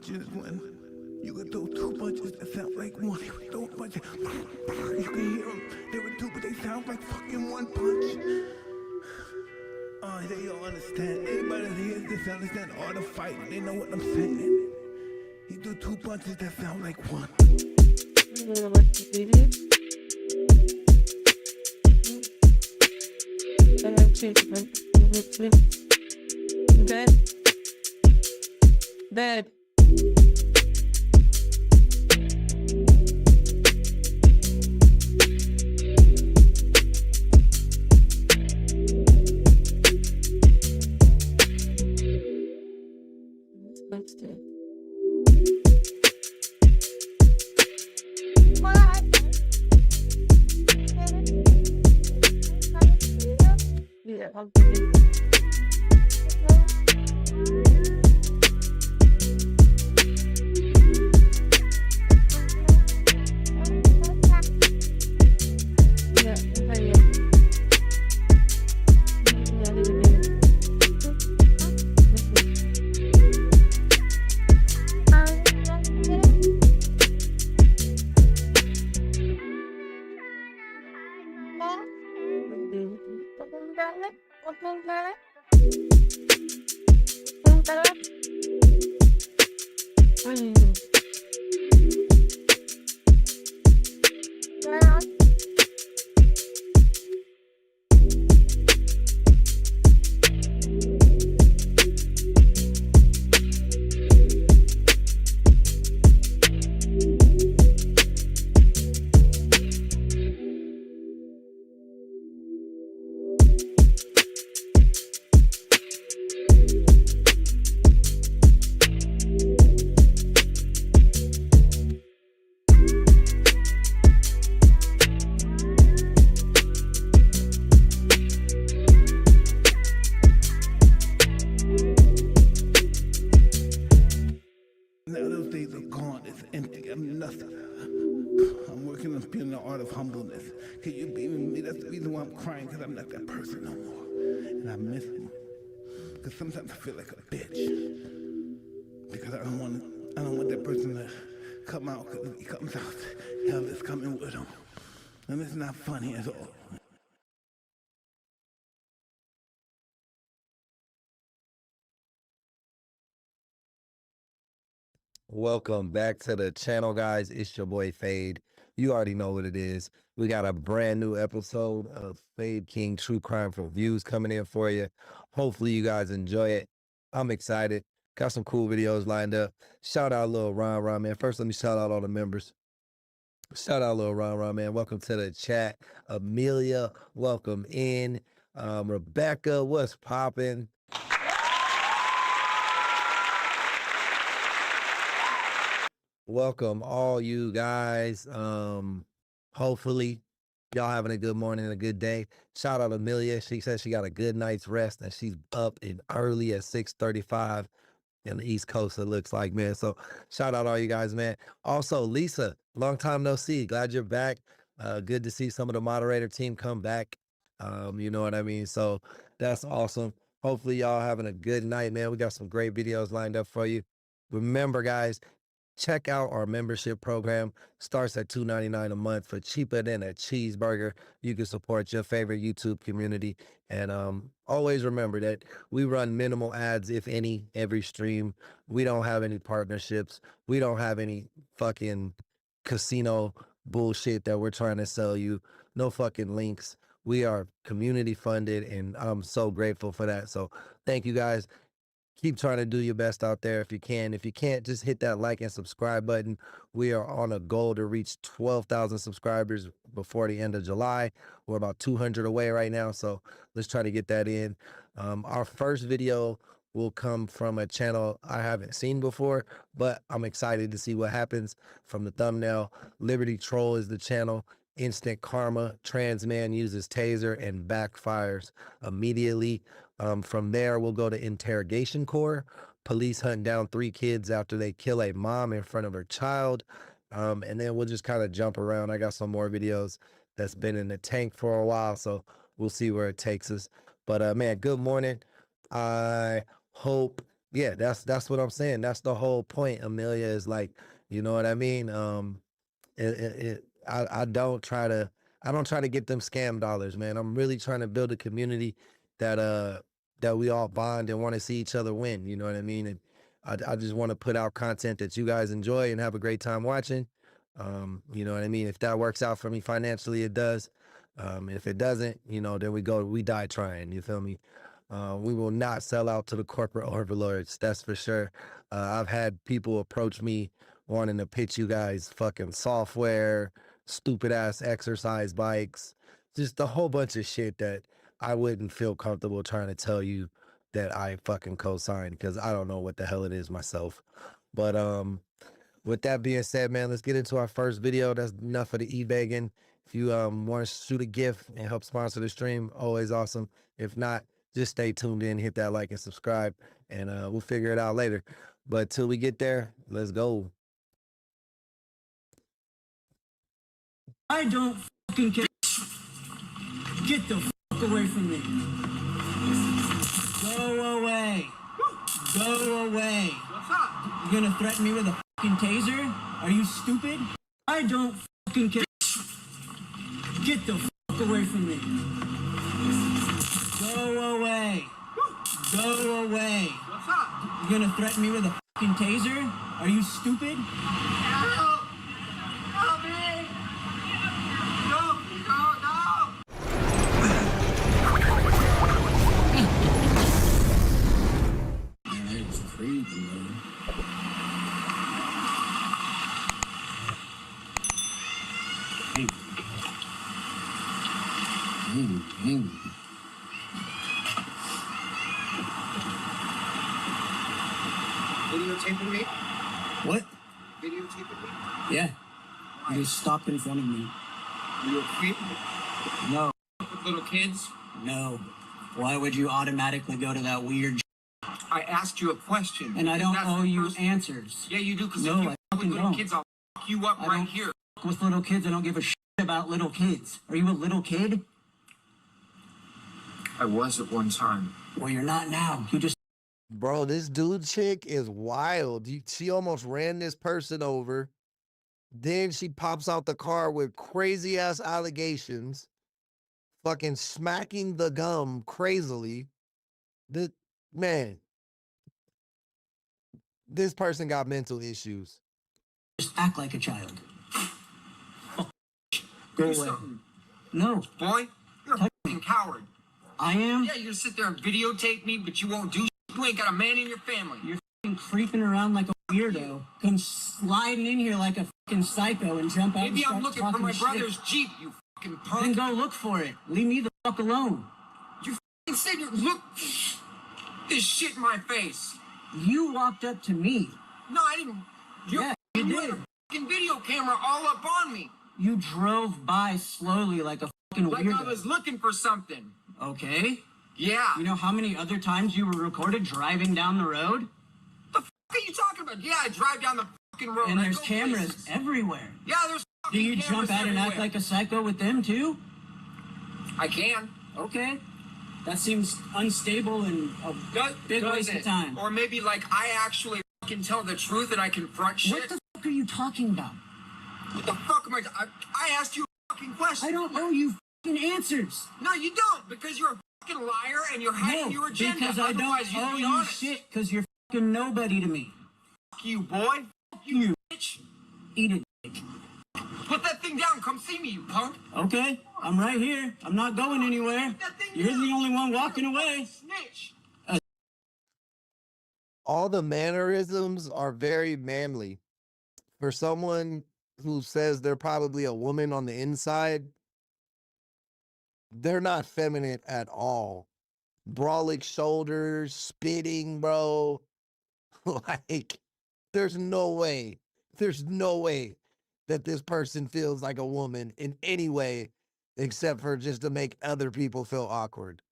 punches when you could throw two punches that sound like one. He would throw punches. You can hear them. They were two, but they sound like fucking one punch. Oh, they don't understand. Anybody that hears this understand all the fighting. They know what I'm saying. He threw two punches that sound like one. Bed. Let's do it. Yeah, I'll do it. Yeah, okay, yeah. Yeah, leave it in. Now those days are gone. It's empty. I'm nothing. I'm working on feeling the art of humbleness. Can you believe in me? That's the reason why I'm crying, because I'm not that person no more. And I miss him. Because sometimes I feel like a bitch. Because I don't want that person to come out, because if he comes out, hell is coming with him. And it's not funny at all. Welcome back to the channel, guys. It's your boy Fade. You already know what it is. We got a brand new episode of Fade King True Crime Reviews coming in for you. Hopefully you guys enjoy it. I'm excited. Got some cool videos lined up. Shout out little Ron, man. First, let me shout out all the members. Shout out little Ron, man. Welcome to the chat. Amelia, welcome in. Rebecca, what's popping? Welcome all you guys. Hopefully y'all having a good morning and a good day. Shout out Amelia. She says she got a good night's rest and she's up and early at 6:35 in the East Coast, it looks like, man. So shout out all you guys, man. Also, Lisa, long time no see. Glad you're back. Good to see some of the moderator team come back. You know what I mean? So that's awesome. Hopefully y'all having a good night, man. We got some great videos lined up for you. Remember, guys, check out our membership program. Starts at $2.99 a month for cheaper than a cheeseburger. You can support your favorite YouTube community. And always remember that we run minimal ads, if any, every stream. We don't have any partnerships. We don't have any fucking casino bullshit that we're trying to sell you. No fucking links. We are community funded, and I'm so grateful for that. So thank you guys. Keep trying to do your best out there if you can. If you can't, just hit that like and subscribe button. We are on a goal to reach 12,000 subscribers before the end of July. We're about 200 away right now, so let's try to get that in. Our first video will come from a channel I haven't seen before, but I'm excited to see what happens. From the thumbnail, Liberty Troll is the channel. Instant Karma, trans man uses taser and backfires immediately. From there, we'll go to Interrogation Core. Police hunt down 3 kids after they kill a mom in front of her child. And then we'll just kind of jump around. I got some more videos that's been in the tank for a while, so we'll see where it takes us. But man, good morning. I hope Yeah, that's what I'm saying. That's the whole point, Amelia, is like, you know what I mean? I don't try to get them scam dollars, man. I'm really trying to build a community that that we all bond and want to see each other win. You know what I mean? And I just want to put out content that you guys enjoy and have a great time watching. You know what I mean? If that works out for me financially, it does. If it doesn't, you know, then we die trying. You feel me? We will not sell out to the corporate overlords. That's for sure. I've had people approach me wanting to pitch you guys fucking software, stupid ass exercise bikes, just a whole bunch of shit that I wouldn't feel comfortable trying to tell you that I fucking co-signed because I don't know what the hell it is myself. But with that being said, man, let's get into our first video. That's enough of the e-begging. If you want to shoot a gift and help sponsor the stream, always awesome. If not, just stay tuned in, hit that like and subscribe, and we'll figure it out later. But till we get there, let's go. I don't fucking care. Get the fuck away from me. Go away. Go away. What's up? You're gonna threaten me with a fucking taser? Are you stupid? I don't fucking care. Get the fuck away from me. Go away. Go away. What's up? You're gonna threaten me with a fucking taser? Are you stupid? Help! Help me! No! No! No! That is crazy, man. Videotaping me? What? Videotaping me? Yeah. You just stopped in front of me. Are you a creep No. with little kids? No. Why would you automatically go to that weird I asked you a question. and I don't That's owe the you first- answers? Yeah, you do, because No, if you I with fucking little don't. kids, I'll fuck you up I right don't here. With little kids, I don't give a shit about little kids. Are you a little kid? I was at one time. Well, you're not now. You just Bro, this dude chick is wild. She almost ran this person over. Then she pops out the car with crazy ass allegations, fucking smacking the gum crazily. The man, this person got mental issues. act like a child. Go Do away. something. No, Boy, you're a fucking coward. I am. Yeah, you're gonna sit there and videotape me, but you won't do shit. You ain't got a man in your family. You're fucking creeping around like a weirdo. Come sliding in here like a fucking psycho and jump out Maybe and I'm start looking for talking my shit. brother's Jeep, you fucking Then punk. go look for it. Leave me the fuck alone. You fucking said you look this shit in my face. You walked up to me. No, I didn't. Yeah, you had did. a fucking video camera all up on me. You drove by slowly like a fucking Like weirdo. I was looking for something. Okay. Yeah. You know how many other times you were recorded driving down the road? The fuck are you talking about? Yeah, I drive down the fucking road. And I there's go cameras places. everywhere. Yeah, there's Do fucking you cameras jump out and act everywhere. like a psycho with them too? I can. Okay. That seems unstable and a big waste of Doesn't. time. Or maybe like I actually can tell the truth and I confront shit. What the fuck are you talking about? What the fuck am I asked you a fucking question. I don't owe you fucking answers. No, you don't, because you're a fucking liar and you're hiding your agenda. because I Otherwise, don't you'd owe be you honest. shit because you're fucking nobody to me. Fuck you, boy. Fuck You bitch. eat a dick. Put that thing down. Come see me, you punk. Okay, I'm right here. I'm not going anywhere. That thing You're down. the only one walking away. Snitch. All the mannerisms are very manly. For someone who says they're probably a woman on the inside, they're not feminine at all. Brolic shoulders, spitting, bro. Like, there's no way that this person feels like a woman in any way except for just to make other people feel awkward.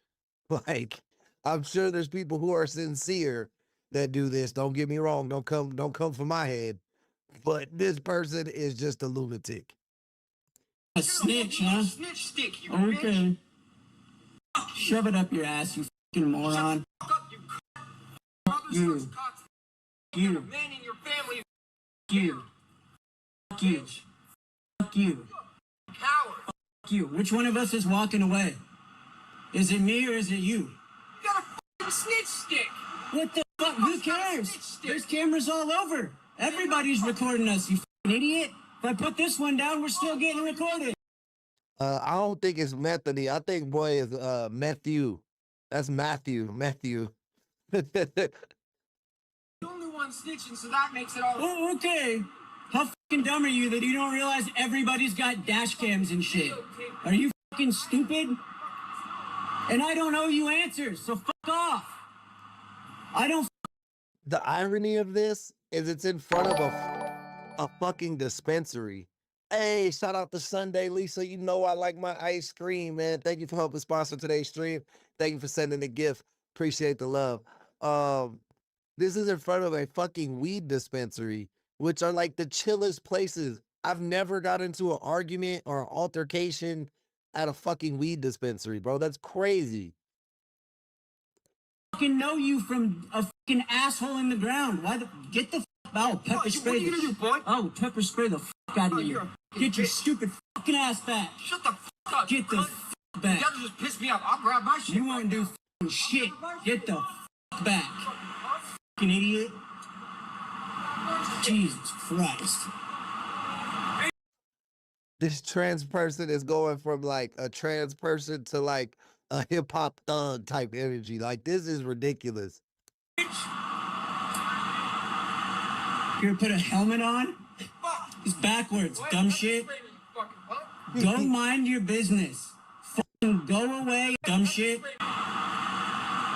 Like, I'm sure there's people who are sincere that do this. Don't get me wrong. Don't come for my head. But this person is just a lunatic. A snitch, huh? Snitch stick, you Okay. bitch. Shove it up your ass, you fucking moron. Fuck up, you You. First cops You. a man in your family. You. Fuck you. Fuck you. Coward. Fuck you. Which one of us is walking away? Is it me or is it you? You got a fucking snitch stick. What the fuck? Who cares? There's cameras all over. Everybody's recording us, you fucking idiot. If I put this one down, we're still getting recorded. I don't think it's Methany. I think boy is Matthew. That's Matthew. Matthew. The only one snitching, so that makes it all. Oh, okay. How fucking dumb are you that you don't realize everybody's got dash cams and shit? Are you fucking stupid? And I don't owe you answers, so fuck off. I don't. The irony of this is it's in front of a fucking dispensary. Hey, shout out to Sunday, Lisa. You know I like my ice cream, man. Thank you for helping sponsor today's stream. Thank you for sending the gift. Appreciate the love. This is in front of a fucking weed dispensary, which are like the chillest places. I've never got into an argument or an altercation at a fucking weed dispensary, bro. That's crazy. Fucking know you from a fucking asshole in the ground. Why the get the fuck out? Pepper spray. What are you gonna do, boy? Oh, pepper spray the fuck out of you're you. a Get your bitch. stupid fucking ass back. Shut the fuck up. Get the cunt. fuck back. You just pissed me off. I'll grab my shit. You won't do fucking shit. Get the fuck back. Fucking idiot. Jesus Christ. This trans person is going from like a trans person to like a hip hop thug type energy. Like this is ridiculous. Here, put a helmet on. It's backwards, dumb shit. Go mind your business. Fucking go away, dumb shit.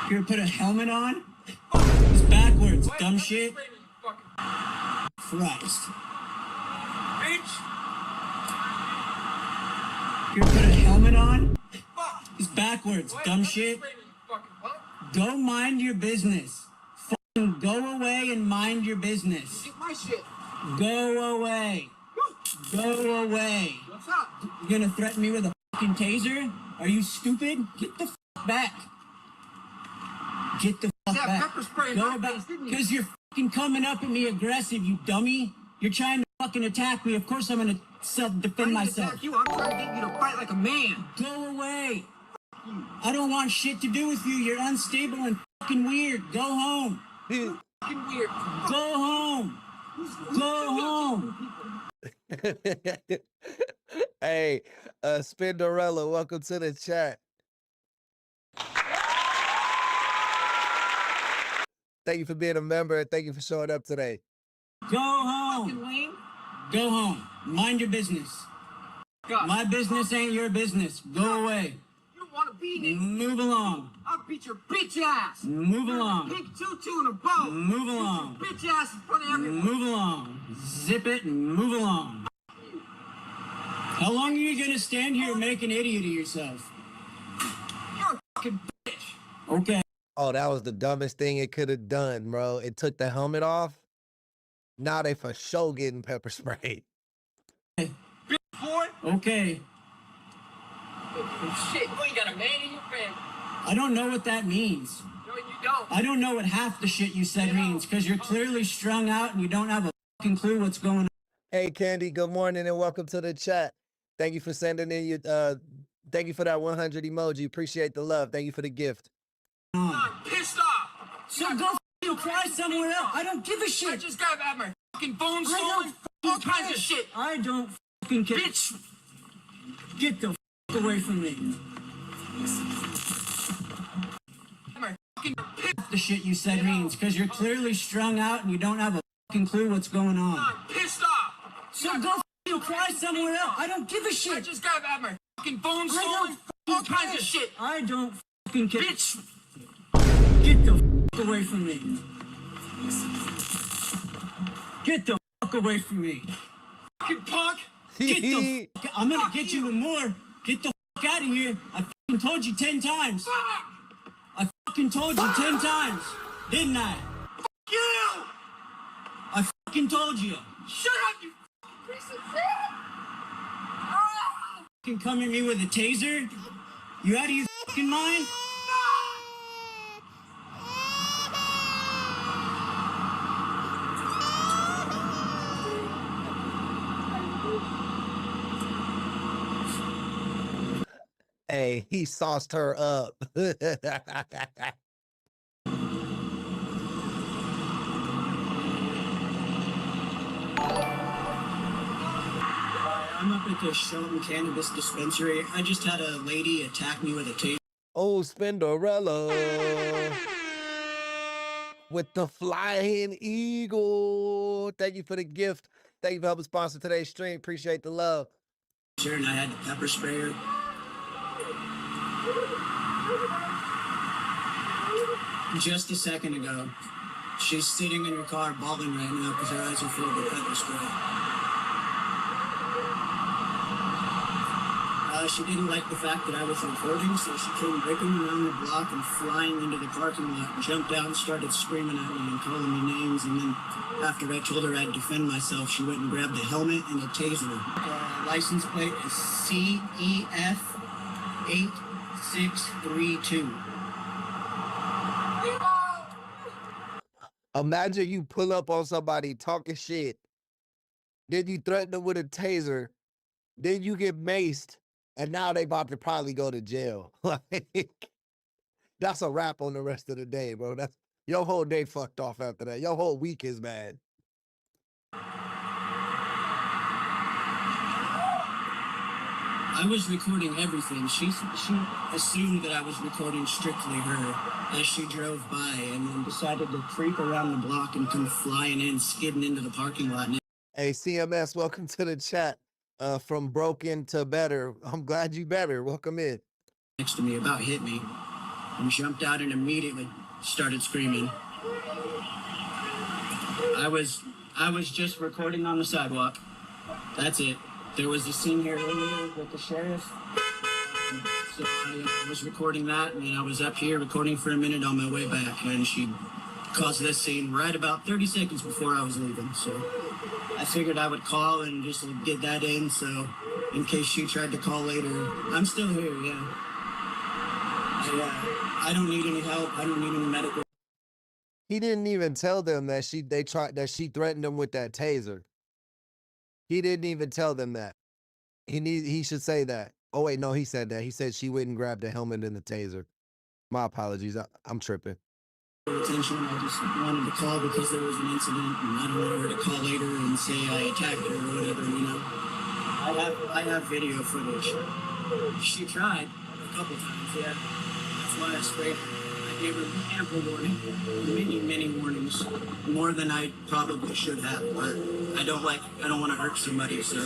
Here, put a helmet on. It's backwards, dumb shit. Christ. Here, put a helmet on. It's backwards, dumb shit. Go mind your business. Fucking go away and mind your business. Get my shit. Go away. Go away. What's up? You gonna threaten me with a fucking taser? Are you stupid? Get the fuck back. Get the fuck Yeah, back. pepper spray in Go my back. face, didn't you? Because you're fucking coming up at me aggressive, you dummy. You're trying to fucking attack me. Of course I'm gonna self-defend myself. Attack you. I'm trying to get you to fight like a man. Go away. I don't want shit to do with you. You're unstable and fucking weird. Go home. Fucking weird. Go home. Go home. Hey, Spinderella, welcome to the chat. Thank you for being a member and thank you for showing up today. Go home. Fucking lame. Go home. Mind your business. God. My business ain't your business. Go away. You don't want to be in it. Move along. I'll beat your bitch ass. Move You're along. a pink tutu and a bow. Move along. Bitch ass in front of everyone. Move along. Zip it and move along. How long are you gonna stand here and make an idiot of yourself? You're a fucking bitch. Okay. Oh, that was the dumbest thing it could have done, bro. It took the helmet off. Now they for sure getting pepper sprayed. Bitch boy. Okay. Shit, you ain't got a man in your family. I don't know what that means. No, you don't. I don't know what half the shit you said means because you're clearly strung out and you don't have a fucking clue what's going on. Hey, Candy, good morning and welcome to the chat. Thank you for sending in your, thank you for that 100 emoji. Appreciate the love. Thank you for the gift. I'm pissed off. So go fucking cry somewhere else. I don't give a I shit. just got to have my fucking phone I stolen. don't All fucking kinds care. of shit. I don't fucking care. Bitch. Get the fuck away from me. My fucking pissed. The shit you said means because you're clearly strung out and you don't have a fucking clue what's going on. I'm pissed off. So go fucking cry somewhere else. I don't give a I shit. just got to have my fucking phone I stolen. don't All kinds care. of shit. I don't fucking care. Bitch. Get the fuck away from me. Get the fuck away from me. Fucking punk. Get the fuck. I'm gonna get you with more. Get the fuck out of here. I fucking told you 10 times. Fuck I fucking told you 10 times. Didn't I? you. I fucking told you. Shut up, you fucking piece of shit. Ah! Fucking come at me with a taser? You out of your fucking mind? Hey, he sauced her up. I'm up at the Shelton Cannabis Dispensary. I just had a lady attack me with a taser. Oh, Spinderella with the flying eagle. Thank you for the gift. Thank you for helping sponsor today's stream. Appreciate the love. And I had to pepper spray her. Just a second ago, she's sitting in her car bawling right now because her eyes are filled with pepper spray. She didn't like the fact that I was recording, so she came breaking around the block and flying into the parking lot, and jumped out and started screaming at me and calling me names. And then after I told her I'd defend myself, she went and grabbed a helmet and a taser. License plate is CEF 8632. Imagine you pull up on somebody talking shit, then you threaten them with a taser, then you get maced, and now they about to probably go to jail. Like, that's a wrap on the rest of the day, bro. That's your whole day fucked off after that. Your whole week is bad. I was recording everything. She assumed that I was recording strictly her as she drove by, and then decided to creep around the block and come flying in, skidding into the parking lot. Hey, CMS, welcome to the chat. From broken to better. I'm glad you better. Welcome in. Next to me, about hit me, and jumped out and immediately started screaming. I was just recording on the sidewalk. That's it. There was a scene here earlier with the sheriff. So I was recording that, and then I was up here recording for a minute on my way back, and she caused this scene right about 30 seconds before I was leaving. So I figured I would call and just get that in, so in case she tried to call later. I'm still here, yeah. I don't need any help. I don't need any medical. He didn't even tell them that she threatened him with that taser. He didn't even tell them that. He should say that. Oh wait, no, he said that. He said she wouldn't grab the helmet and the taser. My apologies. I'm tripping. Attention. I just wanted to call because there was an incident, and I don't want her to call later and say I attacked her or whatever, you know. I have video footage. She tried a couple times, yeah. That's why I sprayed her. I gave her ample warning, many warnings, more than I probably should have. But I don't want to hurt somebody, so.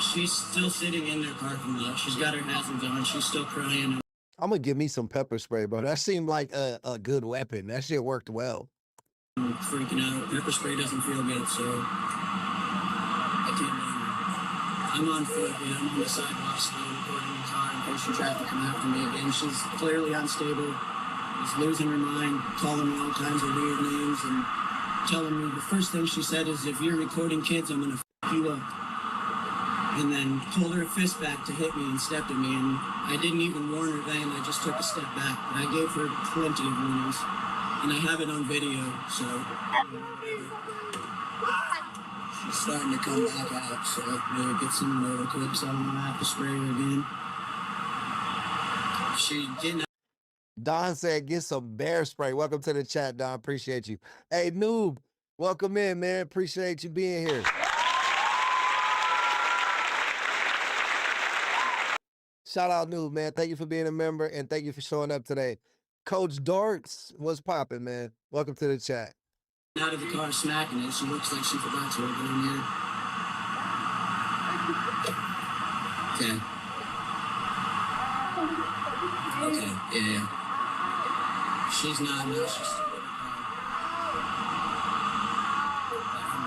She's still sitting in their parking lot. She's got her hazards on. She's still crying. I'm gonna give me some pepper spray, bro. That seemed like a good weapon. That shit worked well. I'm freaking out. Pepper spray doesn't feel good, so I can't blame her. I'm on foot, yeah. I'm on the sidewalk still, recording the car in case the traffic come after me again. She's clearly unstable. She's losing her mind, calling me all kinds of weird names, and telling me the first thing she said is, if you're recording kids, I'm gonna f you up. And then pulled her fist back to hit me and stepped at me, and I didn't even warn her then. I just took a step back, but I gave her plenty of warnings, and I have it on video, so she's starting to come back out, so maybe get some more clips. I don't want to have to spray her again. She didn't. Don said, get some bear spray. Welcome to the chat, Don. Appreciate you. Hey, Noob, welcome in, man. Appreciate you being here. Shout out, Noob, man. Thank you for being a member, and thank you for showing up today. Coach Darks, what's popping, man? Welcome to the chat. Out of the car smacking it. She looks like she forgot to open her mirror. Okay, yeah. She's not, no, she's still in the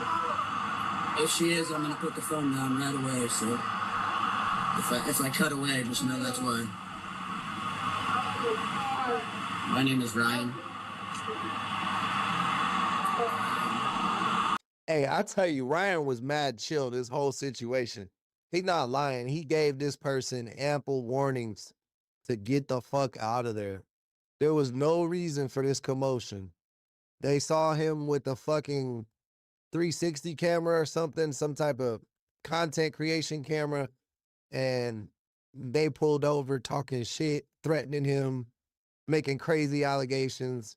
car. If she is, I'm gonna put the phone down right away, so if I cut away, just know that's why. My name is Ryan. Hey, I tell you, Ryan was mad chill this whole situation. He's not lying. He gave this person ample warnings to get the fuck out of there. There was no reason for this commotion. They saw him with a fucking 360 camera or something, some type of content creation camera, and they pulled over talking shit, threatening him, making crazy allegations.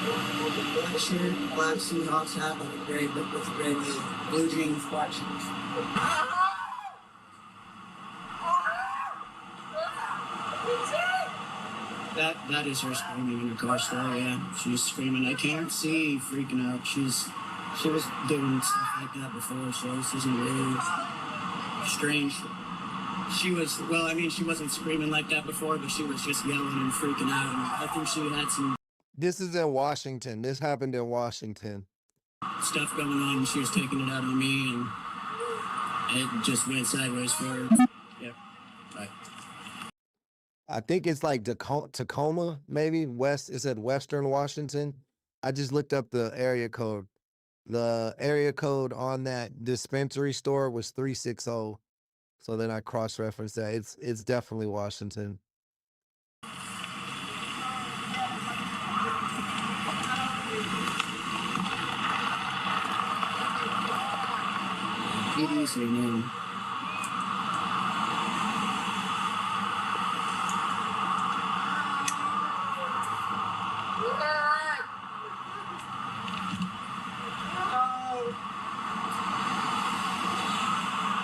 Black shirt, black Seahawks hat with a gray blue jeans, black shoes. That is her screaming in her car still, yeah. She's screaming. I can't see, freaking out. She was doing stuff like that before, so this isn't really strange. She wasn't screaming like that before, but she was just yelling and freaking out. And I think she had some This is in Washington. This happened in Washington. stuff going on, and she was taking it out on me, and it just went sideways for her. Yeah. Right. I think it's like Tacoma, maybe it said Western Washington. I just looked up the area code. The area code on that dispensary store was 360. So then I cross-referenced that. It's definitely Washington. Easy now.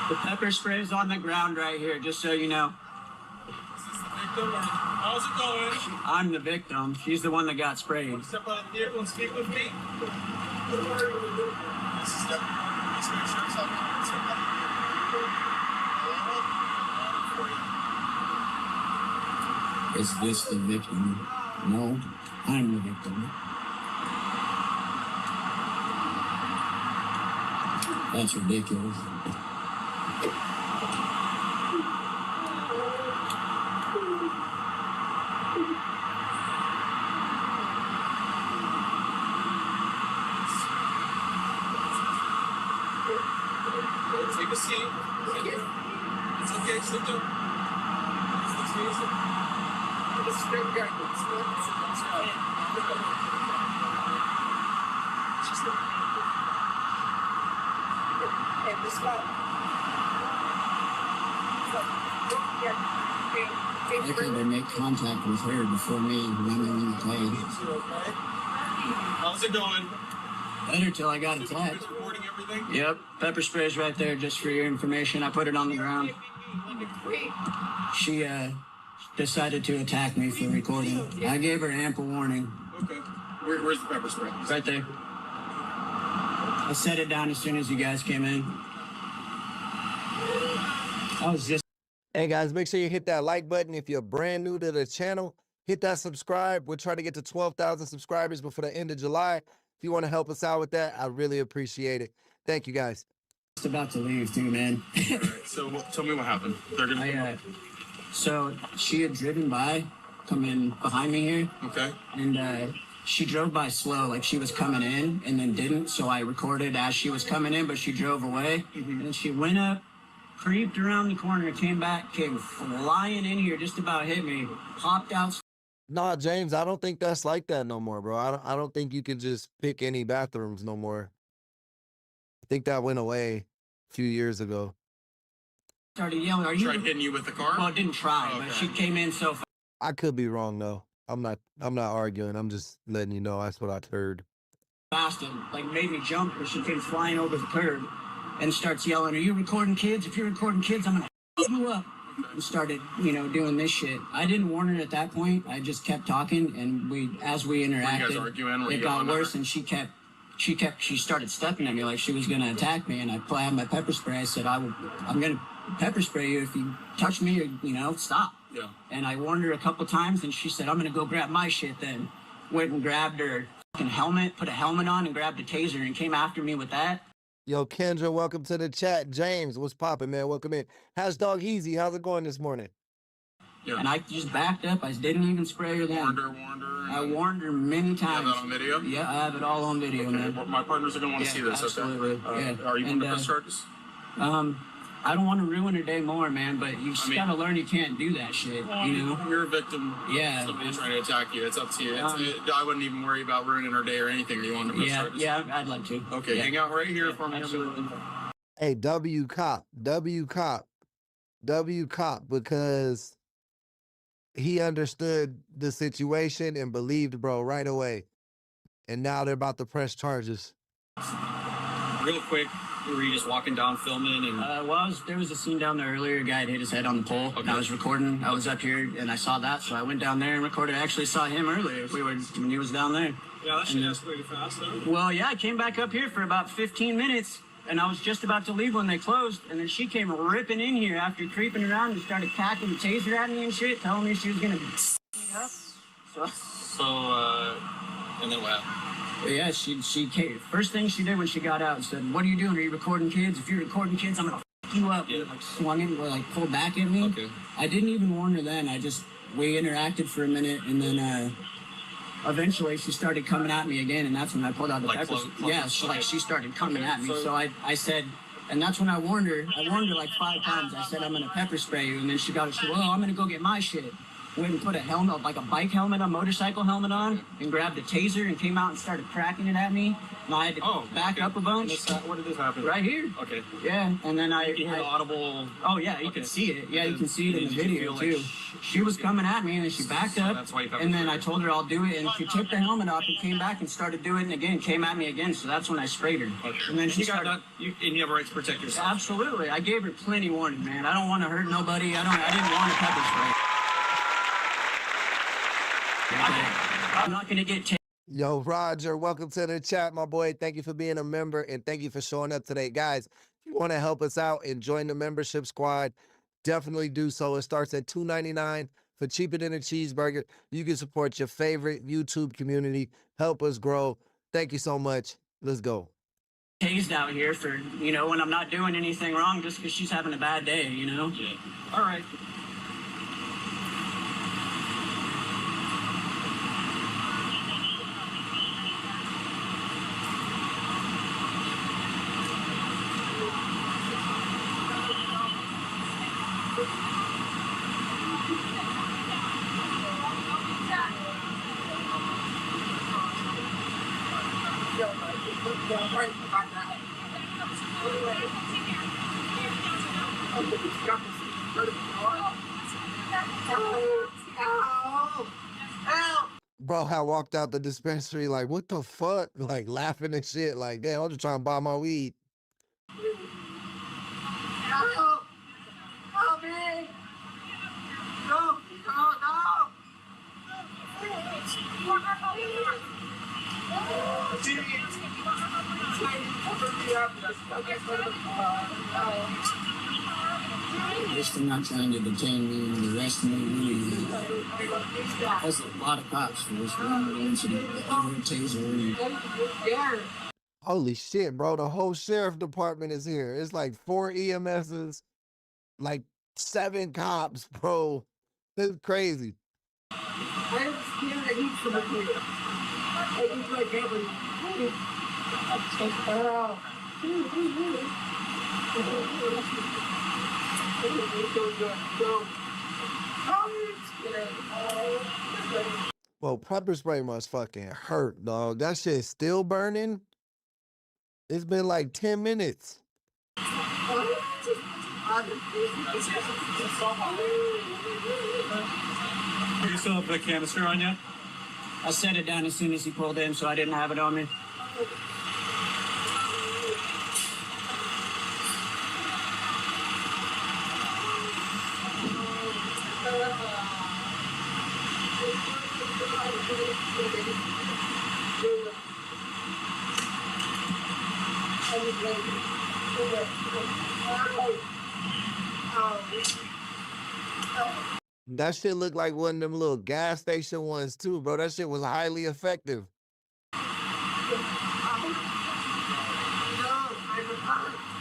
The pepper spray is on the ground right here, just so you know. Is this the victim or how's it going? I'm the victim. She's the one that got sprayed. Step out of the vehicle and speak with me. Is this the victim? No, I'm the victim. That's ridiculous. Take a seat. It's okay, sit down. It's easy. It's straight guy. It's just I think they make contact with her before me running in the plane. how's it going? Better till I got attacked. Recording everything? Yep, pepper spray's right there just for your information. I put it on the ground. She decided to attack me for recording. I gave her ample warning. Okay. Where's the pepper spray? Right there. I set it down as soon as you guys came in. I was just Hey guys, make sure you hit that like button. If you're brand new to the channel, hit that subscribe. We're trying to get to 12,000 subscribers before the end of July. If you want to help us out with that, I really appreciate it. Thank you guys. about to leave too, man. All right, so tell me what happened. They're gonna. So she had driven by, coming behind me here. Okay. And she drove by slow, like she was coming in and then didn't. So I recorded as she was coming in, but she drove away. Mm-hmm. And then she went up, creeped around the corner, came back, came flying in here, just about hit me, hopped out. Nah, James, I don't think that's like that no more, bro. I don't think you can just pick any bathrooms no more. I think that went away a few years ago. Started yelling, "Are you?" Tried hitting you with the car? Well, I didn't try, Oh, okay. but she came in so fast. I could be wrong though. I'm not arguing. I'm just letting you know that's what I heard. And like made me jump, and she came flying over the curb and starts yelling, "Are you recording kids? If you're recording kids, I'm gonna f you up." And started, doing this shit. I didn't warn her at that point. I just kept talking, and as we interacted, Were you guys arguing? it got worse, and she started stepping at me like she was gonna attack me, and I had my pepper spray. I said, I'm gonna pepper spray you if you touch me, or, stop. Yeah. And I warned her a couple times, and she said, "I'm gonna go grab my shit." Then went and grabbed her fucking helmet, put a helmet on, and grabbed a taser, and came after me with that. Yo, Kendra, welcome to the chat. James, what's poppin', man? Welcome in. How's Dog Easy? How's it going this morning? Yeah. And I just backed up. I didn't even spray her then. Warned her. I warned her many You have times. that on video? Yeah, I have it all on video, Okay. man. Well, my partners are going to want to see this. Absolutely. Okay. Yeah. Are you And, going to press charges? I don't want to ruin her day more, man, but you just gotta learn you can't do that shit, you know? You're a victim. Yeah. Somebody's trying to attack you. It's up to you. I wouldn't even worry about ruining her day or anything. You want to push charges? Yeah, I'd like to. Okay, hang out right here for me. Absolutely. Hey, W cop, because he understood the situation and believed bro right away. And now they're about to press charges. Real quick, were you just walking down filming and There was a scene down there earlier. A guy had hit his head on the pole. Okay. And I was recording. I was up here and I saw that, so I went down there and recorded. I actually saw him earlier. When he was down there. yeah, that shit escalated fast though. Well, yeah, I came back up here for about 15 minutes, and I was just about to leave when they closed, and then she came ripping in here after creeping around and started cocking the taser at me and shit, telling me she was gonna beat me up. So and then what happened? Yeah, she came. First thing she did when she got out, said, "What are you doing? Are you recording kids? If you're recording kids, I'm gonna f you up." Yeah. And, like swung it, or like pulled back at me. Okay. I didn't even warn her then. We interacted for a minute, and then eventually she started coming at me again, and that's when I pulled out the Like pepper. Yeah, she started coming at me. So- So I said, and that's when I warned her. I warned her like 5 times. I said, "I'm gonna pepper spray you," and then she said, "Well, I'm gonna go get my shit." Went and put a helmet, like a bike helmet, a motorcycle helmet on, and grabbed a taser and came out and started cracking it at me. And I had to back up a bunch. Where did this happen? Right here. Okay. Yeah, and then You hear the audible. oh yeah, you can see it. Yeah, you can see it in the video too. She was coming at me and then she backed up. That's why you pepper and then I sprayed. told her I'll do it, and she took the helmet off and came back and started doing it again. Came at me again, so that's when I sprayed her. Okay. And then she you got started. that. And you have a right to protect yourself. Absolutely, I gave her plenty warning, man. I don't want to hurt nobody. I didn't want to pepper spray. I'm not gonna get. Yo, Roger, welcome to the chat, my boy. Thank you for being a member and thank you for showing up today. Guys, if you want to help us out and join the membership squad, definitely do so. It starts at $2.99 for cheaper than a cheeseburger. You can support your favorite YouTube community. Help us grow. Thank you so much. Let's go. Tased out here for, when I'm not doing anything wrong just because she's having a bad day, Yeah. All right. Bro, I walked out the dispensary like, what the fuck? Like laughing and shit. Like, damn, I'm just trying to buy my weed. Just for not trying to detain me and arrest me. Really, that's a lot of cops for this one incident. Taser. Holy shit, bro. The whole sheriff department is here. It's like 4 EMSs, like 7 cops, bro. This is crazy. Well, pepper spray must fucking hurt, dog. That shit's still burning. It's been like 10 minutes. You still have the canister on you? I set it down as soon as he pulled in, so I didn't have it on me. That shit looked like one of them little gas station ones too, bro. That shit was highly effective.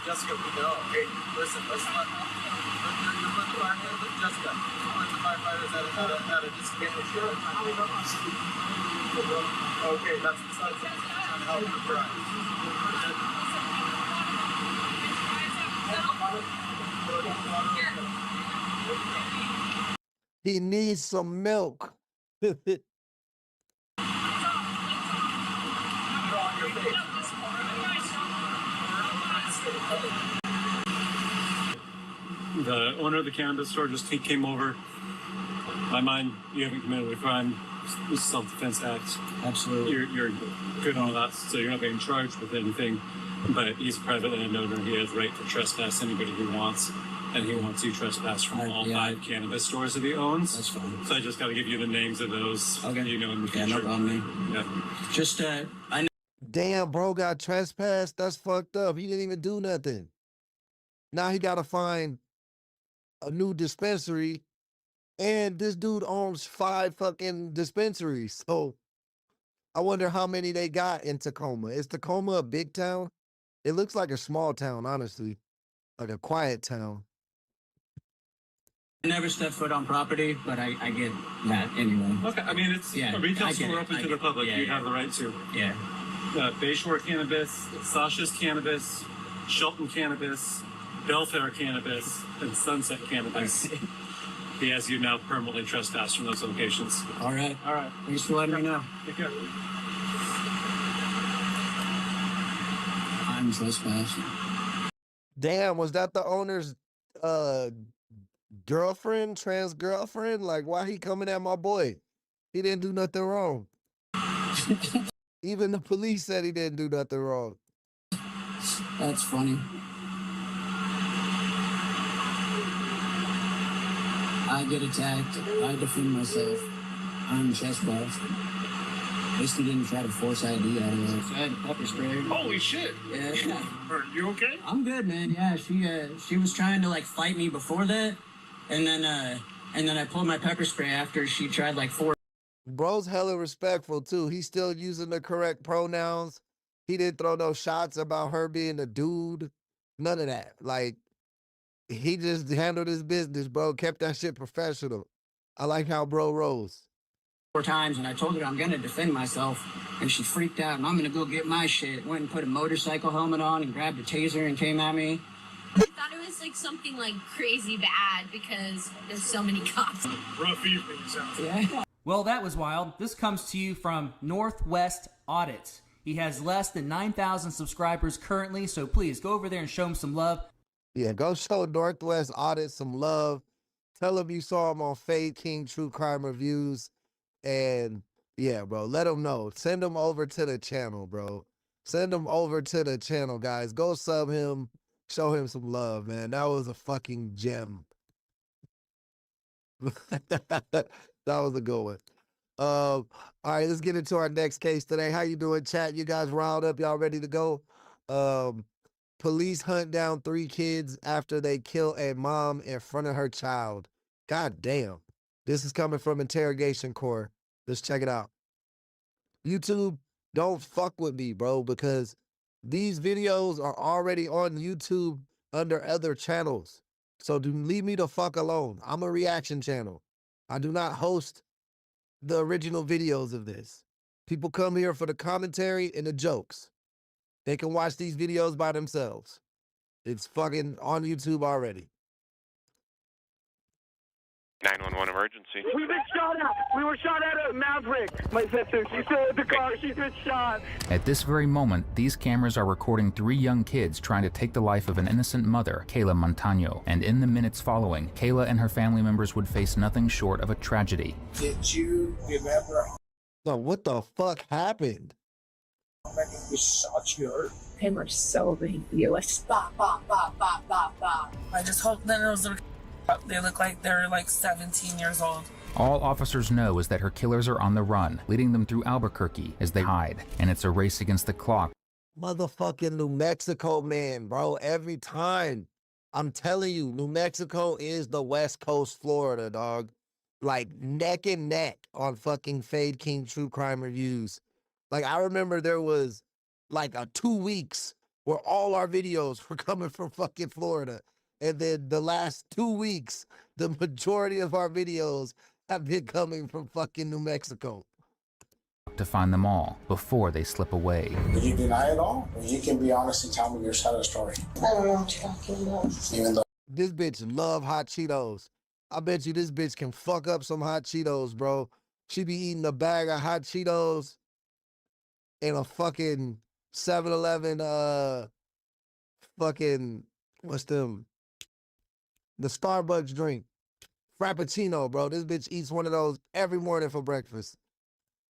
Jessica, we know. Hey, listen. You're with the firefighter, Jessica. You're with the firefighters at a disappearance. Okay, that's besides that. I'm trying to help you, right? He needs some milk. The owner of the cannabis store just came over. My mind, you haven't committed a crime. It's self-defense act. Absolutely. You're good on that, so you're not being charged with anything. But he's a private landowner. He has the right to trespass anybody he wants, and he wants you trespass from all 5 cannabis stores that he owns. That's fine. So I just got to give you the names of those. Okay. You know in the future. Yeah, no problem, man. Yeah. Just, I know. Damn, bro got trespassed. That's fucked up. He didn't even do nothing. Now he got to find a new dispensary, and this dude owns 5 fucking dispensaries. So I wonder how many they got in Tacoma. Is Tacoma a big town? It looks like a small town, honestly, like a quiet town. I never step foot on property, but I get that anyway. Okay, I mean, it's a retail store open to the public. You have the right to. Yeah. Bayshore Cannabis, Sasha's Cannabis, Shelton Cannabis, Belfair Cannabis, and Sunset Cannabis. He has you now permanently trespassed from those locations. All right. All right. Thanks for letting me know. Take care. I'm trespassing. Damn, was that the owner's girlfriend, trans girlfriend? Like, why he coming at my boy? He didn't do nothing wrong. Even the police said he didn't do nothing wrong. That's funny. I get attacked. I defend myself. I'm trespassed. At least he didn't try to force ID out of us. I had pepper spray. Holy shit! Yeah. Are you okay? I'm good, man. Yeah, she was trying to like fight me before that, and then I pulled my pepper spray after she tried like 4. Bro's hella respectful too. He's still using the correct pronouns. He didn't throw no shots about her being a dude. None of that. Like, he just handled his business, bro. Kept that shit professional. I like how bro rolls. 4 times, and I told her I'm gonna defend myself, and she freaked out, and I'm gonna go get my shit. Went and put a motorcycle helmet on and grabbed a taser and came at me. I thought it was like something like crazy bad because there's so many cops. Rough evening, sounds like. Yeah. Well, that was wild. This comes to you from Northwest Audits. He has less than 9,000 subscribers currently, so please go over there and show him some love. Yeah, go show Northwest Audit some love. Tell him you saw him on Fade King True Crime Reviews. And yeah, bro, let him know. Send him over to the channel, bro. Send him over to the channel, guys. Go sub him. Show him some love, man. That was a fucking gem. That was a good one. All right, let's get into our next case today. How you doing, chat? You guys riled up? Y'all ready to go? Police hunt down 3 kids after they kill a mom in front of her child. God damn. This is coming from Interrogation Corps. Let's check it out. YouTube, don't fuck with me, bro, because these videos are already on YouTube under other channels. So do leave me the fuck alone. I'm a reaction channel. I do not host the original videos of this. People come here for the commentary and the jokes. They can watch these videos by themselves. It's fucking on YouTube already. 911 emergency. We've been shot at. We were shot at Maverick. My sister, she's still in the car. She's been shot. At this very moment, these cameras are recording 3 young kids trying to take the life of an innocent mother, Kayla Montano. And in the minutes following, Kayla and her family members would face nothing short of a tragedy. Did you remember So what the fuck happened? how many we shot you? They were so ridiculous. Bop, bop, bop, bop, bop, bop. I just hope that those little they look like they're like 17 years old. All officers know is that her killers are on the run, leading them through Albuquerque as they hide. And it's a race against the clock. Motherfucking New Mexico, man, bro. Every time. I'm telling you, New Mexico is the West Coast Florida, dog. Like neck and neck on fucking Fade King True Crime Reviews. Like, I remember there was like a 2 weeks where all our videos were coming from fucking Florida. And then the last 2 weeks, the majority of our videos have been coming from fucking New Mexico. To find them all before they slip away. Did you deny it all? Or you can be honest and tell me your side of the story. I don't know what you're talking about. Even though This bitch love hot Cheetos. I bet you this bitch can fuck up some hot Cheetos, bro. She be eating a bag of hot Cheetos in a fucking 7-Eleven, fucking, what's them? The Starbucks drink. Frappuccino, bro. This bitch eats one of those every morning for breakfast.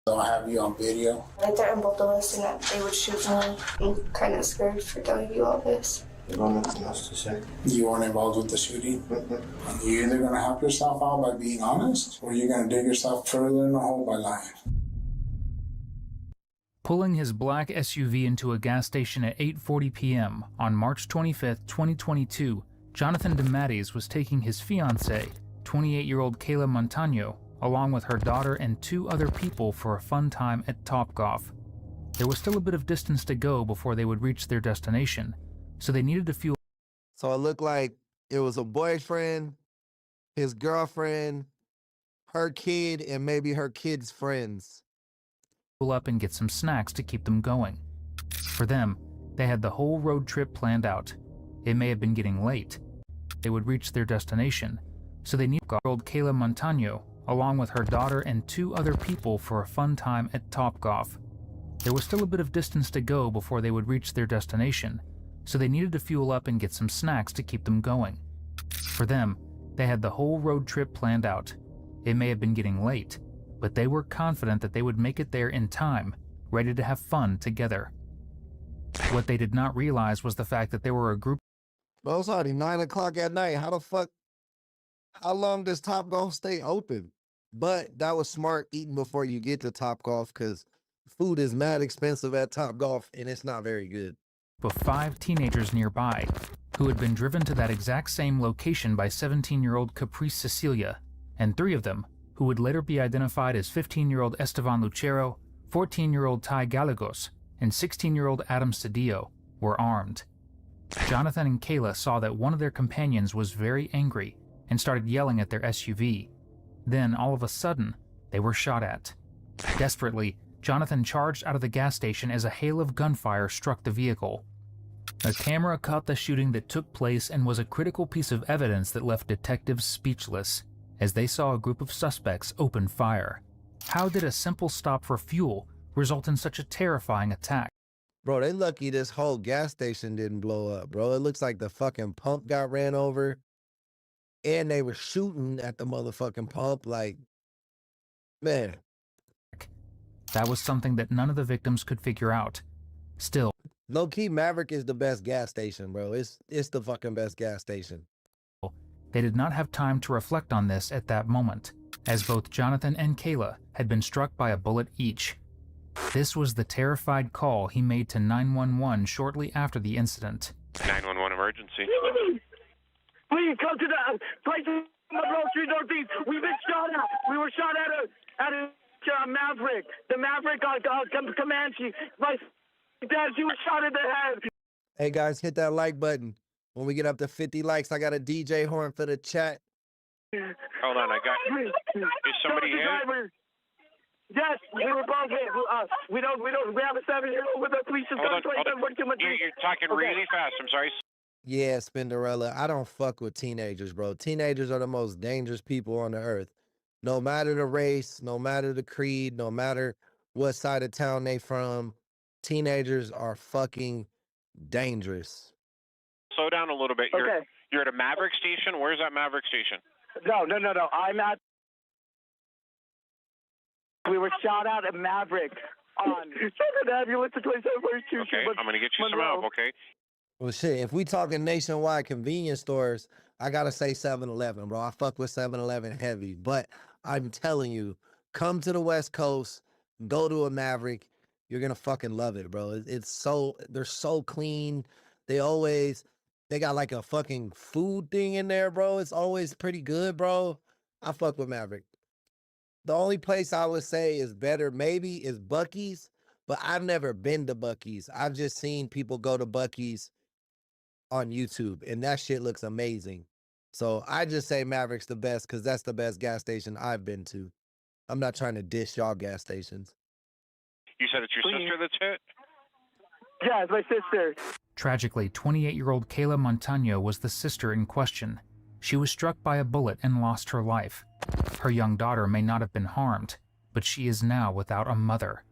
Don't have you on video. They threatened both of us and that they would shoot me. I'm kind of scared for telling you all this. You got nothing else to say? You weren't involved with the shooting? You're either gonna help yourself out by being honest, or you're gonna dig yourself further in the hole by lying. Pulling his black SUV into a gas station at 8:40 p.m. on March 25, 2022, Jonathan DeMatteis was taking his fiancée, 28-year-old Kayla Montano, along with her daughter and 2 other people for a fun time at Topgolf. There was still a bit of distance to go before they would reach their destination, so they needed to fuel. So it looked like it was a boyfriend, his girlfriend, her kid, and maybe her kid's friends. Up and get some snacks to keep them going. For them, they had the whole road trip planned out. It may have been getting late. They would reach their destination, so they needed Kayla Montano, along with her daughter and 2 other people for a fun time at Topgolf. There was still a bit of distance to go before they would reach their destination, so they needed to fuel up and get some snacks to keep them going. For them, they had the whole road trip planned out. It may have been getting late, but they were confident that they would make it there in time, ready to have fun together. What they did not realize was the fact that there were a group. Bro, it's already 9 o'clock at night. How long does Topgolf stay open? But that was smart eating before you get to Topgolf, because food is mad expensive at Topgolf and it's not very good. Of 5 teenagers nearby, who had been driven to that exact same location by 17-year-old Caprice Cecilia, and 3 of them, who would later be identified as 15-year-old Estevan Lucero, 14-year-old Ty Gallegos, and 16-year-old Adam Cedillo, were armed. Jonathan and Kayla saw that one of their companions was very angry and started yelling at their SUV. Then, all of a sudden, they were shot at. Desperately, Jonathan charged out of the gas station as a hail of gunfire struck the vehicle. A camera caught the shooting that took place and was a critical piece of evidence that left detectives speechless, as they saw a group of suspects open fire. How did a simple stop for fuel result in such a terrifying attack? Bro, they lucky this whole gas station didn't blow up, bro. It looks like the fucking pump got ran over, and they were shooting at the motherfucking pump. Like, man. That was something that none of the victims could figure out. Still, low-key, Maverick is the best gas station, bro. It's the fucking best gas station. They did not have time to reflect on this at that moment, as both Jonathan and Kayla had been struck by a bullet each. This was the terrified call he made to 911 shortly after the incident. 911 emergency. Please come to the place on the Broad Street Northeast. We've been shot at. We were shot at a Maverick. The Maverick on Comanche. My dad, she was shot in the head. Hey guys, hit that like button. When we get up to 50 likes, I got a DJ horn for the chat. Hold on, is somebody here? Yes, we were both hit. We have a 7-year-old with a police. Hold on. You're talking really fast. I'm sorry. Yeah, Spinderella, I don't fuck with teenagers, bro. Teenagers are the most dangerous people on the earth. No matter the race, no matter the creed, no matter what side of town they from, teenagers are fucking dangerous. Slow down a little bit. You're at a Maverick station? Where's that Maverick station? No. I'm at... We were shot out at Maverick on... An ambulance to 2742. Okay, I'm going to get you some help, okay? Well, shit, if we talking nationwide convenience stores, I gotta say 7-Eleven, bro. I fuck with 7-Eleven heavy. But I'm telling you, come to the West Coast, go to a Maverick, you're gonna fucking love it, bro. They're so clean. They got like a fucking food thing in there, bro. It's always pretty good, bro. I fuck with Maverick. The only place I would say is better maybe is Buc-ee's, but I've never been to Buc-ee's. I've just seen people go to Buc-ee's on YouTube, and that shit looks amazing. So I just say Maverick's the best because that's the best gas station I've been to. I'm not trying to dish y'all gas stations. You said it's your sister that's hit? Yeah, it's my sister. Tragically, 28-year-old Kayla Montano was the sister in question. She was struck by a bullet and lost her life. Her young daughter may not have been harmed, but she is now without a mother.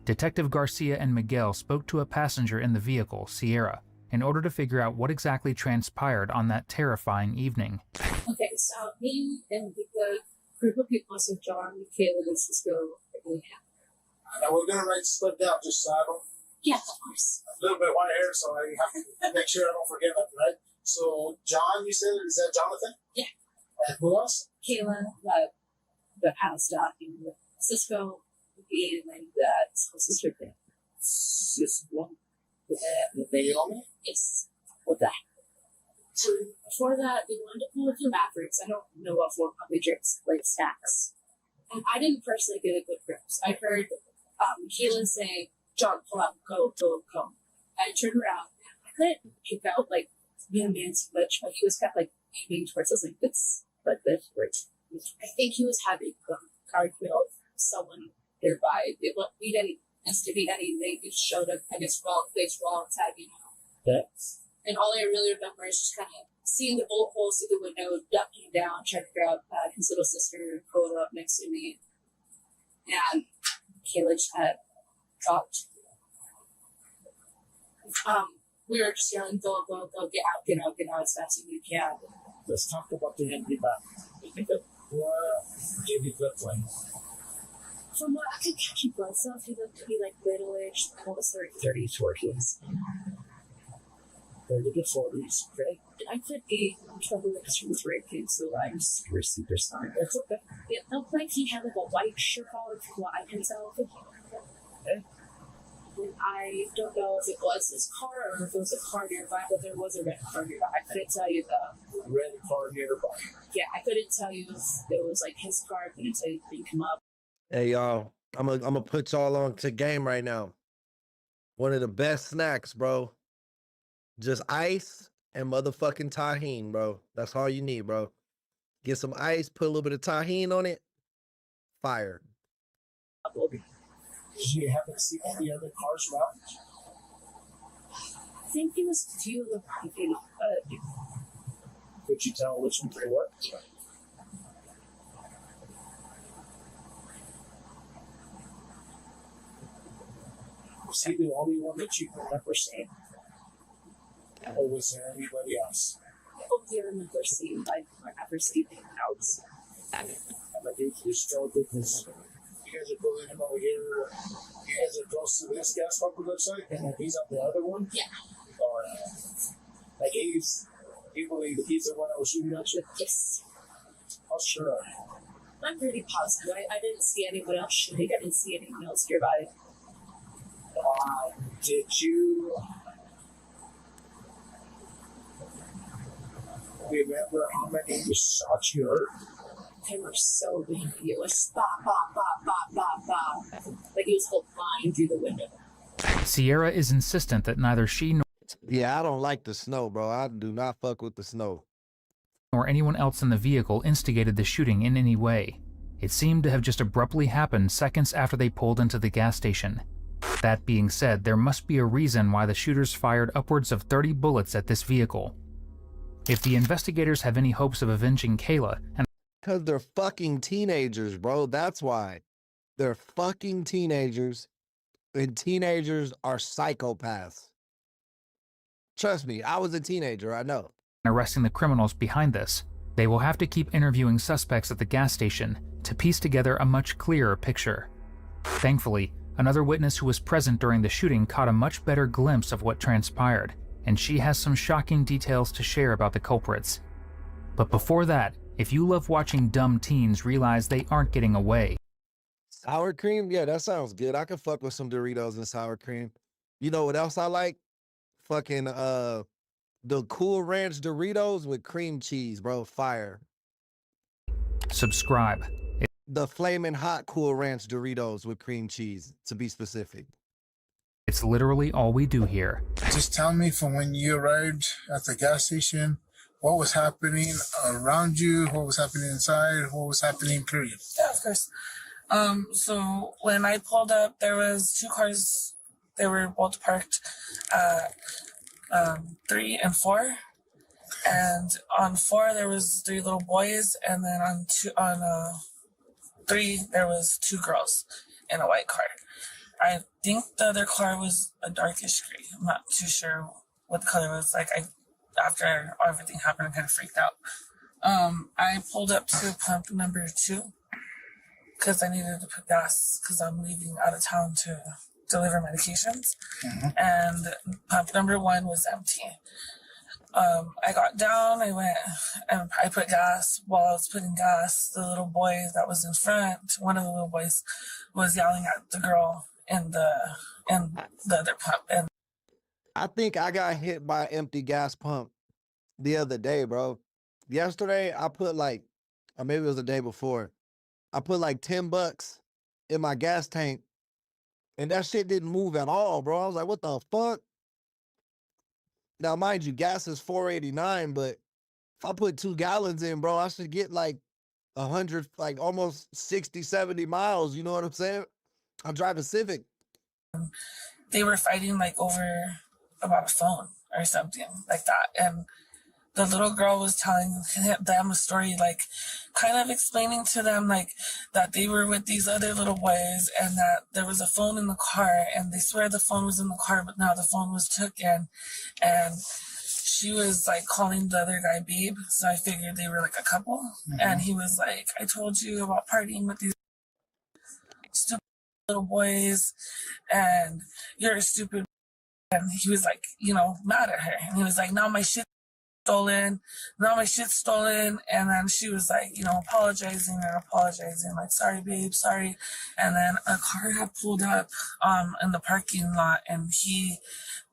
Detective Garcia and Miguel spoke to a passenger in the vehicle, Sierra, in order to figure out what exactly transpired on that terrifying evening. Okay, so me and the group of people, so John, Caleb, and Cisco, Now we're gonna write stuff down just so I don't. Yeah, of course. A little bit of white hair, so I have to make sure I don't forget nothing, right? So John, you said, is that Jonathan? Yeah. And who else? Kayla, the house dog, and Cisco, and then sister thing. Cisco. Naomi? Yes. With that. Before that, we wanted to pull a few Mavericks. I don't know what for puppy drinks, like snacks. And I didn't personally get a good grips. I heard Keelan say, John, pull out, go. I turned around. I couldn't pick out, like, young man's much, but he was kind of, like, aiming towards us, like, this, but this, I think he was having a card with someone nearby. We didn't instigate anything. They just showed up, I guess, wrong place, wrong time, you know. Yeah. And all I really remember is just kind of seeing the bullet holes through the window, ducking down, trying to grab his little sister, pull her up next to me. And Kayla just had dropped. We were just yelling, go, get out as fast as you can. Let's talk about the empty bag. Give you good one. From what I could catch blood cells, he looked to be like middle-aged, almost 30, 40s. 30 to 40s, okay? I could be trouble with from drinking, so I'm super sorry. It's okay. It looked like he had like a white shirt on, from what I can tell. Okay. And I don't know if it was his car or if it was a car nearby, but there was a red car nearby. I couldn't tell you the red car nearby. Yeah, I couldn't tell you if it was like his car. I couldn't tell you if he come up. Hey y'all, I'm gonna put y'all on to game right now. One of the best snacks, bro. Just ice and motherfucking tahini, bro. That's all you need, bro. Get some ice, put a little bit of tahini on it. Fire. You haven't seen any other cars around? I think it was a few of the Could you tell which one they were? Was he the only one that you remember seeing? Or was there anybody else? I don't remember seeing, like, or ever seeing anyone else. I'm like, you still did this. You guys are pulling him over here. You guys are close to this gas pump, it looks like, and he's on the other one? Yeah. Or, like, you believe that he's the one that was shooting at you? Yes. Oh, sure. I'm pretty positive. I didn't see anyone else shooting. I didn't see anyone else nearby. Did you remember how many shots you heard? They were so big. It was bop, bop, bop, bop, bop, bop. Like he was flying through the window. Sierra is insistent that neither she Yeah, I don't like the snow, bro. I do not fuck with the snow. nor anyone else in the vehicle instigated the shooting in any way. It seemed to have just abruptly happened seconds after they pulled into the gas station. That being said, there must be a reason why the shooters fired upwards of 30 bullets at this vehicle. If the investigators have any hopes of avenging Kayla, and because they're fucking teenagers, bro. That's why. They're fucking teenagers, and teenagers are psychopaths. Trust me, I was a teenager, I know. Arresting the criminals behind this, they will have to keep interviewing suspects at the gas station to piece together a much clearer picture. Thankfully, another witness who was present during the shooting caught a much better glimpse of what transpired, and she has some shocking details to share about the culprits. But before that, if you love watching dumb teens realize they aren't getting away. Sour cream? Yeah, that sounds good. I could fuck with some Doritos and sour cream. You know what else I like? Fucking, the Cool Ranch Doritos with cream cheese, bro. Fire. Subscribe. The Flamin' Hot Cool Ranch Doritos with cream cheese, to be specific. It's literally all we do here. Just tell me from when you arrived at the gas station, what was happening around you, what was happening inside, what was happening, period. Yeah, of course. So when I pulled up, there was 2 cars. They were both parked, 3 and 4. And on 4 there was 3 little boys, and then on 3 there was 2 girls in a white car. I think the other car was a darkish gray. I'm not too sure what the color was. Like, after everything happened, I kind of freaked out. I pulled up to pump number 2 because I needed to put gas because I'm leaving out of town to deliver medications. And pump number 1 was empty. I got down, I went and I put gas. While I was putting gas, the little boy that was in front, one of the little boys, was yelling at the girl in the other pump. And I think I got hit by an empty gas pump the other day, bro. Yesterday, I put like, or maybe it was the day before, I put like $10 in my gas tank, and that shit didn't move at all, bro. I was like, what the fuck? Now, mind you, gas is $4.89, but if I put 2 gallons in, bro, I should get like 100, like almost 60, 70 miles. You know what I'm saying? I'm driving Civic. they were fighting like over about a phone or something like that. And the little girl was telling them a story, like kind of explaining to them like that they were with these other little boys and that there was a phone in the car, and they swear the phone was in the car, but now the phone was taken. And she was like calling the other guy babe, so I figured they were like a couple. And he was like, I told you about partying with these stupid little boys, and you're a stupid. And he was like, mad at her. And he was like, now my shit's stolen. And then she was like, apologizing, like, sorry, babe, sorry. And then a car had pulled up in the parking lot, and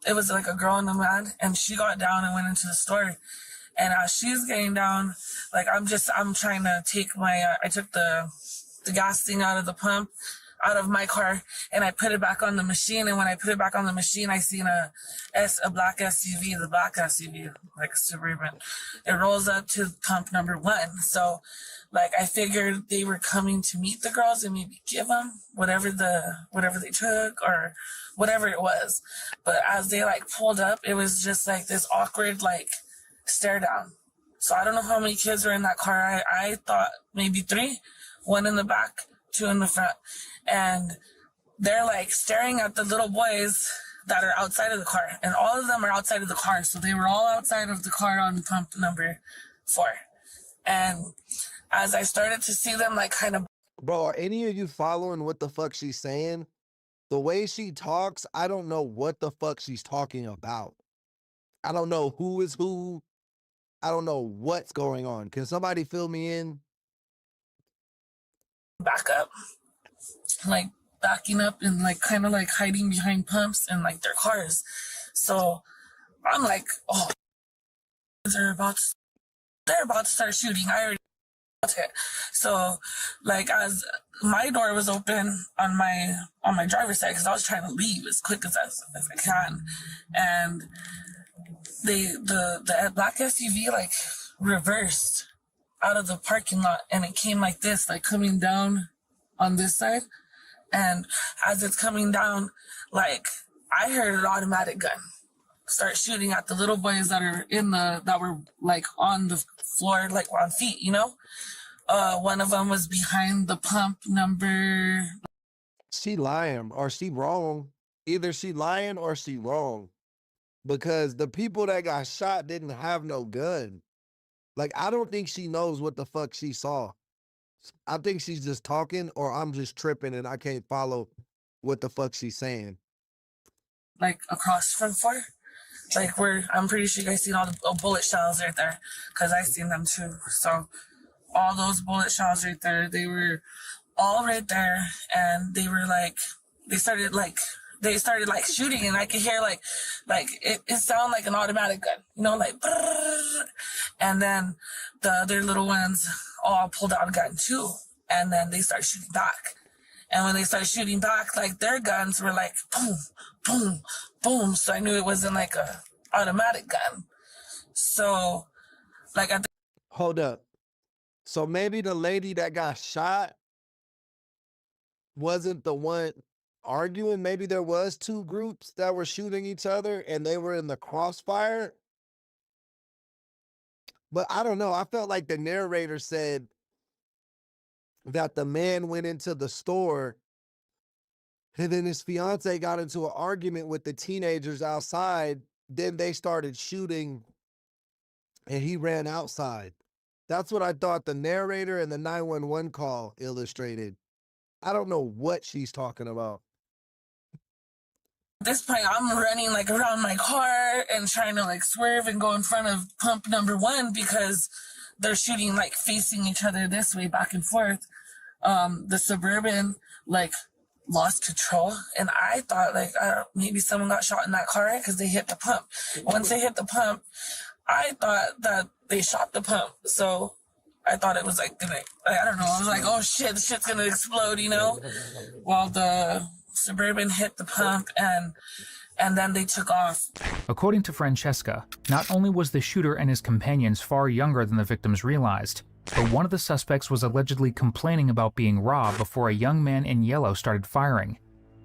it was like a girl and a man, and she got down and went into the store. And as she's getting down, like, I'm trying to take I took the gas thing out of the pump, out of my car, and I put it back on the machine. And when I put it back on the machine, I seen a black SUV, the black SUV, like a Suburban. It rolls up to pump number 1. So, like, I figured they were coming to meet the girls and maybe give them whatever they took or whatever it was. But as they like pulled up, it was just like this awkward like stare down. So I don't know how many kids were in that car. I thought maybe 3, 1 in the back, 2 in the front. And they're like staring at the little boys that are outside of the car, and all of them are outside of the car. So they were all outside of the car on pump number 4. And as I started to see them like kind of... Bro, are any of you following what the fuck she's saying? The way she talks, I don't know what the fuck she's talking about. I don't know who is who. I don't know what's going on. Can somebody fill me in? back up, like backing up and like kind of like hiding behind pumps and like their cars. So I'm like, oh, they're about to start shooting. I already got it. So like as my door was open on my driver's side, because I was trying to leave as quick as I can, and the black SUV like reversed out of the parking lot, and it came like this, like coming down on this side. And as it's coming down, like I heard an automatic gun start shooting at the little boys that were like on the floor, like on feet, one of them was behind the pump number. She lying or she wrong. Either she lying or she wrong. Because the people that got shot didn't have no gun. Like, I don't think she knows what the fuck she saw. I think she's just talking, or I'm just tripping and I can't follow what the fuck she's saying. Like across from 4. Like I'm pretty sure you guys seen all the bullet shells right there, because I seen them too. So all those bullet shells right there, they were all right there, and they were like, they started like shooting, and I could hear like it sounded like an automatic gun, like, brrr. And then the other little ones all pulled out a gun too, and then they started shooting back. And when they started shooting back, like their guns were like boom, boom, boom. So I knew it wasn't like a automatic gun. So like hold up. So maybe the lady that got shot wasn't the one arguing. Maybe there was 2 groups that were shooting each other and they were in the crossfire. But I don't know. I felt like the narrator said that the man went into the store and then his fiance got into an argument with the teenagers outside. Then they started shooting and he ran outside. That's what I thought the narrator and the 911 call illustrated. I don't know what she's talking about. At this point, I'm running like around my car and trying to like swerve and go in front of pump number 1 because they're shooting like facing each other this way, back and forth. The Suburban like lost control, and I thought like maybe someone got shot in that car because they hit the pump. Once they hit the pump, I thought that they shot the pump, so I thought it was like gonna, I don't know, I was like, oh shit, the shit's gonna explode, you know? While the Suburban hit the pump and then they took off. According to Francesca, not only was the shooter and his companions far younger than the victims realized, but one of the suspects was allegedly complaining about being robbed before a young man in yellow started firing.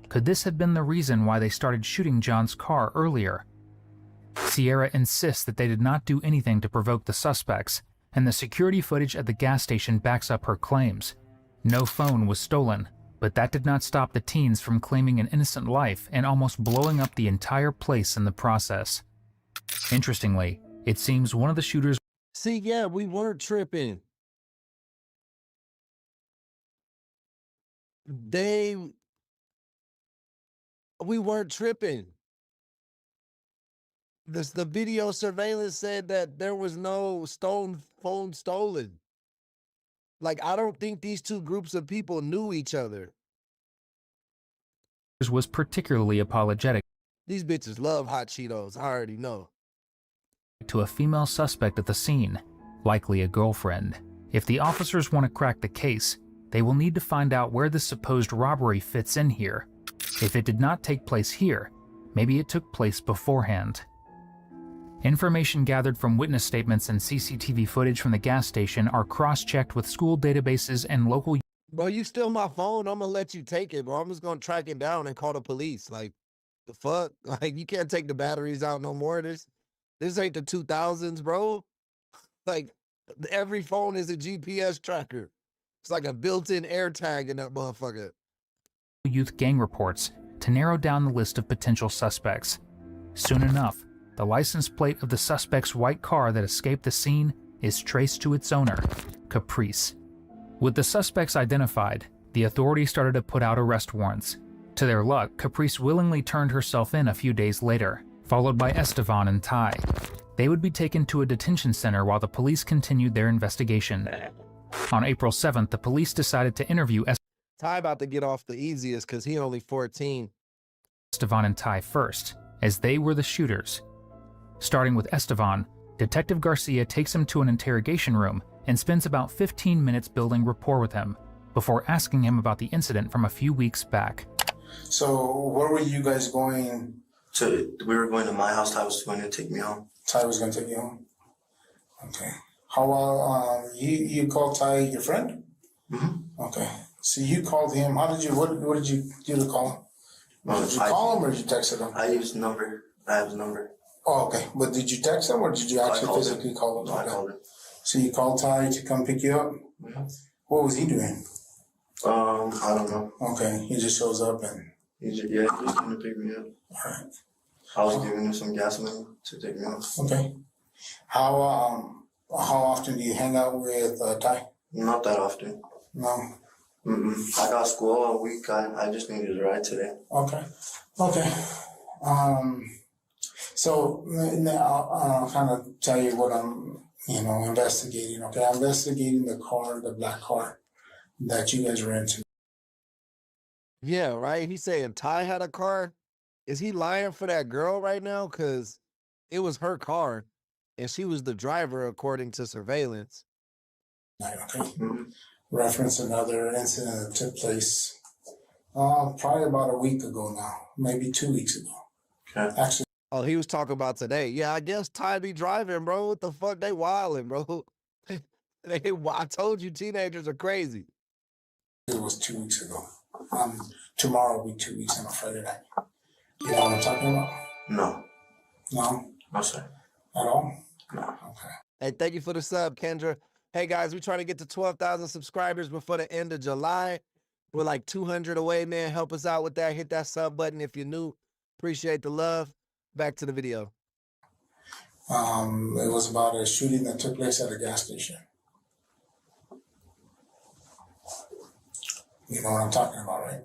Could this have been the reason why they started shooting John's car earlier? Sierra insists that they did not do anything to provoke the suspects, and the security footage at the gas station backs up her claims. No phone was stolen, but that did not stop the teens from claiming an innocent life and almost blowing up the entire place in the process. Interestingly, it seems one of the shooters... See, yeah, we weren't tripping. We weren't tripping. The video surveillance said that there was no phone stolen. Like, I don't think these two groups of people knew each other. was particularly apologetic. These bitches love hot Cheetos, I already know. To a female suspect at the scene, likely a girlfriend. If the officers want to crack the case, they will need to find out where the supposed robbery fits in here. If it did not take place here, maybe it took place beforehand. Information gathered from witness statements and CCTV footage from the gas station are cross-checked with school databases and local... Bro, you steal my phone, I'm gonna let you take it, bro. I'm just gonna track it down and call the police. Like, the fuck? Like, you can't take the batteries out no more. This ain't the 2000s, bro. Like, every phone is a GPS tracker. It's like a built-in air tag in that motherfucker. Youth gang reports to narrow down the list of potential suspects. Soon enough, the license plate of the suspect's white car that escaped the scene is traced to its owner, Caprice. With the suspects identified, the authorities started to put out arrest warrants. To their luck, Caprice willingly turned herself in a few days later, followed by Estevan and Ty. They would be taken to a detention center while the police continued their investigation. On April 7th, the police decided to interview Ty about to get off the easiest because he only 14. Estevan and Ty first, as they were the shooters. Starting with Estevan, Detective Garcia takes him to an interrogation room and spends about 15 minutes building rapport with him, before asking him about the incident from a few weeks back. So where were you guys going? We were going to my house. Ty was going to take me home. Ty was going to take you home? Okay. How you called Ty your friend? Mm-hmm. Okay. So you called him. What did you do to call him? Did you call him or did you text him? I used number. I have his number. Oh, okay. But did you text him or did you actually physically call him? No, I called him. So you called Ty to come pick you up? Mm-hmm. What was he doing? I don't know. Okay. He just shows up and... He just going to pick me up. All right. I was giving him some gasoline to take me home. Okay. How often do you hang out with Ty? Not that often. No. I got school all week. I just needed a ride today. Okay. So now I'll kind of tell you what I'm, investigating. Okay, I'm investigating the black car that you guys were into. Yeah, right. He's saying Ty had a car. Is he lying for that girl right now? Because it was her car, and she was the driver according to surveillance. Okay. Reference another incident that took place probably about a week ago now, maybe 2 weeks ago. Okay. Actually. Oh, he was talking about today. Yeah, I guess Ty be driving, bro. What the fuck? They wilding, bro. I told you teenagers are crazy. It was 2 weeks ago. Tomorrow will be 2 weeks on a Friday night. You know what I'm talking about? No. No? No, sir. At all? No. Okay. Hey, thank you for the sub, Kendra. Hey, guys, we're trying to get to 12,000 subscribers before the end of July. We're like 200 away, man. Help us out with that. Hit that sub button if you're new. Appreciate the love. Back to the video. It was about a shooting that took place at a gas station. You know what I'm talking about, right?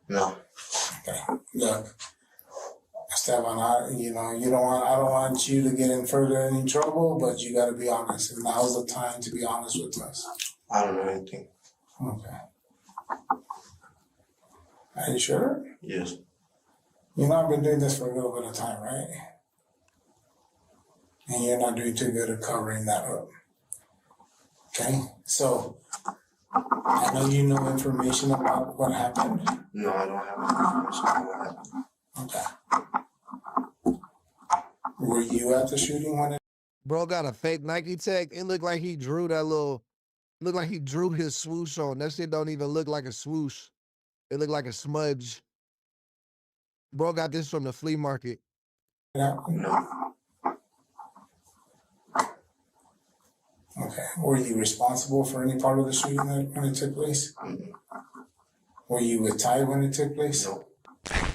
No. Okay. Look, Esteban, I don't want you to get in further any trouble, but you got to be honest. And now's the time to be honest with us. I don't know anything. Okay. Are you sure? Yes. You know, I've been doing this for a little bit of time, right? And you're not doing too good at covering that up. Okay? So, I know you know information about what happened. No, I don't have any information about what happened. Okay. Were you at the shooting when it? Bro got a fake Nike tag. It looked like he drew his swoosh on. That shit don't even look like a swoosh. It looked like a smudge. Bro got this from the flea market. No. Okay. Were you responsible for any part of the shooting when it took place? Mm-hmm. Were you with Ty when it took place? No.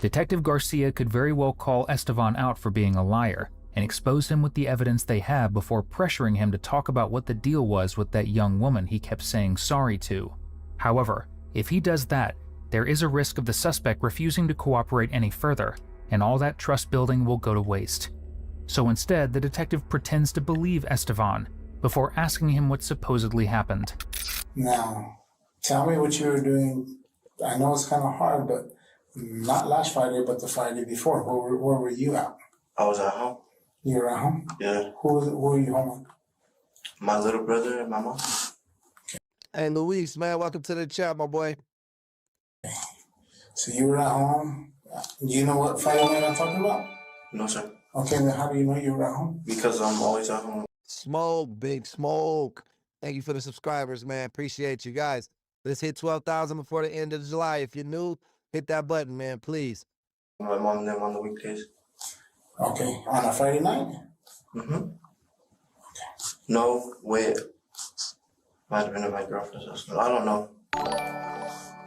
Detective Garcia could very well call Estevan out for being a liar and expose him with the evidence they have before pressuring him to talk about what the deal was with that young woman he kept saying sorry to. However, if he does that, there is a risk of the suspect refusing to cooperate any further, and all that trust building will go to waste. So instead, the detective pretends to believe Estevan before asking him what supposedly happened. Now, tell me what you were doing. I know it's kind of hard, but not last Friday, but the Friday before. Where were you at? I was at home. You were at home? Yeah. Who were you home with? My little brother and my mom. Hey, Luis, man, welcome to the chat, my boy. So you were at home. Do you know what Friday night I'm talking about? No, sir. Okay, then how do you know you were at home? Because I'm always at home. Smoke, big smoke. Thank you for the subscribers, man. Appreciate you guys. Let's hit 12,000 before the end of July. If you're new, hit that button, man, please. My mom and them on the weekdays. Okay, on a Friday night? Mm-hmm. Okay. No, wait. Might have been at my girlfriend's house. I don't know.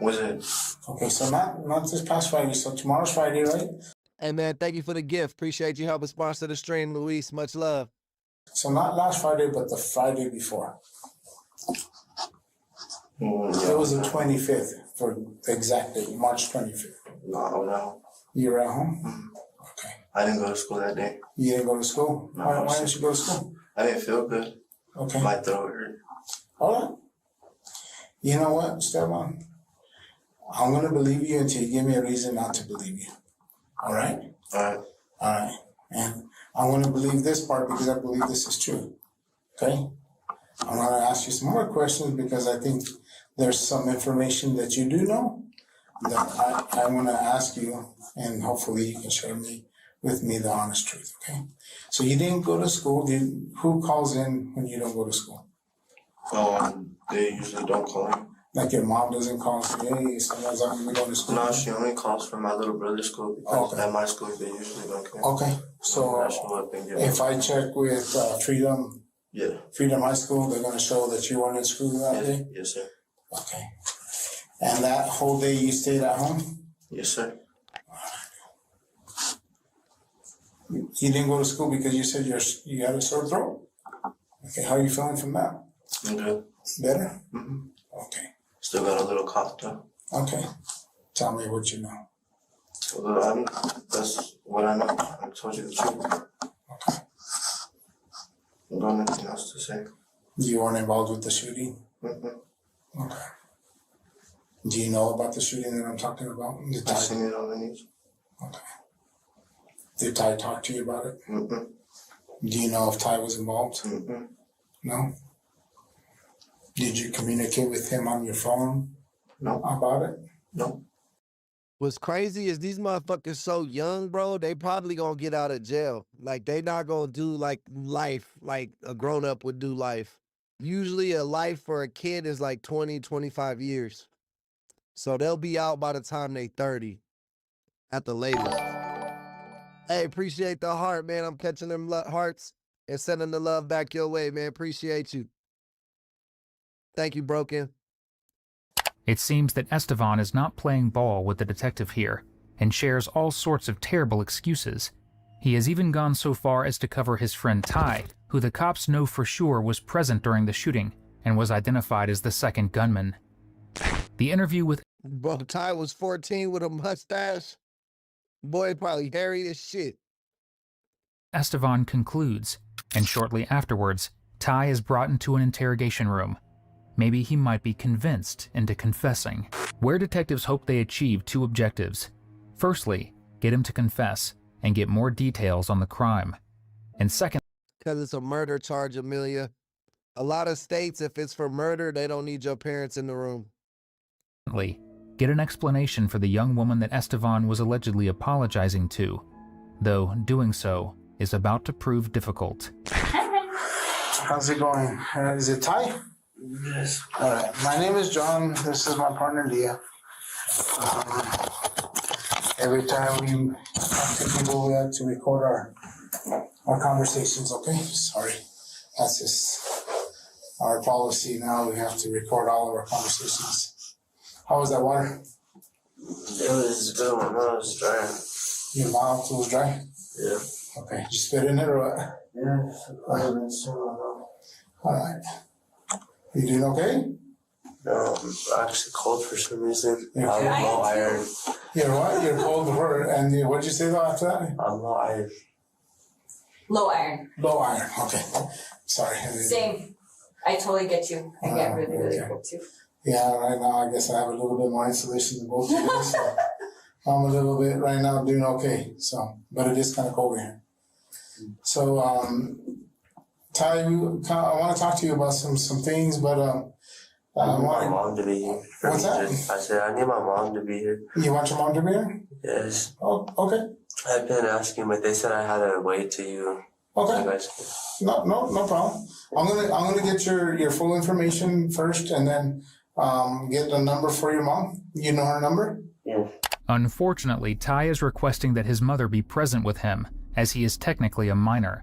Was it? Okay, so not this past Friday. So tomorrow's Friday, right? Hey, man, thank you for the gift. Appreciate you helping sponsor the stream, Luis. Much love. So not last Friday, but the Friday before. Yeah. It was the 25th for the exact date, March 25th. No, I was at home. You were at home? Mm-hmm. Okay. I didn't go to school that day. You didn't go to school? No, Why didn't you go to school? I didn't feel good. Okay. My throat hurt. All right. You know what, Esteban? I'm going to believe you until you give me a reason not to believe you. All right? All right. All right. And I want to believe this part because I believe this is true. Okay? I'm going to ask you some more questions because I think there's some information that you do know that I want to ask you, and hopefully you can share with me the honest truth, okay? So you didn't go to school. Who calls in when you don't go to school? They usually don't call in. Like your mom doesn't call and say, hey, someone's on me going to school? No, she only calls for my little brother's school because at my school they usually don't care. Okay, so if I check with Freedom High School, they're going to show that you weren't in school that day? Yes, sir. Okay. And that whole day you stayed at home? Yes, sir. You didn't go to school because you said you had a sore throat? Okay, how are you feeling from that? I'm good. Better? Mm-hmm. Okay. Still got a little cough though. Okay. Tell me what you know. Well, that's what I know. I told you the truth. Okay. I don't have anything else to say. You weren't involved with the shooting? Mm-hmm. Okay. Do you know about the shooting that I'm talking about? I've seen it on the news. Okay. Did Ty talk to you about it? Mm-hmm. Do you know if Ty was involved? Mm-hmm. No? Did you communicate with him on your phone? No. About it? No. What's crazy is these motherfuckers so young, bro, they probably gonna get out of jail. Like, they not gonna do, like, life like a grown-up would do life. Usually a life for a kid is like 20, 25 years. So they'll be out by the time they 30 at the latest. Hey, appreciate the heart, man. I'm catching them hearts. and sending the love back your way, man. Appreciate you. Thank you, Broken. It seems that Estevan is not playing ball with the detective here and shares all sorts of terrible excuses. He has even gone so far as to cover his friend Ty, who the cops know for sure was present during the shooting and was identified as the second gunman. The interview with Bro, Ty was 14 with a mustache. Boy, probably hairy as shit. Estevan concludes, and shortly afterwards, Ty is brought into an interrogation room. Maybe he might be convinced into confessing, where detectives hope they achieve two objectives. Firstly, get him to confess and get more details on the crime. And second, because it's a murder charge, Amelia. A lot of states, if it's for murder, they don't need your parents in the room. Get an explanation for the young woman that Estevan was allegedly apologizing to, though doing so is about to prove difficult. How's it going? Is it Ty? Yes. All right. My name is John. This is my partner, Leah. Every time we talk to people, we have to record our conversations, okay? Sorry. That's just our policy now. We have to record all of our conversations. How was that water? It was good. My mouth was dry. Your mouth was dry? Yeah. Okay. Did you spit in it or what? Yeah. All right. You doing okay? No, I'm actually cold for some reason. You're I'm low iron. You're what? You're cold for and what'd you say though after that? I'm low iron. Low iron. Low iron. Okay. Sorry. Same. I totally get you. I get really cold too. Yeah, right now I guess I have a little bit more insulation than both of you, so I'm a little bit right now doing okay. So, but it is kind of cold here. So, Ty, I want to talk to you about some things, but I need my mom to be here. What's that? I said I need my mom to be here. You want your mom to be here? Yes. Oh, okay. I've been asking, but they said I had to wait till you. Okay. You guys. No problem. I'm gonna get your full information first, and then get a number for your mom. You know her number? Yeah. Unfortunately, Ty is requesting that his mother be present with him, as he is technically a minor.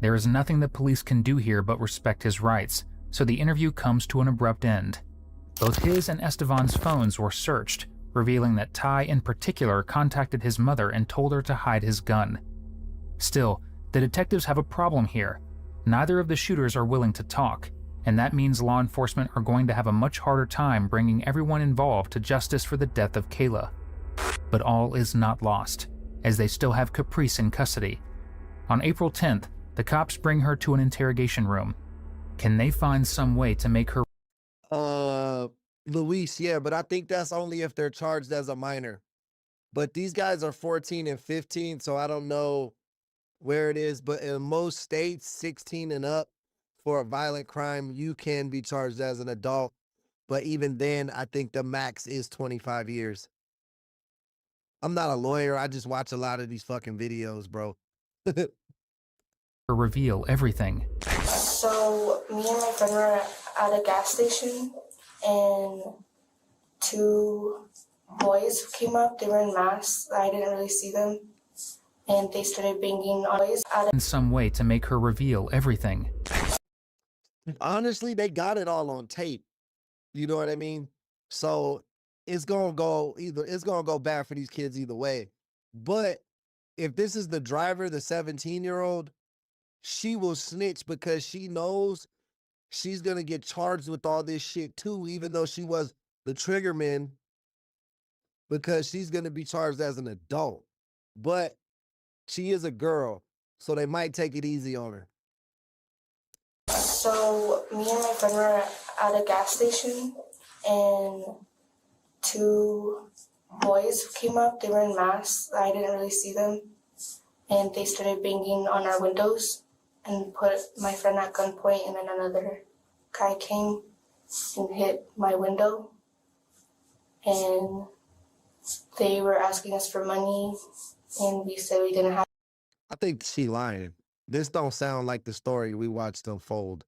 There is nothing the police can do here but respect his rights, so the interview comes to an abrupt end. Both his and Estevan's phones were searched, revealing that Ty in particular contacted his mother and told her to hide his gun. Still, the detectives have a problem here. Neither of the shooters are willing to talk, and that means law enforcement are going to have a much harder time bringing everyone involved to justice for the death of Kayla. But all is not lost, as they still have Caprice in custody. On April 10th, the cops bring her to an interrogation room. Can they find some way to make her... Luis, yeah, but I think that's only if they're charged as a minor. But these guys are 14 and 15, so I don't know where it is. But in most states, 16 and up, for a violent crime, you can be charged as an adult. But even then, I think the max is 25 years. I'm not a lawyer. I just watch a lot of these fucking videos, bro. reveal everything. So me and my friend were at a gas station, and two boys came up. They were in masks. I didn't really see them. And they started banging on boys. In some way to make her reveal everything. Honestly, they got it all on tape. You know what I mean? So it's gonna go bad for these kids either way. But if this is the driver, the 17-year-old, she will snitch because she knows she's gonna get charged with all this shit too, even though she was the triggerman, because she's gonna be charged as an adult. But she is a girl, so they might take it easy on her. So me and my friend were at a gas station, and two boys came up. They were in masks. I didn't really see them. And they started banging on our windows and put my friend at gunpoint, and then another guy came and hit my window. And they were asking us for money, and we said we didn't have. I think she lying. This don't sound like the story we watched unfold.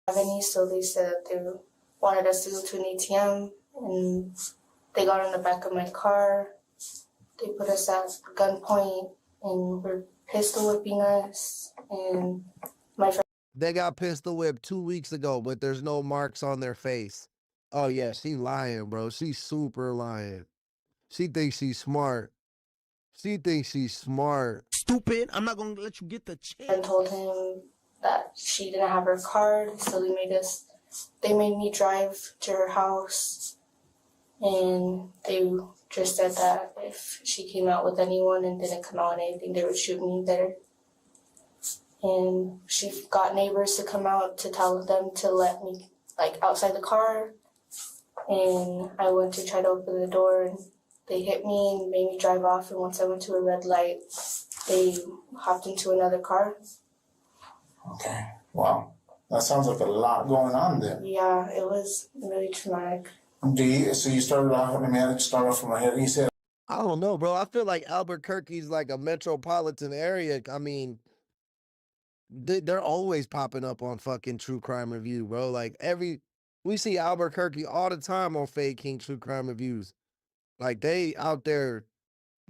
Any, so they said they wanted us to go to an ATM, and they got in the back of my car. They put us at gunpoint and were pistol whipping us, and my friend. They got pistol whipped 2 weeks ago, but there's no marks on their face. Oh yeah, she lying, bro. She's super lying. She thinks she's smart. She thinks she's smart. Stupid. I'm not gonna let you get the chance. And told him that she didn't have her card, so they made me drive to her house, and they just said that if she came out with anyone and didn't come out with anything, they would shoot me there. And she got neighbors to come out to tell them to let me, outside the car. And I went to try to open the door, and they hit me and made me drive off. And once I went to a red light, they hopped into another car. Okay. Wow. That sounds like a lot going on there. Yeah, it was really traumatic. So you started off, start off from my head. You said, I don't know, bro. I feel like Albuquerque's like a metropolitan area. I mean, they're always popping up on fucking True Crime Review, bro. We see Albuquerque all the time on Fake King True Crime Reviews. Like, they out there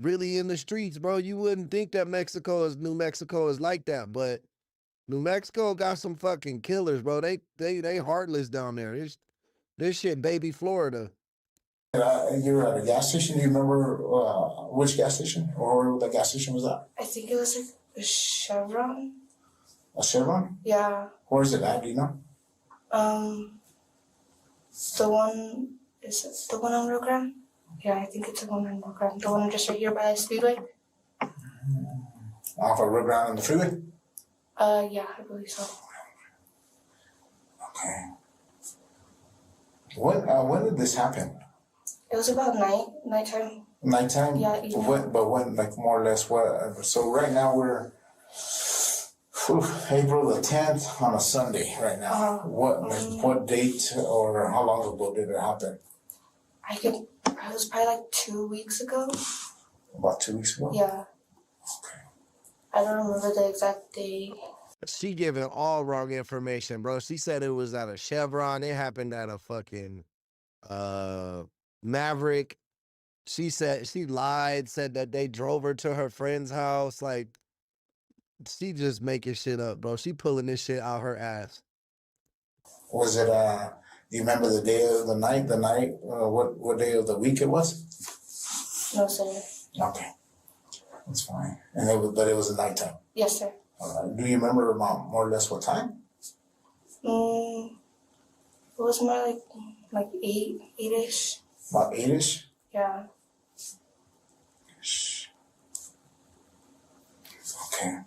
really in the streets, bro. You wouldn't think that New Mexico is like that, but New Mexico got some fucking killers, bro. They heartless down there. This shit baby Florida. you were at a gas station. Do you remember which gas station or where the gas station was at? I think it was a Chevron. A Chevron? Yeah. Where is it at? Do you know? Is it the one on Rio Grande? Yeah, I think it's the one on Rio Grande. The one just right here by the speedway. Off of Rio Grande on the freeway? Yeah, I believe so. Okay. When did this happen? It was about nighttime. Nighttime? Yeah, evening. When, like, more or less, what? So right now we're April the 10th on a Sunday right now. What date or how long ago did it happen? It was probably like 2 weeks ago. About 2 weeks ago? Yeah. Okay. I don't remember the exact date. She giving all wrong information, bro. She said it was at a Chevron. It happened at a fucking Maverick. She said she lied, said that they drove her to her friend's house. Like, she just making shit up, bro. She pulling this shit out her ass. Was it, do you remember the day of the night, what day of the week it was? No, sir. Okay. That's fine. But it was a nighttime? Yes, sir. Do you remember more or less what time? It was more like 8-ish. About 8-ish? Yeah. Okay.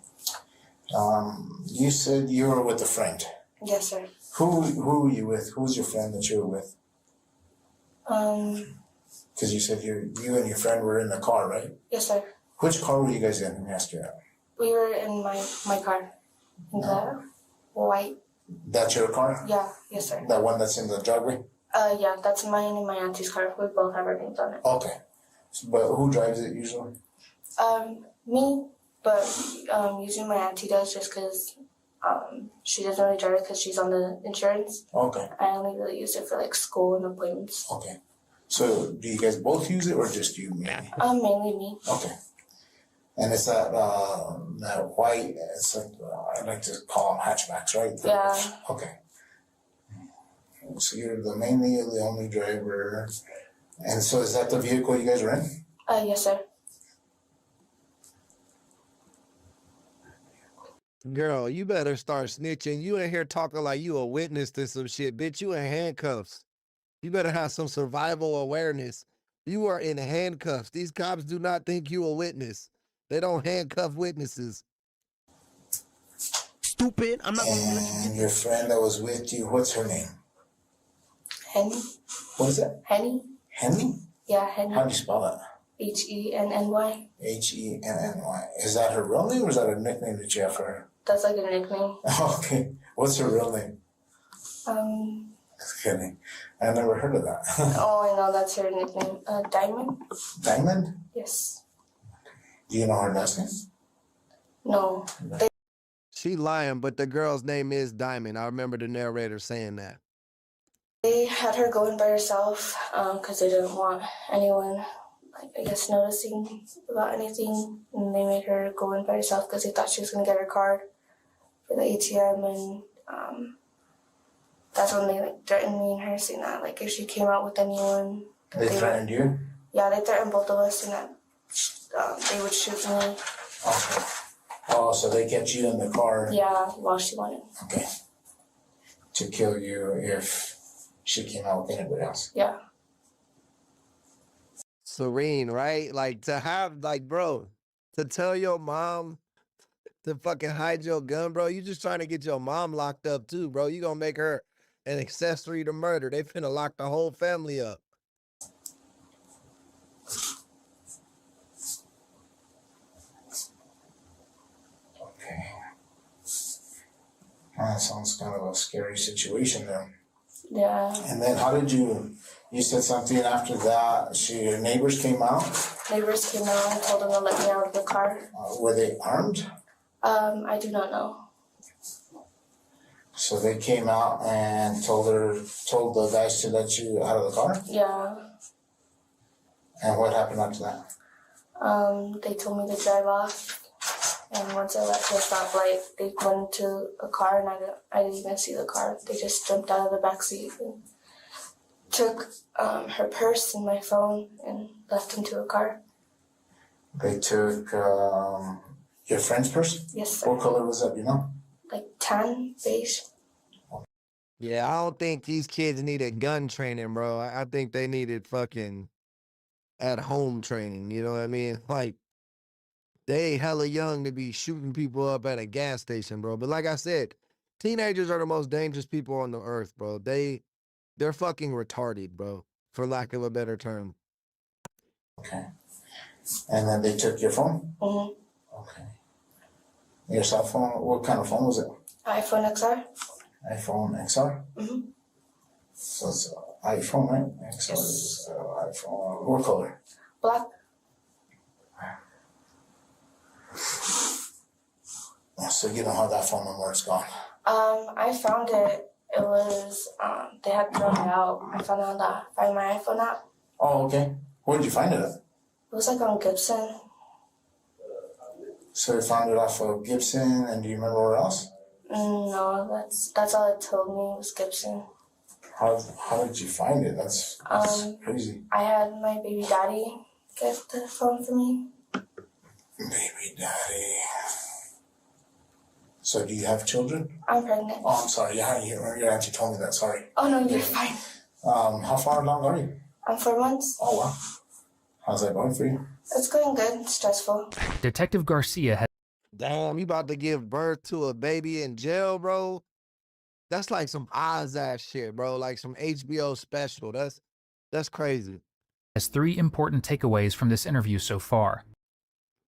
You said you were with a friend. Yes, sir. Who were you with? Who's your friend that you were with? Because you said you and your friend were in the car, right? Yes, sir. Which car were you guys in? Let me ask you that. We were in my car. In the white. That's your car? Yeah, yes, sir. That one that's in the driveway? Yeah, that's mine and my auntie's car. We both have our names on it. Okay. But who drives it usually? Me, but usually my auntie does just because she doesn't really drive it because she's on the insurance. Okay. I only really use it for like school and appointments. Okay. So do you guys both use it or just you mainly? Mainly me. Okay. And it's that white, it's like, I like to call them hatchbacks, right? Yeah. Okay. So you're mainly the only driver. And so is that the vehicle you guys are in? Yes, sir. Girl, you better start snitching. You in here talking like you a witness to some shit, bitch. You in handcuffs. You better have some survival awareness. You are in handcuffs. These cops do not think you a witness. They don't handcuff witnesses. Stupid. I'm not gonna let you And your friend that was with you, what's her name? Henny. What is that? Henny. Henny? Yeah, Henny. How do you spell that? Henny. Henny. Is that her real name or is that a nickname that you have for her? That's like a nickname. Okay. What's her real name? Kidding. I never heard of that. Oh, I know that's her nickname. Diamond. Diamond? Yes. Do you know her last name? No. She lying, but the girl's name is Diamond. I remember the narrator saying that. They had her go in by herself because they didn't want anyone, noticing about anything. And they made her go in by herself because they thought she was going to get her card. for the ATM, and that's when they like threatened me and her, saying that like if she came out with anyone, They threatened you? Yeah, they threatened both of us, and that they would shoot me. Okay. Oh, so they kept you in the car? Yeah, while she wanted. Okay. To kill you if she came out with anybody else? Yeah. Serene, right? Like to have, like, bro, to tell your mom to fucking hide your gun, bro. You just trying to get your mom locked up too, bro. You gonna make her an accessory to murder. They finna lock the whole family up. Okay. That sounds kind of a scary situation there. Yeah. And then how did you said something after that, your neighbors came out? Neighbors came out and told them to let me out of the car. Were they armed? I do not know. So they came out and told the guys to let you out of the car? Yeah. And what happened after that? They told me to drive off. And once I left the stoplight, they went into a car, and I didn't even see the car. They just jumped out of the back seat and took her purse and my phone and left into a car. They took your friend's purse? Yes, sir. What color was that, you know? Like tan, beige. Yeah, I don't think these kids needed gun training, bro. I think they needed fucking at-home training, you know what I mean? Like, they hella young to be shooting people up at a gas station, bro. But like I said, teenagers are the most dangerous people on the earth, bro. They're fucking retarded, bro, for lack of a better term. Okay. And then they took your phone? Mm-hmm. Okay. Your cell phone, what kind of phone was it? iPhone XR. iPhone XR? Mm-hmm. So it's iPhone, right? XR is iPhone. What color? Black. So you don't have that phone no more, it's gone. I found it. It was, they had thrown it out. I found it on the Find My iPhone app. Oh, okay. Where did you find it at? It was like on Gibson. So you found it off of Gibson, and do you remember where else? No, that's all it told me was Gibson. How did you find it? That's crazy. I had my baby daddy get the phone for me. Baby daddy. So do you have children? I'm pregnant. Oh, I'm sorry. Yeah, your auntie told me that. Sorry. Oh, no, you're fine. How far along are you? I'm 4 months. Oh, wow. How's that going for you? It's going good. It's stressful. Detective Garcia had... Damn, you about to give birth to a baby in jail, bro? That's like some Oz ass shit, bro. Like some HBO special. That's crazy. has 3 important takeaways from this interview so far.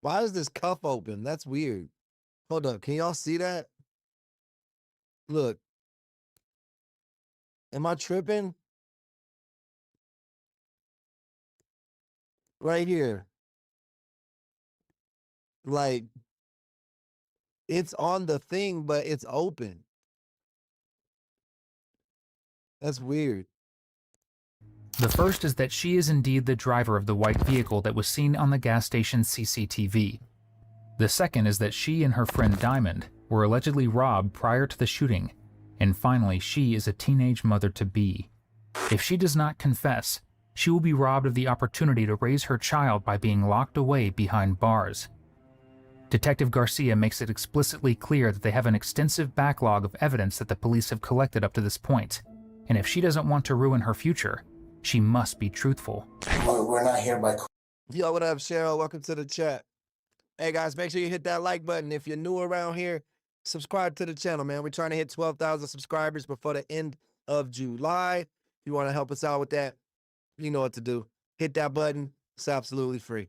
Why is this cuff open? That's weird. Hold up. Can y'all see that? Look. Am I tripping? Right here. Like, it's on the thing, but it's open. That's weird. The first is that she is indeed the driver of the white vehicle that was seen on the gas station's CCTV. The second is that she and her friend Diamond were allegedly robbed prior to the shooting. And finally, she is a teenage mother-to-be. If she does not confess, she will be robbed of the opportunity to raise her child by being locked away behind bars. Detective Garcia makes it explicitly clear that they have an extensive backlog of evidence that the police have collected up to this point. And if she doesn't want to ruin her future, she must be truthful. We're not here by... Yo, what up, Cheryl? Welcome to the chat. Hey, guys, make sure you hit that like button. If you're new around here, subscribe to the channel, man. We're trying to hit 12,000 subscribers before the end of July. If you want to help us out with that, you know what to do. Hit that button. It's absolutely free.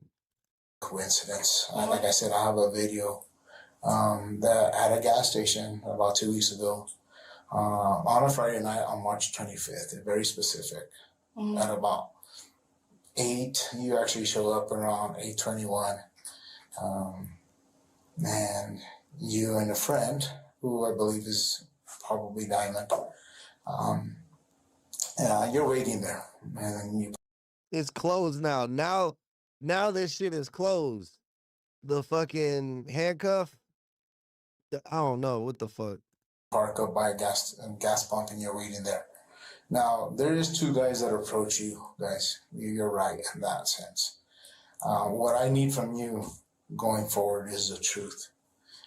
Coincidence. Like I said, I have a video that at a gas station about 2 weeks ago on a Friday night on March 25th. Very specific. At about 8, you actually show up around 8:21. And you and a friend, who I believe is probably Diamond, you're waiting there. And you... It's closed now. Now this shit is closed. The fucking handcuff, I don't know what the fuck. Park up by a gas pump and you're waiting there. Now, there is two guys that approach you, guys. You're right in that sense. What I need from you going forward is the truth,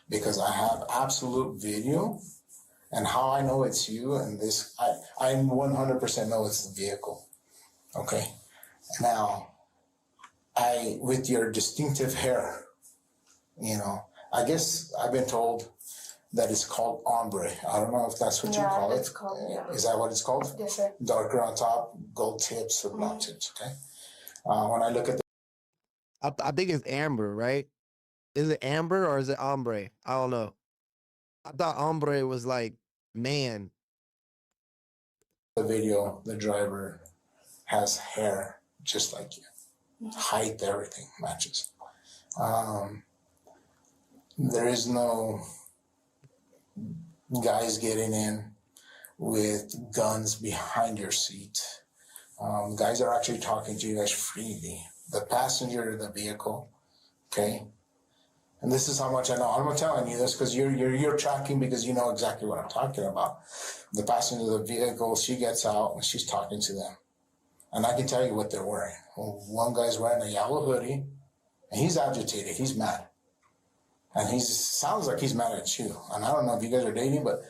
because I have absolute video, and how I know it's you and this, I 100% know it's the vehicle. Okay. Now, with your distinctive hair, I guess I've been told that it's called ombre. I don't know if that's what you call it. It's called, yeah. Is that what it's called? Yes, sir. Darker on top, gold tips or black tips, okay? When I look at I think it's amber, right? Is it amber or is it ombre? I don't know. I thought ombre was like man. the video, the driver has hair just like you. Height, everything matches. There is no guys getting in with guns behind your seat. Guys are actually talking to you guys freely. The passenger of the vehicle, okay? And this is how much I know. I'm not telling you this because you're tracking, because you know exactly what I'm talking about. The passenger of the vehicle, she gets out and she's talking to them. And I can tell you what they're wearing. Well, one guy's wearing a yellow hoodie and he's agitated. He's mad. And he sounds like he's mad at you. And I don't know if you guys are dating, but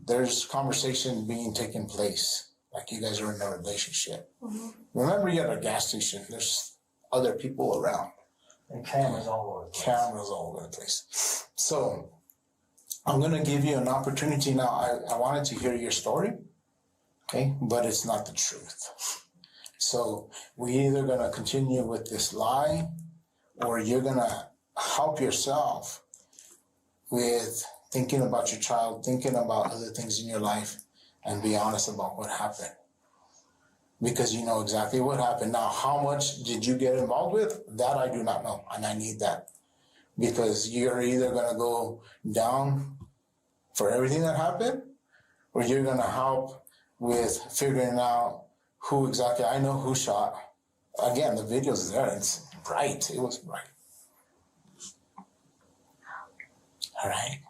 there's conversation being taken place. Like you guys are in a relationship. Mm-hmm. Remember, you're at a gas station. There's other people around. And cameras all over the place. Cameras all over the place. So I'm going to give you an opportunity now. I wanted to hear your story, okay? But it's not the truth. So we're either going to continue with this lie, or you're going to help yourself with thinking about your child, thinking about other things in your life, and be honest about what happened. Because you know exactly what happened. Now, how much did you get involved with? That I do not know, and I need that. Because you're either going to go down for everything that happened, or you're going to help with figuring out who exactly. I know who shot. Again, the video's there. It's bright. It was bright. All right.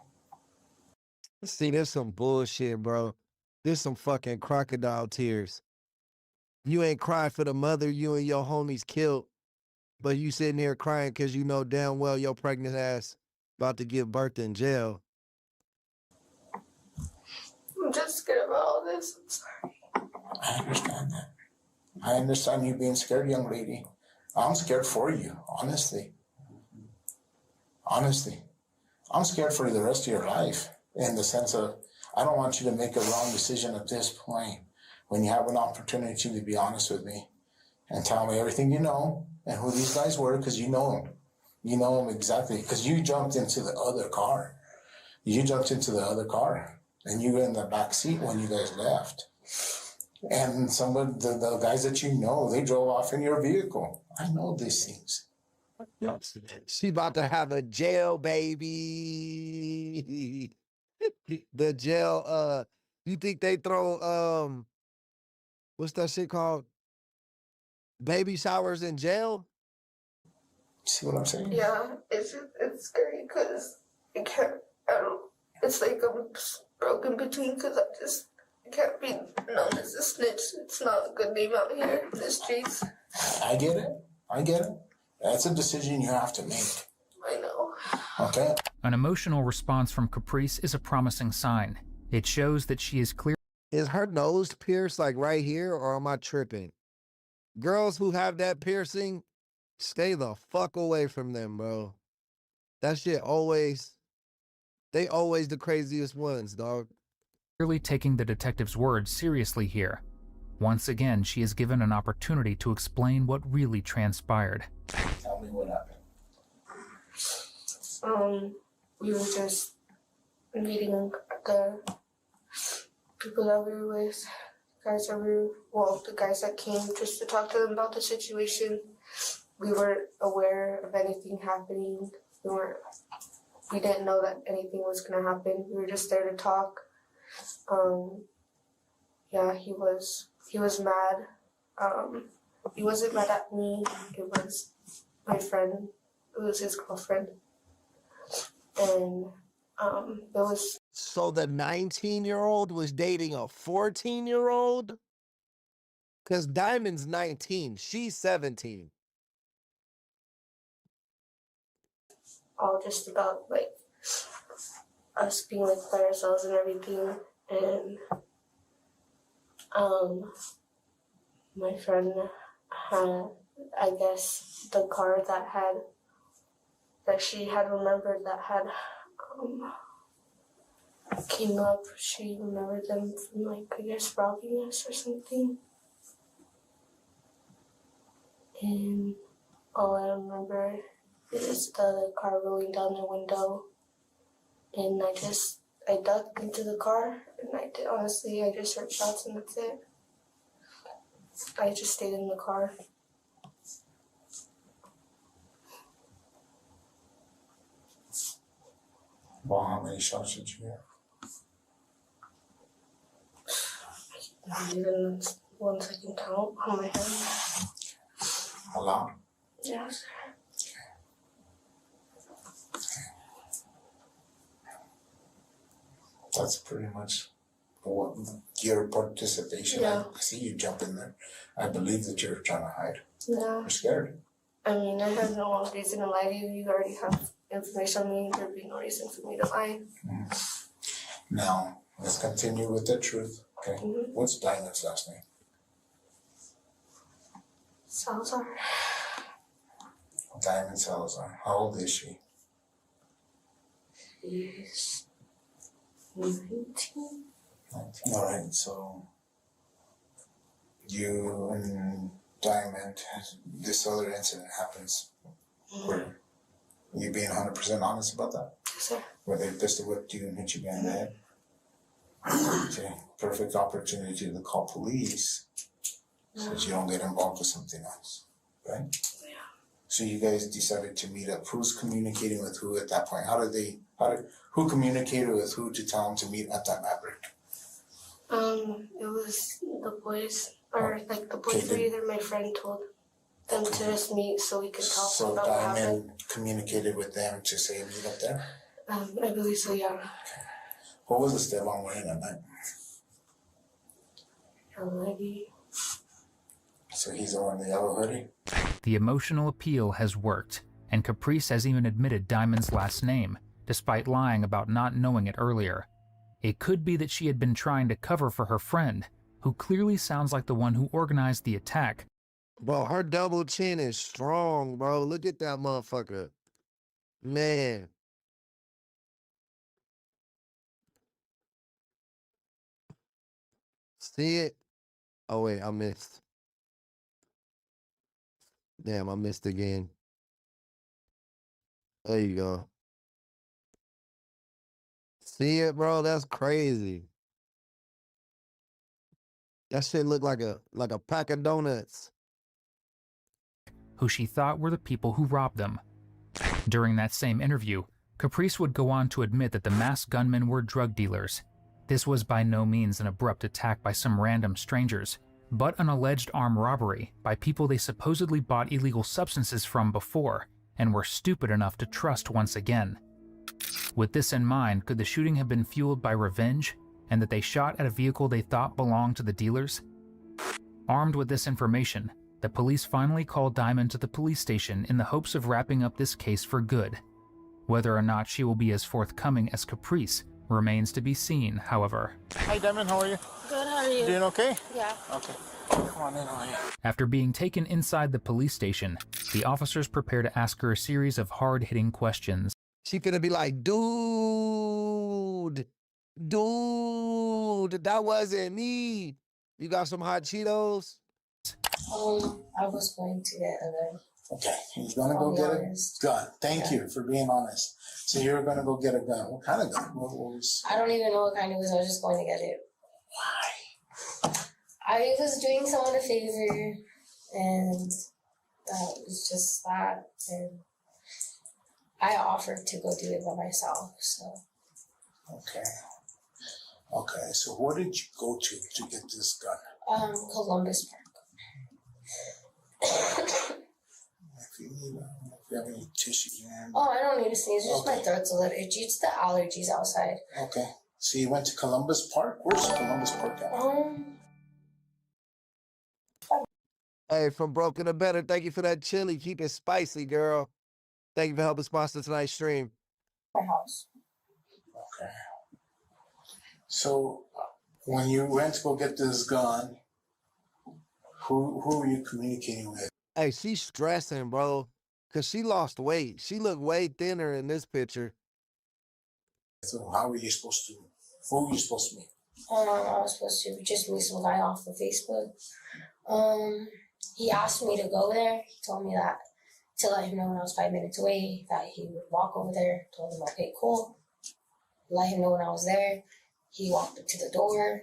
See, there's some bullshit, bro. There's some fucking crocodile tears. You ain't crying for the mother you and your homies killed, but you sitting here crying because you know damn well your pregnant ass about to give birth in jail. I'm just scared about all this. I'm sorry. I understand that. I understand you being scared, young lady. I'm scared for you, honestly. Honestly. I'm scared for the rest of your life, in the sense of, I don't want you to make a wrong decision at this point, when you have an opportunity to be honest with me and tell me everything you know and who these guys were, because you know them. You know them exactly, because you jumped into the other car. You jumped into the other car, and you were in the back seat when you guys left. And some of the guys that you know, they drove off in your vehicle. I know these things. She about to have a jail baby. The jail, you think they throw, what's that shit called? Baby showers in jail? See what I'm saying? Yeah, it's scary because it's like I'm broken between, because I can't be known as a snitch. It's not a good name out here in the streets. I get it. That's a decision you have to make. I know. Okay. An emotional response from Caprice is a promising sign. It shows that she is clear. Is her nose pierced like right here, or am I tripping? Girls who have that piercing, stay the fuck away from them, bro. That shit they always the craziest ones, dog. Clearly taking the detective's words seriously here. Once again, she is given an opportunity to explain what really transpired. Tell me what happened. We were just meeting the people that we were with, the guys that came just to talk to them about the situation. We weren't aware of anything happening. We didn't know that anything was gonna happen. We were just there to talk. Yeah, he was mad. He wasn't mad at me. It was my friend. It was his girlfriend. And It was. So the 19-year-old was dating a 14-year-old? Because Diamond's 19. She's 17. All just about like us being like by ourselves and everything, and my friend had, I guess, the car that she had remembered that had came up. She remembered them from like, I guess, robbing us or something, and all I remember is the car rolling down the window, and I ducked into the car, and I just heard shots, and that's it. I just stayed in the car. Well, how many shots did you hear? Not even once I can count on my head. A lot? Yes. That's pretty much what your participation. Yeah. I see you jump in there. I believe that you're trying to hide. Yeah. You're scared. I mean, I have no reason to lie to you. You already have information on me. There'd be no reason for me to lie. Now, let's continue with the truth. Okay. What's Diamond's last name? Salazar. Diamond Salazar. How old is she? She's 19. All right, so you and Diamond, this other incident happens. Were you being 100% honest about that? Yes, sir. Where they pistol whipped you and hit you behind the head? Okay, perfect opportunity to call police so that you don't get involved with something else, right? Yeah. So you guys decided to meet up. Who's communicating with who at that point? Who communicated with who to tell them to meet at that Maverick? It was the boys, or like the boys, or either my friend told them to just meet so we could talk So about what happened. Diamond communicated with them to say meet up there? I believe so, yeah. What was Esteban wearing at night? Maybe. So he's the one in the yellow hoodie? The emotional appeal has worked, and Caprice has even admitted Diamond's last name, despite lying about not knowing it earlier. It could be that she had been trying to cover for her friend, who clearly sounds like the one who organized the attack. Bro, her double chin is strong, bro. Look at that motherfucker. Man. See it? Oh, wait, I missed. Damn, I missed again. There you go. See it, bro? That's crazy. That shit look like a pack of donuts. Who she thought were the people who robbed them. During that same interview, Caprice would go on to admit that the masked gunmen were drug dealers. This was by no means an abrupt attack by some random strangers, but an alleged armed robbery by people they supposedly bought illegal substances from before and were stupid enough to trust once again. With this in mind, could the shooting have been fueled by revenge, and that they shot at a vehicle they thought belonged to the dealers? Armed with this information, the police finally called Diamond to the police station in the hopes of wrapping up this case for good. Whether or not she will be as forthcoming as Caprice remains to be seen, however. Hi Diamond, how are you? Good, how are you? Doing okay? Yeah. Okay. Come on in, how are you? After being taken inside the police station, the officers prepare to ask her a series of hard-hitting questions. She finna be like, dude, that wasn't me. You got some hot Cheetos? I was going to get a gun. Okay, he's gonna go get a gun. Thank you for being honest. So you're gonna go get a gun. What kind of gun? What was... I don't even know what kind it was. I was just going to get it. Why? I was doing someone a favor, and that was just that. And I offered to go do it by myself, so. Okay. Okay, so where did you go to get this gun? Columbus Park. If you Do you have any tissues in your hand? Oh, I don't need to sneeze. Just my throat's a little itchy. It's the allergies outside. Okay. So you went to Columbus Park? Where's Columbus Park at? Hey, from Broken to Better, thank you for that chili. Keep it spicy, girl. Thank you for helping sponsor tonight's stream. My house. Okay. So when you went to go get this gun, who were you communicating with? Hey, she's stressing, bro, because she lost weight. She looked way thinner in this picture. So how were you supposed to, who were you supposed to meet? I was supposed to just meet some guy off of Facebook. He asked me to go there. He told me that to let him know when I was 5 minutes away that he would walk over there. Told him, okay, cool. Let him know when I was there. He walked up to the door.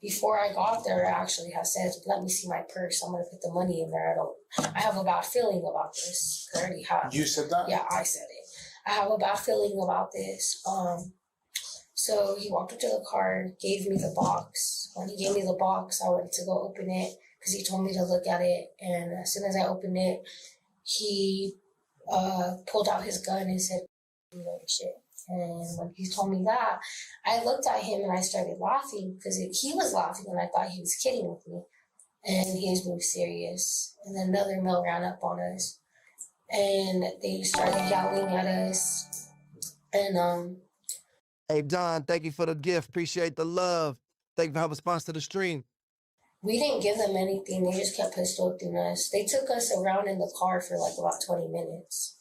Before I got there, I actually had said, let me see my purse. I'm going to put the money in there. I have a bad feeling about this. I already have. You said that? Yeah, I said it. I have a bad feeling about this. So he walked up to the car, gave me the box. When he gave me the box, I went to go open it because he told me to look at it. And as soon as I opened it, he pulled out his gun and said, you know, shit. And when he told me that, I looked at him and I started laughing because he was laughing and I thought he was kidding with me. And he was being serious. And then another male ran up on us and they started yelling at us. And hey, Don, thank you for the gift. Appreciate the love. Thank you for helping sponsor the stream. we didn't give them anything. They just kept pistol-whipping us. They took us around in the car for like about 20 minutes,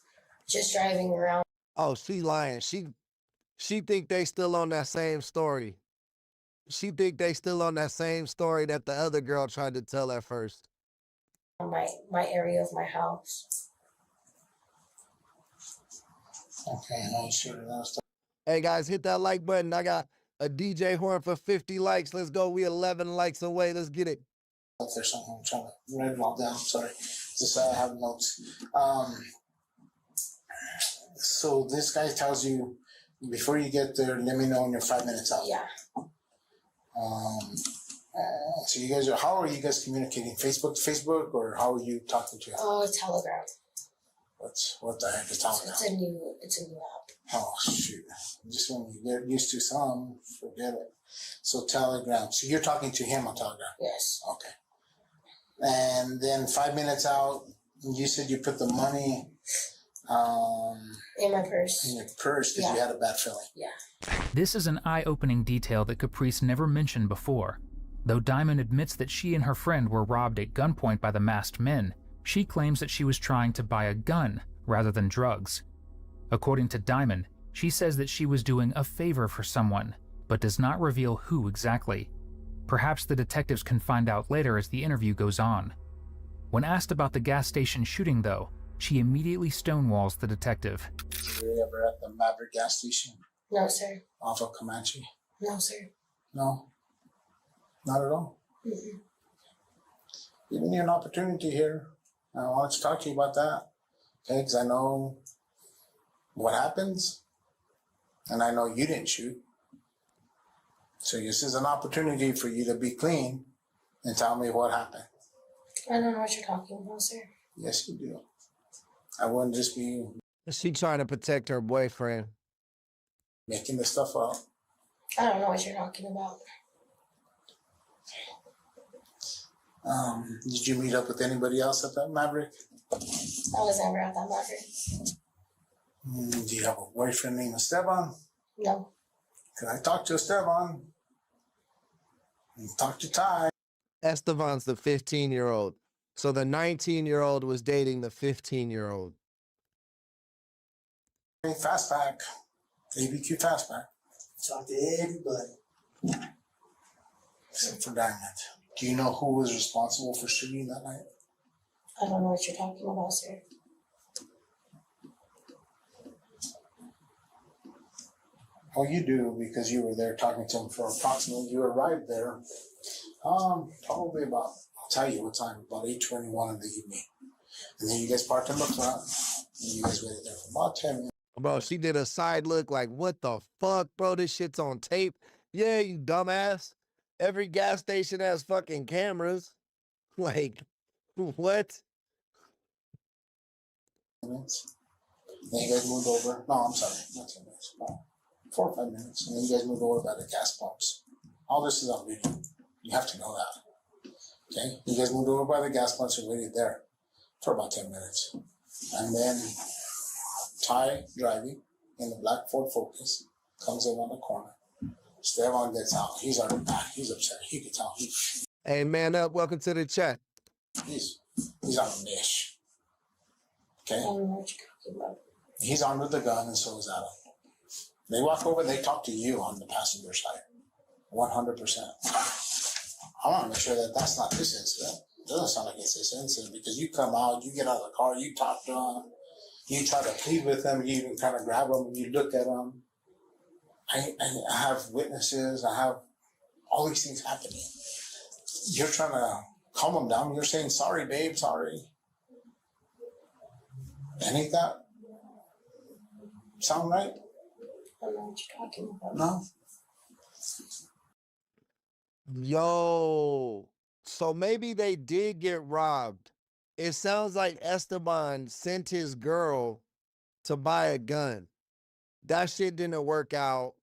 just driving around. Oh, she lying. She think they still on that same story. She think they still on that same story that the other girl tried to tell at first. My area of my house. Okay, I should have asked. Hey guys, hit that like button. I got a DJ horn for 50 likes. Let's go. We 11 likes away. Let's get it. There's something I'm trying to write it all down. Sorry. Just I have notes. So this guy tells you before you get there, let me know when you're 5 minutes out. Yeah. So you guys how are you guys communicating? Facebook, or how are you talking to him? Oh, Telegram. What the heck is Telegram? It's a new app. Oh shoot! Just when you get used to some, forget it. So Telegram. So you're talking to him on Telegram. Yes. Okay. And then 5 minutes out, you said you put the money in my purse. In your purse because you had a bad feeling. Yeah. This is an eye-opening detail that Caprice never mentioned before. Though Diamond admits that she and her friend were robbed at gunpoint by the masked men, she claims that she was trying to buy a gun rather than drugs. According to Diamond, she says that she was doing a favor for someone, but does not reveal who exactly. Perhaps the detectives can find out later as the interview goes on. When asked about the gas station shooting, though, she immediately stonewalls the detective. Were you ever at the Maverick gas station? No, sir. Off of Comanche? No, sir. No? Not at all? Mm-mm. Giving you an opportunity here. I want to talk to you about that. Okay, because I know what happens, and I know you didn't shoot. So this is an opportunity for you to be clean and tell me what happened. I don't know what you're talking about, sir. Yes, you do. I wouldn't just be She trying to protect her boyfriend. making this stuff up. I don't know what you're talking about. Did you meet up with anybody else at that Maverick? I was never at that Maverick. Do you have a boyfriend named Esteban? No. Can I talk to Esteban? Talk to Ty. Esteban's the 15-year-old. So the 19-year-old was dating the 15-year-old. Fastback. ABQ Fastback. Talk to everybody. Except for Diamond. Do you know who was responsible for shooting that night? I don't know what you're talking about, sir. Oh, you do, because you were there talking to him for approximately, you arrived there, probably about, I'll tell you what time, about 8:21 in the evening. And then you guys parked in the front, and you guys waited there for about 10 minutes. Bro, she did a side look like, what the fuck, bro? This shit's on tape. Yeah, you dumbass. Every gas station has fucking cameras. Like, what? minutes. Then you guys moved over. No, I'm sorry, not 10 minutes. No, 4 or 5 minutes. And then you guys moved over by the gas pumps. All this is on video. You have to know that. Okay? You guys moved over by the gas pumps and waited there for about 10 minutes. And then Ty driving in the black Ford Focus comes in on the corner. Stevan gets out. He's already back. He's upset. He can tell. Hey, man up. Welcome to the chat. He's on a dish. Okay? He's armed with a gun, and so is Adam. They walk over, they talk to you on the passenger side. 100%. I want to make sure that that's not this incident. It doesn't sound like it's this incident because you come out, you get out of the car, you talk to them, you try to plead with them, you even kind of grab them, and you look at them. I have witnesses, I have all these things happening. You're trying to calm them down. You're saying, sorry, babe, sorry. Ain't that sound right? I don't know what you're talking about. No? Yo, so maybe they did get robbed. It sounds like Esteban sent his girl to buy a gun. That shit didn't work out.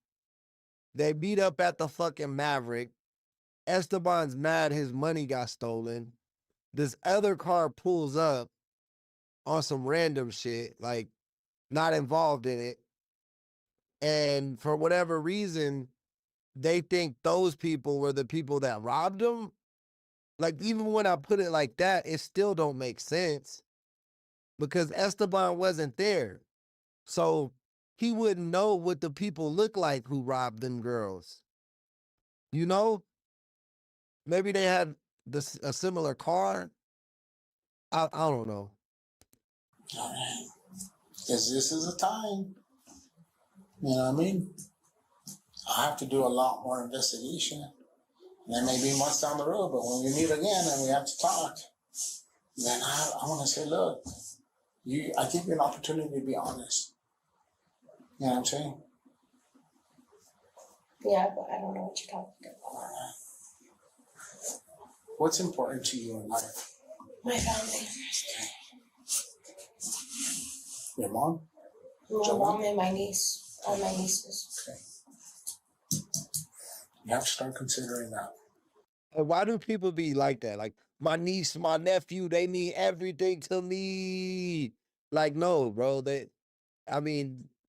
They beat up at the fucking Maverick. Esteban's mad his money got stolen. This other car pulls up on some random shit, like not involved in it. And for whatever reason, they think those people were the people that robbed them. Like, even when I put it like that, it still don't make sense because Esteban wasn't there. So he wouldn't know what the people look like who robbed them girls. You know? Maybe they had a similar car. I don't know. All right. Because this is a time. You know what I mean? I have to do a lot more investigation. And that may be months down the road, but when we meet again and we have to talk, then I want to say, look, I give you an opportunity to be honest. You know what I'm saying? Yeah, but I don't know what you're talking about. What's important to you in life? My family. Your mom? My mom and my niece. All my nieces. Okay. You have to start considering that. And why do people be like that? Like, my niece, my nephew, they mean everything to me. Like, no, bro.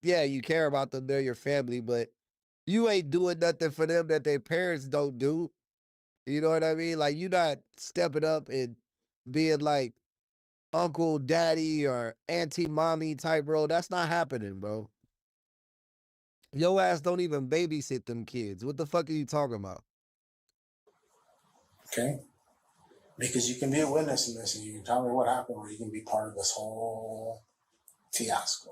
Yeah, you care about them, they're your family, but you ain't doing nothing for them that their parents don't do. You know what I mean? Like, you not stepping up and being like uncle, daddy, or auntie, mommy type role. That's not happening, bro. Your ass don't even babysit them kids. What the fuck are you talking about? Okay? Because you can be a witness in this and you can tell me what happened, or you can be part of this whole fiasco.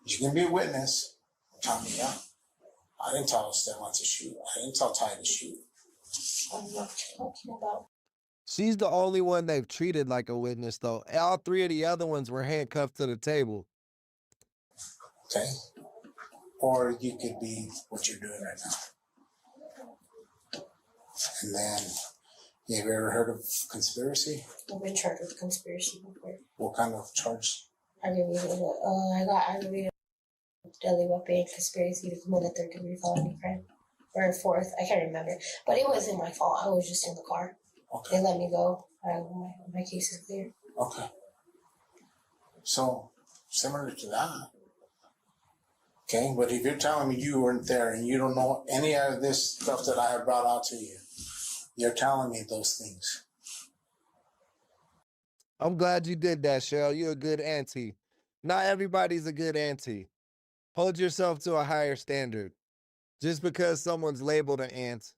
You can be a witness. Tell me, yeah, I didn't tell Stefan to shoot. I didn't tell Ty to shoot. I don't know what you're talking about. She's the only one they've treated like a witness, though. All three of the other ones were handcuffed to the table. Okay? Or you could be what you're doing right now. And then, have you ever heard of conspiracy? I've been charged with conspiracy before. What kind of charge? I got aggravated deadly weapon, conspiracy to commit a third-degree felony crime. Or a fourth, I can't remember. But it wasn't my fault. I was just in the car. Okay. They let me go. My case is clear. Okay. So, similar to that. Okay, but if you're telling me you weren't there and you don't know any of this stuff that I have brought out to you, you're telling me those things. I'm glad you did that, Cheryl. You're a good auntie. Not everybody's a good auntie. Hold yourself to a higher standard. Just because someone's labeled an aunt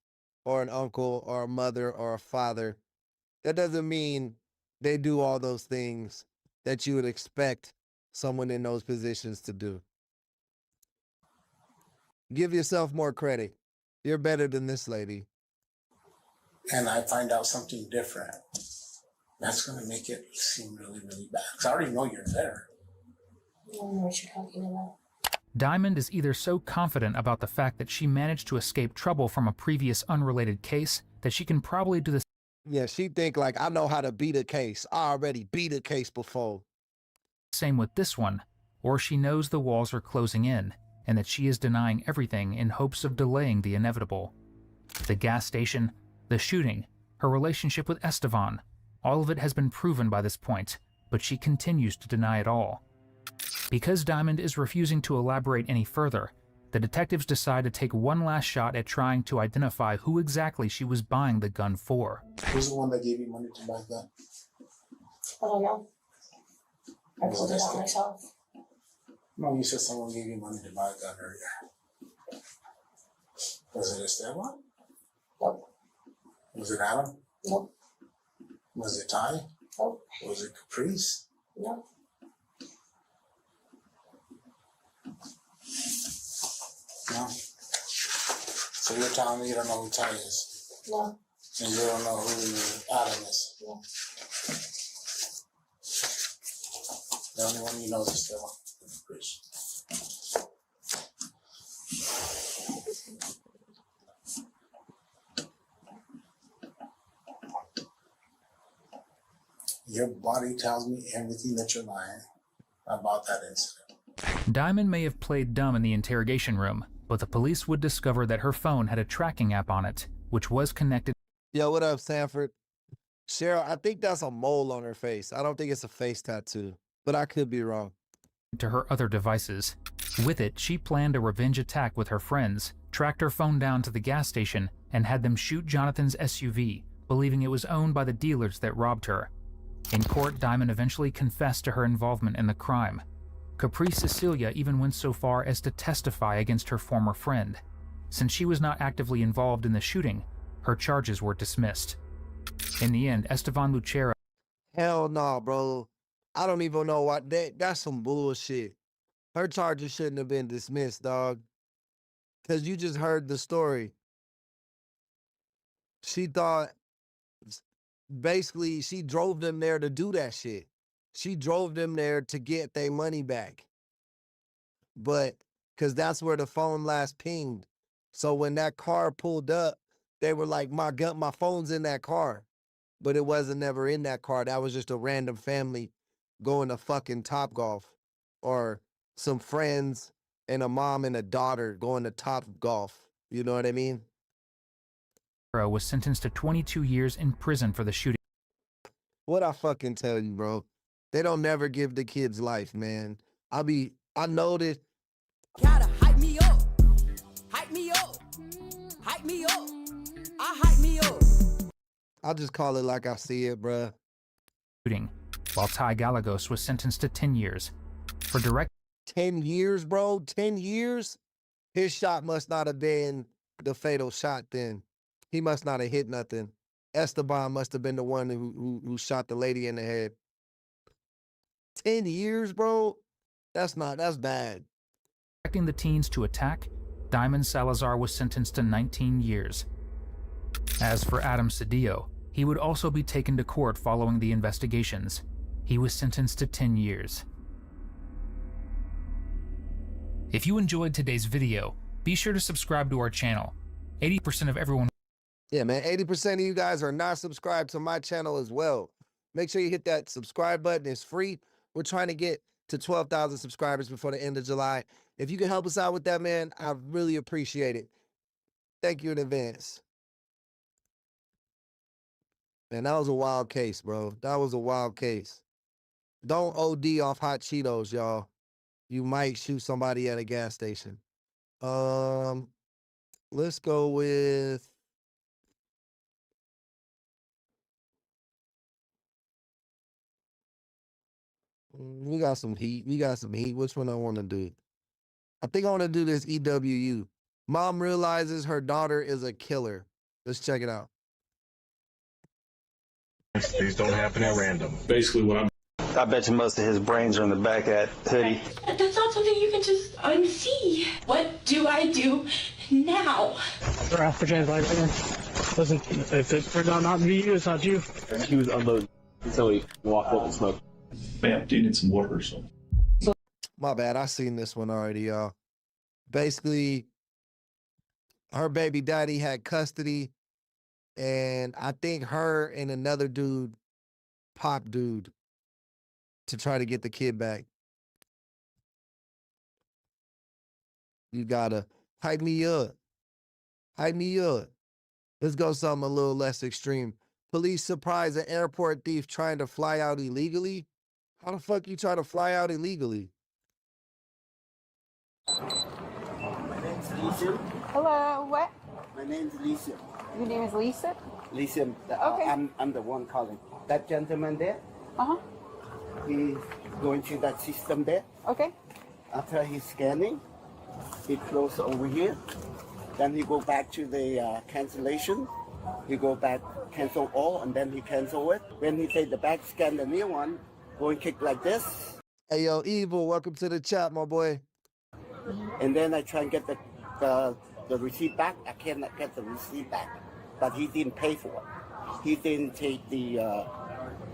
or an uncle or a mother or a father, that doesn't mean they do all those things that you would expect someone in those positions to do. Give yourself more credit. You're better than this lady. And I find out something different. That's going to make it seem really, really bad. Because I already know you're there. I don't know what you're talking about. Diamond is either so confident about the fact that she managed to escape trouble from a previous unrelated case that she can probably do this. Yeah, she think like, I know how to beat a case. I already beat a case before. Same with this one, or she knows the walls are closing in and that she is denying everything in hopes of delaying the inevitable. The gas station, the shooting, her relationship with Esteban, all of it has been proven by this point, but she continues to deny it all. Because Diamond is refusing to elaborate any further, the detectives decide to take one last shot at trying to identify who exactly she was buying the gun for. Who's the one that gave you money to buy that? I don't know. I pulled it out myself. No, you said someone gave you money to buy a gun earlier. Was it Esteban? Nope. Was it Adam? Nope. Was it Ty? Nope. Was it Caprice? Nope. No. So you're telling me you don't know who Ty is? No. And you don't know who Adam is? No. The only one you know is Esteban. Caprice. Your body tells me everything that you're lying about that incident. Diamond may have played dumb in the interrogation room, but the police would discover that her phone had a tracking app on it, which was connected. Yo, what up, Sanford? Cheryl, I think that's a mole on her face. I don't think it's a face tattoo, but I could be wrong. To her other devices. With it, she planned a revenge attack with her friends, tracked her phone down to the gas station, and had them shoot Jonathan's SUV, believing it was owned by the dealers that robbed her. In court, Diamond eventually confessed to her involvement in the crime. Caprice Cecilia even went so far as to testify against her former friend. Since she was not actively involved in the shooting, her charges were dismissed. In the end, Esteban Lucero. Hell no, bro. I don't even know what that's some bullshit. Her charges shouldn't have been dismissed, dog. Cause you just heard the story. She thought basically she drove them there to do that shit. She drove them there to get their money back. But cause that's where the phone last pinged. So when that car pulled up, they were like, my phone's in that car. But it wasn't never in that car. That was just a random family going to fucking Topgolf, or some friends and a mom and a daughter going to Topgolf. You know what I mean? Was sentenced to 22 years in prison for the shooting. What I fucking tell you, bro? They don't never give the kids life, man. I know this. Gotta hype me up. Hype me up. Hype me up. I hype me up. I'll just call it like I see it, bruh. While Ty Gallegos was sentenced to 10 years. For direct 10 years, bro? 10 years? His shot must not have been the fatal shot then. He must not have hit nothing. Esteban must have been the one who shot the lady in the head. 10 years, bro? That's bad. Directing the teens to attack, Diamond Salazar was sentenced to 19 years. As for Adam Cedillo, he would also be taken to court following the investigations. He was sentenced to 10 years. If you enjoyed today's video, be sure to subscribe to our channel. 80% of everyone. Yeah, man, 80% of you guys are not subscribed to my channel as well. Make sure you hit that subscribe button. It's free. We're trying to get to 12,000 subscribers before the end of July. If you can help us out with that, man, I really appreciate it. Thank you in advance. Man, that was a wild case, bro. That was a wild case. Don't OD off hot Cheetos, y'all. You might shoot somebody at a gas station. Let's go with... We got some heat. Which one I want to do? I think I want to do this EWU. Mom realizes her daughter is a killer. Let's check it out. These don't happen at random. Basically I bet you most of his brains are in the back of that hoodie. That's not something you can just unsee. What do I do now? They're after James right here. Listen, if it turns out not to be you, it's not you. He was unloading until he walked up and smoked. Man, do you need some water or something? My bad. I seen this one already, y'all. Basically, her baby daddy had custody, and I think her and another dude, pop dude, to try to get the kid back. You gotta hype me up. Hype me up. Let's go something a little less extreme. Police surprise an airport thief trying to fly out illegally. How the fuck you try to fly out illegally? My name's Lisa. Hello, what? My name's Lisa. Your name is Lisa? Lisa, Okay. I'm the one calling. That gentleman there, Uh-huh. he's going to that system there. Okay. After he's scanning, he close over here. Then he go back to the cancellation. He go back, cancel all, and then he cancel it. When he take the back scan the new one, go and kick like this. Hey, yo, Evil, welcome to the chat, my boy. And then I try and get the receipt back. I cannot get the receipt back, but he didn't pay for it. He didn't take the,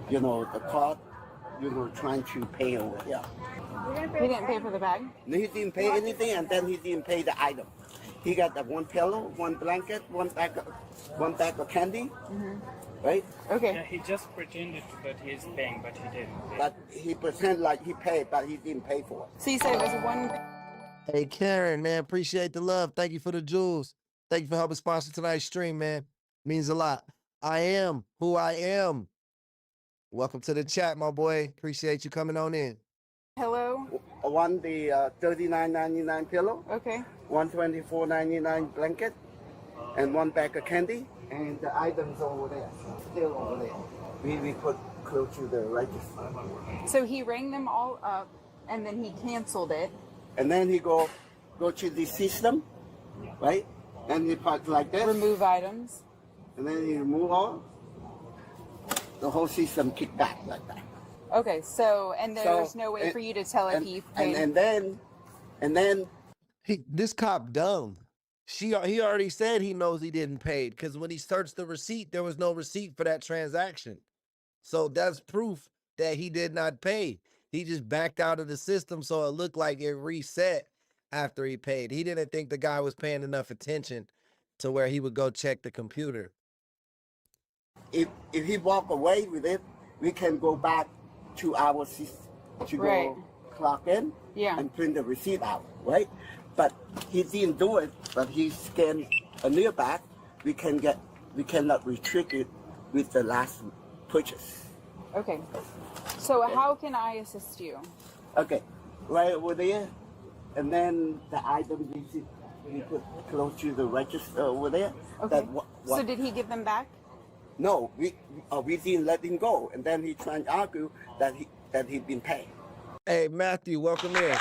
the card, trying to pay over here. He didn't pay for the bag? He didn't pay anything, and then he didn't pay the item. He got the one pillow, one blanket, one bag of candy, right? Okay. Yeah, he just pretended that he's paying, but he didn't pay. But he pretend like he paid, but he didn't pay for it. So you said it was one... Hey, Karen, man, appreciate the love. Thank you for the jewels. Thank you for helping sponsor tonight's stream, man. Means a lot. I am who I am. Welcome to the chat, my boy. Appreciate you coming on in. Hello? One, the $39.99 pillow. Okay. One $24.99 blanket, and one bag of candy. And the items over there, still over there. We put close to the register. So he rang them all up, and then he canceled it. And then he go to the system, right? And he put like this. Remove items. And then he remove all. The whole system kick back like that. Okay, so, and there's no way for you to tell if he paid. And then this cop dumb. He already said he knows he didn't pay, because when he searched the receipt, there was no receipt for that transaction. So that's proof that he did not pay. He just backed out of the system, so it looked like it reset after he paid. He didn't think the guy was paying enough attention to where he would go check the computer. If he walk away with it, we can go back to our system to go clock in and print the receipt out, right? But he didn't do it, but he scanned a new back. We cannot retrieve it with the last purchase. Okay. So how can I assist you? Okay, right over there, and then the item we put close to the register over there. Okay. So did he give them back? No, we didn't let him go, and then he tried to argue that he'd been paid. Hey, Matthew, welcome in.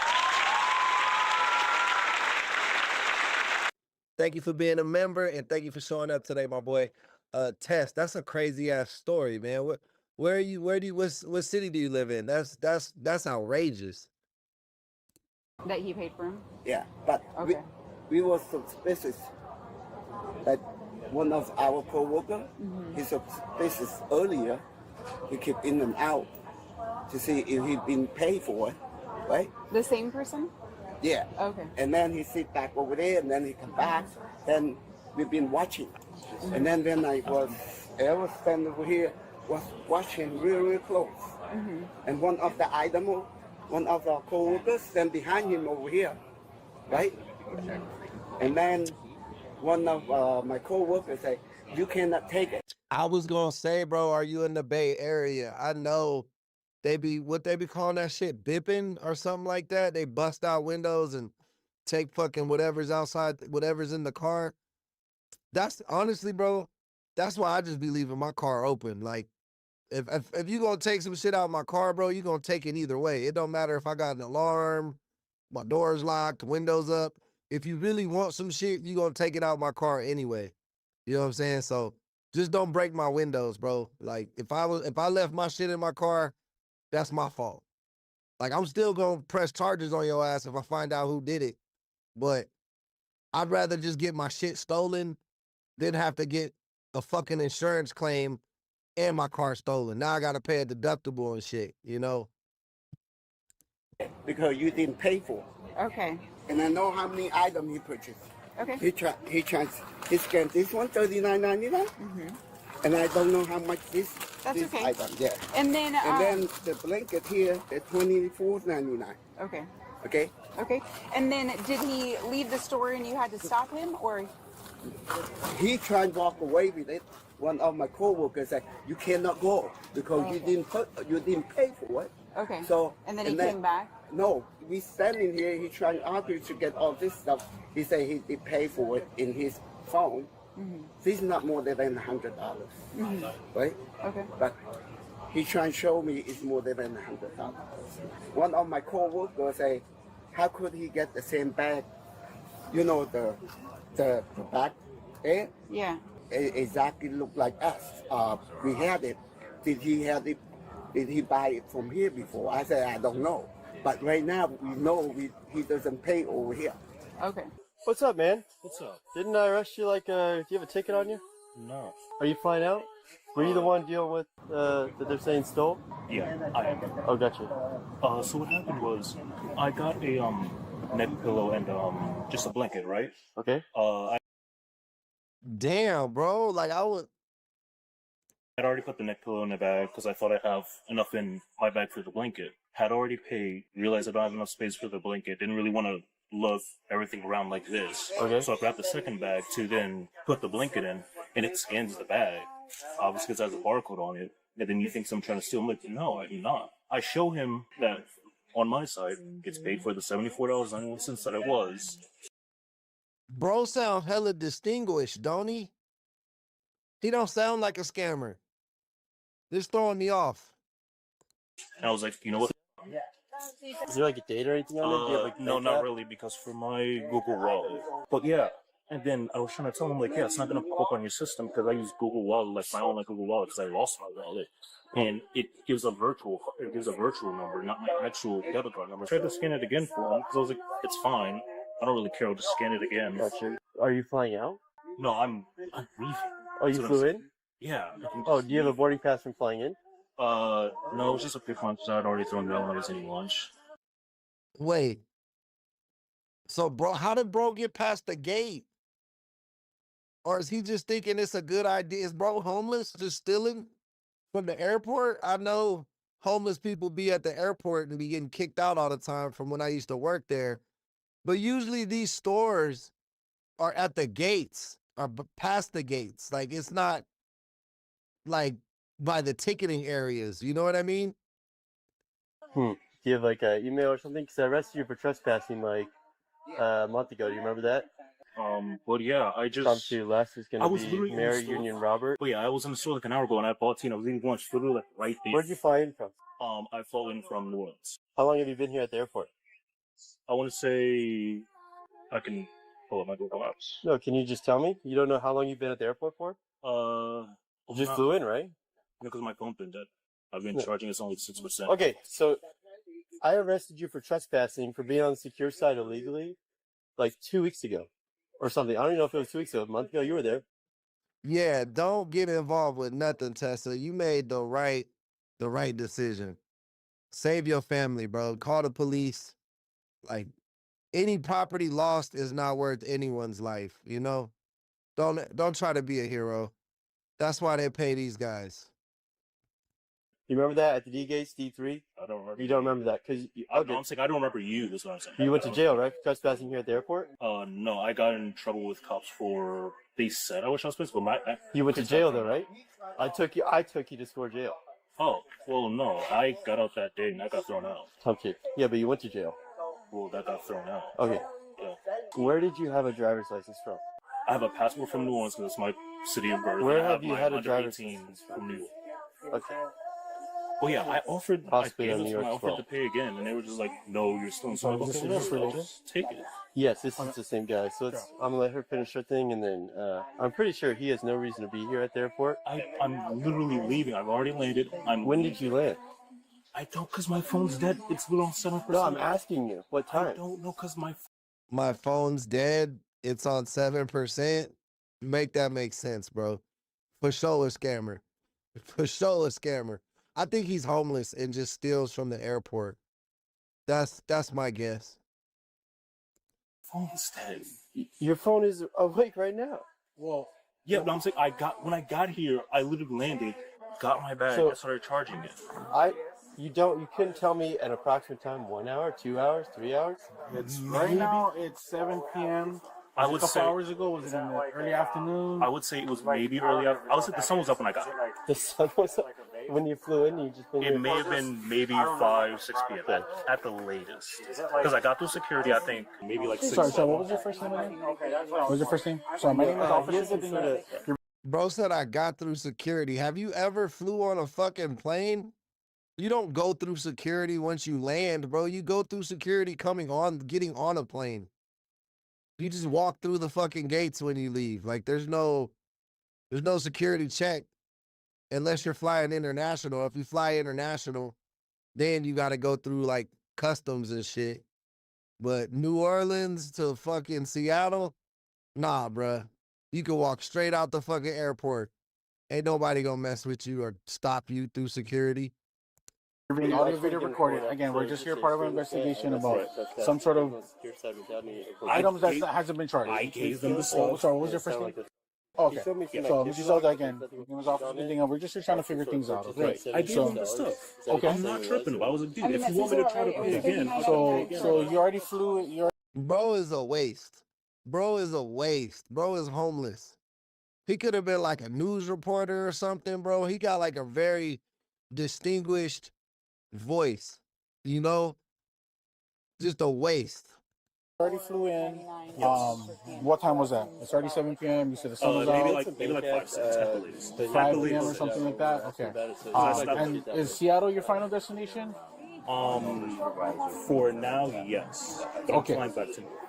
Thank you for being a member, and thank you for showing up today, my boy. Tess, that's a crazy ass story, man. What city do you live in? That's outrageous. That he paid for him? Yeah, but we were suspicious that one of our co-workers, he's suspicious earlier, he kept in and out to see if he'd been paid for it, right? The same person? Yeah. Okay. And then he sit back over there, and then he come back. Then we've been watching, and then when I was standing over here, was watching real close. And one of our co-workers stand behind him over here, right? And then one of my co-workers say, "You cannot take it." I was gonna say, bro, are you in the Bay Area? I know they be calling that shit bipping or something like that. They bust out windows and take fucking whatever's outside, whatever's in the car. That's honestly, bro, that's why I just be leaving my car open. Like, if you gonna take some shit out of my car, bro, you gonna take it either way. It don't matter if I got an alarm, my door's locked, windows up. If you really want some shit, you gonna take it out of my car anyway. You know what I'm saying? So just don't break my windows, bro. Like, if I left my shit in my car, that's my fault. Like, I'm still gonna press charges on your ass if I find out who did it. But I'd rather just get my shit stolen than have to get a fucking insurance claim and my car stolen. Now I gotta pay a deductible and shit, you know? Because you didn't pay for it. Okay. And I know how many items he purchased. Okay. He scanned this one, $39.99. And I don't know how much this okay. item, yeah. And then the blanket here is $24.99. Okay. Okay? Okay. And then did he leave the store and you had to stop him, or? He tried to walk away with it. One of my coworkers said, "You cannot go because you didn't pay for it." Okay. So and then he came back. No, we standing here. He trying to argue to get all this stuff. He said he did pay for it in his phone. This is not more than $100, right? Okay. But he trying to show me it's more than $100. One of my coworkers say, "How could he get the same bag? You know the bag, eh? Yeah. Exactly look like us. We had it. Did he have it? Did he buy it from here before?" I said, "I don't know. But right now we know he doesn't pay over here." Okay. What's up, man? What's up? Didn't I arrest you? Do you have a ticket on you? No. Are you flying out? Were you the one dealing with that they're saying stole? Yeah, I am. Oh, gotcha. So what happened was, I got a neck pillow and just a blanket, right? Okay. Damn, bro. Like I'd already put the neck pillow in the bag because I thought I'd have enough in my bag for the blanket. Had already paid, realized I don't have enough space for the blanket, didn't really want to love everything around like this. Okay. So I grabbed the second bag to then put the blanket in, and it scans the bag. Obviously, because it has a barcode on it. And then you think I'm trying to steal. I'm like, no, I'm not. I show him that on my side, it's paid for the $74.91 that it was. Bro sound hella distinguished, don't he? He don't sound like a scammer. This throwing me off. And I was like, you know what? Is there like a date or anything on it? Do you have, like, no, not really, because for my Google Wallet. But yeah, and then I was trying to tell him, like, yeah, it's not going to pop up on your system because I use Google Wallet, like my own Google Wallet, because I lost my wallet. And it gives a virtual number, not my actual debit card number. I tried to scan it again for him because I was like, it's fine. I don't really care. I'll just scan it again. Gotcha. Are you flying out? No, I'm leaving. Oh, you flew in? Yeah. Oh, do you have a boarding pass from flying in? No, it's just a quick lunch. I'd already thrown it out when I was eating lunch. Wait. So, bro, how did bro get past the gate? Or is he just thinking it's a good idea? Is bro homeless, just stealing from the airport? I know homeless people be at the airport and be getting kicked out all the time from when I used to work there. But usually these stores are at the gates or past the gates. Like, it's not like by the ticketing areas. You know what I mean? Do you have like an email or something? Because I arrested you for trespassing like a month ago. Do you remember that? Well, yeah, I just... Talked to you last was going to be Mary Union Robert. Well, yeah, I was in the store like an hour ago and I bought tea and I was eating lunch literally like right there. Where'd you fly in from? I flew in from New Orleans. How long have you been here at the airport? I want to say... I can pull up my Google Maps. No, can you just tell me? You don't know how long you've been at the airport for? You just flew in, right? Because my phone's been dead. I've been charging us only 6%. Okay, so I arrested you for trespassing for being on the secure side illegally like 2 weeks ago or something. I don't even know if it was 2 weeks ago. A month ago, you were there. Yeah, don't get involved with nothing, Tessa. You made the right decision. Save your family, bro. Call the police. Like, any property lost is not worth anyone's life, you know? Don't try to be a hero. That's why they pay these guys. You remember that at the D gates, D3? I don't remember. You don't remember that because I'm saying I don't remember you. That's what I'm saying. You went to jail, right? Trespassing here at the airport? No, I got in trouble with cops for. They said I was trespassing, but you went to jail though, right? I took you to score jail. Oh well, no, I got out that day and I got thrown out. Okay. Yeah, but you went to jail. Well, that got thrown out. Okay. Yeah. Where did you have a driver's license from? I have a passport from New Orleans because it's my city of birth. Where have you had a driver's license from New York? Okay. Well, yeah, I offered. Possibly I New York offered to pay again, and they were just like, "No, you're still." So I was like, "I'll just take it." Yes, this is the same guy. So I'm gonna let her finish her thing, and then I'm pretty sure he has no reason to be here at the airport. I'm literally leaving. I've already landed. When did you land? I don't, cause my phone's dead. It's on 7%. No, I'm asking you. What time? I don't know, cause my phone's dead. It's on 7%. Make that make sense, bro. For sure a scammer. For sure a scammer. I think he's homeless and just steals from the airport. That's my guess. Phone's dead. Your phone is awake right now. Well, Yeah, but I'm saying when I got here, I literally landed, got my bag, and started charging it. You couldn't tell me an approximate time, 1 hour, 2 hours, 3 hours? Right now, it's 7 p.m. I would say, hours ago, was it in the early afternoon? I would say it was maybe early. I would say the sun was up when I got here. The sun was up when you flew in. It may have been maybe 5, 6 p.m. at the latest. Because I got through security, I think maybe like 6. Sorry, what was your first name again? What was your first name? Sorry, my name is Officer. Bro said I got through security. Have you ever flew on a fucking plane? You don't go through security once you land, bro. You go through security getting on a plane. You just walk through the fucking gates when you leave. Like there's no security check unless you're flying international. If you fly international, then you got to go through like customs and shit. But New Orleans to fucking Seattle, nah, bruh. You can walk straight out the fucking airport. Ain't nobody gonna mess with you or stop you through security. You're being audio video recorded. Again, we're just here part of an investigation about some sort of items that hasn't been charged. I gave them the stuff. Sorry, what was your first name? Okay, so Mr. Zelda again, we're just here trying to figure things out. Okay, I gave them the stuff. Okay, I'm not tripping. I was like, dude, if you want me to try to pay again, so you already flew. Bro is a waste. Bro is a waste. Bro is homeless. He could have been like a news reporter or something, bro. He got like a very distinguished voice, you know? Just a waste. Already flew in. What time was that? It's already 7 p.m. You said the sun was out. Maybe like 5 p.m. or something like that. Okay. And is Seattle your final destination? For now, yes. But I'm flying back to New York.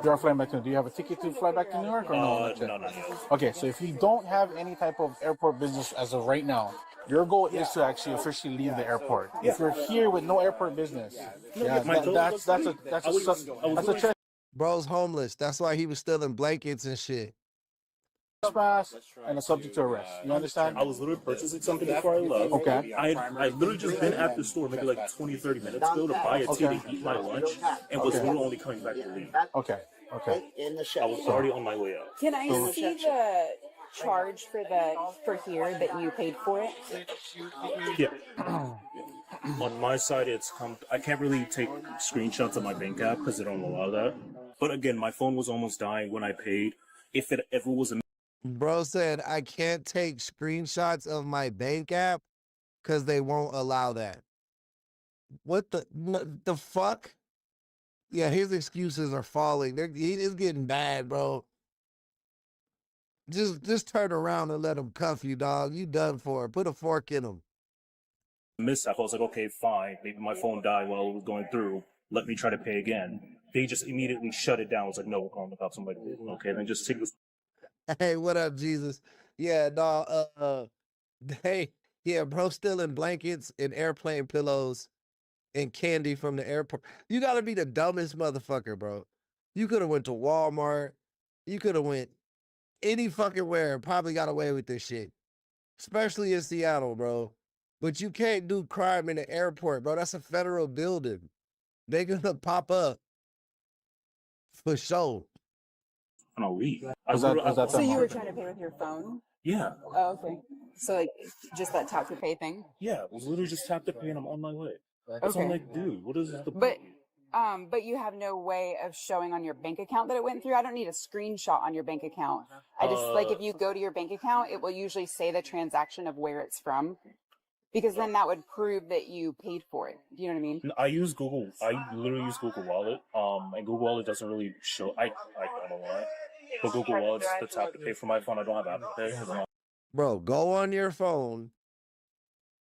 You're flying back to New York. Do you have a ticket to fly back to New York or no? No. Okay, so if you don't have any type of airport business as of right now, your goal is to actually officially leave the airport. If you're here with no airport business, that's a check. Bro's homeless. That's why he was stealing blankets and shit. Trespass and a subject to arrest. You understand? I was literally purchasing something before I left. Okay. I literally just been at the store maybe like 20, 30 minutes ago to buy a tea to eat my lunch and was literally only coming back to leave. Okay. I was already on my way out. Can I see the charge for here that you paid for it? Yeah. On my side, I can't really take screenshots of my bank app because they don't allow that. But again, my phone was almost dying when I paid. If it ever was a Bro said, I can't take screenshots of my bank app because they won't allow that. What the fuck? Yeah, his excuses are falling. It's getting bad, bro. Just turn around and let him cuff you, dog. You done for. Put a fork in him. Mishap, I was like, okay, fine. Maybe my phone died while it was going through. Let me try to pay again. They just immediately shut it down. I was like, no, we're calling the cops. I'm like, okay, then just take this. Hey, what up, Jesus? Yeah, no, bro stealing blankets and airplane pillows and candy from the airport. You gotta be the dumbest motherfucker, bro. You could have went to Walmart. You could have went any fucking where and probably got away with this shit. Especially in Seattle, bro. But you can't do crime in the airport, bro. That's a federal building. They're gonna pop up. For sure. On a week. So you were trying to pay with your phone? Yeah. Oh, okay. So like just that tap to pay thing? Yeah, it was literally just tap to pay and I'm on my way. So I'm like, dude, what is the point? But you have no way of showing on your bank account that it went through? I don't need a screenshot on your bank account. I just, like, if you go to your bank account, it will usually say the transaction of where it's from. Because then that would prove that you paid for it. Do you know what I mean? I literally use Google Wallet. And Google Wallet doesn't really show. I don't know why. But Google Wallet's the tap to pay for my phone. I don't have Apple Pay. Bro, go on your phone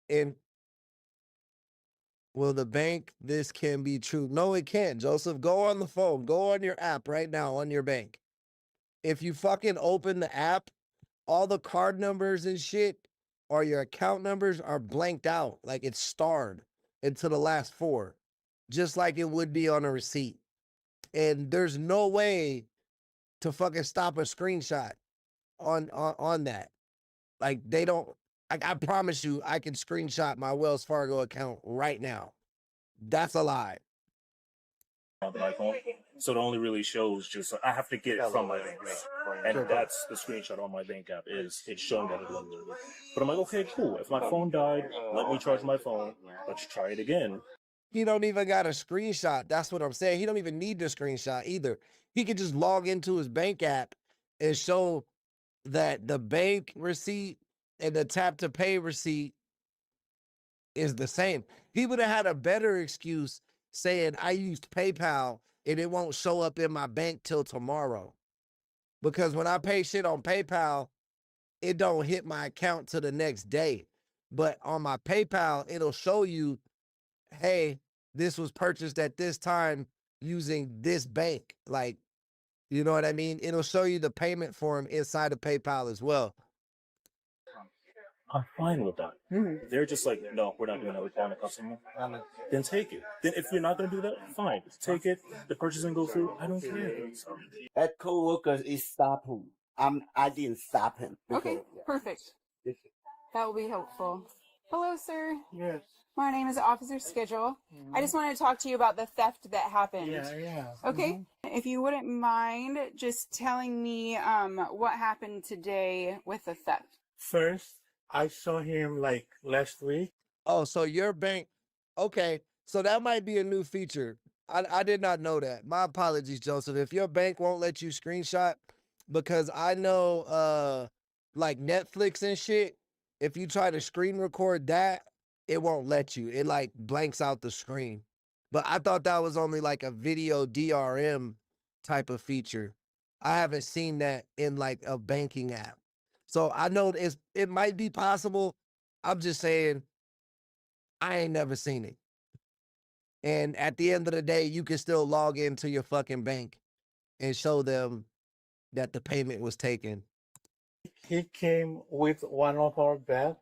and will the bank, this can be true? No, it can't, Joseph. Go on the phone. Go on your app right now on your bank. If you fucking open the app, all the card numbers and shit or your account numbers are blanked out. Like it's starred into the last 4, just like it would be on a receipt. And there's no way to fucking stop a screenshot on that. Like they don't, I promise you, I can screenshot my Wells Fargo account right now. That's a lie. On my phone. So it only really shows just I have to get it from my bank app, and that's the screenshot on my bank app is it's showing that it belongs to me. But I'm like, okay, cool. If my phone died, let me charge my phone. Let's try it again. He don't even got a screenshot. That's what I'm saying. He don't even need the screenshot either. He could just log into his bank app and show that the bank receipt and the tap to pay receipt is the same. He would have had a better excuse saying I used PayPal and it won't show up in my bank till tomorrow. Because when I pay shit on PayPal, it don't hit my account till the next day. But on my PayPal, it'll show you, hey, this was purchased at this time using this bank. Like, you know what I mean? It'll show you the payment form inside of PayPal as well. I'm fine with that. They're just like, no, we're not doing that. We're calling a customer. Then take it. Then if you're not going to do that, fine. Take it. The purchase can go through. I don't care. That co-worker is stop him. I didn't stop him. Okay, perfect. That will be helpful. Hello, sir. Yes. My name is Officer Schedule. I just wanted to talk to you about the theft that happened. Yeah. Okay. If you wouldn't mind just telling me what happened today with the theft. First, I saw him like last week. Oh, so your bank, okay. So that might be a new feature. I did not know that. My apologies, Joseph. If your bank won't let you screenshot, because I know like Netflix and shit, if you try to screen record that, it won't let you. It like blanks out the screen. But I thought that was only like a video DRM type of feature. I haven't seen that in like a banking app. So I know it might be possible. I'm just saying I ain't never seen it. And at the end of the day, you can still log into your fucking bank and show them that the payment was taken. He came with one of our bag.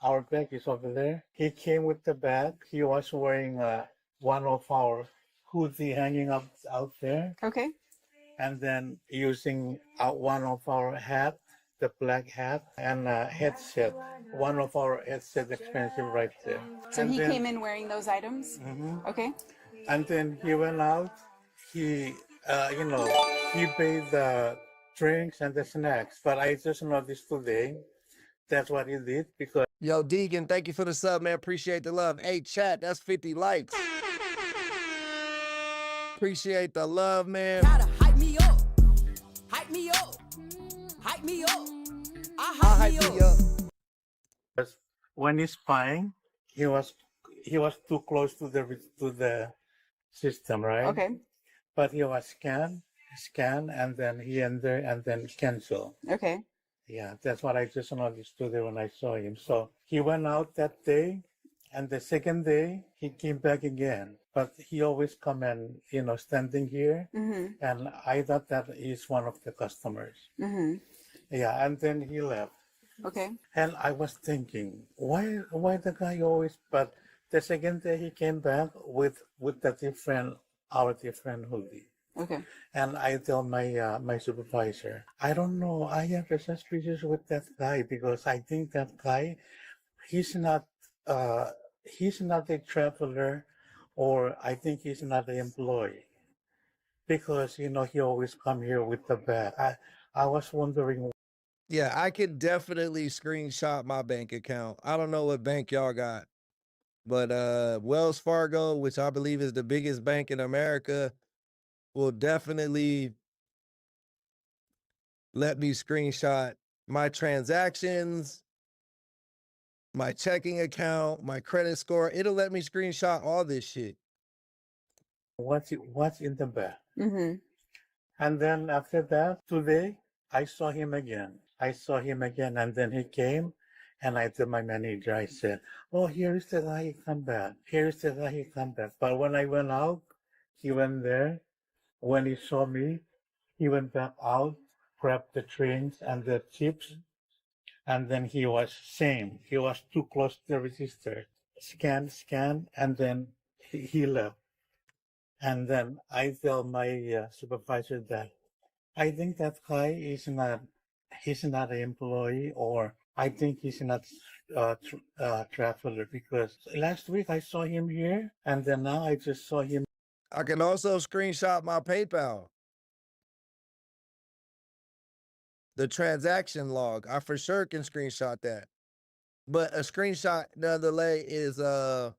Our bag is over there. He came with the bag. He was wearing one of our hoodie hanging up out there. Okay. And then using one of our hat, the black hat, and a headset. One of our headset expensive right there. So and he then, came in wearing those items? Okay. And then he went out. He, he paid the drinks and the snacks. But I just noticed today that's what he did because. Yo, Deegan, thank you for the sub, man. Appreciate the love. Hey, chat, that's 50 likes. Appreciate the love, man. Gotta hype me up. Hype me up. Hype me up. I hype me up. When he's spying, he was too close to the system, right? Okay. But he was scan, and then he enter and then cancel. Okay. Yeah, that's what I just noticed today when I saw him. So he went out that day, and the second day he came back again. But he always come and standing here, and I thought that is one of the customers. Yeah, and then he left. Okay. And I was thinking, why the guy always? But the second day he came back with our different hoodie. Okay. And I tell my supervisor, I don't know, I have a suspicious with that guy because I think that guy, he's not a traveler, or I think he's not an employee because he always come here with the bag. I was wondering. Yeah, I can definitely screenshot my bank account. I don't know what bank y'all got, but Wells Fargo, which I believe is the biggest bank in America, will definitely let me screenshot my transactions, my checking account, my credit score. It'll let me screenshot all this shit. What's in the bag? And then after that, today, I saw him again, and then he came, and I told my manager, I said, oh, here is the guy, he come back. But when I went out, he went there. When he saw me, he went back out, grabbed the drinks and the chips, and then he was too close to the register. Scan, and then he left. And then I tell my supervisor that I think that guy he's not an employee, or I think he's not traveler, because last week I saw him here, and then now I just saw him. I can also screenshot my PayPal. The transaction log. I for sure can screenshot that. But a screenshot nonetheless is a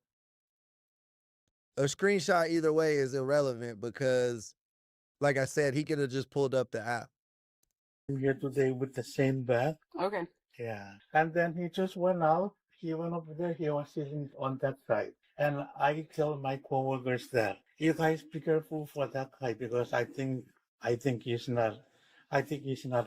screenshot either way is irrelevant because like I said, he could have just pulled up the app. Here today with the same bag. Okay. Yeah. And then he just went out. He went over there. He was sitting on that side. And I tell my coworkers that you guys be careful for that guy because I think he's not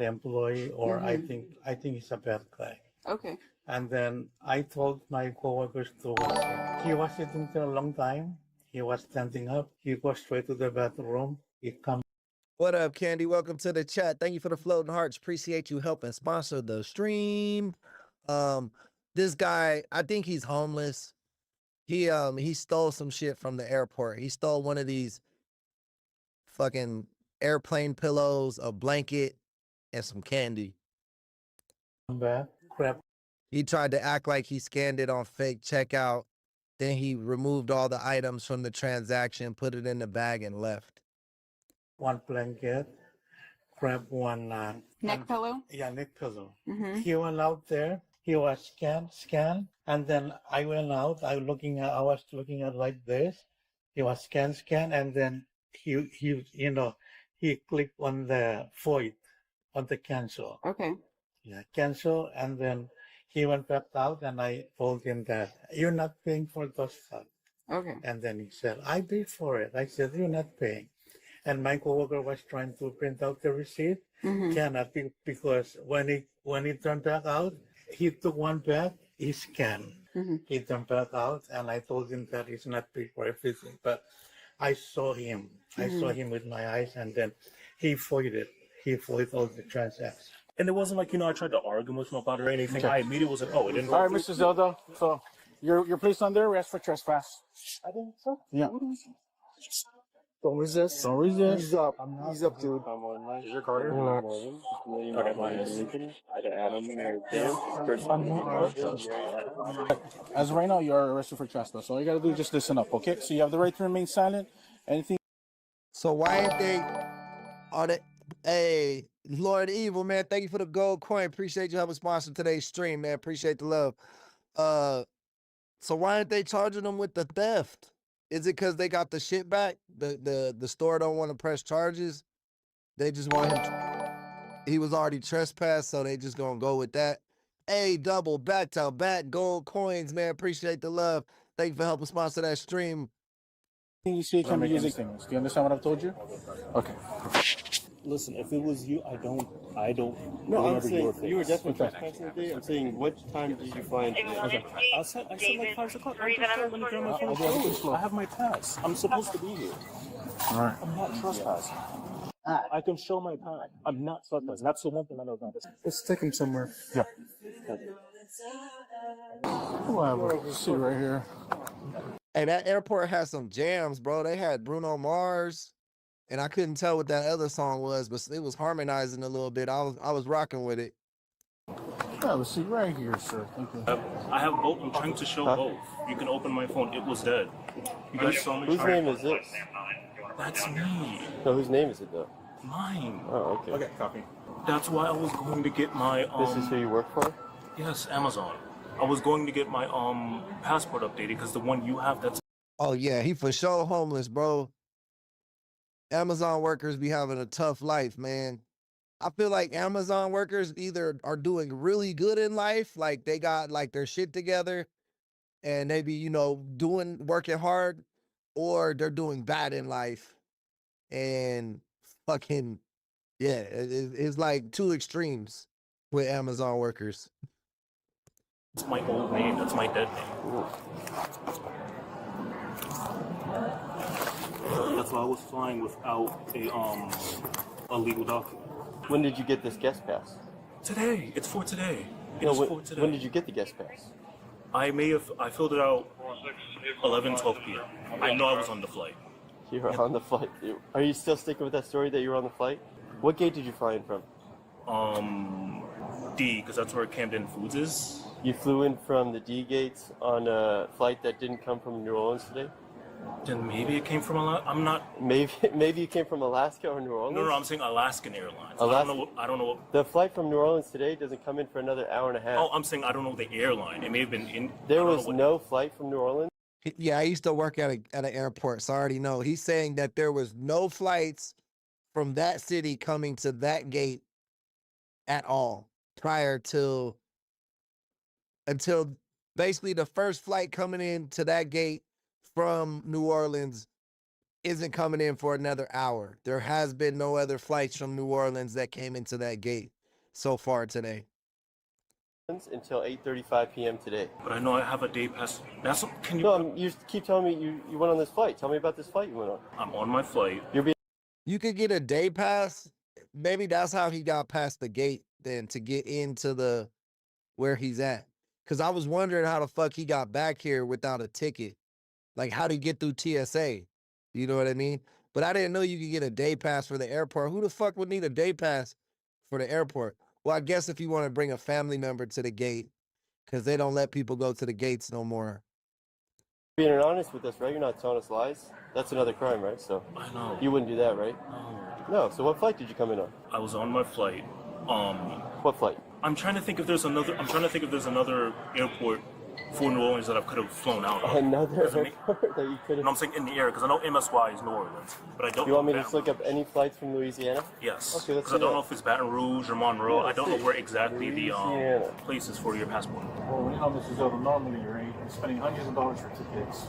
employee or I think he's a bad guy. Okay. And then I told my coworkers to watch him. He was sitting there a long time. He was standing up. He goes straight to the bathroom. He comes. What up, Candy? Welcome to the chat. Thank you for the floating hearts. Appreciate you helping sponsor the stream. This guy, I think he's homeless. He stole some shit from the airport. He stole one of these fucking airplane pillows, a blanket, and some candy. Back, crap. He tried to act like he scanned it on fake checkout. Then he removed all the items from the transaction, put it in the bag, and left. One blanket, grab one neck pillow. Yeah, neck pillow. Mm-hmm. He went out there. He was scan, and then I went out. I was looking at like this. He was scan, and then he clicked on the void, on the cancel. Okay. Yeah, cancel, and then he went back out, and I told him that you're not paying for those stuff. Okay. And then he said, I paid for it. I said, you're not paying. And my coworker was trying to print out the receipt. Mm-hmm. Cannot because when he turned back out, he took one back, he scanned. Mm-hmm. He turned back out, and I told him that he's not paid for everything. But I saw him. I saw him with my eyes, and then he voided all the transactions. And it wasn't like, I tried to argue with him about it or anything. Okay. I immediately was like, oh, it didn't All right, go Mr. Zelda. So you're placed under arrest for trespass. I think so. Yeah. Don't resist. Don't resist. He's up. He's up, dude. Is your card? Okay, mine is. I can add them. As of right now, you are arrested for trespass. So all you gotta do is just listen up, okay? So you have the right to remain silent. Anything. So why ain't they on it? Hey, Lord Evil, man, thank you for the gold coin. Appreciate you helping sponsor today's stream, man. Appreciate the love. So why aren't they charging them with the theft? Is it because they got the shit back? The store don't want to press charges. They just want him. He was already trespassed, so they just gonna go with that. Hey, double back to back gold coins, man. Appreciate the love. Thank you for helping sponsor that stream. You see, can be using things. Do you understand what I've told you? Okay. Listen, if it was you, I don't. No, I'm remember saying your face. you were definitely Okay. trespassing today. I'm saying, what time did you find it? Okay. I said like 5 o'clock. Let me grab my phone. I have my pass. I'm supposed to be here. All right. I'm not trespassing. I can show my pass. I'm not trespassing. That's the one thing I know about this. Let's take him somewhere. Yeah. Let's see right here. Hey, that airport has some jams, bro. They had Bruno Mars, and I couldn't tell what that other song was, but it was harmonizing a little bit. I was rocking with it. Yeah, let's see right here, sir. Thank you. I have both. I'm trying to show both. You can open my phone. It was dead. You guys saw me. Whose name is this? That's me. No, whose name is it though? Mine. Oh, okay. Okay, copy. That's why I was going to get my. This is who you work for? Yes, Amazon. I was going to get my passport updated because the one you have, that's. Oh yeah, he for sure homeless, bro. Amazon workers be having a tough life, man. I feel like Amazon workers either are doing really good in life, like they got like their shit together and they be, working hard, or they're doing bad in life. And fucking, yeah, it's like two extremes with Amazon workers. That's my old name. That's my dead name. That's why I was flying without a legal document. When did you get this guest pass? Today. It's for today. For today. When did you get the guest pass? I filled it out 12 p.m. I know I was on the flight. You were on the flight. Are you still sticking with that story that you were on the flight? What gate did you fly in from? D, because that's where Camden Foods is. You flew in from the D gates on a flight that didn't come from New Orleans today? Then maybe it came from Alaska. I'm not. Maybe it came from Alaska or New Orleans. No, I'm saying Alaskan Airlines. Alaska. I don't know what. The flight from New Orleans today doesn't come in for another hour and a half. Oh, I'm saying I don't know the airline. It may have been in. There was no flight from New Orleans. Yeah, I used to work at an airport, so I already know. He's saying that there was no flights from that city coming to that gate at all prior to until basically the first flight coming in to that gate from New Orleans isn't coming in for another hour. There has been no other flights from New Orleans that came into that gate so far today. Until 8:35 p.m. today. But I know I have a day pass. That's can you? No, you keep telling me you went on this flight. Tell me about this flight you went on. I'm on my flight. You could get a day pass. Maybe that's how he got past the gate then to get into the where he's at. Cause I was wondering how the fuck he got back here without a ticket. Like how to get through TSA. You know what I mean? But I didn't know you could get a day pass for the airport. Who the fuck would need a day pass for the airport? Well, I guess if you want to bring a family member to the gate, because they don't let people go to the gates no more. Being honest with us, right? You're not telling us lies. That's another crime, right? So I know. You wouldn't do that, right? No. No. So what flight did you come in on? I was on my flight. What flight? I'm trying to think if there's another. I'm trying to think if there's another airport for New Orleans that I could have flown out of. Another airport that you could have. No, I'm saying in the air because I know MSY is New Orleans, but I don't. You want me to know just look up any flights from Louisiana? Yes. Okay, let's Because I do don't that. know if it's Baton Rouge or Monroe. Yeah, I don't know where exactly the Louisiana. places for your passport. Well, you know, Mrs. Zelda, normally, right, you're spending hundreds of dollars for tickets.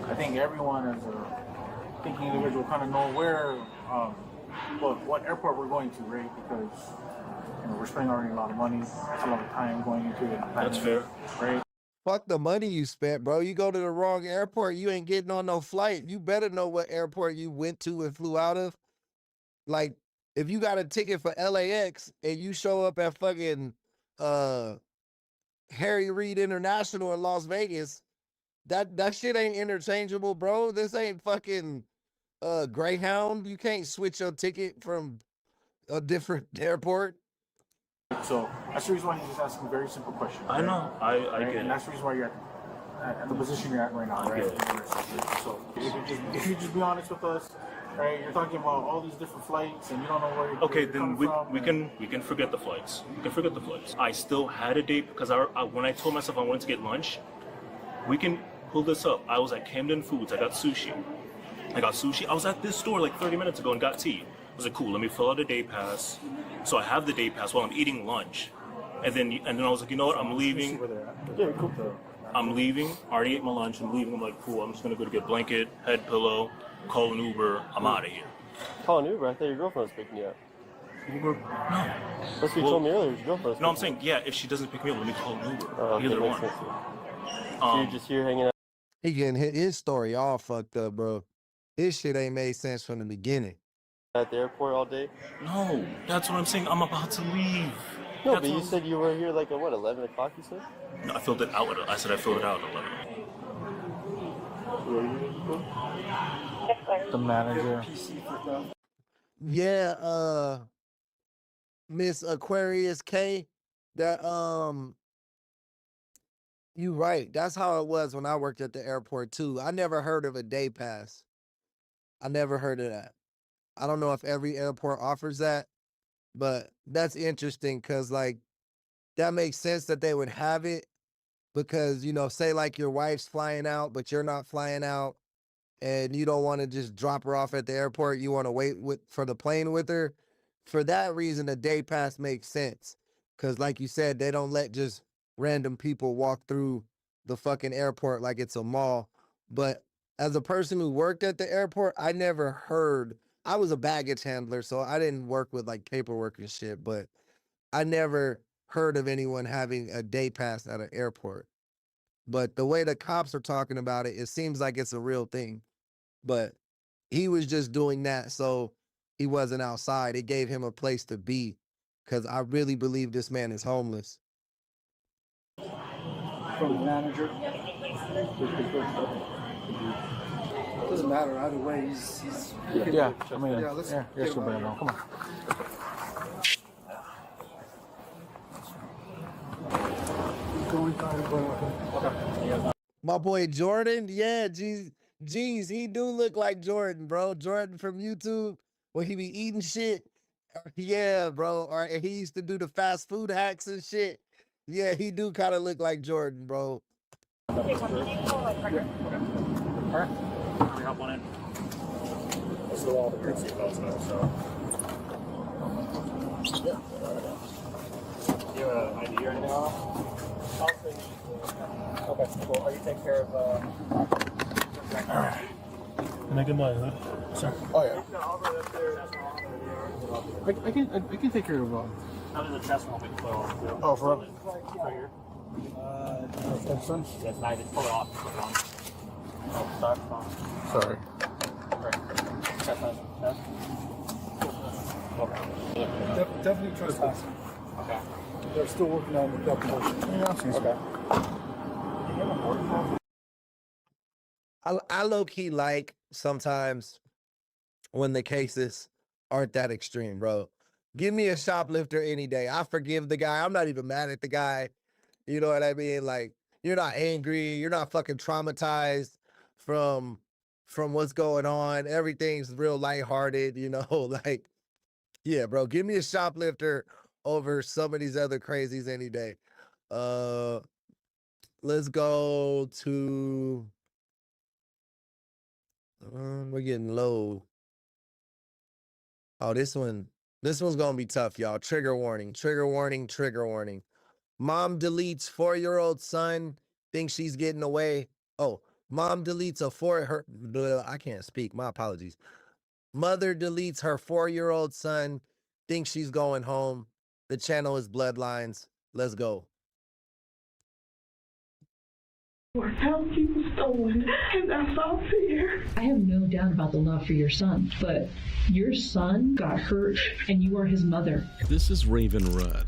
I think everyone as a thinking individual kind of know where, what airport we're going to, right? Because, you know, we're spending already a lot of money. It's a lot of time going into it. That's fair. Right? Fuck the money you spent, bro. You go to the wrong airport, you ain't getting on no flight. You better know what airport you went to and flew out of. Like, if you got a ticket for LAX and you show up at fucking Harry Reid International in Las Vegas, that shit ain't interchangeable, bro. This ain't fucking Greyhound. You can't switch your ticket from a different airport. So that's the reason why he's just asking very simple questions. I know. I get And it. that's the reason why you're at the position you're at right now, right? So if you just be honest with us, right? You're talking about all these different flights, and you don't know where you're Okay, where then you're we coming from. can forget the flights. We can forget the flights. I still had a date because I when I told myself I wanted to get lunch, we can pull this up. I was at Camden Foods. I got sushi. I was at this store like 30 minutes ago and got tea. I was like, cool, let me fill out a day pass. So I have the day pass while I'm eating lunch. And then I was like, you know what, I'm leaving. Yeah, cool. I'm leaving. I already ate my lunch. I'm leaving. I'm like, cool, I'm just going to go to get a blanket, head pillow, call an Uber. I'm out of here. Call an Uber? I thought your girlfriend was picking you up. Uber? No. That's what you told me earlier. Your girlfriend was No, I'm picking saying, yeah, if she doesn't pick me up, let me call an Uber. Oh, okay, Either makes one. sense. So you're just here hanging out? He getting his story all fucked up, bro. His shit ain't made sense from the beginning. At the airport all day? No, that's what I'm saying. I'm about to leave. No, That's but you what- said you were here like at what, 11 o'clock you said? No, I filled it out. I said I filled it out at 11. The manager. Yeah, Miss Aquarius K, that you right. That's how it was when I worked at the airport too. I never heard of a day pass. I never heard of that. I don't know if every airport offers that, but that's interesting because like that makes sense that they would have it because, you know, say like your wife's flying out, but you're not flying out and you don't want to just drop her off at the airport. You want to wait for the plane with her. For that reason, a day pass makes sense. Because like you said, they don't let just random people walk through the fucking airport like it's a mall. But as a person who worked at the airport, I never heard. I was a baggage handler, so I didn't work with like paperwork and shit, but I never heard of anyone having a day pass at an airport. But the way the cops are talking about it, it seems like it's a real thing. But he was just doing that so he wasn't outside. It gave him a place to be because I really believe this man is homeless. From the manager. Doesn't matter either way. He's Yeah, I mean, yeah. Let's yeah, get yes, him out. now. Come on. Going down. My boy Jordan, yeah, Jeez, he do look like Jordan, bro. Jordan from YouTube, where he be eating shit. Yeah, bro. Or he used to do the fast food hacks and shit. Yeah, he do kind of look like Jordan, bro. Okay, so you need to like right here. Okay. All right. Let me hop on in. Let's do all the weird seatbelts though, so. Yeah. You have an ID or anything else? Okay, cool. Are you taking care of, Alright. Can I get my hood, sir? Oh yeah. I can take care of How does the chest won't be clear? Oh, for real? Right here. This one? Yes, I just pull it off. Put it on. Oh, that's fine. Sorry. Right. Chest nice. Chest. Okay. Definitely trespassing. Okay. They're still working on the calculation. Yeah, Okay. I low key like sometimes when the cases aren't that extreme, bro. Give me a shoplifter any day. I forgive the guy. I'm not even mad at the guy. You know what I mean? Like, you're not angry. You're not fucking traumatized from what's going on. Everything's real lighthearted, you know? Like, yeah, bro. Give me a shoplifter over some of these other crazies any day. Let's go to... we're getting low. Oh, this one's gonna be tough, y'all. Trigger warning, trigger warning, trigger warning. Mom deletes 4-year-old son, thinks she's getting away. Oh, mom deletes I can't speak, my apologies. Mother deletes her 4-year-old son, thinks she's going home. The channel is Bloodlines. Let's go. Your house was stolen, and that's all fear. I have no doubt about the love for your son, but your son got hurt, and you are his mother. This is Raven Rudd,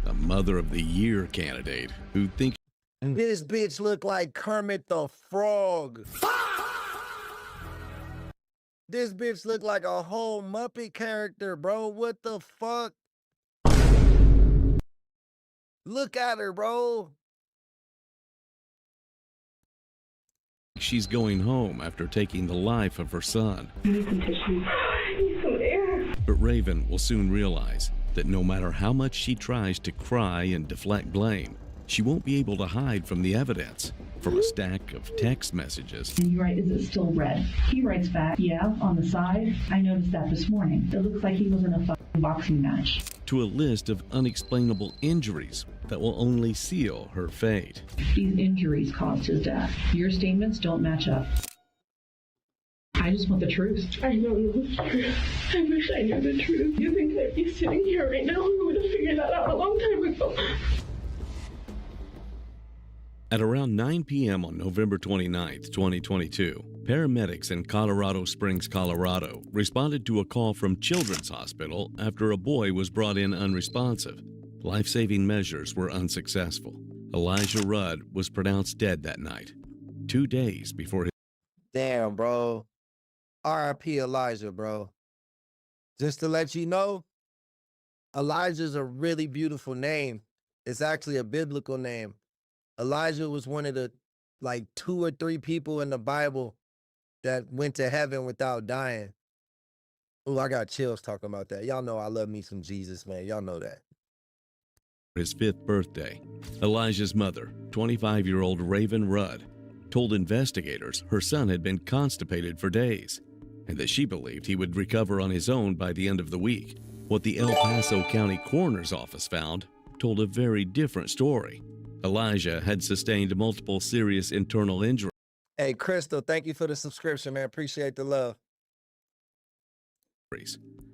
a Mother of the Year candidate who thinks this bitch look like Kermit the Frog. This bitch look like a whole Muppet character, bro. What the fuck? Look at her, bro. she's going home after taking the life of her son. I need some tissue. I need some air. But Raven will soon realize that no matter how much she tries to cry and deflect blame, she won't be able to hide from the evidence. From a stack of text messages. And you write, is it still red? He writes back, yeah, on the side. I noticed that this morning. It looks like he was in a fucking boxing match. To a list of unexplainable injuries that will only seal her fate. These injuries caused his death. Your statements don't match up. I just want the truth. I know the truth. I wish I knew the truth. You think I'd be sitting here right now? We would have figured that out a long time ago. At around 9 p.m. on November 29, 2022, paramedics in Colorado Springs, Colorado, responded to a call from Children's Hospital after a boy was brought in unresponsive. Life-saving measures were unsuccessful. Elijah Rudd was pronounced dead that night, 2 days before his... Damn, bro. R.I.P. Elijah, bro. Just to let you know, Elijah's a really beautiful name. It's actually a biblical name. Elijah was one of the, 2 or 3 people in the Bible that went to heaven without dying. Ooh, I got chills talking about that. Y'all know I love me some Jesus, man. Y'all know that. His 5th birthday, Elijah's mother, 25-year-old Raven Rudd, told investigators her son had been constipated for days and that she believed he would recover on his own by the end of the week. What the El Paso County Coroner's Office found told a very different story. Elijah had sustained multiple serious internal injuries. Hey, Crystal, thank you for the subscription, man. Appreciate the love.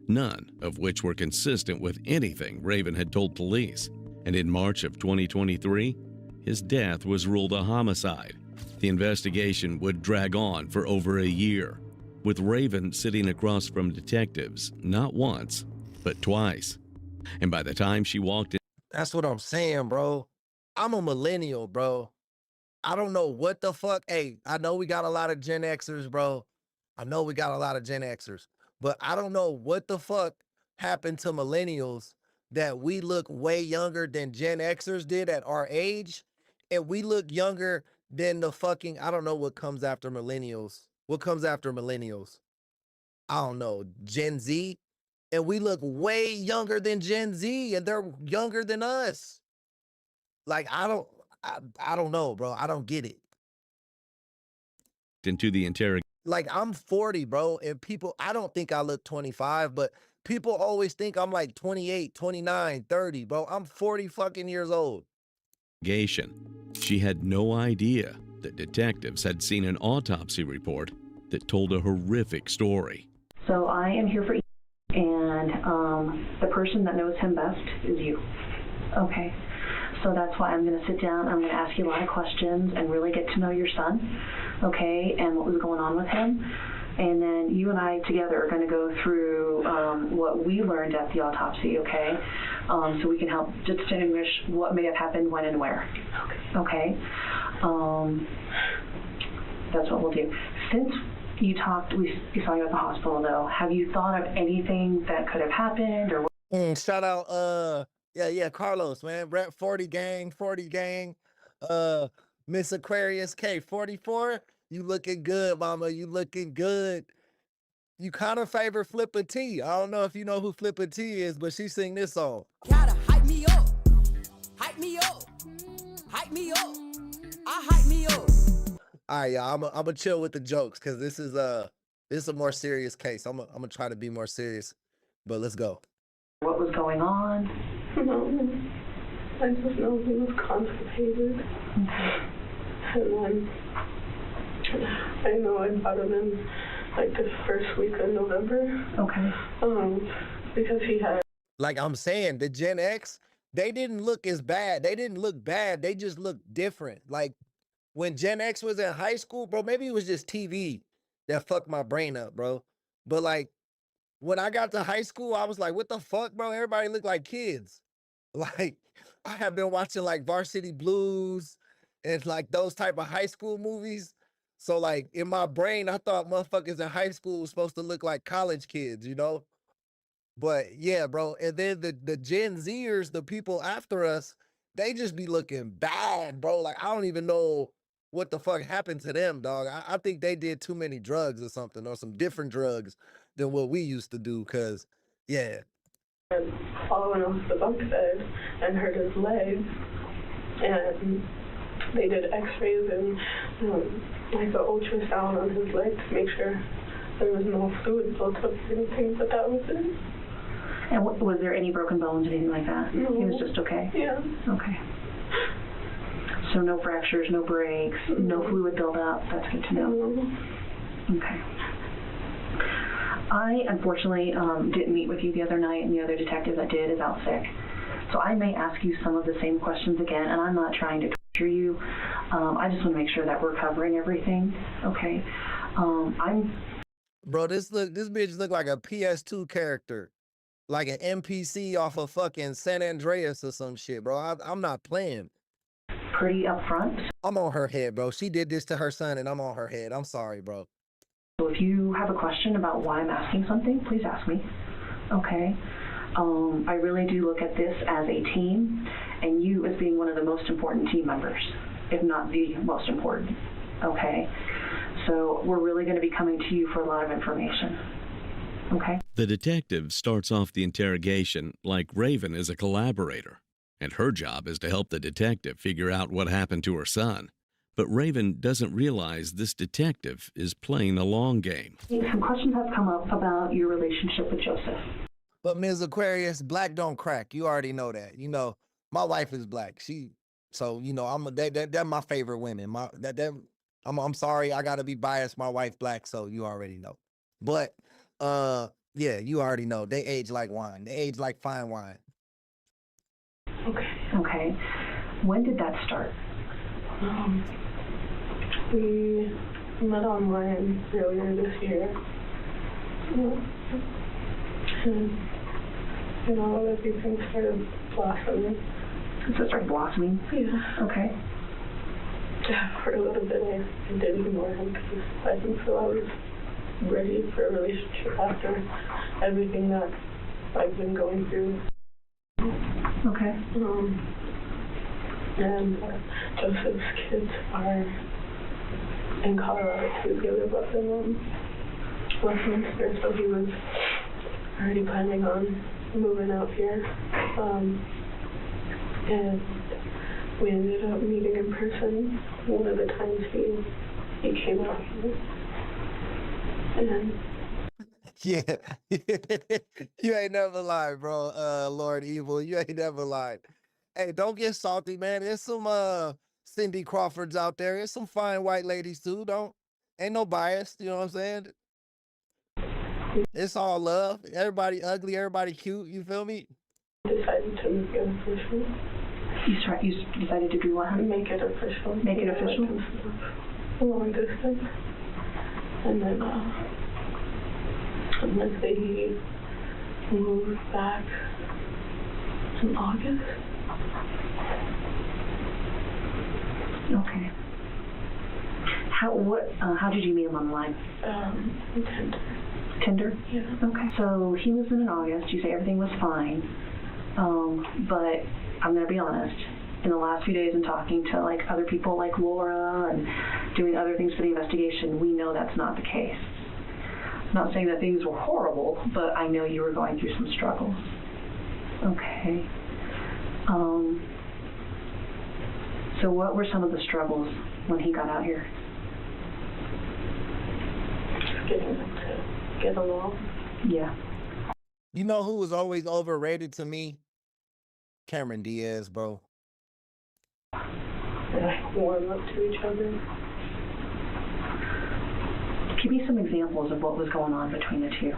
None of which were consistent with anything Raven had told police. And in March of 2023, his death was ruled a homicide. The investigation would drag on for over a year, with Raven sitting across from detectives not once, but twice. And by the time she walked in... That's what I'm saying, bro. I'm a millennial, bro. I don't know what the fuck. Hey, I know we got a lot of Gen Xers, bro. I know we got a lot of Gen Xers. But I don't know what the fuck happened to millennials that we look way younger than Gen Xers did at our age. And we look younger than the fucking, I don't know what comes after millennials. What comes after millennials? I don't know, Gen Z? And we look way younger than Gen Z, and they're younger than us. Like, I don't know, bro. I don't get it. Into the interrogation. Like, I'm 40, bro, and people, I don't think I look 25, but people always think I'm like 28, 29, 30, bro. I'm 40 fucking years old. She had no idea that detectives had seen an autopsy report that told a horrific story. So I am here for you, and the person that knows him best is you. Okay. So that's why I'm going to sit down. I'm going to ask you a lot of questions and really get to know your son, okay, and what was going on with him. And then you and I together are going to go through what we learned at the autopsy, okay? So we can help distinguish what may have happened, when, and where. Okay? That's what we'll do. Since you talked, we saw you at the hospital, though, have you thought of anything that could have happened? Or Shout out, yeah, Carlos, man. Rep 40 gang. Miss Aquarius K, 44. You looking good, mama. You looking good. You kind of favor Flipper T. I don't know if you know who Flipper T is, but she sing this song. Gotta hype me up. Hype me up. Hype me up. I hype me up. All right, y'all. I'm gonna chill with the jokes because this is a more serious case. I'm gonna try to be more serious, but let's go. what was going on? No, I just know he was constipated. And then I know I brought him in like the first week of November. Okay. Because he had. Like I'm saying, the Gen X, they didn't look as bad. They didn't look bad. They just looked different. Like when Gen X was in high school, bro, maybe it was just TV that fucked my brain up, bro. But like when I got to high school, I was like, what the fuck, bro? Everybody looked like kids. Like I have been watching like Varsity Blues and like those type of high school movies. So like in my brain, I thought motherfuckers in high school was supposed to look like college kids, you know? But yeah, bro. And then the Gen Zers, the people after us, they just be looking bad, bro. Like I don't even know what the fuck happened to them, dog. I think they did too many drugs or something, or some different drugs than what we used to do. Cause yeah. And fallen off the bunk bed and hurt his leg. And they did x-rays and like an ultrasound on his leg to make sure there was no fluid built up or anything, but that was it. And was there any broken bones or anything like that? No. He was just okay? Yeah. Okay. So no fractures, no breaks, no fluid buildup. That's good to know. Okay. I, unfortunately, didn't meet with you the other night, and the other detective that did is out sick. So I may ask you some of the same questions again, and I'm not trying to torture you. I just want to make sure that we're covering everything, okay? Bro, this bitch look like a PS2 character. Like an NPC off of fucking San Andreas or some shit, bro. I'm not playing. Pretty upfront. I'm on her head, bro. She did this to her son, and I'm on her head. I'm sorry, bro. So if you have a question about why I'm asking something, please ask me, okay? I really do look at this as a team, and you as being one of the most important team members, if not the most important, okay? So we're really going to be coming to you for a lot of information, okay? The detective starts off the interrogation like Raven is a collaborator, and her job is to help the detective figure out what happened to her son. But Raven doesn't realize this detective is playing the long game. Some questions have come up about your relationship with Joseph. But Ms. Aquarius, black don't crack. You already know that. You know, my wife is black. So you know, they're my favorite women. I'm sorry, I gotta be biased. My wife black, so you already know. But yeah, you already know. They age like wine. They age like fine wine. Okay. When did that start? We met online earlier this year. And, you know, everything started blossoming. So it started blossoming? Yeah. Okay. For a little bit, I did ignore him because I didn't feel I was ready for a relationship after everything that I've been going through. Okay. And Joseph's kids are in Colorado too. He lives up in Westminster, so he was already planning on moving out here. And we ended up meeting in person one of the times he came out here. And Yeah. You ain't never lied, bro. Lord Evil, you ain't never lied. Hey, don't get salty, man. There's some Cindy Crawfords out there. There's some fine white ladies too. Ain't no bias, you know what I'm saying? It's all love. Everybody ugly, everybody cute, you feel me? decided to make it official. You decided to do what? Make it official. Make it official? Long distance. And then Wednesday he moved back in August. Okay. How did you meet him online? Tinder. Tinder? Yeah. Okay. So he was in August. You say everything was fine. But I'm going to be honest. In the last few days and talking to like other people like Laura and doing other things for the investigation, we know that's not the case. I'm not saying that things were horrible, but I know you were going through some struggles. Okay. So what were some of the struggles when he got out here? Getting to get along. Yeah. You know who was always overrated to me? Cameron Diaz, bro. They like warm up to each other. Give me some examples of what was going on between the two.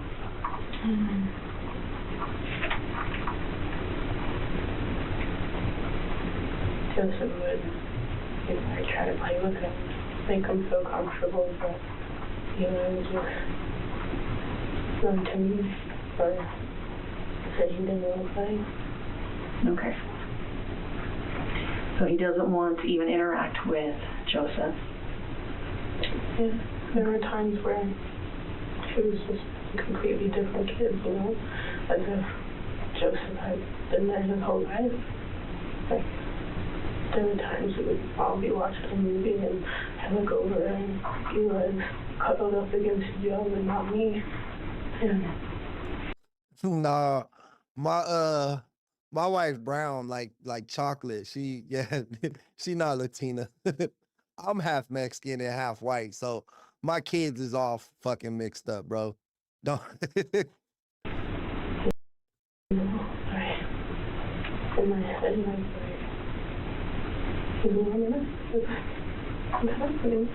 Joseph would, I try to play with him, make him feel comfortable, but I was just not to me, or said he didn't want to play. Okay. So he doesn't want to even interact with Joseph. Yeah, there were times where she was just a completely different kid, as if Joseph had been there his whole life. Like, there were times we would all be watching a movie and I look over and he was cuddled up against Joe and not me. And Nah, my wife's brown like chocolate. She she not Latina. I'm half Mexican and half white, so my kids is all fucking mixed up, bro. Don't in my head, like, what's happening?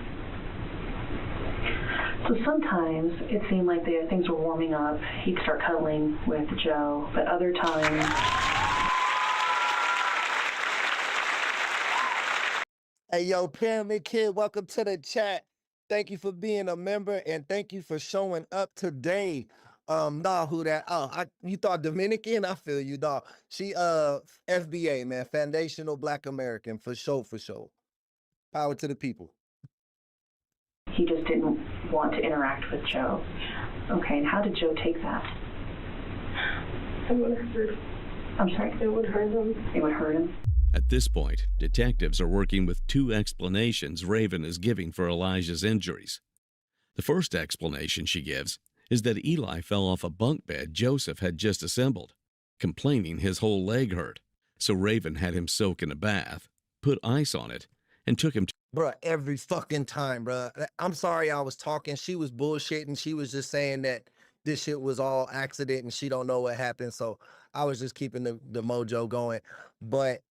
So sometimes it seemed like things were warming up. He'd start cuddling with Joe, but other times... Hey, yo, Pyramid Kid, welcome to the chat. Thank you for being a member, and thank you for showing up today. Nah, who that? Oh, you thought Dominican? I feel you, dog. She, FBA, man, Foundational Black American, for sure, for sure. Power to the people. He just didn't want to interact with Joe. Okay, and how did Joe take that? It would hurt. I'm sorry? It would hurt him. It would hurt him? At this point, detectives are working with two explanations Raven is giving for Elijah's injuries. The first explanation she gives is that Eli fell off a bunk bed Joseph had just assembled, complaining his whole leg hurt. So Raven had him soak in a bath, put ice on it, and took him to... Bruh, every fucking time, bruh. I'm sorry I was talking. She was bullshitting. She was just saying that this shit was all accident and she don't know what happened. So I was just keeping the mojo going. But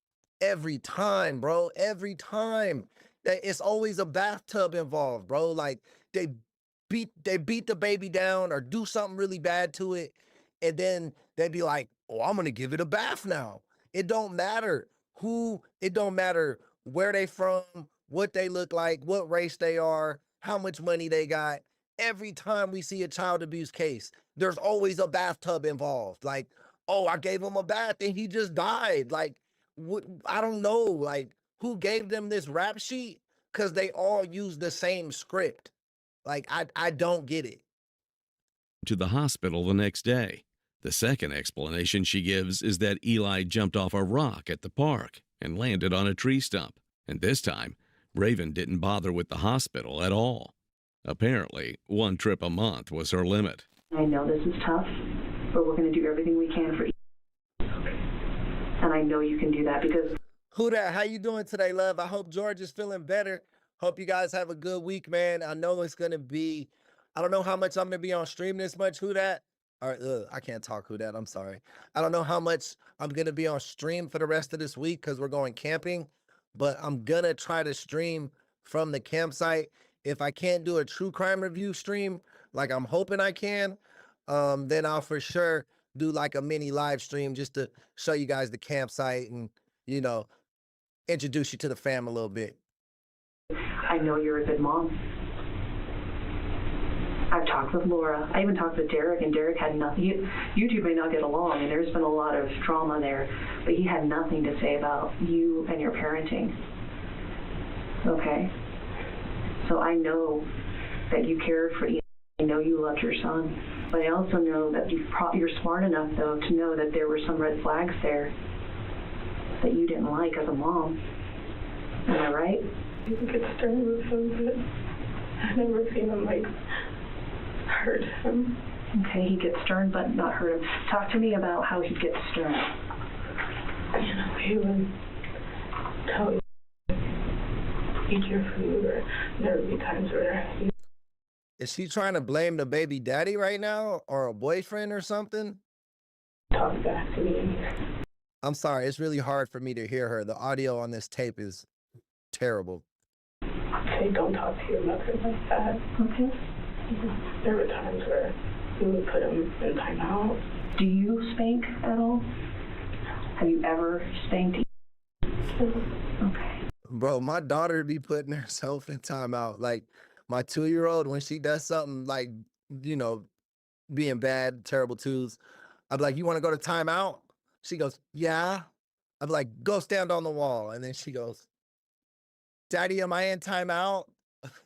every time, bro, every time, it's always a bathtub involved, bro. Like they beat the baby down or do something really bad to it, and then they'd be like, oh, I'm gonna give it a bath now. It don't matter who, it don't matter where they from, what they look like, what race they are, how much money they got. Every time we see a child abuse case, there's always a bathtub involved. Like, oh, I gave him a bath and he just died. Like, what? I don't know, like, who gave them this rap sheet? Because they all use the same script. Like, I don't get it. To the hospital the next day. The second explanation she gives is that Eli jumped off a rock at the park and landed on a tree stump. And this time, Raven didn't bother with the hospital at all. Apparently, 1 trip a month was her limit. I know this is tough, but we're going to do everything we can for you. And I know you can do that because... Who that? How you doing today, love? I hope George is feeling better. Hope you guys have a good week, man. I know it's going to be... I don't know how much I'm going to be on stream this much. Who that? Or, I can't talk who that. I'm sorry. I don't know how much I'm going to be on stream for the rest of this week because we're going camping. But I'm going to try to stream from the campsite. If I can't do a true crime review stream, like I'm hoping I can, then I'll for sure do like a mini live stream just to show you guys the campsite and, you know, introduce you to the fam a little bit. I know you're a good mom. I've talked with Laura. I even talked with Derek, and Derek had nothing. You two may not get along, and there's been a lot of drama there, but he had nothing to say about you and your parenting. Okay? So I know that you cared for Ian. I know you loved your son. But I also know that you're smart enough, though, to know that there were some red flags there that you didn't like as a mom. Am I right? You can get stern with him, but I've never seen him, like, hurt him. Okay, he gets stern, but not hurt him. Talk to me about how he gets stern. You know, he would tell you, eat your food, or there would be times where he... Is she trying to blame the baby daddy right now or a boyfriend or something? Talk back to me. I'm sorry, it's really hard for me to hear her. The audio on this tape is terrible. Say, don't talk to your mother like that. Okay. There were times where we would put him in timeout. Do you spank at all? Have you ever spanked? Okay. Bro, my daughter be putting herself in timeout. Like, my 2-year-old, when she does something like, you know, being bad, terrible twos, I'm like, you want to go to timeout? She goes, yeah. I'm like, go stand on the wall. And then she goes, Daddy, am I in timeout?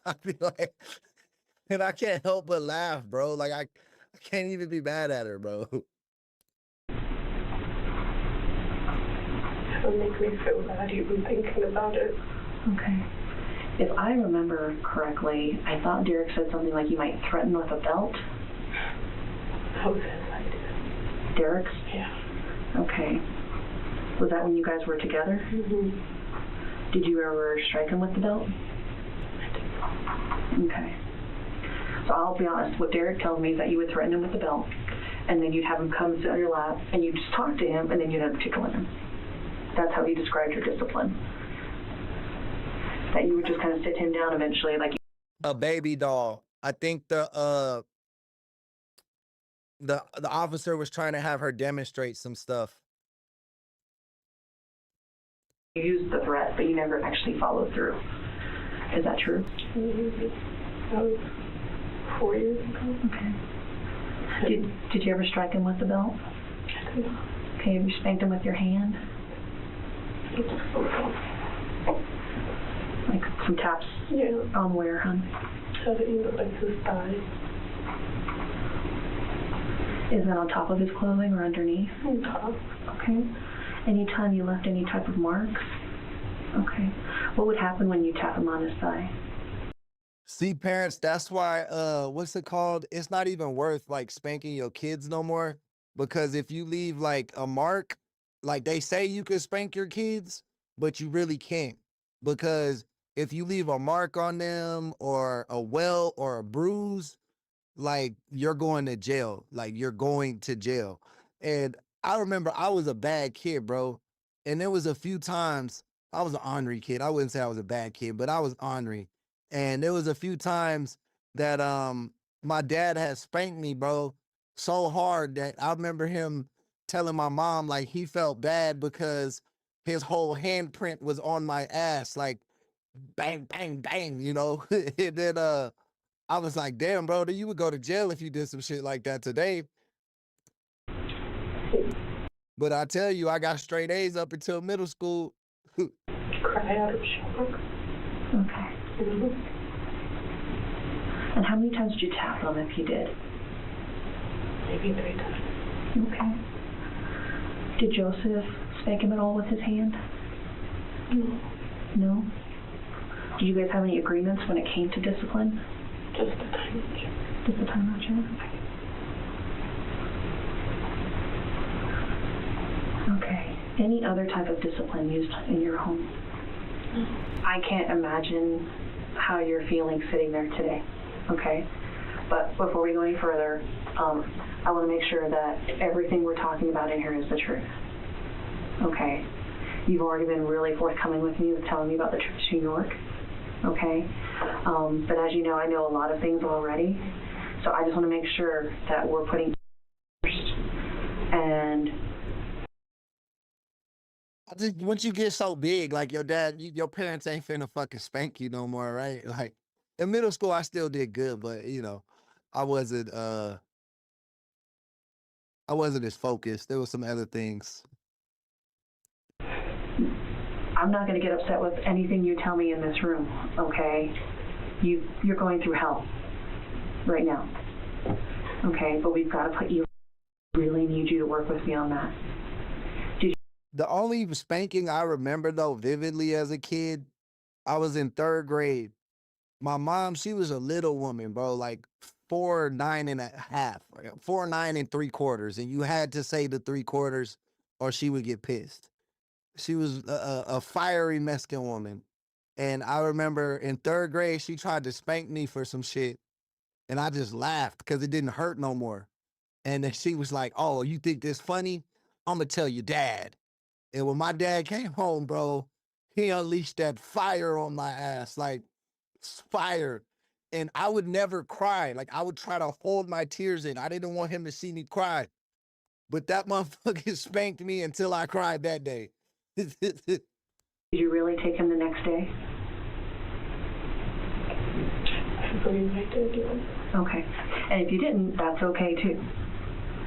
I'd be like, and I can't help but laugh, bro. Like, I can't even be mad at her, bro. It'll make me feel bad even thinking about it. Okay. If I remember correctly, I thought Derek said something like you might threaten with a belt. Who says I did? Derek's? Yeah. Okay. Was that when you guys were together? Mm-hmm. Did you ever strike him with the belt? Okay. So I'll be honest, what Derek tells me is that you would threaten him with the belt, and then you'd have him come sit on your lap, and you'd just talk to him, and then you'd end up tickling him. That's how he described your discipline. That you would just kind of sit him down eventually, like a baby doll. I think the officer was trying to have her demonstrate some stuff. you used the threat, but you never actually followed through. Is that true? That was 4 years ago. Okay. Did you ever strike him with the belt? Okay, have you spanked him with your hand? Like some taps? Yeah. On where, hon? Like his thigh. Is that on top of his clothing or underneath? On top. Okay. Anytime you left any type of marks? Okay. What would happen when you tap him on his thigh? See, parents, that's why, what's it called? It's not even worth like spanking your kids no more. Because if you leave like a mark, like they say you can spank your kids, but you really can't. Because if you leave a mark on them or a welt or a bruise, like you're going to jail. Like you're going to jail. And I remember I was a bad kid, bro. And there was a few times I was an ornery kid. I wouldn't say I was a bad kid, but I was ornery. And there was a few times that my dad had spanked me, bro, so hard that I remember him telling my mom like he felt bad because his whole handprint was on my ass, like bang, bang, bang, you know. And then I was like, damn, bro, you would go to jail if you did some shit like that today. But I tell you, I got straight A's up until middle school. Cry out of shock. Okay. And how many times did you tap him if you did? Maybe 3 times. Okay. Did Joseph spank him at all with his hand? No. No? Do you guys have any agreements when it came to discipline? Just the time check. Just the timeout check? Okay. Any other type of discipline used in your home? I can't imagine how you're feeling sitting there today, okay? But before we go any further, I want to make sure that everything we're talking about in here is the truth, okay? You've already been really forthcoming with me with telling me about the trip to New York, okay? But as you know, I know a lot of things already, so I just want to make sure that we're putting first. And I think once you get so big, like your dad, your parents ain't finna fucking spank you no more, right? Like in middle school, I still did good, but you know, I wasn't as focused. There was some other things. I'm not going to get upset with anything you tell me in this room, okay? You're going through hell right now, okay? But we've got to put you. Really need you to work with me on that. The only spanking I remember though vividly as a kid, I was in 3rd grade. My mom, she was a little woman, bro, like 4'9" and a half, 4'9" and 3/4, and you had to say the 3/4 or she would get pissed. She was a fiery Mexican woman. And I remember in 3rd grade, she tried to spank me for some shit. And I just laughed because it didn't hurt no more. And then she was like, oh, you think this funny? I'm going to tell your dad. And when my dad came home, bro, he unleashed that fire on my ass, like fire. And I would never cry. Like I would try to hold my tears in. I didn't want him to see me cry. But that motherfucker spanked me until I cried that day. Did you really take him the next day? I believe I did, yeah. Okay. And if you didn't, that's okay too.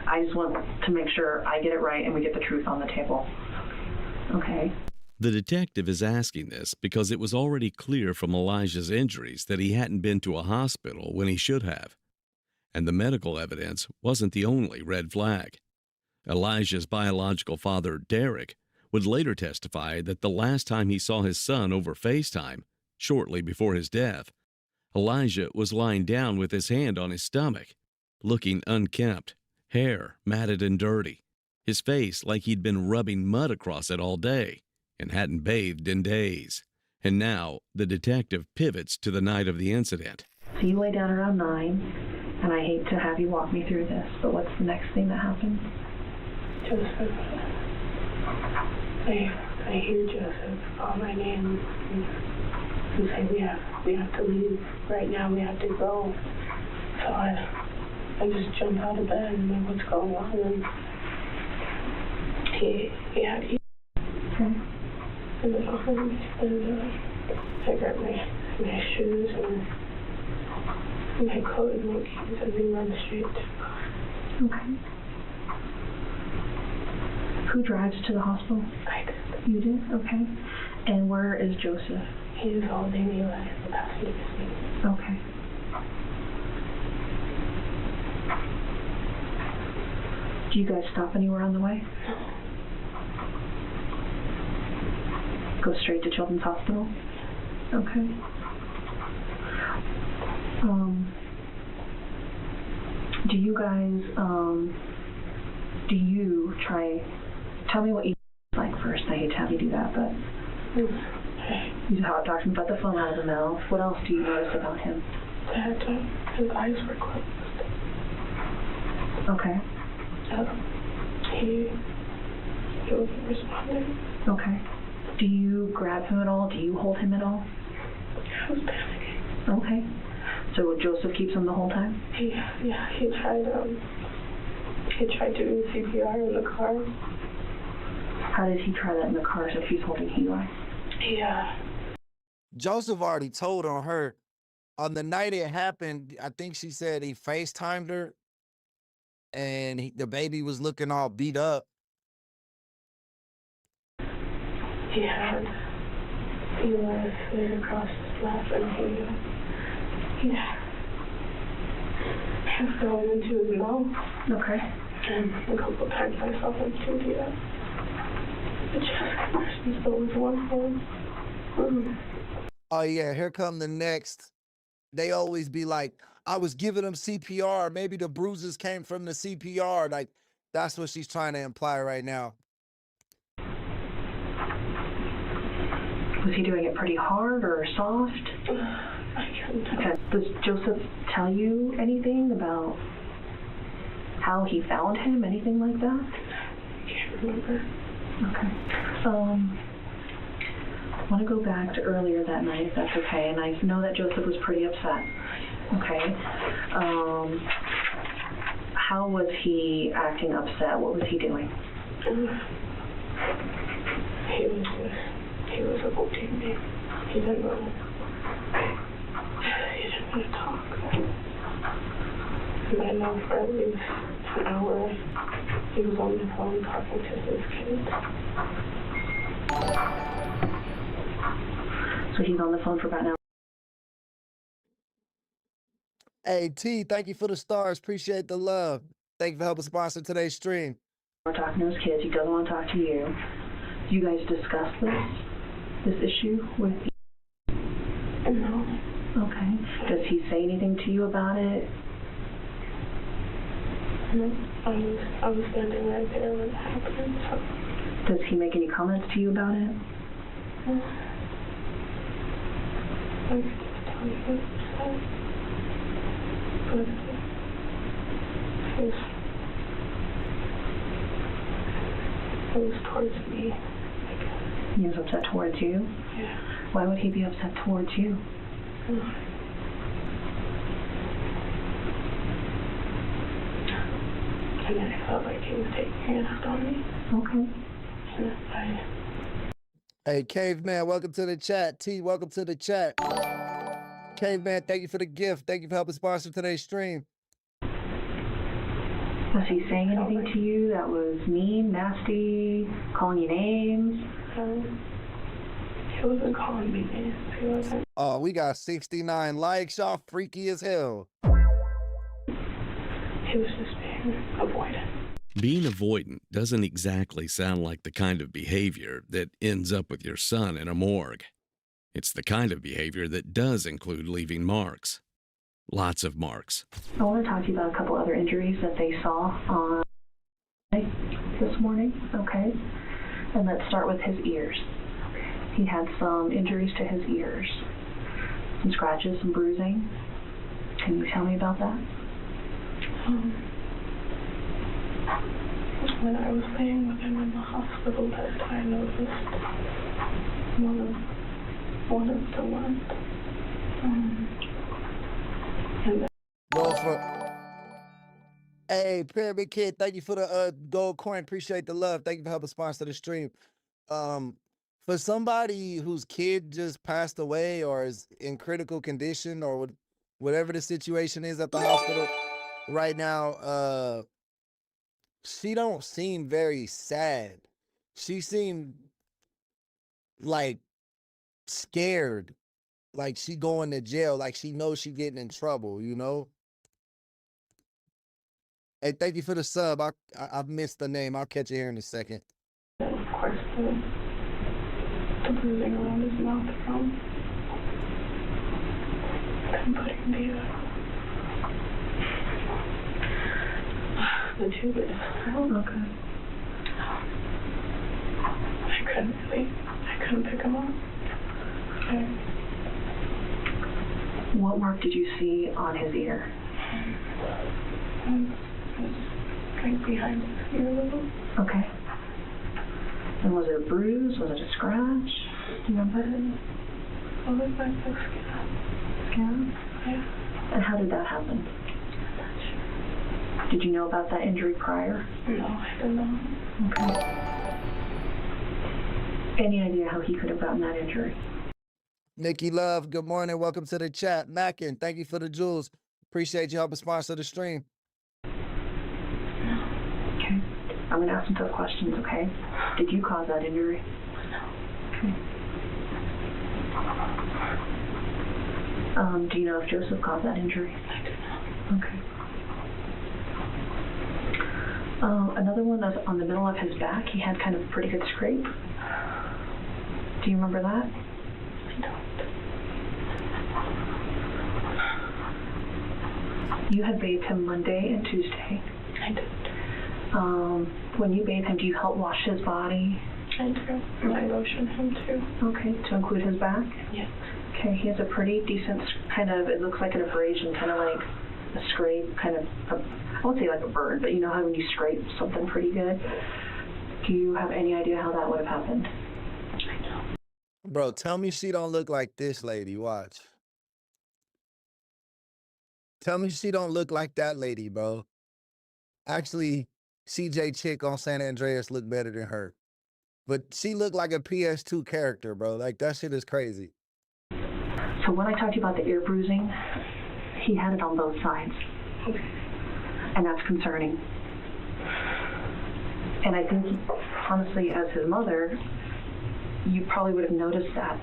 I just want to make sure I get it right and we get the truth on the table. Okay. The detective is asking this because it was already clear from Elijah's injuries that he hadn't been to a hospital when he should have. And the medical evidence wasn't the only red flag. Elijah's biological father, Derek, would later testify that the last time he saw his son over FaceTime, shortly before his death, Elijah was lying down with his hand on his stomach, looking unkempt, hair matted and dirty, his face like he'd been rubbing mud across it all day and hadn't bathed in days. And now the detective pivots to the night of the incident. So you lay down around 9, and I hate to have you walk me through this, but what's the next thing that happened? Joseph. I hear Joseph call my name and say we have to leave right now. We have to go. So I just jump out of bed and like, what's going on? And he had in the arms, and I grabbed my shoes and my coat and my keys, and we run straight to the car. Okay. Who drives to the hospital? I did. You did? Okay. And where is Joseph? He's holding Eli in the passenger seat. Okay. Do you guys stop anywhere on the way? No. Go straight to Children's Hospital? Okay. Do you guys, do you try, tell me what you like first. I hate to have you do that, but you talked about the foam out of the mouth. What else do you notice about him? That his eyes were closed. Okay. He wasn't responding. Okay. Do you grab him at all? Do you hold him at all? I was panicking. Okay. So Joseph keeps him the whole time? Yeah, he tried doing CPR in the car. How did he try that in the car if he's holding Eli? Yeah. Joseph already told on her. On the night it happened, I think she said he FaceTimed her and the baby was looking all beat up. He had Eli slid across his lap and he fell into his mouth. Okay. And a couple times I saw him too do that. The chest compressions, but with one hand. Oh yeah, here come the next. They always be like, I was giving him CPR. Maybe the bruises came from the CPR. Like, that's what she's trying to imply right now. Was he doing it pretty hard or soft? I can't tell. Okay. Does Joseph tell you anything about how he found him? Anything like that? I can't remember. Okay. I want to go back to earlier that night, if that's okay. And I know that Joseph was pretty upset. Okay. How was he acting upset? What was he doing? He was avoiding me. He didn't want to talk. And I know for at least an hour he was on the phone talking to his kids. So he's on the phone for about an hour. Hey T, thank you for the stars. Appreciate the love. Thank you for helping sponsor today's stream. We're talking to his kids. He doesn't want to talk to you. Do you guys discuss this issue with you? No. Okay. Does he say anything to you about it? No. I was standing right there when it happened, so. Does he make any comments to you about it? I was just telling you what he said. But it was towards me. He was upset towards you? Yeah. Why would he be upset towards you? And I felt like he was taking it out on me. Okay. And Hey, Caveman, welcome to the chat. T, welcome to the chat. Caveman, thank you for the gift. Thank you for helping sponsor today's stream. Was he saying anything to you that was mean, nasty, calling you names? He wasn't calling me names. He wasn't. Oh, we got 69 likes. Y'all freaky as hell. He was just being avoidant. Being avoidant doesn't exactly sound like the kind of behavior that ends up with your son in a morgue. It's the kind of behavior that does include leaving marks. Lots of marks. I want to talk to you about a couple other injuries that they saw on this morning, okay? And let's start with his ears. He had some injuries to his ears. Some scratches, some bruising. Can you tell me about that? When I was laying with him in the hospital bed, I noticed one of the ones. Well, hey, Pyramid Kid, thank you for the gold coin. Appreciate the love. Thank you for helping sponsor the stream. For somebody whose kid just passed away or is in critical condition or whatever the situation is at the hospital right now, she don't seem very sad. She seemed like scared, like she going to jail, like she knows she getting in trouble, you know? Hey, thank you for the sub. I've missed the name. I'll catch you here in a second. Of course, the bruising around his mouth from putting the tube in. Okay. I couldn't pick him up. Okay. What mark did you see on his ear? Right behind his ear a little. Okay. And was it a bruise? Was it a scratch? Do you remember? It looked like a scab. Scab? Yeah. And how did that happen? Did you know about that injury prior? No, I don't know. Okay. Any idea how he could have gotten that injury? Nikki Love, good morning. Welcome to the chat. Mackin, thank you for the jewels. Appreciate you helping sponsor the stream. Okay. I'm going to ask some tough questions, okay? Did you cause that injury? Okay. Do you know if Joseph caused that injury? I don't know. Okay. Another one that's on the middle of his back, he had kind of a pretty good scrape. Do you remember that? I don't. You had bathed him Monday and Tuesday. I did. When you bathe him, do you help wash his body? I do. And I lotion him too. Okay, to include his back? Yes. Okay, he has a pretty decent kind of, it looks like an abrasion, kind of like a scrape, kind of, I won't say like a burn, but you know how when you scrape something pretty good? Do you have any idea how that would have happened? I don't. Bro, tell me she don't look like this lady. Watch. Tell me she don't look like that lady, bro. Actually, CJ Chick on San Andreas looked better than her. But she looked like a PS2 character, bro. Like, that shit is crazy. So when I talked to you about the ear bruising, he had it on both sides. And that's concerning. And I think, honestly, as his mother, you probably would have noticed that.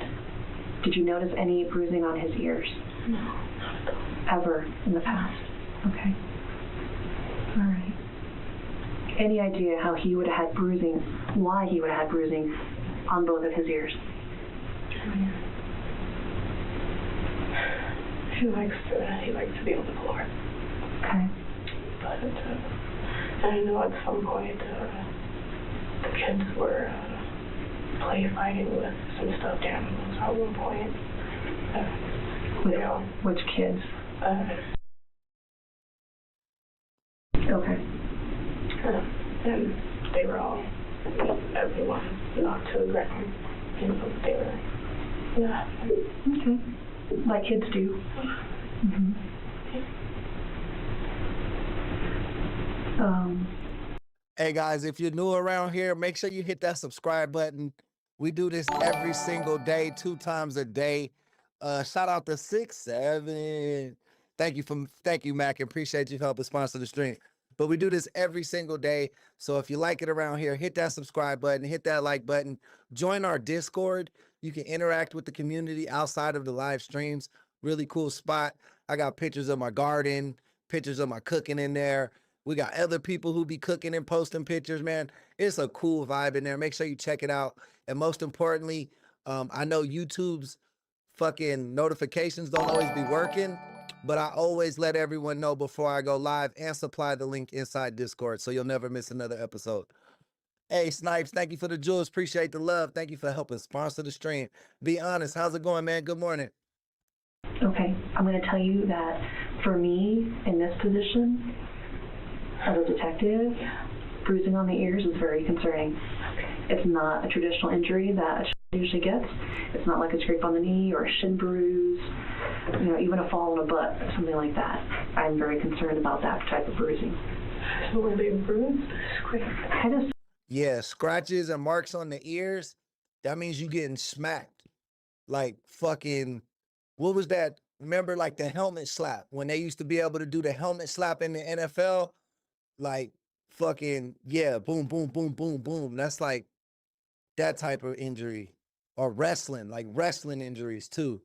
Did you notice any bruising on his ears? No, not at all. Ever in the past? Okay. All right. Any idea how he would have had bruising, why he would have had bruising on both of his ears? He likes to be on the floor. Okay. But I know at some point the kids were play fighting with some stuffed animals at one point. Which kids? Okay. And they were all, everyone knocked to the ground. You know, they were, yeah. Okay. Like kids do. Mm-hmm. Hey guys, if you're new around here, make sure you hit that subscribe button. We do this every single day, 2 times a day. Shout out to 6-7. Thank you, Mac. Appreciate you helping sponsor the stream. But we do this every single day. So if you like it around here, hit that subscribe button, hit that like button, join our Discord. You can interact with the community outside of the live streams. Really cool spot. I got pictures of my garden, pictures of my cooking in there. We got other people who be cooking and posting pictures, man. It's a cool vibe in there. Make sure you check it out. And most importantly, I know YouTube's fucking notifications don't always be working, but I always let everyone know before I go live and supply the link inside Discord so you'll never miss another episode. Hey, Snipes, thank you for the jewels. Appreciate the love. Thank you for helping sponsor the stream. Be honest, how's it going, man? Good morning. Okay, I'm going to tell you that for me, in this position, as a detective, bruising on the ears is very concerning. It's not a traditional injury that a child usually gets. It's not like a scrape on the knee or a shin bruise, you know, even a fall in the butt, something like that. I'm very concerned about that type of bruising. So were they bruised? Scraped? Yeah, scratches and marks on the ears, that means you getting smacked. Like fucking, what was that? Remember like the helmet slap? When they used to be able to do the helmet slap in the NFL? Like fucking, yeah, boom, boom, boom, boom, boom. That's like that type of injury. Or wrestling, like wrestling injuries too.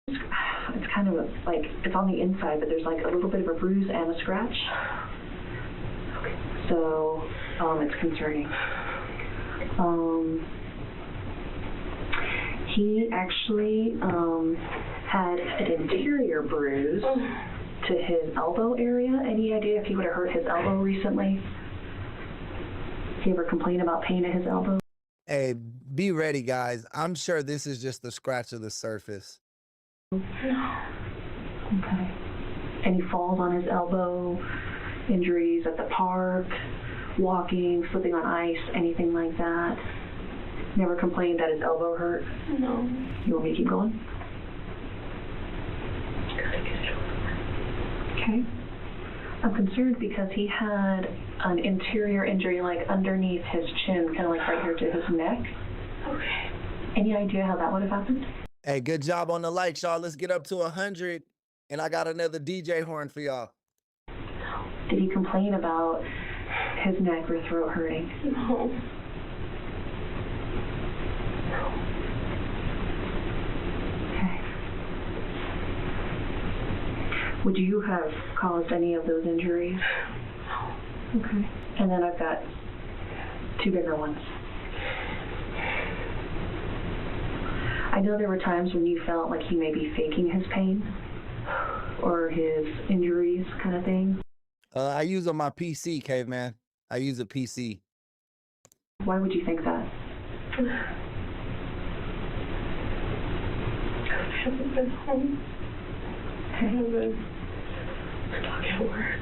It's kind of like, it's on the inside, but there's like a little bit of a bruise and a scratch. So, it's concerning. He actually had an interior bruise to his elbow area. Any idea if he would have hurt his elbow recently? He ever complain about pain at his elbow? Hey, be ready, guys. I'm sure this is just the scratch of the surface. Okay. Any falls on his elbow, injuries at the park, walking, slipping on ice, anything like that? Never complained that his elbow hurt? No. You want me to keep going? Okay. I'm concerned because he had an interior injury like underneath his chin, kind of like right here to his neck. Okay. Any idea how that would have happened? Hey, good job on the likes, y'all. Let's get up to 100, and I got another DJ horn for y'all. Did he complain about his neck or throat hurting? No. Okay. Would you have caused any of those injuries? No. Okay. And then I've got 2 bigger ones. I know there were times when you felt like he may be faking his pain or his injuries kind of thing? I use on my PC, caveman. I use a PC. Why would you think that? I haven't been home. I haven't been stuck at work.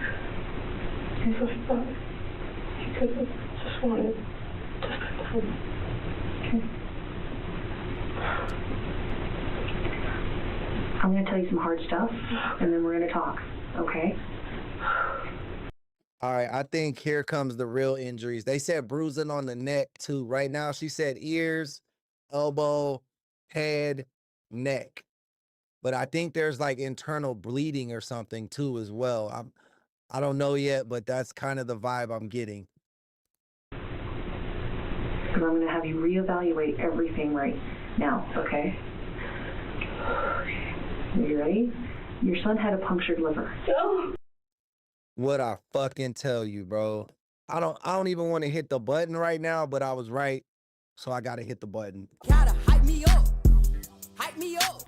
So I thought he could have just wanted to spend time. Okay. I'm going to tell you some hard stuff, and then we're going to talk, okay? All right, I think here comes the real injuries. They said bruising on the neck, too. Right now, she said ears, elbow, head, neck. But I think there's like internal bleeding or something, too, as well. I don't know yet, but that's kind of the vibe I'm getting. Because I'm going to have you reevaluate everything right now, okay? Are you ready? Your son had a punctured liver. What I fucking tell you, bro. I don't even want to hit the button right now, but I was right, so I gotta hit the button. Gotta hype me up. Hype me up.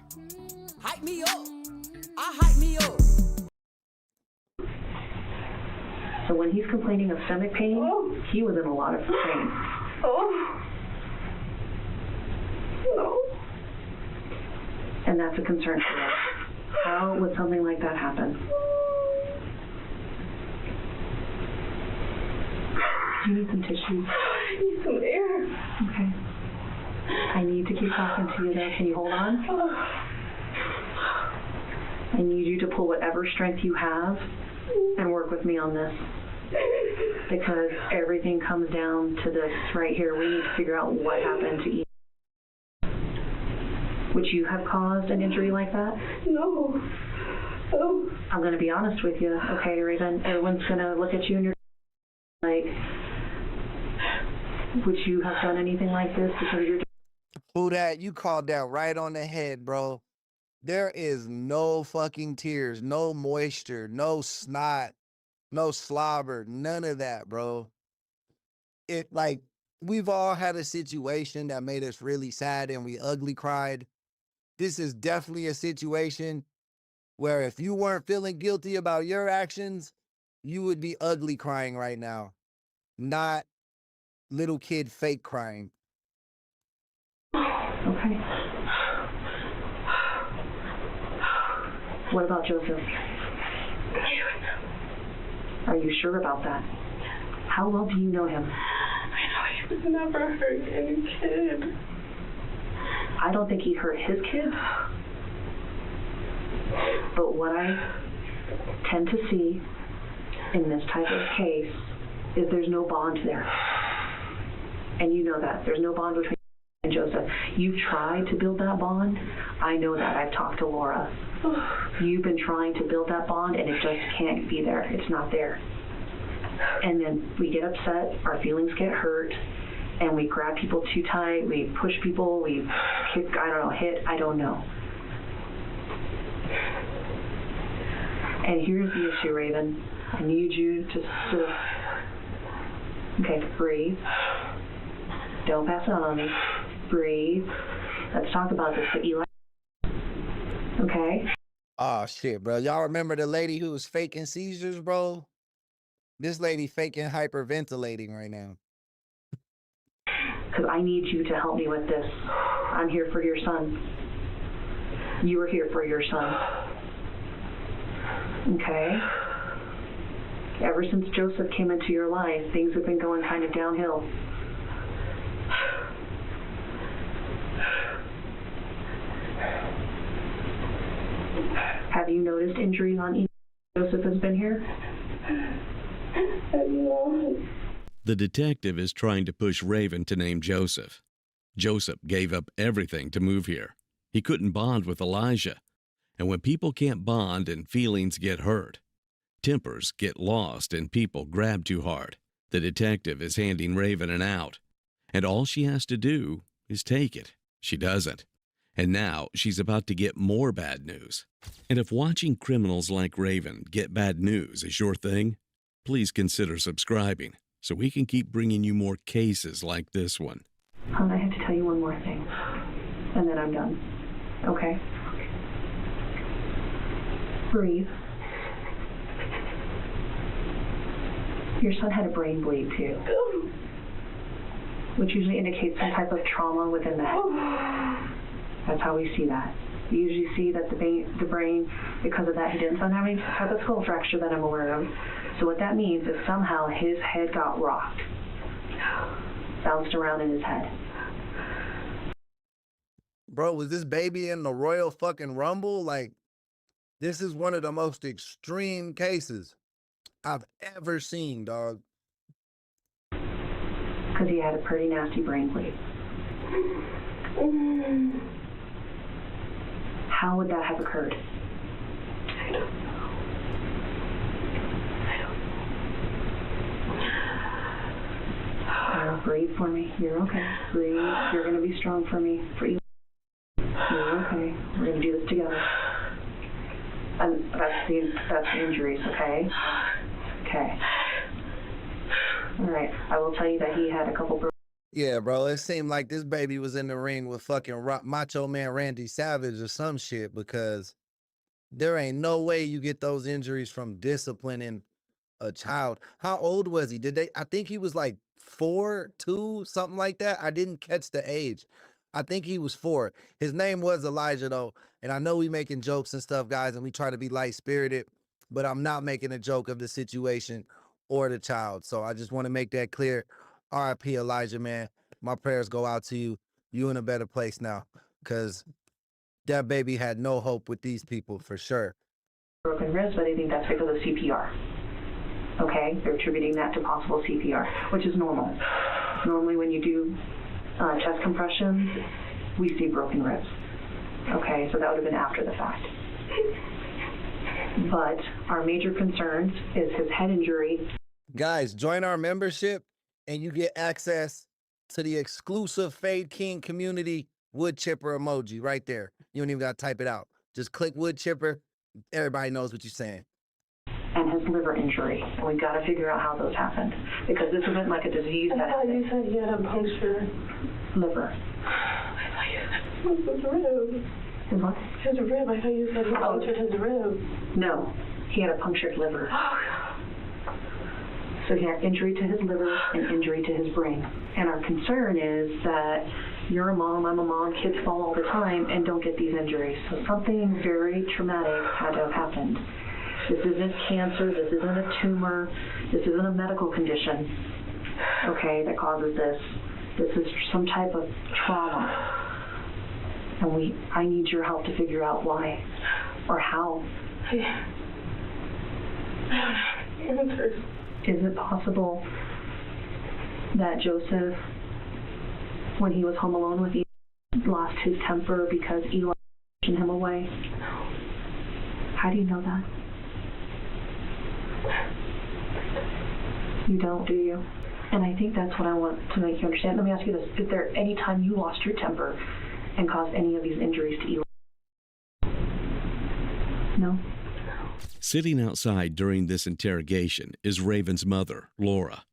Hype me up. I hype me up. So when he's complaining of stomach pain, he was in a lot of pain. No. And that's a concern for us. How would something like that happen? Do you need some tissues? I need some air. Okay. I need to keep talking to you though. Can you hold on? I need you to pull whatever strength you have and work with me on this. Because everything comes down to this right here. We need to figure out what happened to you. Would you have caused an injury like that? No. Oh. I'm going to be honest with you, okay, Raven? Everyone's going to look at you and you're like, would you have done anything like this because you're... Who that? You called that right on the head, bro. There is no fucking tears, no moisture, no snot, no slobber, none of that, bro. It like, we've all had a situation that made us really sad and we ugly cried. This is definitely a situation where if you weren't feeling guilty about your actions, you would be ugly crying right now, not little kid fake crying. Okay. What about Joseph? Are you sure about that? How well do you know him? I know he's never hurt any kid. I don't think he hurt his kid. But what I tend to see in this type of case is there's no bond there. And you know that. There's no bond between you and Joseph. You've tried to build that bond. I know that. I've talked to Laura. You've been trying to build that bond and it just can't be there. It's not there. And then we get upset, our feelings get hurt, and we grab people too tight, we push people, we kick, I don't know, hit, I don't know. And here's the issue, Raven. I need you to okay, breathe. Don't pass it on me. Breathe. Let's talk about this for Eli. Okay? Oh, shit, bro. Y'all remember the lady who was faking seizures, bro? This lady faking hyperventilating right now. Because I need you to help me with this. I'm here for your son. You are here for your son. Okay? Ever since Joseph came into your life, things have been going kind of downhill. Have you noticed injuries on each Joseph has been here? The detective is trying to push Raven to name Joseph. Joseph gave up everything to move here. He couldn't bond with Elijah. And when people can't bond and feelings get hurt, tempers get lost and people grab too hard, the detective is handing Raven an out. And all she has to do is take it. She doesn't. And now she's about to get more bad news. And if watching criminals like Raven get bad news is your thing, please consider subscribing so we can keep bringing you more cases like this one. I have to tell you one more thing, and then I'm done. Okay? Breathe. Your son had a brain bleed too, which usually indicates some type of trauma within the head. That's how we see that. You usually see that the brain, because of that, he didn't have a skull fracture that I'm aware of. So what that means is somehow his head got rocked, bounced around in his head. Bro, was this baby in the Royal fucking Rumble? Like, this is one of the most extreme cases I've ever seen, dog. Because he had a pretty nasty brain bleed. How would that have occurred? I don't know. Breathe for me. You're okay. Breathe. You're going to be strong for me. For you. You're okay. We're going to do this together. And that's the injuries, okay? Okay. All right. I will tell you that he had a couple. Yeah, bro. It seemed like this baby was in the ring with fucking Macho Man Randy Savage or some shit, because there ain't no way you get those injuries from disciplining a child. How old was he? I think he was like 4, 2, something like that. I didn't catch the age. I think he was 4. His name was Elijah though. And I know we making jokes and stuff, guys, and we try to be light spirited, but I'm not making a joke of the situation or the child. So I just want to make that clear. R.I.P. Elijah, man. My prayers go out to you. You in a better place now, because that baby had no hope with these people for sure. Broken ribs, but I think that's because of CPR. Okay, they're attributing that to possible CPR, which is normal. Normally when you do chest compressions, we see broken ribs. Okay, so that would have been after the fact. But our major concerns is his head injury. Guys, join our membership and you get access to the exclusive Fade King community wood chipper emoji right there. You don't even got to type it out. Just click wood chipper. Everybody knows what you're saying. And his liver injury. And we've got to figure out how those happened. Because this isn't like a disease I that... thought you said he had a punctured liver. I thought you said it was his rib. His what? His rib. I thought you said he punctured his rib. No, he had a punctured liver. So he had injury to his liver and injury to his brain. And our concern is that you're a mom, I'm a mom, kids fall all the time and don't get these injuries. So something very traumatic had to have happened. This isn't cancer, this isn't a tumor, this isn't a medical condition, okay, that causes this. This is some type of trauma. And I need your help to figure out why or how. I don't know. Is it possible that Joseph, when he was home alone with Eli, lost his temper because Eli pushed him away? How do you know that? You don't, do you? And I think that's what I want to make you understand. Let me ask you this. Is there any time you lost your temper and caused any of these injuries to Eli? No? Sitting outside during this interrogation is Raven's mother, Laura.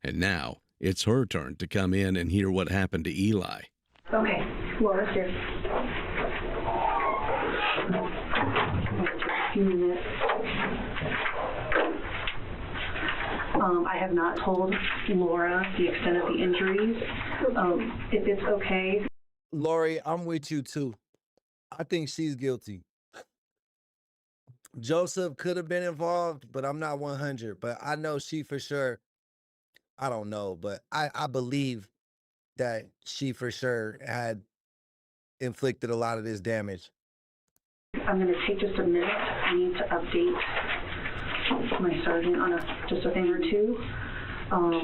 And now it's her turn to come in and hear what happened to Eli. Okay, Laura's here. A few minutes. I have not told Laura the extent of the injuries. If it's okay. Lori, I'm with you too. I think she's guilty. Joseph could have been involved, but I'm not 100. But I know she for sure. I don't know, but I believe that she for sure had inflicted a lot of this damage. I'm going to take just a minute. I need to update my sergeant on just a thing or two. That's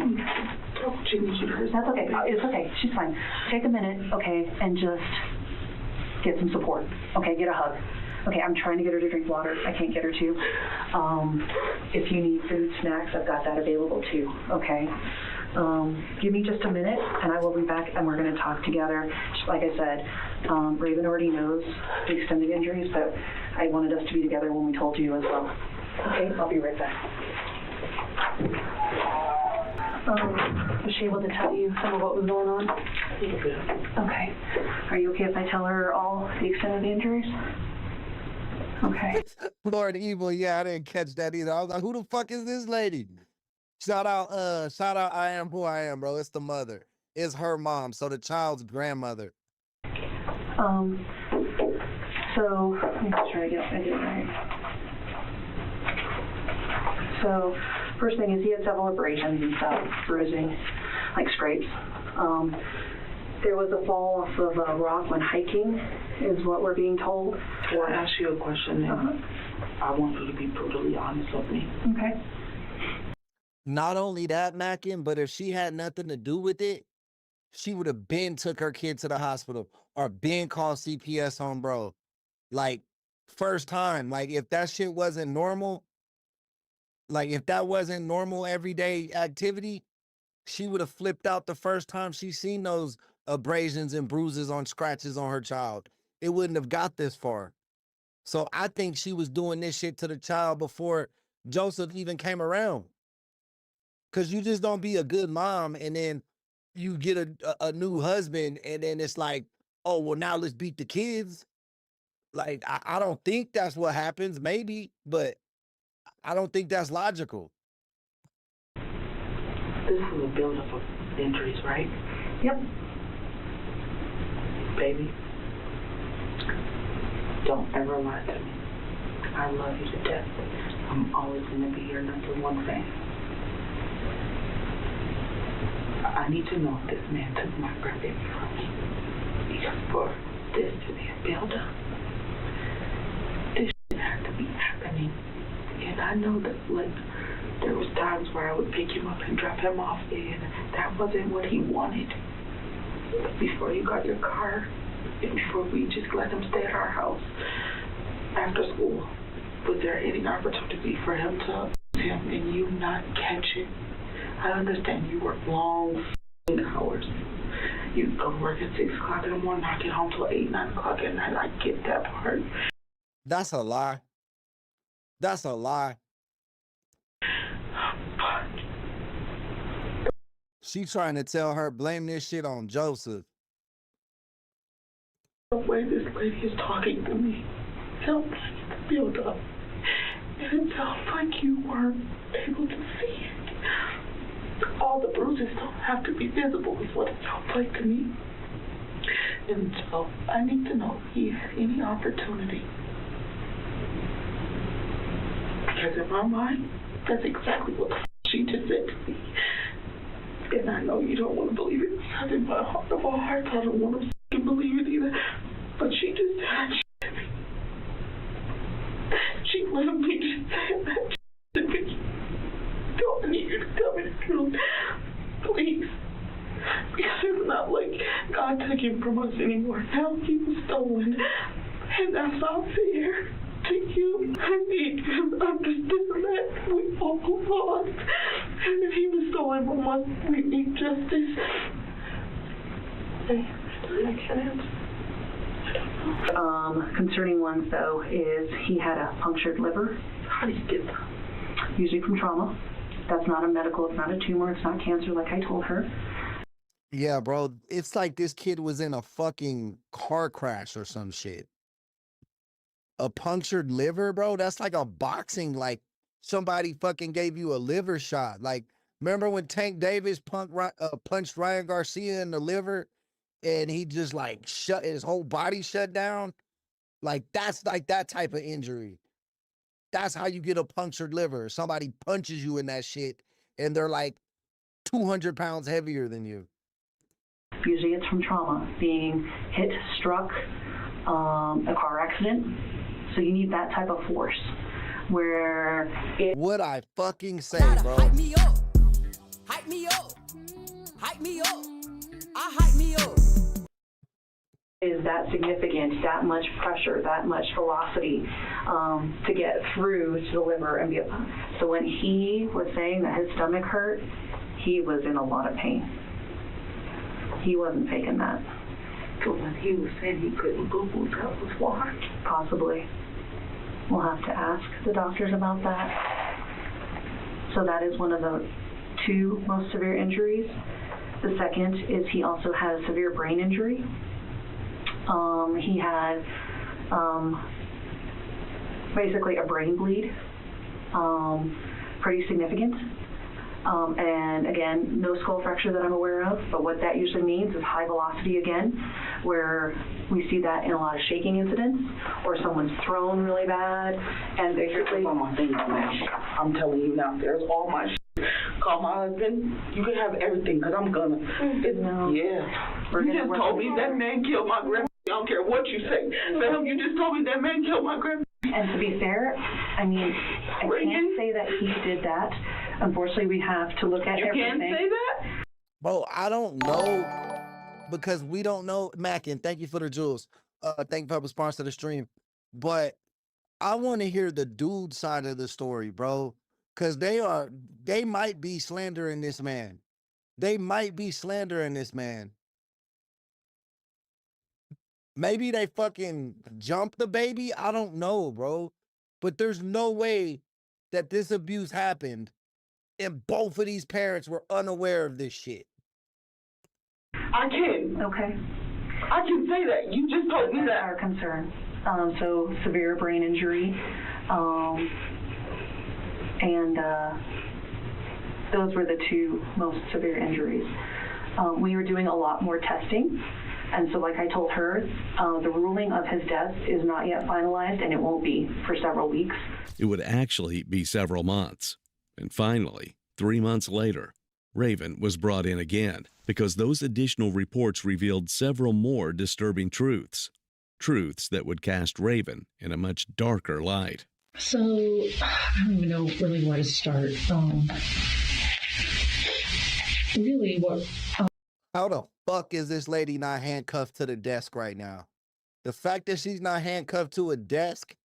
okay. It's okay. She's fine. Take a minute, okay, and just get some support. Okay, get a hug. Okay, I'm trying to get her to drink water. I can't get her to. If you need food, snacks, I've got that available too, okay? Give me just a minute, and I will be back, and we're going to talk together. Like I said, Raven already knows the extent of injuries, but I wanted us to be together when we told you as well. Okay, I'll be right back. Was she able to tell you some of what was going on? Okay. Are you okay if I tell her all the extent of the injuries? Okay. Lord Evil, yeah, I didn't catch that either. I was like, who the fuck is this lady? Shout out, I Am Who I Am, bro. It's the mother. It's her mom, so the child's grandmother. So let me try to get it right. So first thing is he had several abrasions and stuff, bruising, like scrapes. There was a fall off of a rock when hiking, is what we're being told. Can I ask you a question? I want you to be brutally honest with me. Okay. Not only that, Mackin, but if she had nothing to do with it, she would have been took her kid to the hospital or been called CPS on, bro. Like, first time. Like, if that shit wasn't normal, like, if that wasn't normal everyday activity, she would have flipped out the first time she seen those abrasions and bruises on scratches on her child. It wouldn't have got this far. So I think she was doing this shit to the child before Joseph even came around. Because you just don't be a good mom and then you get a new husband and then it's like, oh, well, now let's beat the kids. Like, I don't think that's what happens, maybe, but I don't think that's logical. This is a buildup of injuries, right? Yep. Baby, don't ever lie to me. I love you to death. I'm always going to be your number one fan. I need to know if this man took my grandbaby from me. Because for this to be a buildup, this shit has to be happening. And I know that, like, there was times where I would pick him up and drop him off, and that wasn't what he wanted. But before you got your car, and before we just let him stay at our house after school, was there any opportunity for him to him and you not catch it? I understand you work long hours. You go to work at 6 o'clock in the morning, not get home till 8, 9 o'clock at night. I get that part. That's a lie. That's a lie. She trying to tell her, blame this shit on Joseph. The way this lady is talking to me sounds like it's a build-up. And it sounds like you weren't able to see it. All the bruises don't have to be visible is what it sounds like to me. And so I need to know if you had any opportunity. Because in my mind, that's exactly what she just said to me. And I know you don't want to believe it. Because in my heart of all hearts, I don't want to believe it either. But she just said that shit to me. She literally just said that shit to me. I need you to tell me the truth. Please. Because it's not like God took him from us anymore. Now he was stolen. And that's not fair to you. I need you to understand that we all lost. And if he was stolen from us, we need justice. I can't answer. Concerning ones, though, is he had a punctured liver. How do you get that? Usually from trauma. That's not a medical, it's not a tumor, it's not cancer like I told her. Yeah, bro, it's like this kid was in a fucking car crash or some shit. A punctured liver, bro, that's like a boxing, like somebody fucking gave you a liver shot. Like, remember when Tank Davis punched Ryan Garcia in the liver and he just like his whole body shut down? Like, that's like that type of injury. That's how you get a punctured liver. Somebody punches you in that shit and they're like 200 pounds heavier than you. Usually it's from trauma, being hit, struck, a car accident. So you need that type of force where what I fucking say, bro. Hype me up. Hype me up. Hype me up. I hype me up. Is that significant, that much pressure, that much velocity to get through to the liver and be able. So when he was saying that his stomach hurt, he was in a lot of pain. He wasn't faking that. So when he was saying he couldn't boo-boo, that was why? Possibly. We'll have to ask the doctors about that. So that is one of the 2 most severe injuries. The second is he also had a severe brain injury. He had basically a brain bleed, pretty significant. And again, no skull fracture that I'm aware of, but what that usually means is high velocity again, where we see that in a lot of shaking incidents, or someone's thrown really bad, and basically... on my things now. I'm telling you now, there's all my shit. Call my husband. You can have everything, because I'm gonna. No. Yeah. You just told me that man killed my grandma. I don't care what you say. Sam, you just told me that man killed my grandma. And to be fair, I mean, I can't say that he did that. Unfortunately, we have to look at everything. You can't say that? Bro, I don't know, because we don't know. Mackin, thank you for the jewels. Thank you for response to the stream. But I want to hear the dude side of the story, bro. Because they might be slandering this man. They might be slandering this man. Maybe they fucking jumped the baby. I don't know, bro. But there's no way that this abuse happened and both of these parents were unaware of this shit. I can. Okay. I can say that. You just told me that. That's our concern. So severe brain injury. And those were the two most severe injuries. We were doing a lot more testing. And so like I told her, the ruling of his death is not yet finalized, and it won't be for several weeks. It would actually be several months. And finally, 3 months later, Raven was brought in again because those additional reports revealed several more disturbing truths. Truths that would cast Raven in a much darker light. So, I don't even know really where to start. Really, what... How the fuck is this lady not handcuffed to the desk right now? The fact that she's not handcuffed to a desk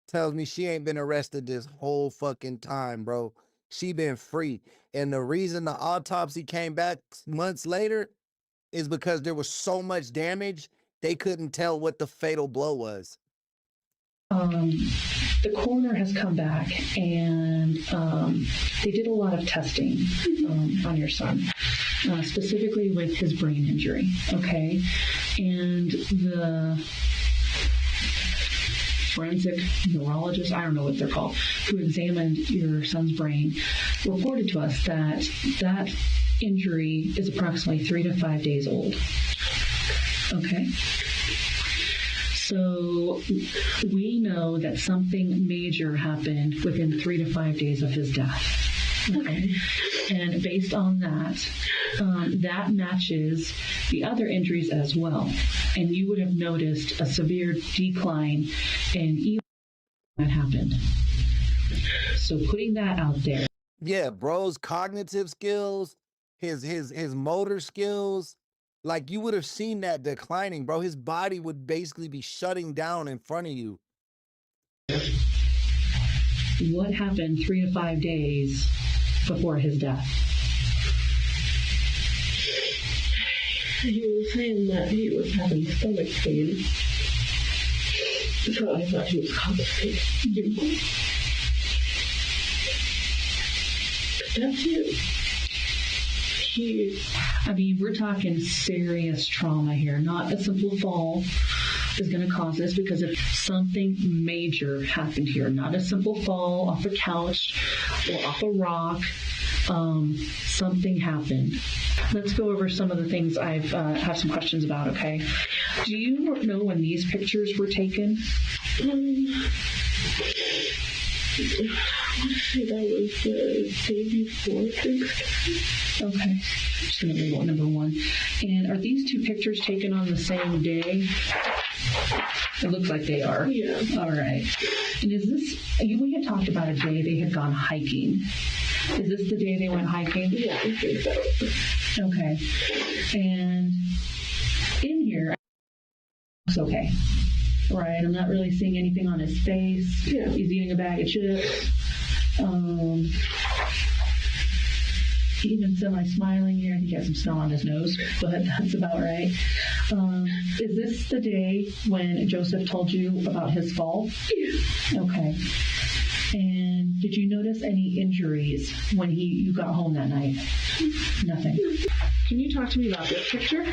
tells me she ain't been arrested this whole fucking time, bro. She been free. And the reason the autopsy came back months later is because there was so much damage, they couldn't tell what the fatal blow was. The coroner has come back and they did a lot of testing on your son, specifically with his brain injury, okay? And the forensic neurologist, I don't know what they're called, who examined your son's brain, reported to us that that injury is approximately 3 to 5 days old, okay? So we know that something major happened within 3 to 5 days of his death. Okay. And based on that, that matches the other injuries as well. And you would have noticed a severe decline in EQ that happened. So putting that out there. Yeah, bro's cognitive skills, his motor skills, like you would have seen that declining, bro. His body would basically be shutting down in front of you. What happened 3 to 5 days before his death? He was saying that he was having stomach pain. So I thought he was constipated. That's it. I mean, we're talking serious trauma here. Not a simple fall is going to cause this, because if something major happened here, not a simple fall off a couch or off a rock, something happened. Let's go over some of the things I have some questions about, okay? Do you know when these pictures were taken? I want to say that was the day before Thanksgiving. Okay. Just going to label number 1. And are these 2 pictures taken on the same day? It looks like they are. Yeah. All right. And is this, we had talked about a day they had gone hiking. Is this the day they went hiking? Yeah, I think so. Okay. And in here, it's okay. Right, I'm not really seeing anything on his face. Yeah. He's eating a bag of chips. Even semi-smiling here. I think he has some snow on his nose, but that's about right. Is this the day when Joseph told you about his fall? Yeah. Okay. And did you notice any injuries when you got home that night? Nothing. Can you talk to me about this picture?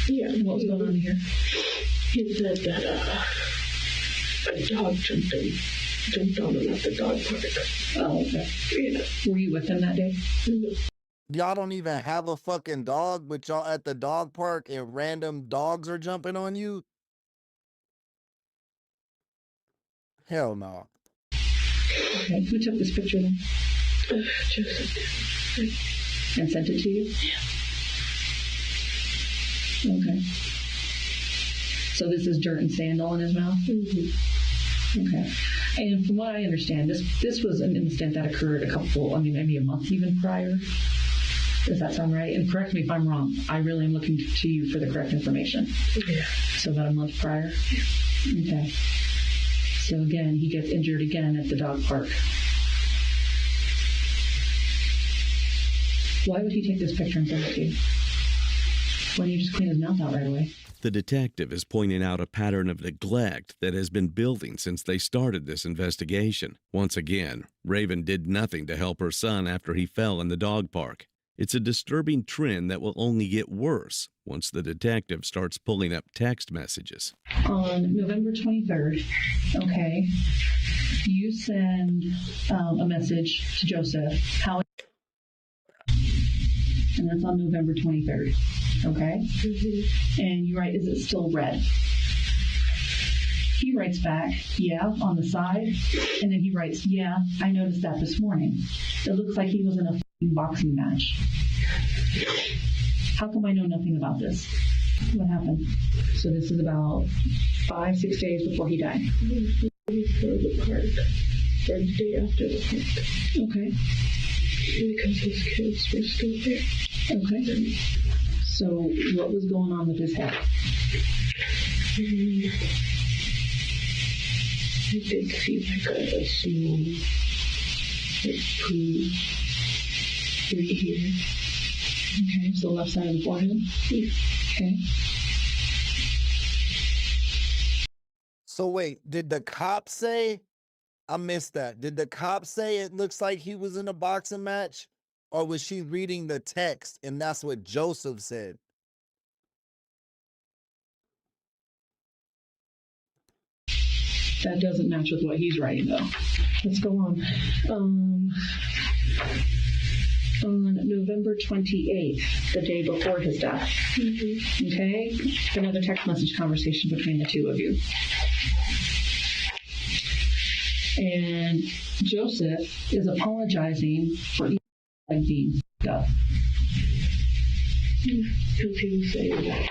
Yeah. What was going on here? He said that a dog jumped on him at the dog park. Oh, okay. Yeah. Were you with him that day? Y'all don't even have a fucking dog, but y'all at the dog park and random dogs are jumping on you? Hell no. Okay, who took this picture then? Joseph. And sent it to you? Yeah. Okay. So this is dirt and sand all in his mouth? Mm-hmm. Okay. And from what I understand, this was an incident that occurred maybe a month even prior. Does that sound right? And correct me if I'm wrong. I really am looking to you for the correct information. Yeah. So about a month prior? Yeah. Okay. So again, he gets injured again at the dog park. Why would he take this picture and send it to you? Why didn't you just clean his mouth out right away? The detective is pointing out a pattern of neglect that has been building since they started this investigation. Once again, Raven did nothing to help her son after he fell in the dog park. It's a disturbing trend that will only get worse once the detective starts pulling up text messages. On November 23rd, okay, you send a message to Joseph, and that's on November 23rd, okay? Mm-hmm. And you write, is it still red? He writes back, yeah, on the side, and then he writes, yeah, I noticed that this morning. It looks like he was in a boxing match. How come I know nothing about this? What happened? So this is about 5-6 days before he died. Before the park, or the day after the park. Okay. Because his kids were still there. Okay. So what was going on with his head? I did see like a small poo right here. Okay, so left side of the forehead? Yeah. Okay. So wait, did the cop say? I missed that. Did the cop say it looks like he was in a boxing match? Or was she reading the text and that's what Joseph said? That doesn't match with what he's writing, though. Let's go on. On November 28th, the day before his death, okay, another text message conversation between the two of you. And Joseph is apologizing for being up. Because he was saying that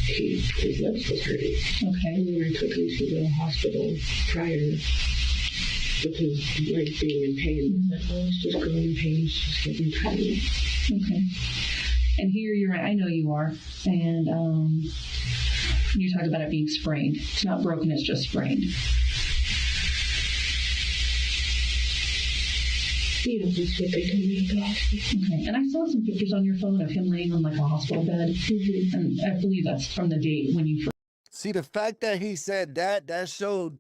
his legs was hurting. Okay. And when I took him to the hospital prior with his legs being in pain, I said, oh, it's just growing pain, it's just getting tired. Okay. And here you're right, I know you are. And you talk about it being sprained. It's not broken, it's just sprained. Yeah, that's what they told me about. Okay, and I saw some pictures on your phone of him laying on like a hospital bed, and I believe that's from the date when you first. See, the fact that he said that showed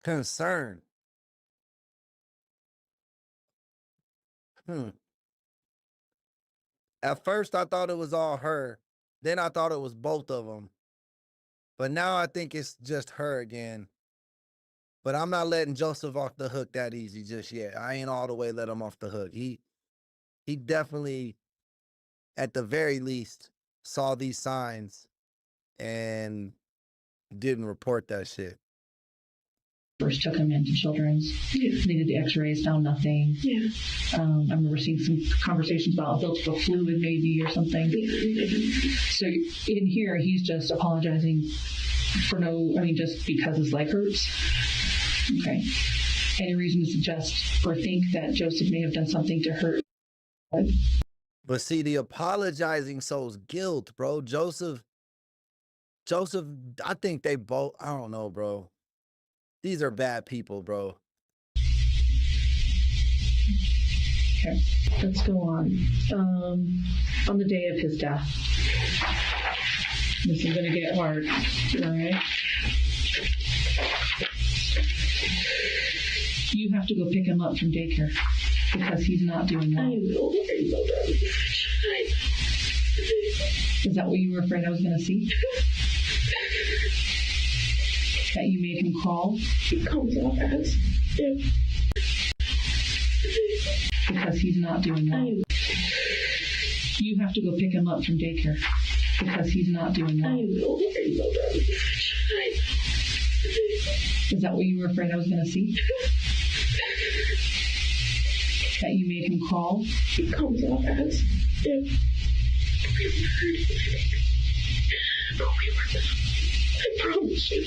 concern. At first, I thought it was all her. Then I thought it was both of them. But now I think it's just her again. But I'm not letting Joseph off the hook that easy just yet. I ain't all the way let him off the hook. He definitely, at the very least, saw these signs and didn't report that shit. First took him into Children's. Yeah. They did the x-rays, found nothing. Yeah. I remember seeing some conversations about built up fluid maybe or something. Yeah. So in here, he's just apologizing for just because his leg hurts. Okay. Any reason to suggest or think that Joseph may have done something to hurt? But see, the apologizing shows guilt, bro. Joseph, I think they both, I don't know, bro. These are bad people, bro. Okay, let's go on. On the day of his death. This is going to get hard, all right? You have to go pick him up from daycare because he's not doing well. I know that. Is that what you were afraid I was going to see? That you made him crawl? It comes off as if. Because he's not doing well. You have to go pick him up from daycare. Because he's not doing well. I know. Is that what you were afraid I was going to see? That you made him crawl? It comes off as if we were hurting. But we were not. I promise you.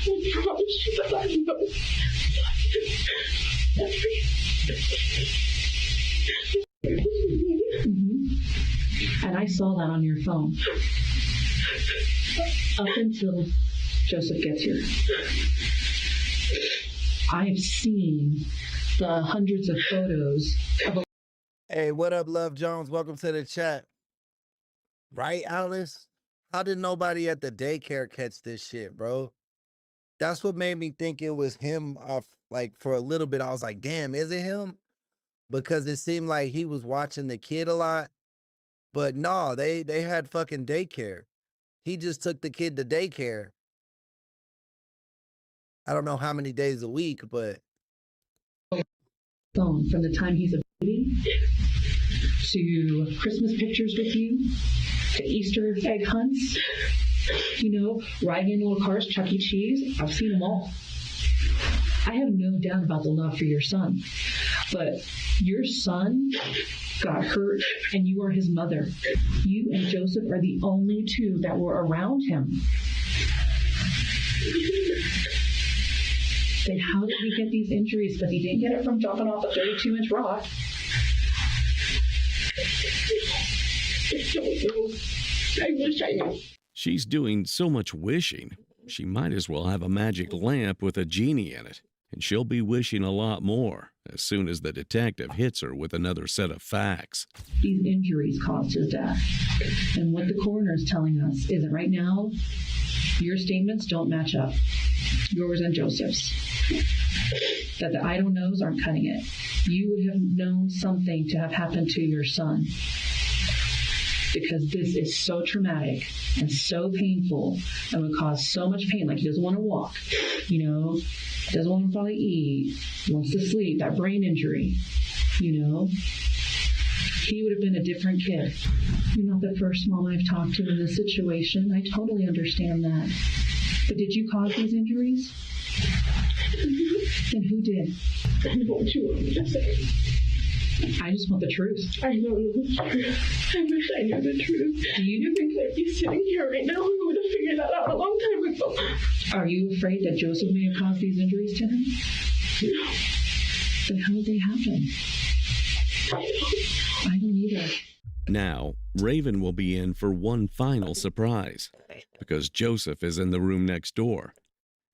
I promise you that I know. And I saw that on your phone. Up until Joseph gets here. I've seen the hundreds of photos of. Hey, what up, Love Jones? Welcome to the chat. Right, Alice? How did nobody at the daycare catch this shit, bro? That's what made me think it was him. Like, for a little bit, I was like, damn, is it him? Because it seemed like he was watching the kid a lot. But no, they had fucking daycare. He just took the kid to daycare. I don't know how many days a week, but. Phone from the time he's a baby to Christmas pictures with you to Easter egg hunts, riding in little cars, Chuck E. Cheese. I've seen them all. I have no doubt about the love for your son, but your son got hurt and you are his mother. You and Joseph are the only two that were around him. Then how did he get these injuries? But he didn't get it from jumping off a 32-inch rock. I wish I knew. She's doing so much wishing, she might as well have a magic lamp with a genie in it, and she'll be wishing a lot more as soon as the detective hits her with another set of facts. These injuries caused his death. And what the coroner is telling us is that right now, your statements don't match up. Yours and Joseph's. That the I don't knows aren't cutting it. You would have known something to have happened to your son. Because this is so traumatic and so painful and would cause so much pain. Like he doesn't want to walk, doesn't want to probably eat, wants to sleep, that brain injury, he would have been a different kid. You're not the first mom I've talked to in this situation. I totally understand that. But did you cause these injuries? Then who did? I know what you want me to say. I just want the truth. I don't know the truth. I wish I knew the truth. Do you think I'd be sitting here right now? We would have figured that out a long time ago. Are you afraid that Joseph may have caused these injuries to him? No. Then how did they happen? I don't either. Now, Raven will be in for one final surprise, because Joseph is in the room next door,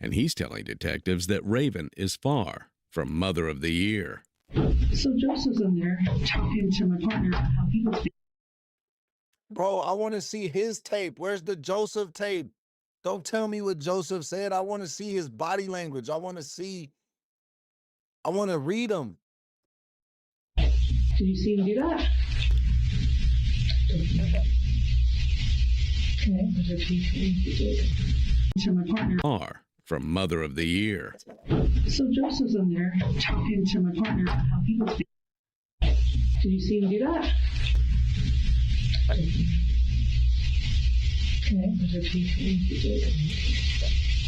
and he's telling detectives that Raven is far from Mother of the Year. So Joseph's in there talking to my partner about how he was. Bro, I want to see his tape. Where's the Joseph tape? Don't tell me what Joseph said. I want to see his body language. I want to read him. Did you see him do that? Okay. To my partner. Far from Mother of the Year. So Joseph's in there talking to my partner about how he was. Did you see him do that? Okay.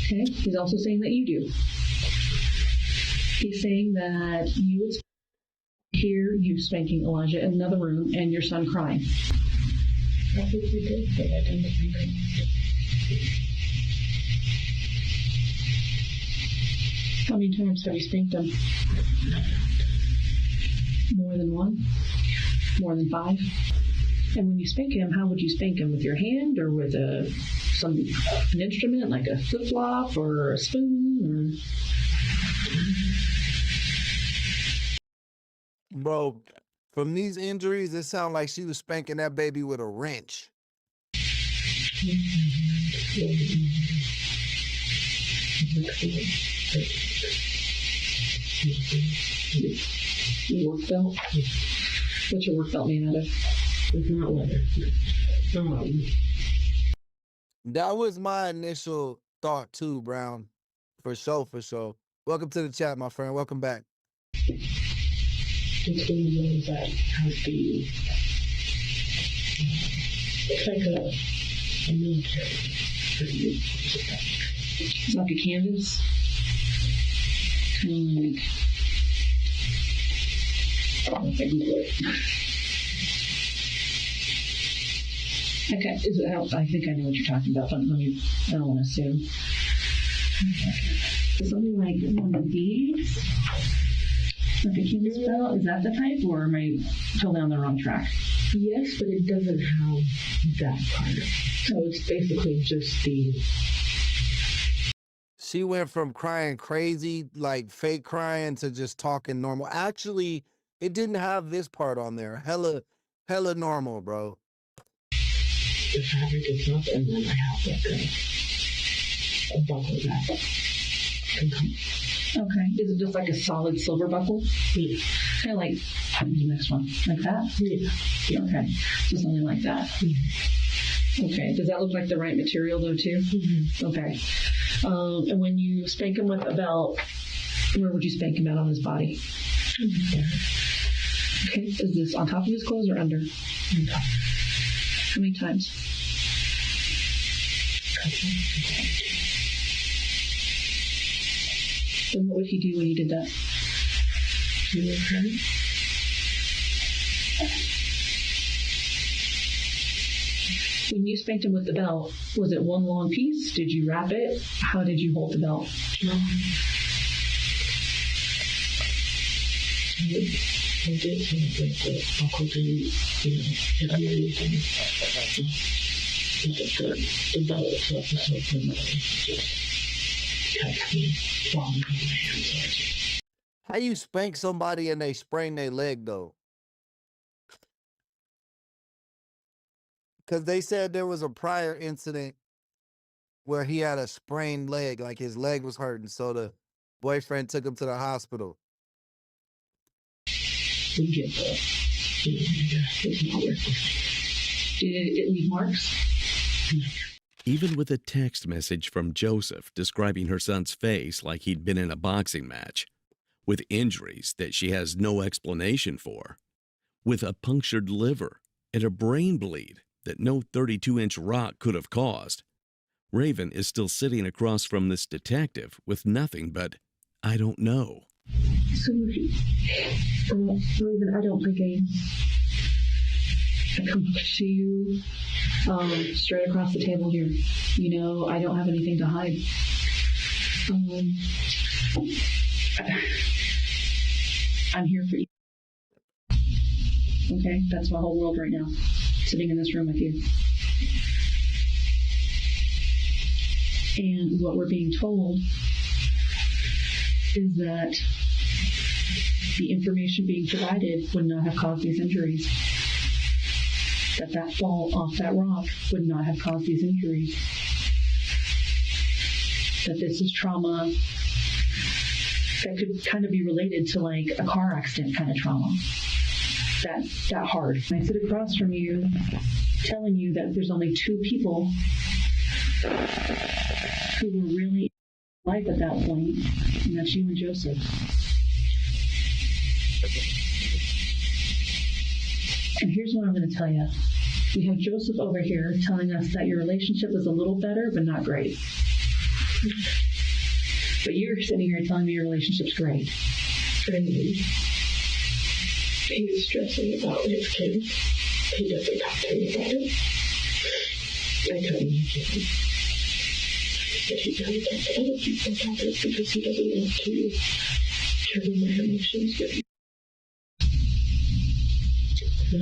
Okay. He's also saying that you do. He's saying that you would hear you spanking Elijah in another room and your son crying. I think you did say that in the spanking. How many times have you spanked him? More than one? More than 5? And when you spank him, how would you spank him? With your hand or with an instrument like a flip-flop or a spoon? Bro, from these injuries, it sounds like she was spanking that baby with a wrench. Your work belt? What's your work belt made out of? It's not leather. That was my initial thought too, Brown. For sure, for sure. Welcome to the chat, my friend. Welcome back. It's one of those that has the, it's like a military. It's like a canvas. Kind of like, I don't know if I Google it. Okay, I think I know what you're talking about, but I don't want to assume. Something like one of these? Like a canvas belt? Is that the type, or am I totally on the wrong track? Yes, but it doesn't have that part. So it's basically just the... She went from crying crazy, like fake crying, to just talking normal. Actually, it didn't have this part on there. Hella normal, bro. The fabric is up, and then I have like a buckle that can come. Okay. Is it just like a solid silver buckle? Yeah. Kind of like the next one. Like that? Yeah. Okay. So something like that. Mm-hmm. Okay. Does that look like the right material though too? Mm-hmm. Okay. And when you spank him with a belt, where would you spank him out on his body? Mm-hmm. Okay. Is this on top of his clothes or under? On top. How many times? And what would he do when he did that? He would cry. When you spanked him with the belt, was it one long piece? Did you wrap it? How did you hold the belt? I did some of like the buckle to, hit me or anything. The belt itself is so thin that it just kept me falling in my hands. How you spank somebody and they sprain their leg though? Because they said there was a prior incident where he had a sprained leg, like his leg was hurting, so the boyfriend took him to the hospital. We get the, it's not worth it. Did it leave marks? Even with a text message from Joseph describing her son's face like he'd been in a boxing match, with injuries that she has no explanation for, with a punctured liver and a brain bleed that no 32-inch rock could have caused, Raven is still sitting across from this detective with nothing but, I don't know. So, Raven, I don't think I come to you straight across the table here. You know, I don't have anything to hide. I'm here for you. Okay, that's my whole world right now, sitting in this room with you. And what we're being told is that the information being provided would not have caused these injuries. That fall off that rock would not have caused these injuries. That this is trauma that could kind of be related to like a car accident kind of trauma. That hard. I sit across from you telling you that there's only two people who were really alive at that point, and that's you and Joseph. And here's what I'm going to tell you. We have Joseph over here telling us that your relationship is a little better, but not great. But you're sitting here telling me your relationship's great. And he's stressing about his kids. He doesn't talk to me about it. I tell him he can't. But he doesn't talk to other people about it because he doesn't want to trigger my emotions with me. But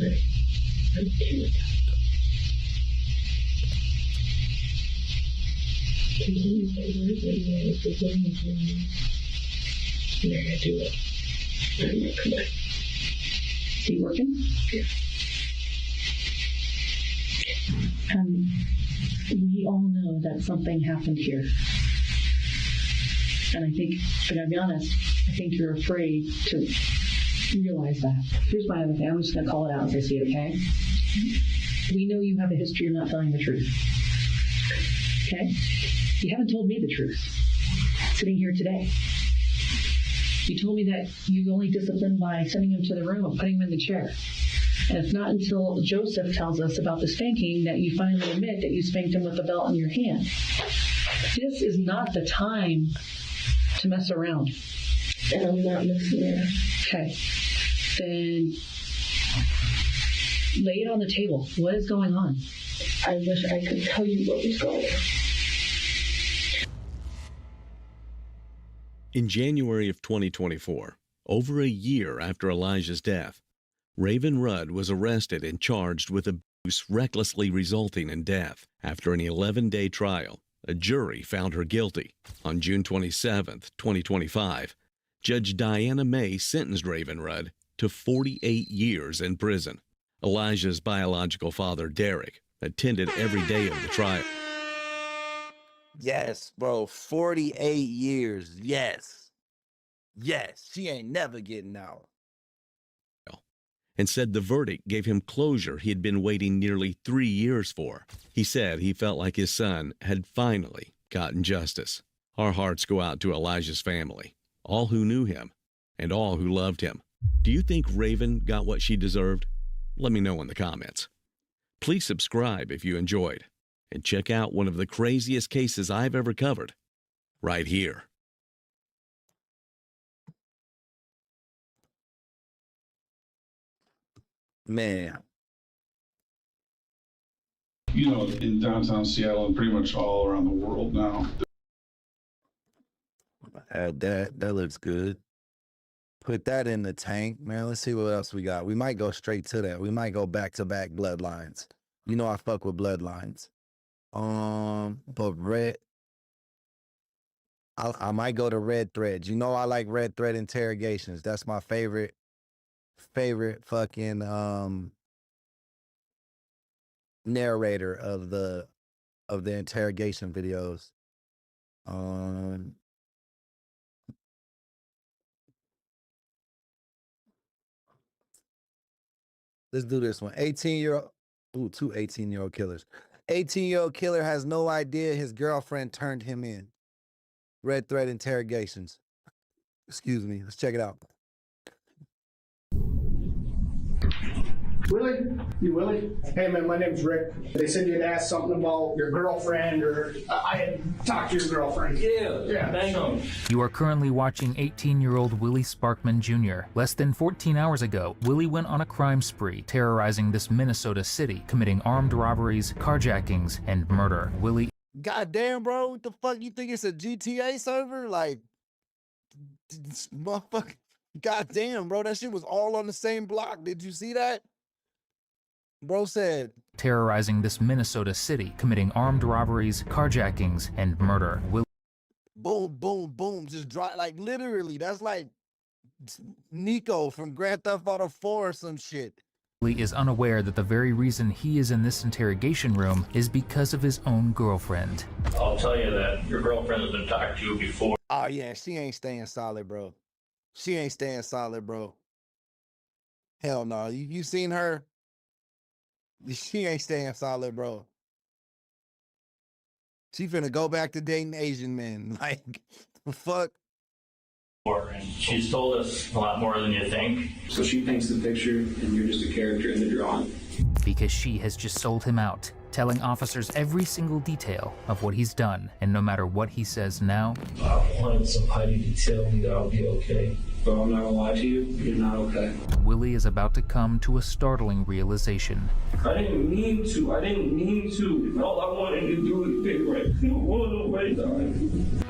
I'm okay with that. Continue my words and my decisions, and they're going to do it. I'm going to come back. Is he working? Yeah. We all know that something happened here. And I think, I gotta be honest, I think you're afraid to realize that. Here's my other thing. I'm just gonna call it out as I see it, okay? We know you have a history of not telling the truth. Okay? You haven't told me the truth. sitting here today. You told me that you only disciplined by sending him to the room and putting him in the chair. And it's not until Joseph tells us about the spanking that you finally admit that you spanked him with the belt in your hand. This is not the time to mess around. And I'm not messing around. Okay. Then lay it on the table. What is going on? I wish I could tell you what was going on. In January of 2024, over a year after Elijah's death, Raven Rudd was arrested and charged with abuse recklessly resulting in death. After an 11-day trial, a jury found her guilty. On June 27, 2025, Judge Diana May sentenced Raven Rudd to 48 years in prison. Elijah's biological father, Derek, attended every day of the trial. Yes, bro. 48 years. Yes. Yes. She ain't never getting out. And said the verdict gave him closure he had been waiting nearly 3 years for. He said he felt like his son had finally gotten justice. Our hearts go out to Elijah's family, all who knew him and all who loved him. Do you think Raven got what she deserved? Let me know in the comments. Please subscribe if you enjoyed, and check out one of the craziest cases I've ever covered right here. Man. You know, in downtown Seattle and pretty much all around the world now. That looks good. Put that in the tank, man. Let's see what else we got. We might go straight to that. We might go back-to-back bloodlines. You know I fuck with bloodlines. But red, I might go to red threads. You know I like red thread interrogations. That's my favorite fucking narrator of the interrogation videos. Let's do this one. 18-year-old. Ooh, two 18-year-old killers. 18-year-old killer has no idea his girlfriend turned him in. Red thread interrogations. Excuse me. Let's check it out. Willie? You Willie? Hey man, my name's Rick. They said you'd asked something about your girlfriend, or I had talked to your girlfriend. Yeah. Bang on. You are currently watching 18-year-old Willie Sparkman Jr. Less than 14 hours ago, Willie went on a crime spree, terrorizing this Minnesota city, committing armed robberies, carjackings, and murder. Willie... Goddamn, bro. What the fuck? You think it's a GTA server? Like, motherfucker. Goddamn, bro. That shit was all on the same block. Did you see that? Bro said, terrorizing this Minnesota city, committing armed robberies, carjackings, and murder. Boom, boom, boom. Just drop, like, literally. That's like Nico from Grand Theft Auto 4 or some shit. Willie is unaware that the very reason he is in this interrogation room is because of his own girlfriend. I'll tell you that your girlfriend has been talking to you before. Oh, yeah. She ain't staying solid, bro. She ain't staying solid, bro. Hell no. You seen her? She ain't staying solid, bro. She finna go back to dating Asian men. Like, fuck. And she's told us a lot more than you think. So she paints the picture and you're just a character in the drawing. Because she has just sold him out, telling officers every single detail of what he's done. And no matter what he says now, I wanted somebody to tell me that I'll be okay. But I'm not gonna lie to you, you're not okay. Willie is about to come to a startling realization. I didn't mean to. All I wanted to do was pick right. I don't want to waste time.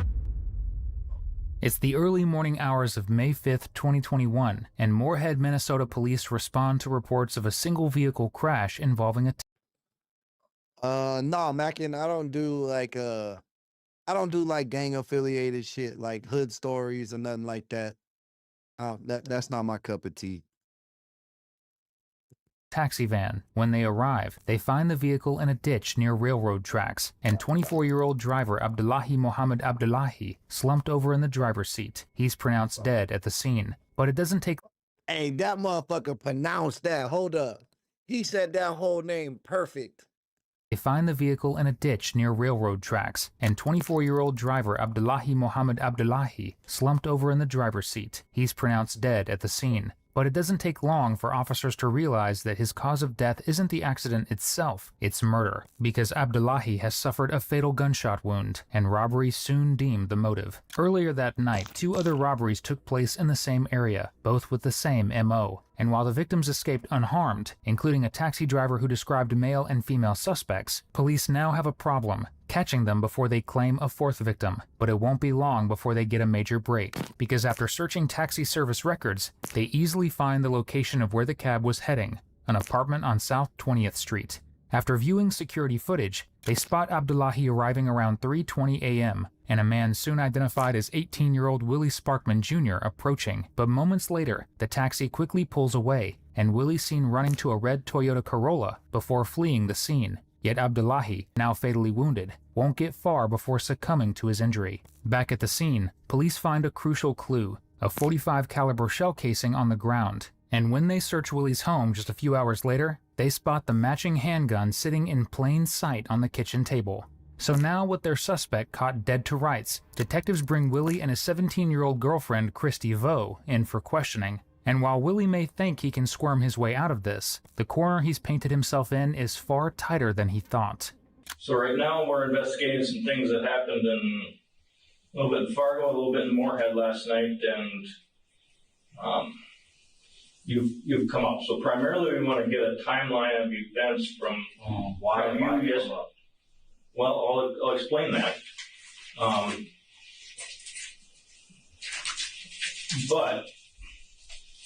It's the early morning hours of May 5th, 2021, and Moorhead, Minnesota police respond to reports of a single vehicle crash involving a... No, Mackin, I don't do like gang affiliated shit, like hood stories or nothing like that. That's not my cup of tea. Taxi van. When they arrive, they find the vehicle in a ditch near railroad tracks, and 24-year-old driver Abdullahi Mohammed Abdullahi slumped over in the driver's seat. He's pronounced dead at the scene, but it doesn't take... Hey, that motherfucker pronounced that. Hold up. He said that whole name perfect. They find the vehicle in a ditch near railroad tracks, and 24-year-old driver Abdullahi Mohammed Abdullahi slumped over in the driver's seat. He's pronounced dead at the scene. But it doesn't take long for officers to realize that his cause of death isn't the accident itself, it's murder, because Abdullahi has suffered a fatal gunshot wound, and robbery soon deemed the motive. Earlier that night, 2 other robberies took place in the same area, both with the same MO. And while the victims escaped unharmed, including a taxi driver who described male and female suspects, police now have a problem, catching them before they claim a 4th victim. But it won't be long before they get a major break, because after searching taxi service records, they easily find the location of where the cab was heading, an apartment on South 20th Street. After viewing security footage, they spot Abdullahi arriving around 3:20 a.m., and a man soon identified as 18-year-old Willie Sparkman Jr. approaching. But moments later, the taxi quickly pulls away, and Willie's seen running to a red Toyota Corolla before fleeing the scene. Yet Abdullahi, now fatally wounded, won't get far before succumbing to his injury. Back at the scene, police find a crucial clue, a .45 caliber shell casing on the ground. And when they search Willie's home just a few hours later, they spot the matching handgun sitting in plain sight on the kitchen table. So now with their suspect caught dead to rights, detectives bring Willie and his 17-year-old girlfriend Christy Vo in for questioning. And while Willie may think he can squirm his way out of this, the corner he's painted himself in is far tighter than he thought. So right now we're investigating some things that happened in a little bit in Fargo, a little bit in Moorhead last night, and you've come up. So primarily we want to get a timeline of events from why you just. Well, I'll explain that.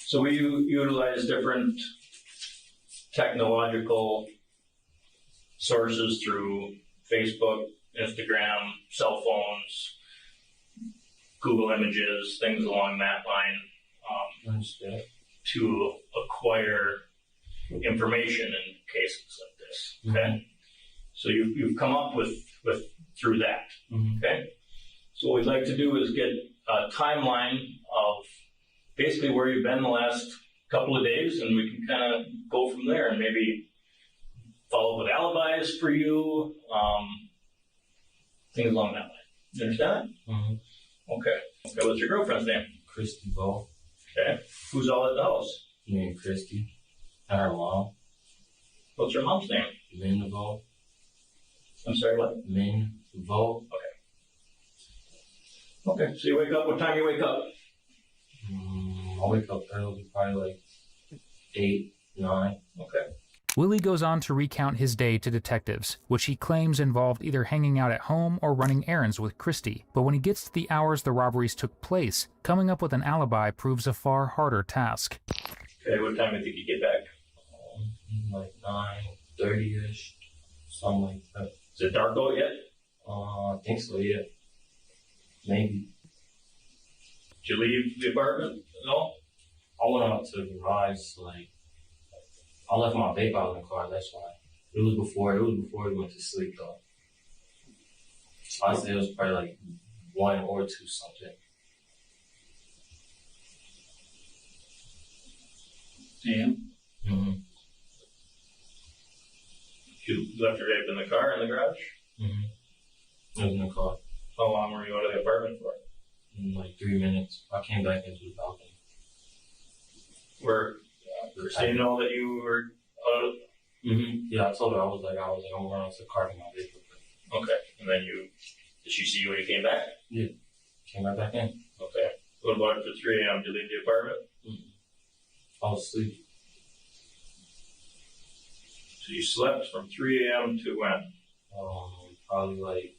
So we utilize different technological sources through Facebook, Instagram, cell phones, Google Images, things along that line, to acquire information in cases like this. Okay, so you've come up with through that. Okay, so what we'd like to do is get a timeline of basically where you've been the last couple of days, and we can kind of go from there and maybe follow up with alibis for you, things along that line. You understand? Okay. What's your girlfriend's name? Christy Vo. Okay. Who's all at the house? Me and Christy. And her mom. What's your mom's name? Lynn Vo. I'm sorry, what? Lynn Vo. Okay. So you wake up, what time you wake up? I wake up early, probably like 8, 9. Okay. Willie goes on to recount his day to detectives, which he claims involved either hanging out at home or running errands with Christy. But when he gets to the hours the robberies took place, coming up with an alibi proves a far harder task. Okay, what time do you think you get back? Like 9:30ish, something like that. Is it dark out yet? I think so, yeah. Maybe. Did you leave the apartment at all? I went out to the garage, I left my vape out in the car, that's why. It was before we went to sleep though. So I'd say it was probably like 1 or 2 something. Yeah. You left your vape in the car in the garage? It was in the car. How long were you out of the apartment for? Like 3 minutes. I came back into the balcony. So you know that you were out of... Yeah, I told her I was like, I'm going to the car to my vape. Okay. And then did she see you when you came back? Yeah. Came right back in. Okay. What about after 3 a.m.? Did you leave the apartment? I was asleep. So you slept from 3 a.m. to when? Probably like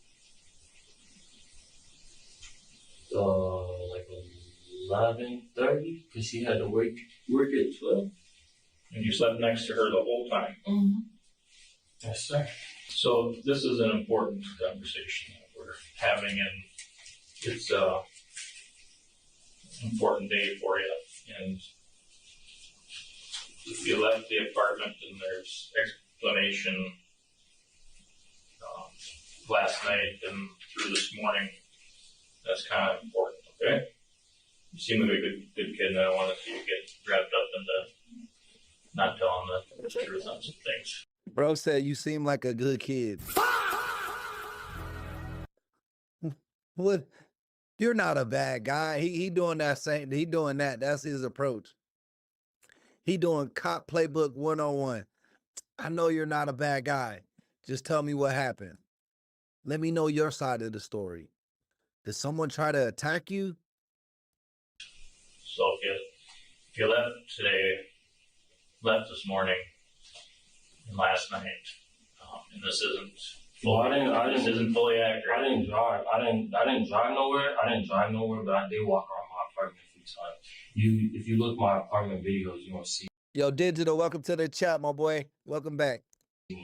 11:30, because she had to work at 12. And you slept next to her the whole time? Yes, sir. So this is an important conversation that we're having, and it's an important day for you. And if you left the apartment and there's explanation last night and through this morning, that's kind of important, okay? You seem like a good kid, and I don't want to see you get wrapped up into not telling the truth on some things. Bro said you seem like a good kid. What? You're not a bad guy. He doing that same. He doing that. That's his approach. He doing cop playbook 101. I know you're not a bad guy. Just tell me what happened. Let me know your side of the story. Did someone try to attack you? So if you left today, left this morning and last night, and this isn't fully, this isn't fully accurate. I didn't drive. I didn't drive nowhere. But I did walk around my apartment a few times. If you look at my apartment videos, you won't see. Yo, Digital, welcome to the chat, my boy. Welcome back. Yeah,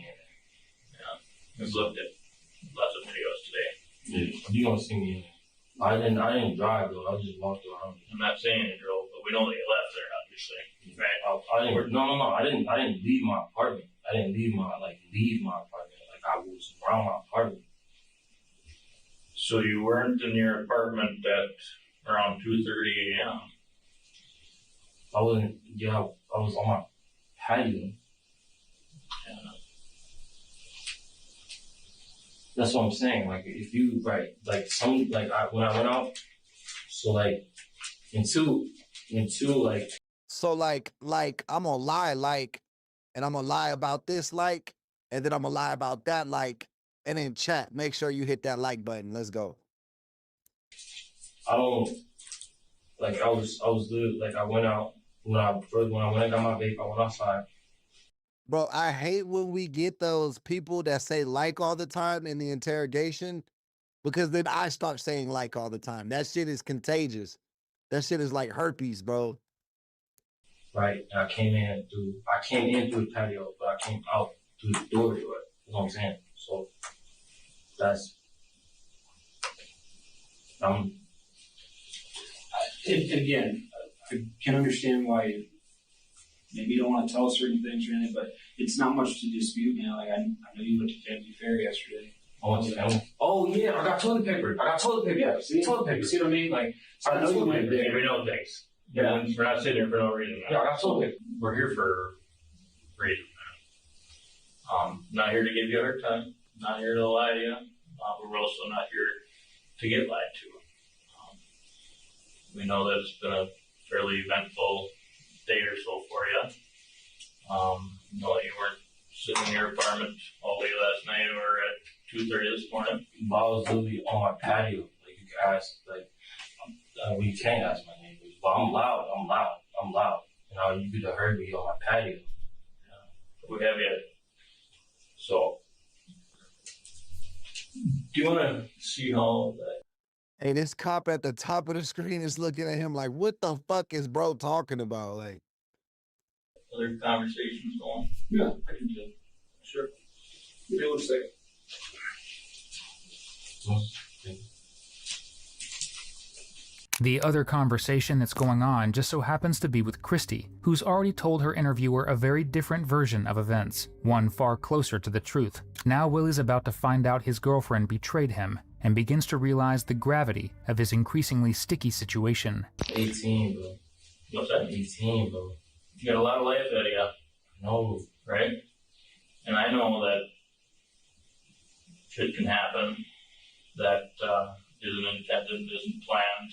we've looked at lots of videos today. Yeah, you don't see me. I didn't drive though. I just walked around. I'm not saying you drove, but we know that you left there, obviously. Right? I didn't leave my apartment. I didn't leave my apartment. Like I was around my apartment. So you weren't in your apartment at around 2:30 a.m. I wasn't. Yeah, I was on my patio. That's what I'm saying. Like if you when I went out, so like until like. So like I'm gonna lie and I'm gonna lie about this and then I'm gonna lie about that and then chat. Make sure you hit that like button. Let's go. I don't like. I was literally like I went out when I went and got my vape. I went outside. Bro, I hate when we get those people that say like all the time in the interrogation, because then I start saying like all the time. That shit is contagious. That shit is like herpes, bro. Right, and I came in through the patio, but I came out through the door to it. That's what I'm saying. So that's again, I can understand why maybe you don't want to tell certain things or anything, but it's not much to dispute, man. Like I know you went to Family Fair yesterday. I went to Family. Oh yeah, I got toilet paper. Yeah, see, toilet paper. You see what I mean? Like I know you went there. We know things. Yeah, we're not sitting here for no reason. Yeah, I got toilet paper. We're here for a reason. Not here to give you a hard time. Not here to lie to you. We're also not here to get lied to. We know that it's been a fairly eventful day or so for you. You know that you weren't sitting in your apartment all day last night or at 2:30 this morning. I was literally on my patio. Like you can ask, we can't ask my neighbors, but I'm loud. You know, you could have heard me on my patio. We have you. So, do you want to see how that? Hey, this cop at the top of the screen is looking at him like, what the fuck is bro talking about? Like, other conversations going? Yeah, I can do. Sure. Give me 1 second. The other conversation that's going on just so happens to be with Christy, who's already told her interviewer a very different version of events, one far closer to the truth. Now Willie's about to find out his girlfriend betrayed him and begins to realize the gravity of his increasingly sticky situation. 18, bro. What's that? 18, bro. You got a lot of life ahead of you. No. Right? And I know that shit can happen that isn't intended, isn't planned.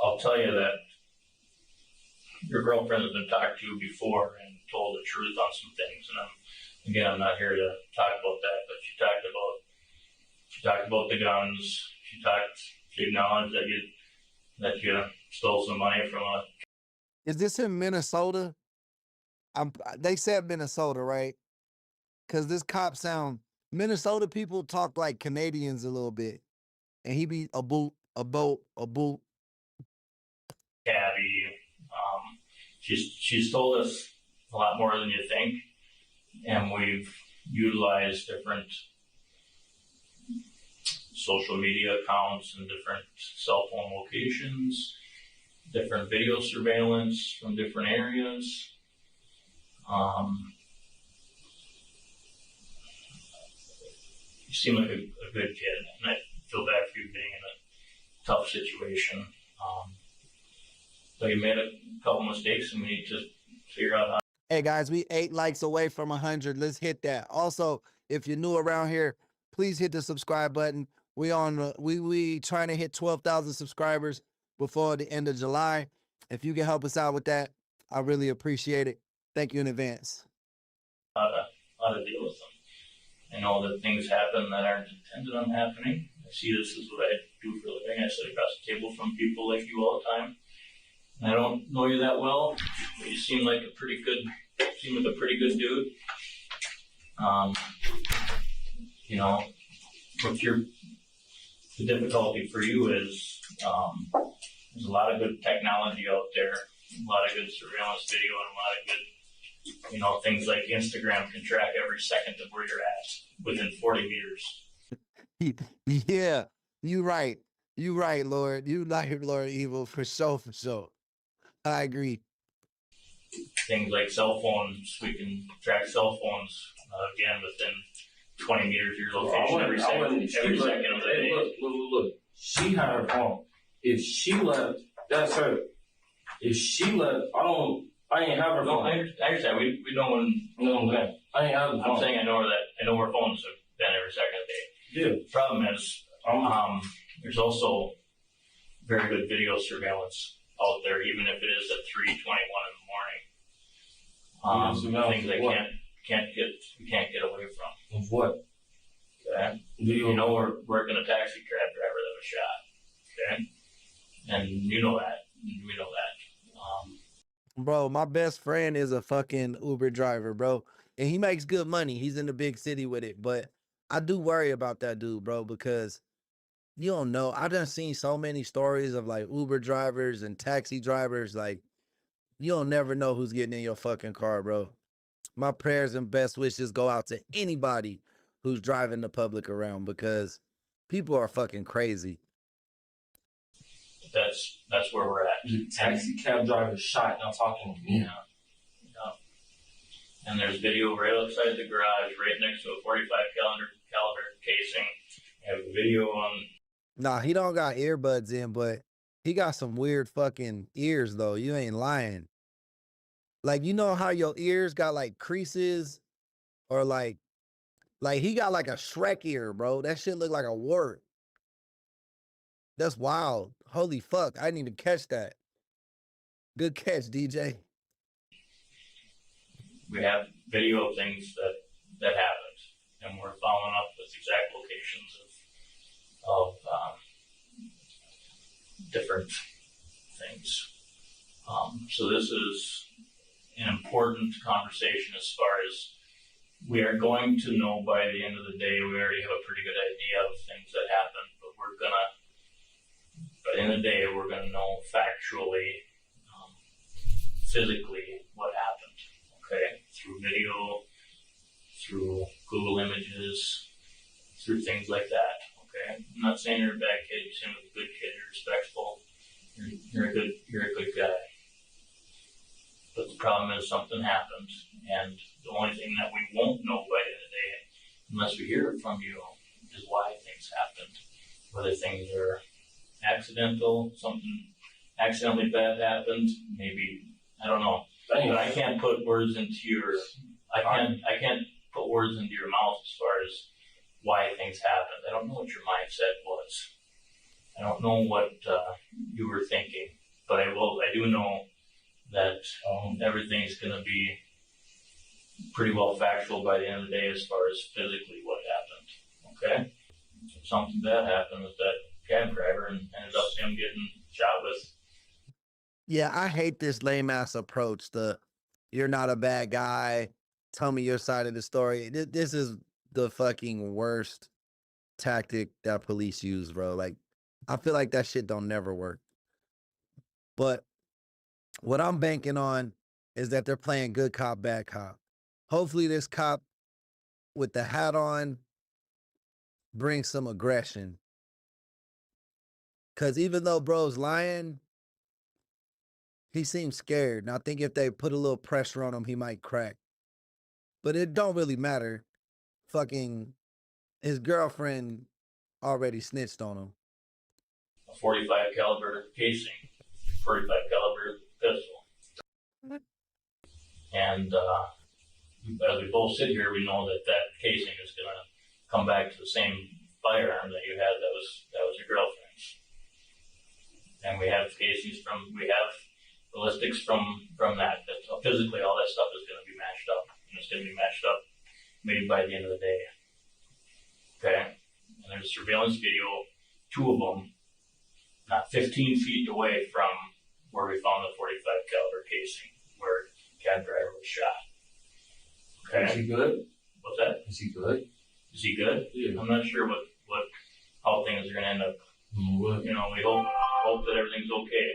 I'll tell you that your girlfriend has been talked to you before and told the truth on some things, and I'm not here to talk about that, but she talked about the guns. She acknowledged that you stole some money from a. is this in Minnesota? They said Minnesota, right? Because this cop sound, Minnesota people talk like Canadians a little bit. And he be a boot. Cabby. She's told us a lot more than you think. And we've utilized different social media accounts and different cell phone locations, different video surveillance from different areas. You seem like a good kid, and I feel bad for you being in a tough situation. But you made a couple mistakes, and we need to figure out how. Hey guys, we 8 likes away from 100. Let's hit that. Also, if you're new around here, please hit the subscribe button. We on we trying to hit 12,000 subscribers before the end of July. If you can help us out with that, I really appreciate it. Thank you in advance. How to deal with them. I know that things happen that aren't intended on happening. I see this as what I do for a living. I sit across the table from people like you all the time. And I don't know you that well, but you seem like a pretty good dude. You know, the difficulty for you is there's a lot of good technology out there, a lot of good surveillance video, and a lot of good, you know, things like Instagram can track every second of where you're at within 40 meters. Yeah, you right. You right, Lord. You like Lord Evil for sure, for sure. I agree. Things like cell phones, we can track cell phones again within 20 meters of your location every second of the day. Look. She had her phone. If she left, that's her. If she left, I ain't have her phone. I understand. We know when. No, man. I ain't have the phone. I'm saying I know where phones have been every second of the day. Yeah. The problem is, there's also very good video surveillance out there, even if it is at 3:21 in the morning. Things that we can't get away from. Of what? Okay. You know, we're working a taxi cab driver that was shot. Okay. And you know that. We know that. Bro, my best friend is a fucking Uber driver, bro. And he makes good money. He's in the big city with it. But I do worry about that dude, bro, because you don't know. I done seen so many stories of like Uber drivers and taxi drivers. Like, you don't never know who's getting in your fucking car, bro. My prayers and best wishes go out to anybody who's driving the public around because people are fucking crazy. That's where we're at. The taxi cab driver shot, not talking to me. Yeah. And there's video right outside the garage, right next to a 45 caliber casing. I have a video on. Nah, he don't got earbuds in, but he got some weird fucking ears though. You ain't lying. Like, you know how your ears got like creases or like he got like a Shrek ear, bro. That shit look like a wart. That's wild. Holy fuck. I didn't even catch that. Good catch, DJ. We have video of things that happened, and we're following up with exact locations of different things. So this is an important conversation as far as we are going to know by the end of the day. We already have a pretty good idea of things that happened, but by the end of the day, we're gonna know factually, physically what happened. Okay, through video, through Google Images, through things like that. Okay, I'm not saying you're a bad kid. You seem like a good kid. You're respectful. You're a good guy. But the problem is something happened, and the only thing that we won't know by the end of the day, unless we hear it from you, is why things happened. Whether things are accidental, something accidentally bad happened, maybe, I don't know. But I can't put words into I can't put words into your mouth as far as why things happened. I don't know what your mindset was. I don't know what you were thinking, but I do know that everything's going to be pretty well factual by the end of the day as far as physically what happened. Okay? If something bad happened with that cab driver and ended up him getting shot with. Yeah, I hate this lame ass approach. You're not a bad guy. Tell me your side of the story. This is the fucking worst tactic that police use, bro. Like, I feel like that shit don't never work. But what I'm banking on is that they're playing good cop, bad cop. Hopefully this cop with the hat on brings some aggression. Because even though bro's lying, he seems scared. And I think if they put a little pressure on him, he might crack. But it don't really matter. Fucking his girlfriend already snitched on him. A 45 caliber casing, 45 caliber pistol. And as we both sit here, we know that that casing is going to come back to the same firearm that you had that was your girlfriend's. And we have casings we have ballistics from that. Physically, all that stuff is going to be matched up. And it's going to be matched up maybe by the end of the day. Okay? And there's surveillance video, 2 of them, not 15 feet away from where we found the 45 caliber casing, where cab driver was shot. Okay? Is he good? What's that? Is he good? Is he good? Yeah. I'm not sure how things are going to end up. You know, we hope that everything's okay.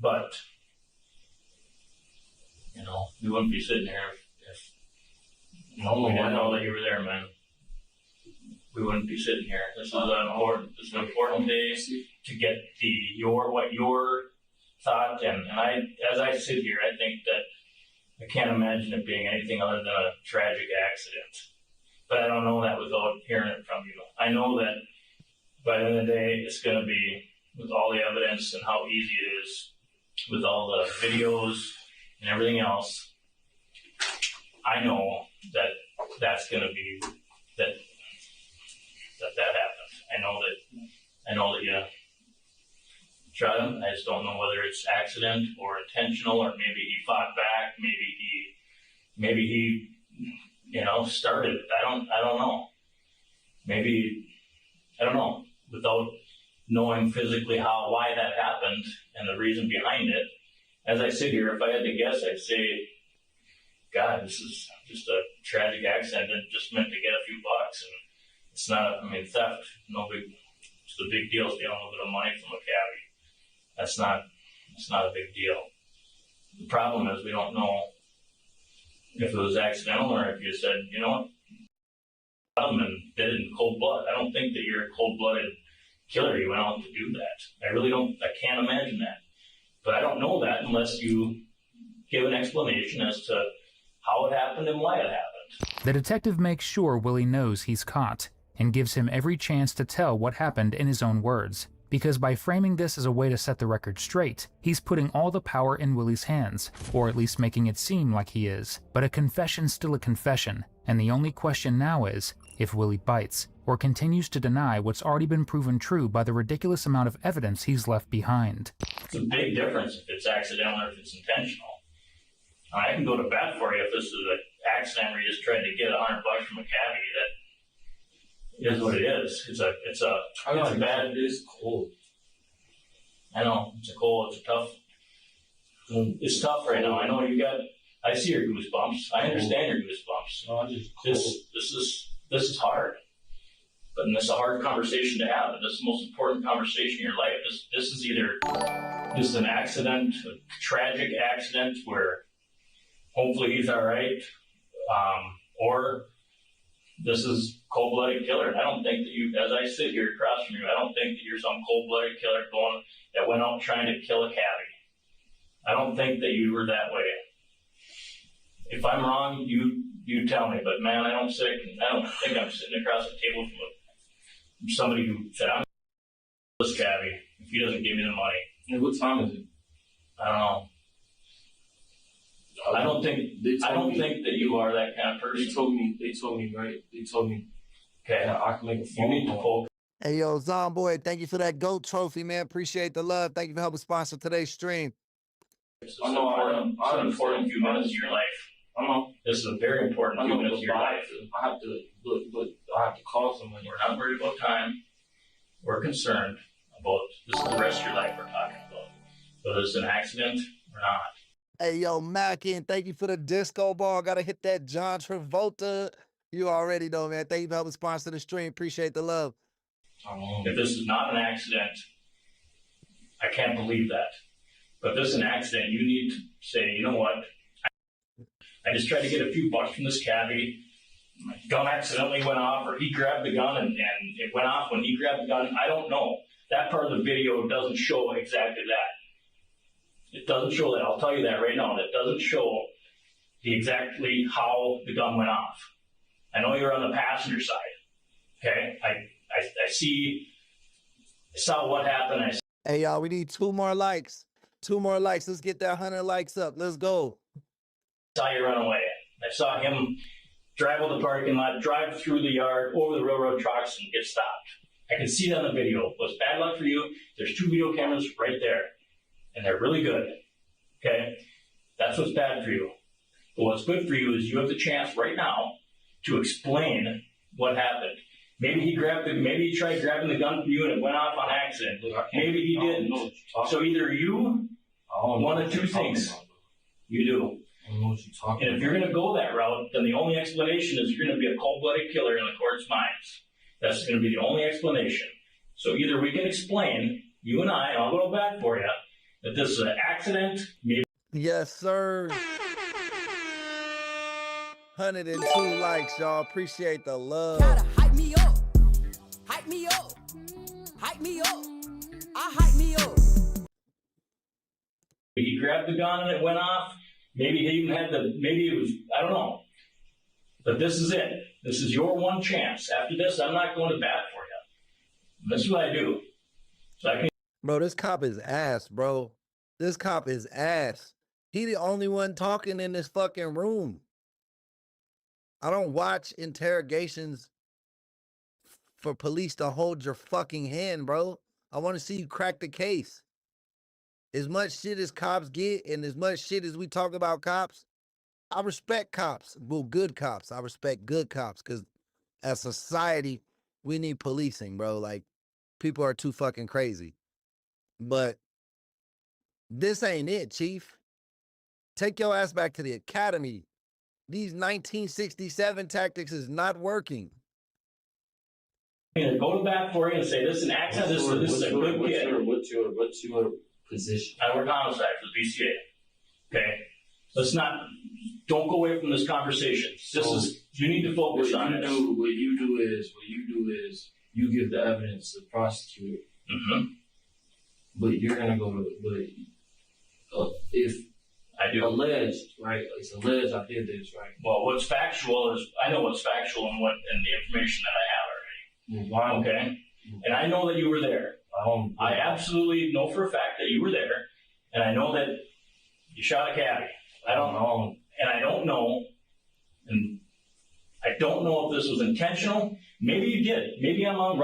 But, you know, we wouldn't be sitting here if we didn't know that you were there, man. We wouldn't be sitting here. This is an important day to get what your thought, and as I sit here, I think that I can't imagine it being anything other than a tragic accident. But I don't know that without hearing it from you. I know that by the end of the day, it's going to be, with all the evidence and how easy it is, with all the videos and everything else, I know that that's going to be, that happens. I know that you shot him. I just don't know whether it's accident or intentional, or maybe he fought back, maybe he started it. I don't know. Maybe, I don't know. Without knowing physically why that happened and the reason behind it, as I sit here, if I had to guess, I'd say, God, this is just a tragic accident and just meant to get a few bucks. And it's not, theft, it's a big deal, stealing a little bit of money from a cabbie. That's not a big deal. The problem is we don't know if it was accidental or if you said, you know what, and did it in cold blood. I don't think that you're a cold-blooded killer. You went out to do that. I really don't. I can't imagine that. But I don't know that unless you give an explanation as to how it happened and why it happened. The detective makes sure Willie knows he's caught and gives him every chance to tell what happened in his own words. Because by framing this as a way to set the record straight, he's putting all the power in Willie's hands, or at least making it seem like he is. But a confession's still a confession, and the only question now is if Willie bites, or continues to deny what's already been proven true by the ridiculous amount of evidence he's left behind. It's a big difference if it's accidental or if it's intentional. I can go to bat for you if this is an accident where you just tried to get $100 from a cabbie. That is what it is. It's bad. It is cold. I know it's tough. It's tough right now. I know I see your goosebumps. I understand your goosebumps. No, This is hard. But this is a hard conversation to have. And this is the most important conversation in your life. This is either just an accident, a tragic accident where hopefully he's all right, or this is cold-blooded killer. And I don't think that as I sit here across from you, I don't think that you're some cold-blooded killer that went out trying to kill a cabbie. I don't think that you were that way. If I'm wrong, you tell me. But man, I don't think I'm sitting across the table from somebody who said, I'm this cabbie if he doesn't give me the money. And what time is it? I don't know. I don't think that you are that kind of person. They told me, okay, I can make a phone. You need to pull. Hey, yo, Zomboy, thank you for that GOAT trophy, man. Appreciate the love. Thank you for helping sponsor today's stream. It's an important few minutes of your life. I know. This is a very important few minutes of your life. I have to look, but I have to call somebody. We're not worried about time. We're concerned about this is the rest of your life we're talking about. Whether it's an accident or not. Hey, yo, Mackin, thank you for the disco ball. Gotta hit that John Travolta. You already know, man. Thank you for helping sponsor the stream. Appreciate the love. If this is not an accident, I can't believe that. But if this is an accident, you need to say, you know what? I just tried to get a few bucks from this cabbie. My gun accidentally went off, or he grabbed the gun and it went off when he grabbed the gun. I don't know. That part of the video doesn't show exactly that. It doesn't show that. I'll tell you that right now. That doesn't show exactly how the gun went off. I know you're on the passenger side. Okay? I saw what happened. Hey, y'all, we need 2 more likes. 2 more likes. Let's get that 100 likes up. Let's go. saw you run away. I saw him drive out the parking lot, drive through the yard, over the railroad tracks, and get stopped. I can see it on the video. It was bad luck for you. There's 2 video cameras right there, and they're really good. Okay? That's what's bad for you. But what's good for you is you have the chance right now to explain what happened. Maybe he tried grabbing the gun from you and it went off on accident. Maybe he didn't. So either you, one of 2 things. You do. And if you're going to go that route, then the only explanation is you're going to be a cold-blooded killer in the court's minds. That's going to be the only explanation. So either we can explain, you and I'll go back for you, that this is an accident. Yes, sir. 102 likes, y'all. Appreciate the love. Hype me up. Hype me up. Hype me up. I hype me up. He grabbed the gun and it went off. Maybe he even had maybe it was, I don't know. But this is it. This is your one chance. After this, I'm not going to bat for you. This is what I do. So I can. Bro, this cop is ass, bro. This cop is ass. He the only one talking in this fucking room. I don't watch interrogations for police to hold your fucking hand, bro. I want to see you crack the case. As much shit as cops get and as much shit as we talk about cops, I respect cops. Well, good cops. I respect good cops because as society, we need policing, bro. Like, people are too fucking crazy. But this ain't it, Chief. Take your ass back to the academy. These 1967 tactics is not working. Go to bat for you and say, this is an accident, this is a good kid. What's your position? I work homicide for the BCA. Okay? Don't go away from this conversation. You need to focus on this. What you do is you give the evidence to the prosecutor. Mm-hmm. But you're going to go to, if I do. Alleged, right? It's alleged I did this, right? Well, what's factual is, I know what's factual and the information that I have already. Why? Okay? And I know that you were there. I absolutely know for a fact that you were there, and I know that you shot a cabbie. I don't know, and I don't know if this was intentional. Maybe you did. Maybe I'm on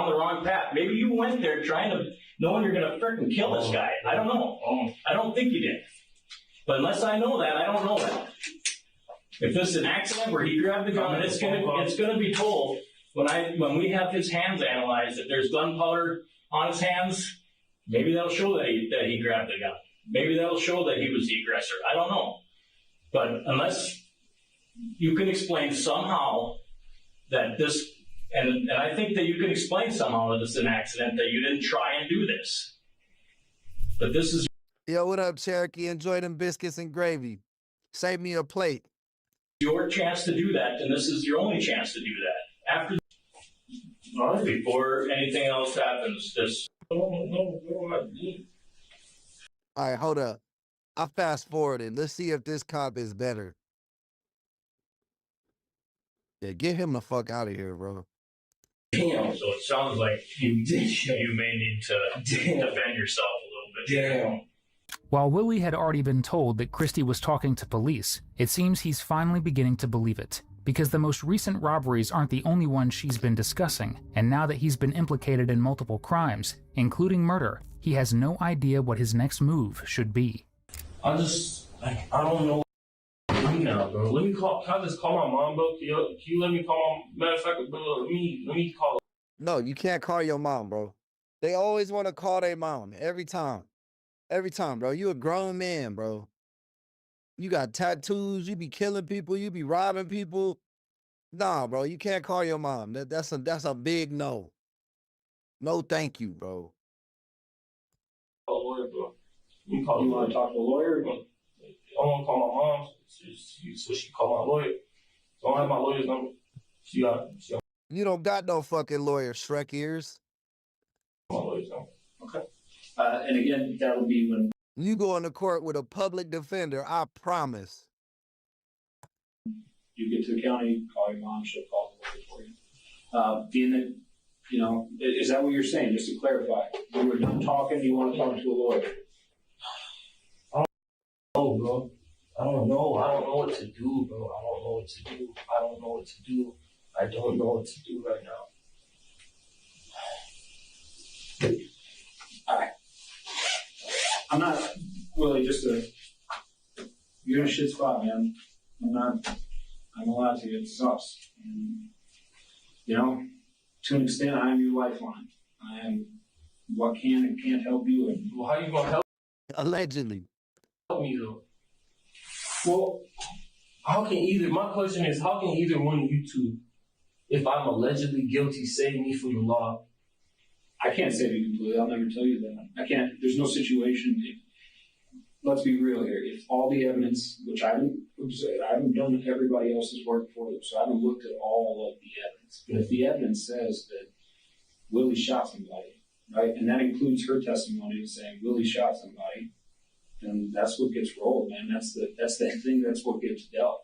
the wrong path. Maybe you went there knowing you're going to freaking kill this guy. I don't know. I don't think you did. But unless I know that, I don't know that. If this is an accident where he grabbed the gun, it's going to be told when we have his hands analyzed that there's gunpowder on his hands. Maybe that'll show that he grabbed the gun. Maybe that'll show that he was the aggressor. I don't know. But unless you can explain somehow that this, and I think that you can explain somehow that this is an accident, that you didn't try and do this. But this is. Yo, what up, Cherokee? Enjoy them biscuits and gravy. Save me a plate. Your chance to do that, and this is your only chance to do that. Before anything else happens, All right, hold up. I fast forwarded. Let's see if this cop is better. Yeah, get him the fuck out of here, bro. Damn. So it sounds like you may need to defend yourself a little bit. Damn. While Willie had already been told that Christy was talking to police, it seems he's finally beginning to believe it, because the most recent robberies aren't the only ones she's been discussing, and now that he's been implicated in multiple crimes, including murder, he has no idea what his next move should be. I don't know now, bro. Let me call. Can I just call my mom, bro? Can you let me call my? Matter of fact, bro, let me call. No, you can't call your mom, bro. They always want to call their mom every time. Every time, bro. You a grown man, bro. You got tattoos. You be killing people. You be robbing people. Nah, bro. You can't call your mom. That's a big no. No, thank you, bro. Call a lawyer, bro. You want to talk to a lawyer? I want to call my mom, so she call my lawyer. So I don't have my lawyer's number. You don't got no fucking lawyer, Shrek ears. My lawyer's number. Okay. And again, that would be when you go into court with a public defender. I promise. You get to the county, call your mom, she'll call the lawyer for you. Being that, is that what you're saying? Just to clarify, you were done talking. You want to talk to a lawyer? Oh, bro. I don't know. I don't know what to do, bro. I don't know what to do. I don't know what to do. I don't know what to do right now. I'm not really you're in a shit spot, man. I'm allowed to. It sucks. And, you know, to an extent, I am your lifeline. I am what can and can't help you. And well, how you gonna help? Allegedly. Help me though. Well, my question is, how can either one of you two, if I'm allegedly guilty, save me from the law? I can't save you completely. I'll never tell you that. I can't. There's no situation. Let's be real here. If all the evidence, which I haven't done everybody else's work for them, so I haven't looked at all of the evidence. But if the evidence says that Willie shot somebody, right, and that includes her testimony saying Willie shot somebody, then that's what gets rolled, man. That's the thing. That's what gets dealt.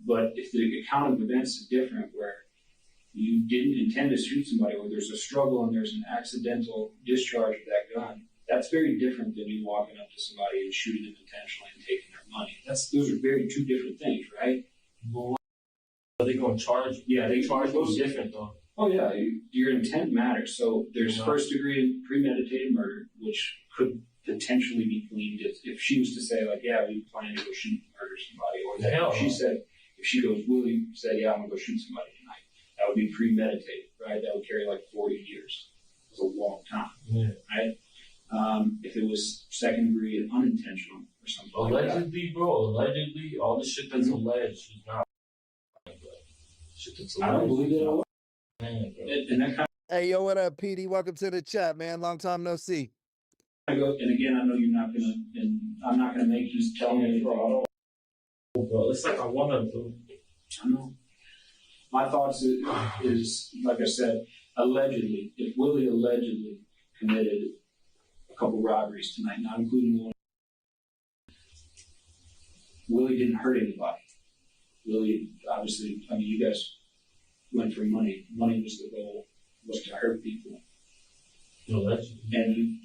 But if the account of events is different, where you didn't intend to shoot somebody, or there's a struggle and there's an accidental discharge of that gun, that's very different than you walking up to somebody and shooting them intentionally and taking their money. Those are very two different things, right? Well, are they going to charge? Yeah, they charge those different though. Oh yeah, your intent matters. So there's first degree premeditated murder, which could potentially be gleaned if she was to say like, yeah, we plan to go shoot and murder somebody, or that if she goes, Willie said, yeah, I'm gonna go shoot somebody tonight. That would be premeditated, right? That would carry like 40 years. It's a long time, right? If it was second degree and unintentional or something allegedly, like that. bro, allegedly, all the shit that's alleged is not. Shit that's alleged. I don't believe it. And that kind Hey, yo, what up, PD? Welcome to the chat, man. Long time no see. and again, I know you're not gonna, and I'm not gonna make you tell me, bro. Bro, it's like I want to do. I know. My thoughts is like I said, allegedly, if Willie allegedly committed a couple robberies tonight, not including one, Willie didn't hurt anybody. Willie, obviously, I mean, you guys went for money. Money was the goal, was to hurt people. Allegedly. And you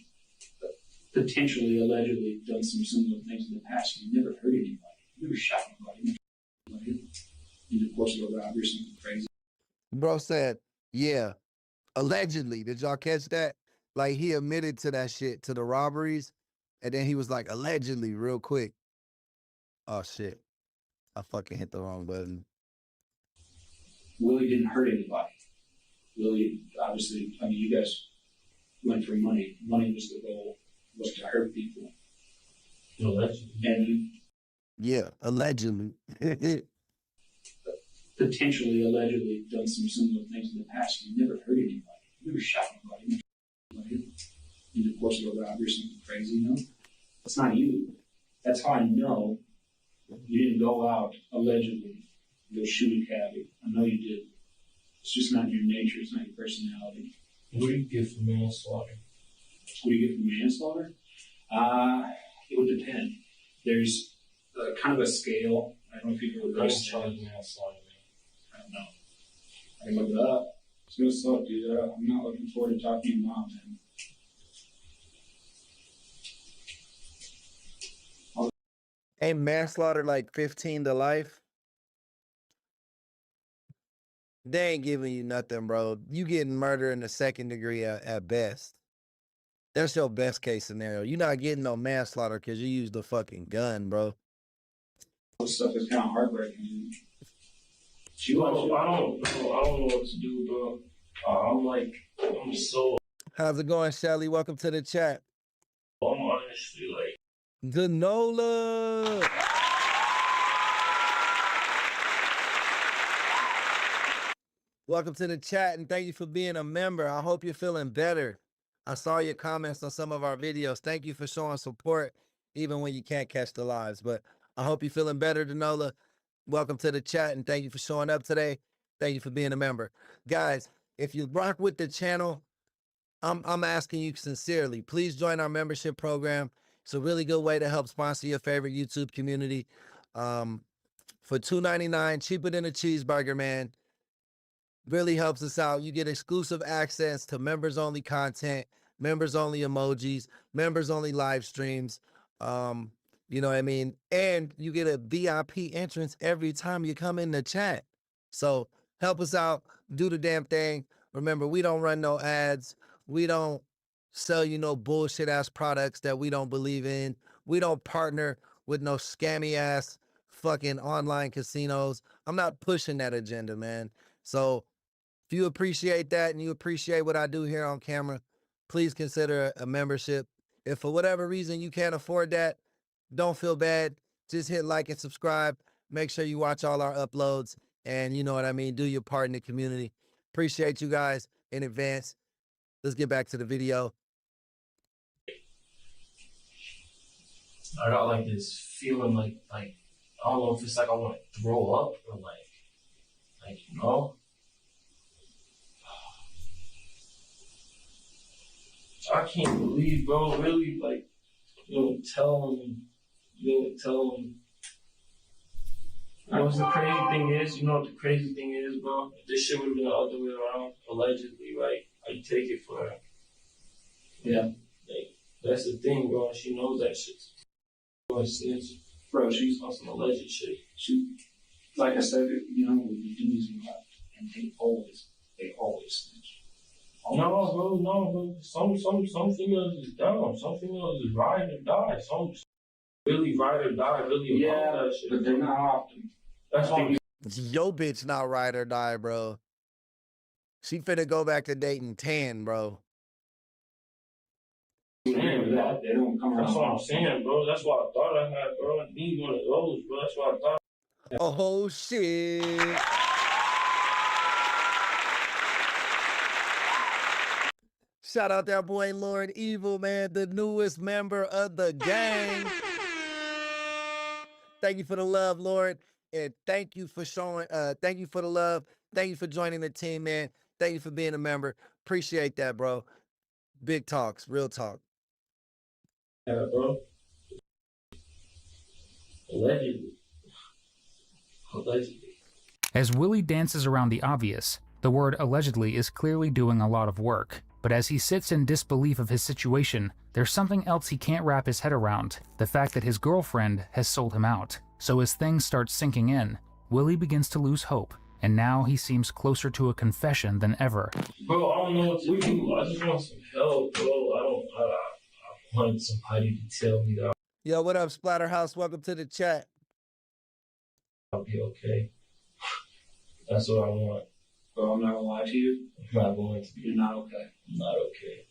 potentially, allegedly, done some similar things in the past. You never hurt anybody. You never shot anybody. In the course of a robbery or something crazy. Bro said, yeah, allegedly. Did y'all catch that? Like, he admitted to that shit, to the robberies, and then he was like, allegedly, real quick. Oh, shit. I fucking hit the wrong button. Willie didn't hurt anybody. Willie, obviously, I mean, you guys went for money. Money was the goal, was to hurt people. Allegedly. And yeah, allegedly. Potentially, allegedly, done some similar things in the past. You never hurt anybody. You never shot anybody. In the course of a robbery or something crazy, you know? That's not you. That's how I know you didn't go out, allegedly, go shoot a cabbie. I know you did. It's just not your nature. It's not your personality. What do you get for manslaughter? What do you get for manslaughter? It would depend. There's kind of a scale. I don't know if you've ever heard of manslaughter. I don't know. I can look it up. It's gonna suck, dude. I'm not looking forward to talking to your mom, man. Ain't manslaughter like 15 to life? They ain't giving you nothing, bro. You getting murder in the second degree at best. That's your best case scenario. You're not getting no manslaughter because you used a fucking gun, bro. This stuff is kind of heartbreaking. I don't know what to do, bro. I'm so. How's it going, Shelly? Welcome to the chat. I'm honestly like. Danola. Welcome to the chat, and thank you for being a member. I hope you're feeling better. I saw your comments on some of our videos. Thank you for showing support, even when you can't catch the lives. But I hope you're feeling better, Danola. Welcome to the chat, and thank you for showing up today. Thank you for being a member. Guys, if you rock with the channel, I'm asking you sincerely, please join our membership program. It's a really good way to help sponsor your favorite YouTube community. For $2.99, cheaper than a cheeseburger, man. Really helps us out. You get exclusive access to members-only content, members-only emojis, members-only live streams. You know what I mean? And you get a VIP entrance every time you come in the chat. So help us out. Do the damn thing. Remember, we don't run no ads. We don't sell you no bullshit ass products that we don't believe in. We don't partner with no scammy ass fucking online casinos. I'm not pushing that agenda, man. So if you appreciate that and you appreciate what I do here on camera, please consider a membership. If for whatever reason you can't afford that, don't feel bad. Just hit like and subscribe. Make sure you watch all our uploads and you know what I mean, do your part in the community. Appreciate you guys in advance. Let's get back to the video. I got like this feeling like I don't know if it's like I want to throw up or like you know. I can't believe, bro, really, like, you know, tell him. You know what the crazy thing is? You know what the crazy thing is, bro? If this shit would have been the other way around, allegedly, right? I'd take it for her. Yeah. Like, that's the thing, bro. She knows that shit. Bro, she's on some alleged shit. She, like I said, you know, with the dudes and they always snitch. No, bro. Some females is down. Some females is ride or die. Some really ride or die, really about that shit. But they're not often. That's what Yo bitch not ride or die, bro. She finna go back to dating 10, bro. saying, bro. They don't come That's what I'm saying, bro. That's what I thought I had, bro. I need one of those, bro. That's what I thought. Oh shit. Shout out that boy Lord Evil, man, the newest member of the gang. Thank you for the love, Lord. And thank you for showing, thank you for the love. Thank you for joining the team, man. Thank you for being a member. Appreciate that, bro. Big talks, real talk. Yeah, bro. Allegedly. As Willie dances around the obvious, the word allegedly is clearly doing a lot of work. But as he sits in disbelief of his situation, there's something else he can't wrap his head around, the fact that his girlfriend has sold him out. So as things start sinking in, Willie begins to lose hope, and now he seems closer to a confession than ever. Bro, I don't know what to do. I just want some help, bro. I want somebody to tell me that Yo, what up, Splatterhouse? Welcome to the chat. I'll be okay. That's what I want. Bro, I'm not gonna lie to you. I'm not going to be. You're not okay. I'm not okay.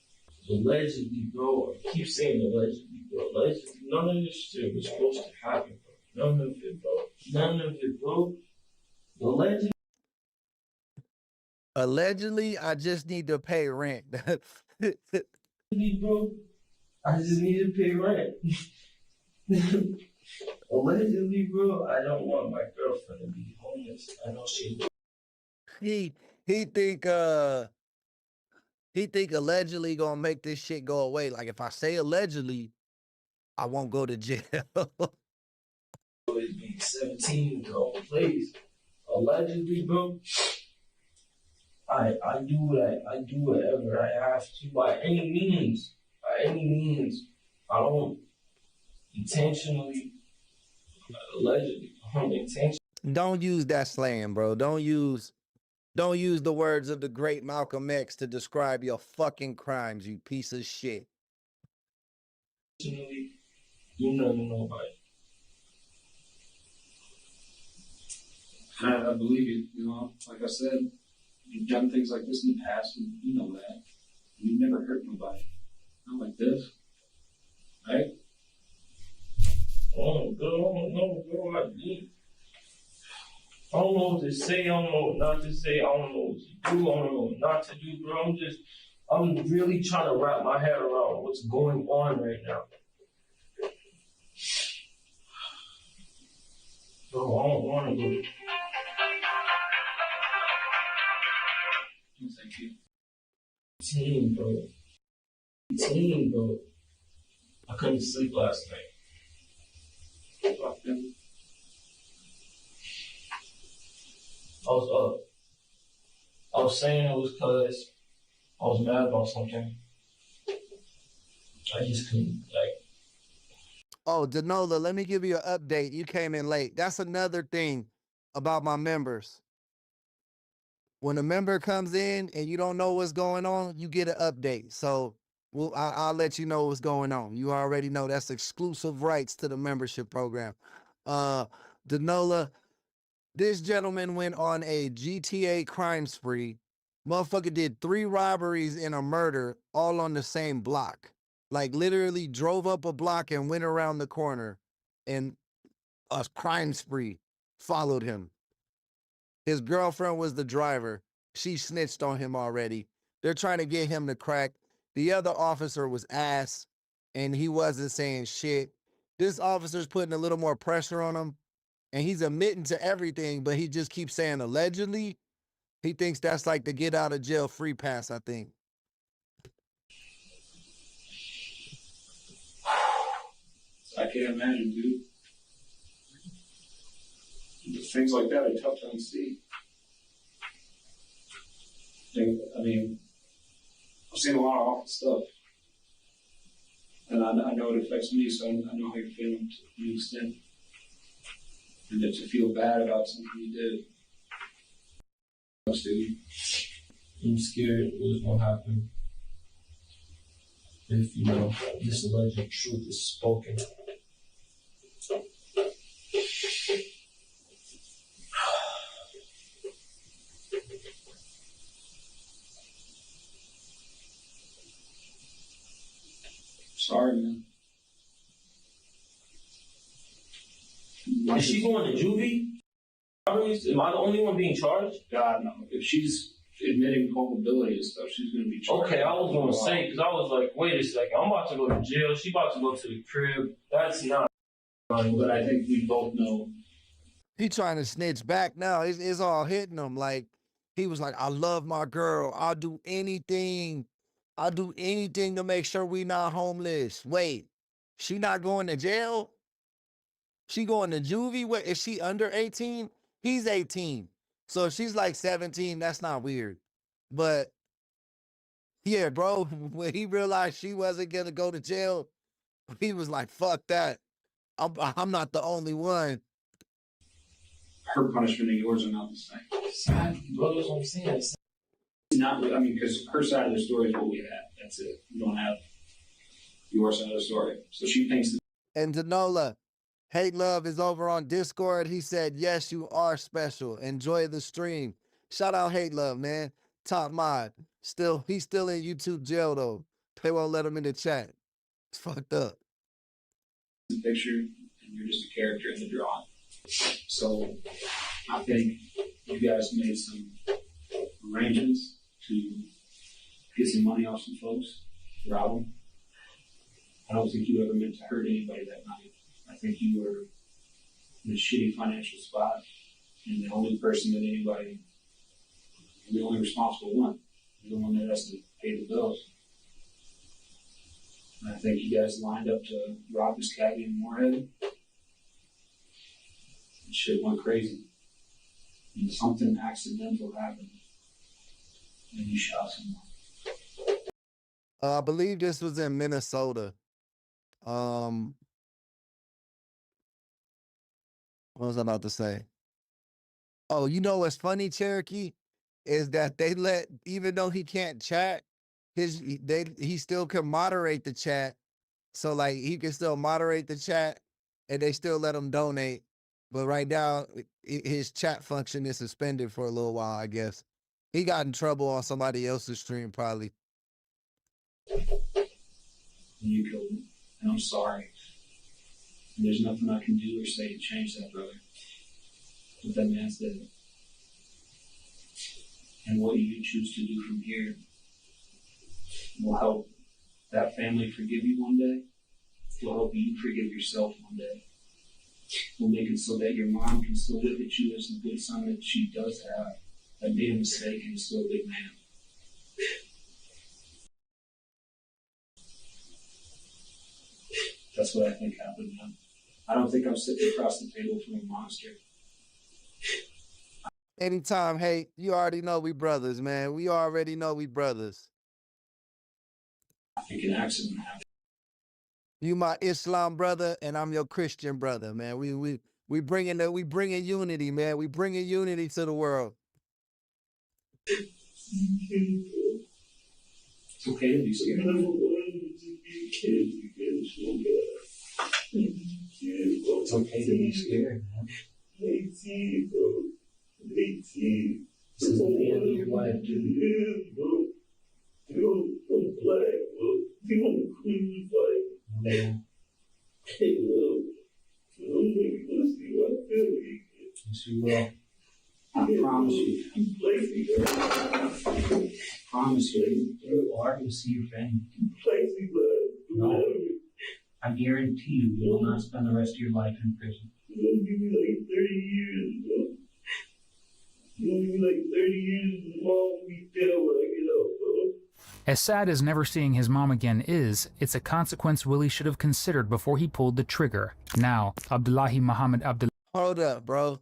Allegedly, bro. I keep saying allegedly, bro. Allegedly. None of this shit was supposed to happen, bro. None of it, bro. None of it, bro. Allegedly. Allegedly, I just need to pay rent. Bro, I just need to pay rent. Allegedly, bro, I don't want my girlfriend to be homeless. I know she. He think allegedly gonna make this shit go away. Like if I say allegedly, I won't go to jail. Always be 17, bro. Please, allegedly, bro. I do whatever I have to by any means. By any means. I don't intentionally, allegedly, I don't intentionally. Don't use that slang, bro. Don't use the words of the great Malcolm X to describe your fucking crimes, you piece of shit. Intentionally, you never know about it. I believe you, you know, like I said, you've done things like this in the past, and you know that. You never hurt nobody. Not like this. Right? Oh, bro, I don't know what to say, I don't know what not to say, I don't know what to do, I don't know what not to do, bro. I'm really trying to wrap my head around what's going on right now. Bro, I don't want to go. Thank you. Team, bro. I couldn't sleep last night. I was saying it was because I was mad about something. I just couldn't, like. Oh, Danola, let me give you an update. You came in late. That's another thing about my members. When a member comes in and you don't know what's going on, you get an update. So I'll let you know what's going on. You already know that's exclusive rights to the membership program. Danola, this gentleman went on a GTA crime spree. Motherfucker did 3 robberies and a murder all on the same block. Like literally drove up a block and went around the corner, and a crime spree followed him. His girlfriend was the driver. She snitched on him already. They're trying to get him to crack. The other officer was ass, and he wasn't saying shit. This officer's putting a little more pressure on him, and he's admitting to everything, but he just keeps saying allegedly. He thinks that's like the get out of jail free pass, I think. I can't imagine, dude. Things like that are tough to unsee. I mean, I've seen a lot of awful stuff. And I know it affects me, so I know how you're feeling to an extent. And that you feel bad about something you did. I'm scared what's going to happen if, this alleged truth is spoken. Sorry, man. Is she going to juvie? Am I the only one being charged? God, no. If she's admitting culpability and stuff, she's going to be charged. Okay, I was going to say, because I was like, wait a second, I'm about to go to jail. She about to go to the crib. That's not. But I think we both know. He trying to snitch back now. It's all hitting him. Like, he was like, I love my girl. I'll do anything. I'll do anything to make sure we not homeless. Wait, she not going to jail? She going to juvie? Wait, is she under 18? He's 18. So if she's like 17, that's not weird. But yeah, bro, when he realized she wasn't gonna go to jail, he was like, fuck that. I'm not the only one. Her punishment and yours are not the same. Exactly, bro. That's what I'm saying. It's not, because her side of the story is what we have. That's it. We don't have your side of the story. So she thinks that. And Danola, Hate Love is over on Discord. He said, yes, you are special. Enjoy the stream. Shout out Hate Love, man. Top mod. He's still in YouTube jail, though. They won't let him in the chat. It's fucked up. The picture, and you're just a character in the drawing. So I think you guys made some arrangements to get some money off some folks, rob them. I don't think you ever meant to hurt anybody that night. I think you were in a shitty financial spot, and the only person that anybody, the only responsible one, you're the one that has to pay the bills. And I think you guys lined up to rob this cabbie in Moorhead. And shit went crazy. And something accidental happened. And you shot someone. I believe this was in Minnesota. What was I about to say? Oh, you know what's funny, Cherokee? Is that they let, even though he can't chat, he still can moderate the chat. So like he can still moderate the chat and they still let him donate. But right now his chat function is suspended for a little while, I guess. He got in trouble on somebody else's stream probably. You killed him. And I'm sorry. And there's nothing I can do or say to change that, brother. But that man's dead. And what you choose to do from here will help that family forgive you one day. Will help you forgive yourself one day. Will make it so that your mom can still look at you as the good son that she does have, that made a mistake and is still a big man. That's what I think happened, man. I don't think I'm sitting across the table from a monster. Anytime, hey, you already know we brothers, man. We already know we brothers. I think an accident happened. You my Islam brother, and I'm your Christian brother, man. We bringing unity, man. We bringing unity to the world. It's okay to be scared. It's okay to be scared, man. 18, bro. 18. This is the end of your life, dude. Bro. I'm black, bro. You want to crucify me? Hey, bro. I'm gonna see what I feel like. Yes, you will. I promise you. You play me, bro. I promise you. You are going to see your family. You play me, bro. No. I guarantee you will not spend the rest of your life in prison. You're going to give me like 30 years, bro. You're going to give me like 30 years and mom will be dead when I get out, bro. As sad as never seeing his mom again is, it's a consequence Willie should have considered before he pulled the trigger. Now, Abdullahi Muhammad Abdullahi. Hold up, bro.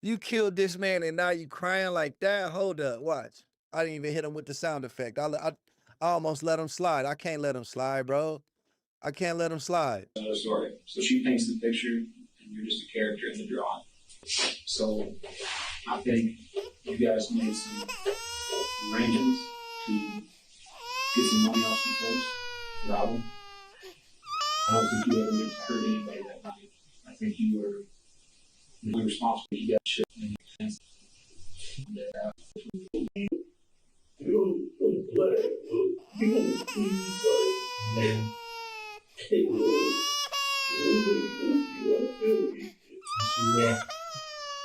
You killed this man and now you crying like that? Hold up, watch. I didn't even hit him with the sound effect. I almost let him slide. I can't let him slide, bro. I can't let him slide. Another story. So she paints the picture, and you're just a character in the drawing. So I think you guys made some arrangements to get some money off some folks, rob them. I don't think you ever meant to hurt anybody that night. I think you were responsible. You got shit in your hands.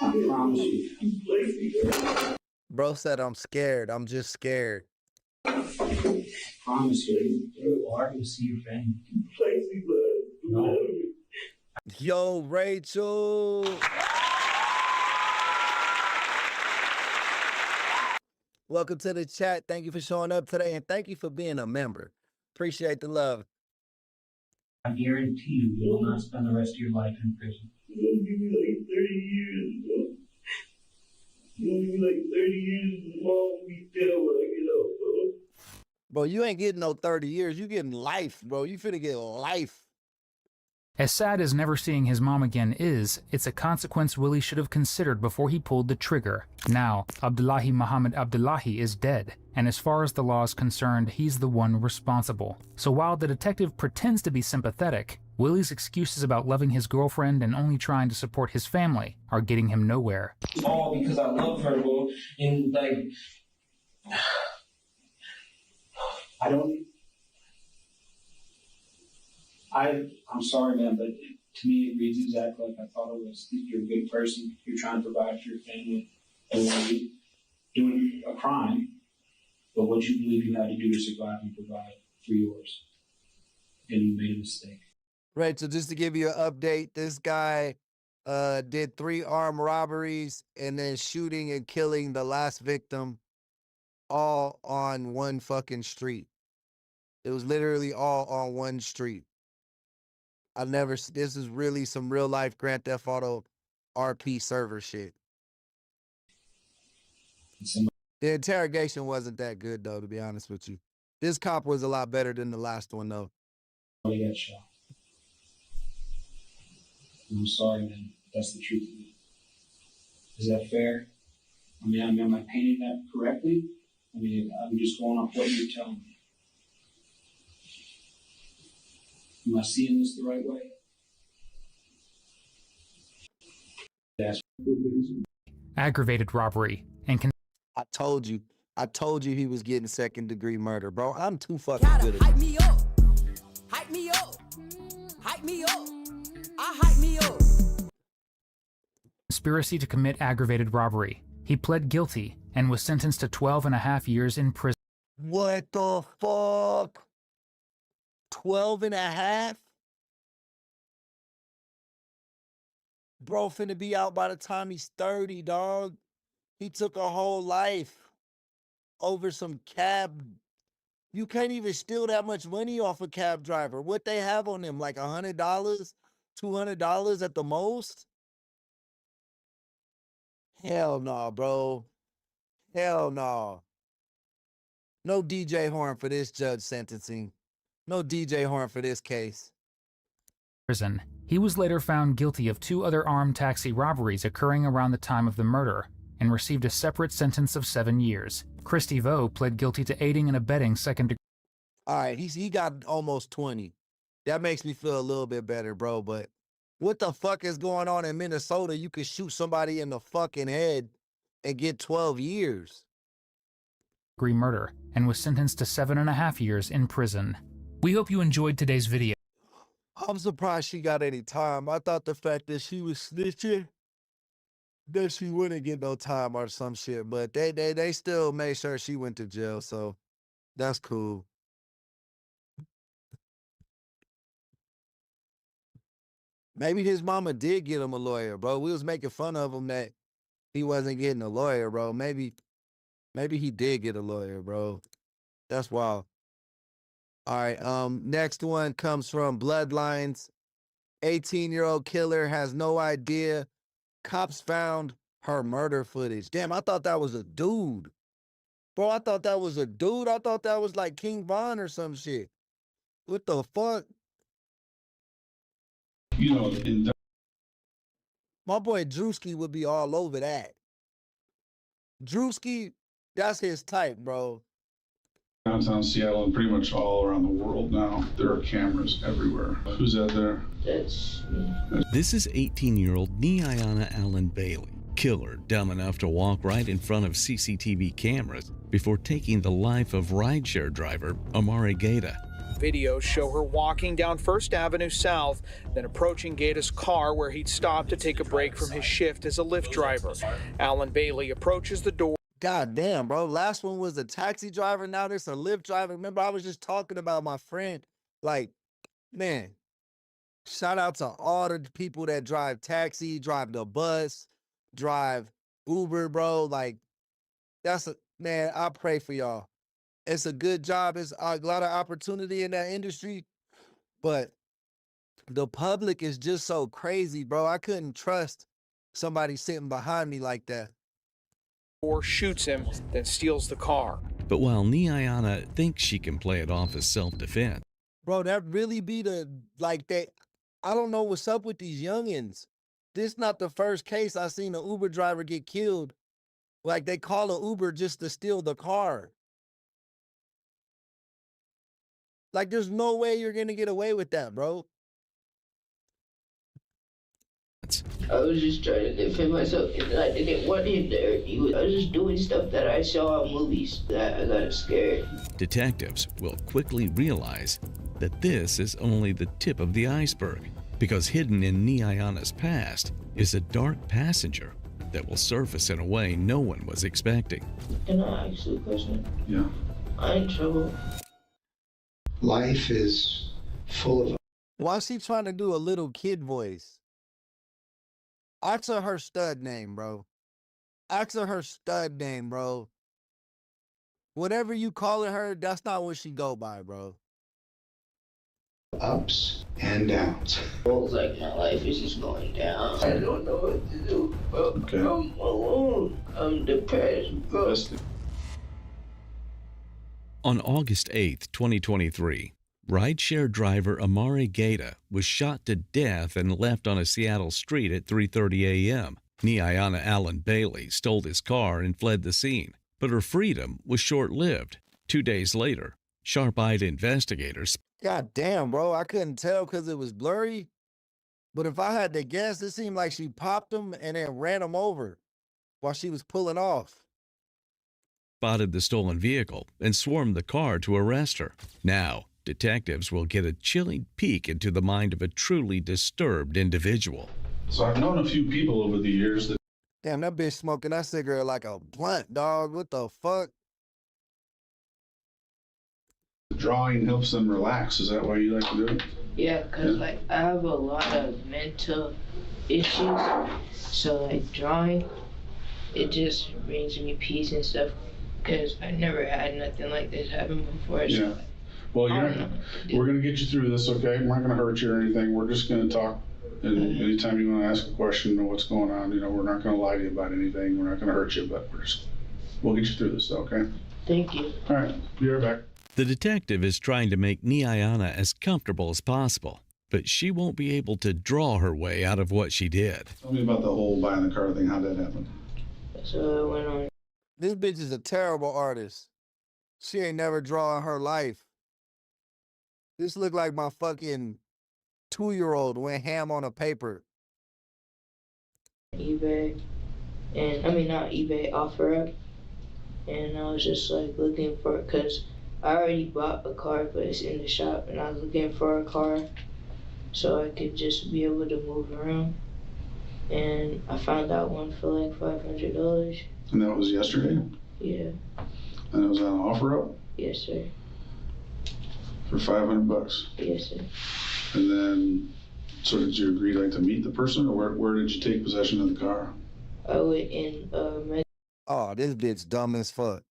I promise you. Bro said I'm scared. I'm just scared. I promise you. You are going to see your family. No. Yo, Rachel. Welcome to the chat. Thank you for showing up today, and thank you for being a member. Appreciate the love. I guarantee you will not spend the rest of your life in prison. You're going to give me like 30 years, bro. You're going to give me like 30 years and mom will be dead when I get out, bro. Bro, you ain't getting no 30 years. You getting life, bro. You finna get life. As sad as never seeing his mom again is, it's a consequence Willie should have considered before he pulled the trigger. Now, Abdullahi Muhammad Abdullahi is dead, and as far as the law is concerned, he's the one responsible. So while the detective pretends to be sympathetic, Willie's excuses about loving his girlfriend and only trying to support his family are getting him nowhere. All because I love her, bro, and like, I'm sorry, man, but to me it reads exactly like I thought it was. You're a good person. You're trying to provide for your family, and you're doing a crime, but what you believe you had to do to survive and provide for yours, and you made a mistake. Right, so just to give you an update, this guy did 3 armed robberies and then shooting and killing the last victim all on one fucking street. It was literally all on one street. This is really some real life Grand Theft Auto RP server shit. The interrogation wasn't that good though, to be honest with you. This cop was a lot better than the last one though. I got shot. I'm sorry, man. That's the truth of it. Is that fair? I mean, am I painting that correctly? I mean, I'm just going off what you're telling me. Am I seeing this the right way? That's Aggravated robbery and I told you he was getting second-degree murder, bro. I'm too fucking good at hype it. me up, hype me up, hype me up, I hype me up. conspiracy to commit aggravated robbery. He pled guilty and was sentenced to 12.5 years in prison. What the fuck? 12.5? Bro finna be out by the time he's 30, dog. He took a whole life over some cab. You can't even steal that much money off a cab driver. What they have on them, like $100, $200 at the most? Hell no, bro. Hell no. No DJ Horn for this judge sentencing. No DJ Horn for this case. prison. He was later found guilty of 2 other armed taxi robberies occurring around the time of the murder and received a separate sentence of 7 years. Christy Vo pled guilty to aiding and abetting second degree. All right, he got almost 20. That makes me feel a little bit better, bro. But what the fuck is going on in Minnesota? You could shoot somebody in the fucking head and get 12 years. Murder and was sentenced to 7.5 years in prison. We hope you enjoyed today's video. I'm surprised she got any time. I thought the fact that she was snitching, that she wouldn't get no time or some shit. But they still made sure she went to jail, so that's cool. Maybe his mama did get him a lawyer, bro. We was making fun of him that he wasn't getting a lawyer, bro. Maybe he did get a lawyer, bro. That's wild. All right, next one comes from Bloodlines. 18-year-old killer has no idea. Cops found her murder footage. Damn, I thought that was a dude. Bro, I thought that was a dude. I thought that was like King Von or some shit. What the fuck? You know, my boy Drewski would be all over that. Drewski, that's his type, bro. Downtown Seattle and pretty much all around the world now, there are cameras everywhere. Who's that there? That's me. This is 18-year-old Niayana Allen Bailey, killer dumb enough to walk right in front of CCTV cameras before taking the life of rideshare driver Amari Gaeta. Videos show her walking down First Avenue South, then approaching Gaeta's car where he'd stopped to take a break from his shift as a Lyft driver. Allen Bailey approaches the door. God damn, bro. Last one was a taxi driver. Now there's a Lyft driver. Remember, I was just talking about my friend. Like, man, shout out to all the people that drive taxi, drive the bus, drive Uber, bro. Like, man, I pray for y'all. It's a good job. It's a lot of opportunity in that industry. But the public is just so crazy, bro. I couldn't trust somebody sitting behind me like that. Or shoots him, then steals the car. But while Niayana thinks she can play it off as self-defense, bro, that really be that. I don't know what's up with these youngins. This not the first case I seen an Uber driver get killed. Like, they call an Uber just to steal the car. Like, there's no way you're gonna get away with that, bro. I was just trying to defend myself, and I didn't want him to hurt me. I was just doing stuff that I saw in movies that I got scared. Detectives will quickly realize that this is only the tip of the iceberg, because hidden in Niayana's past is a dark passenger that will surface in a way no one was expecting. Can I ask you a question? Yeah. I'm in trouble. Life is full of... Why is she trying to do a little kid voice? Ask her her stud name, bro. Ask her her stud name, bro. Whatever you calling her, that's not what she go by, bro. Ups and downs. Feels like my life is just going down. I don't know what to do. Okay. I'm alone. I'm depressed, bro. On August 8th, 2023, rideshare driver Amari Gaeta was shot to death and left on a Seattle street at 3:30 a.m. Niayana Allen Bailey stole his car and fled the scene, but her freedom was short-lived. 2 days later, sharp-eyed investigators... God damn, bro. I couldn't tell because it was blurry. But if I had to guess, it seemed like she popped him and then ran him over while she was pulling off. Spotted the stolen vehicle and swarmed the car to arrest her. Now, detectives will get a chilling peek into the mind of a truly disturbed individual. So I've known a few people over the years that... Damn, that bitch smoking that cigarette like a blunt, dog. What the fuck? Drawing helps them relax. Is that why you like to do it? Yeah, because like I have a lot of mental issues. So like drawing, it just brings me peace and stuff. Because I never had nothing like this happen before. So Yeah. Well, we're going to get you through this, okay? We're not going to hurt you or anything. We're just going to talk. And anytime you want to ask a question or what's going on, you know, we're not going to lie to you about anything. We're not going to hurt you, but we'll get you through this, okay? Thank you. All right. Be right back. The detective is trying to make Niayana as comfortable as possible, but she won't be able to draw her way out of what she did. Tell me about the whole buying the car thing. How'd that happen? So I went on. This bitch is a terrible artist. She ain't never drawn her life. This look like my fucking 2-year-old went ham on a paper. eBay, and I mean not eBay, OfferUp, and I was just like looking for, cause I already bought a car, but it's in the shop, and I was looking for a car so I could just be able to move around, and I found out one for like $500. And that was yesterday? Yeah. And it was on OfferUp? Yes, sir. For $500? Yes, sir. And then, so did you agree like to meet the person, or where did you take possession of the car? I went in Oh, this bitch dumb as fuck.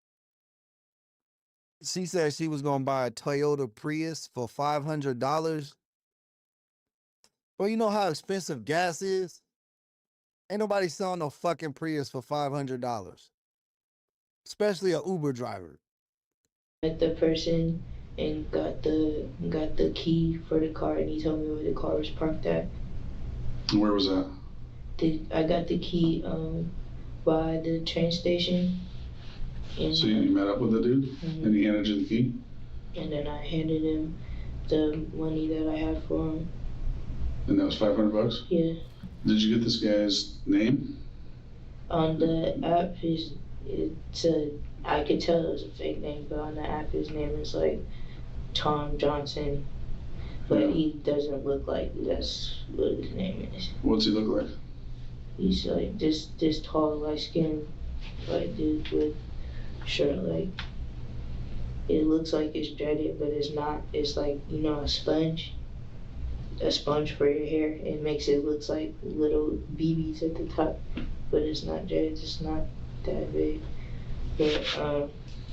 She said she was gonna buy a Toyota Prius for $500. Well, you know how expensive gas is? Ain't nobody selling no fucking Prius for $500. Especially a Uber driver. Met the person and got the key for the car, and he told me where the car was parked at. And where was that? I got the key by the train station. And, so you met up with the dude, and he handed you the key? And then I handed him the money that I had for him. And that was $500? Yeah. Did you get this guy's name? On the app, I could tell it was a fake name, but on the app his name is like Tom Johnson. But he doesn't look like that's what his name is. What's he look like? He's like this tall, light-skinned white dude with shirt, like it looks like it's dreaded, but it's not. It's like, you know, a sponge for your hair. It makes it look like little BBs at the top, but it's not dreaded. It's not that big. But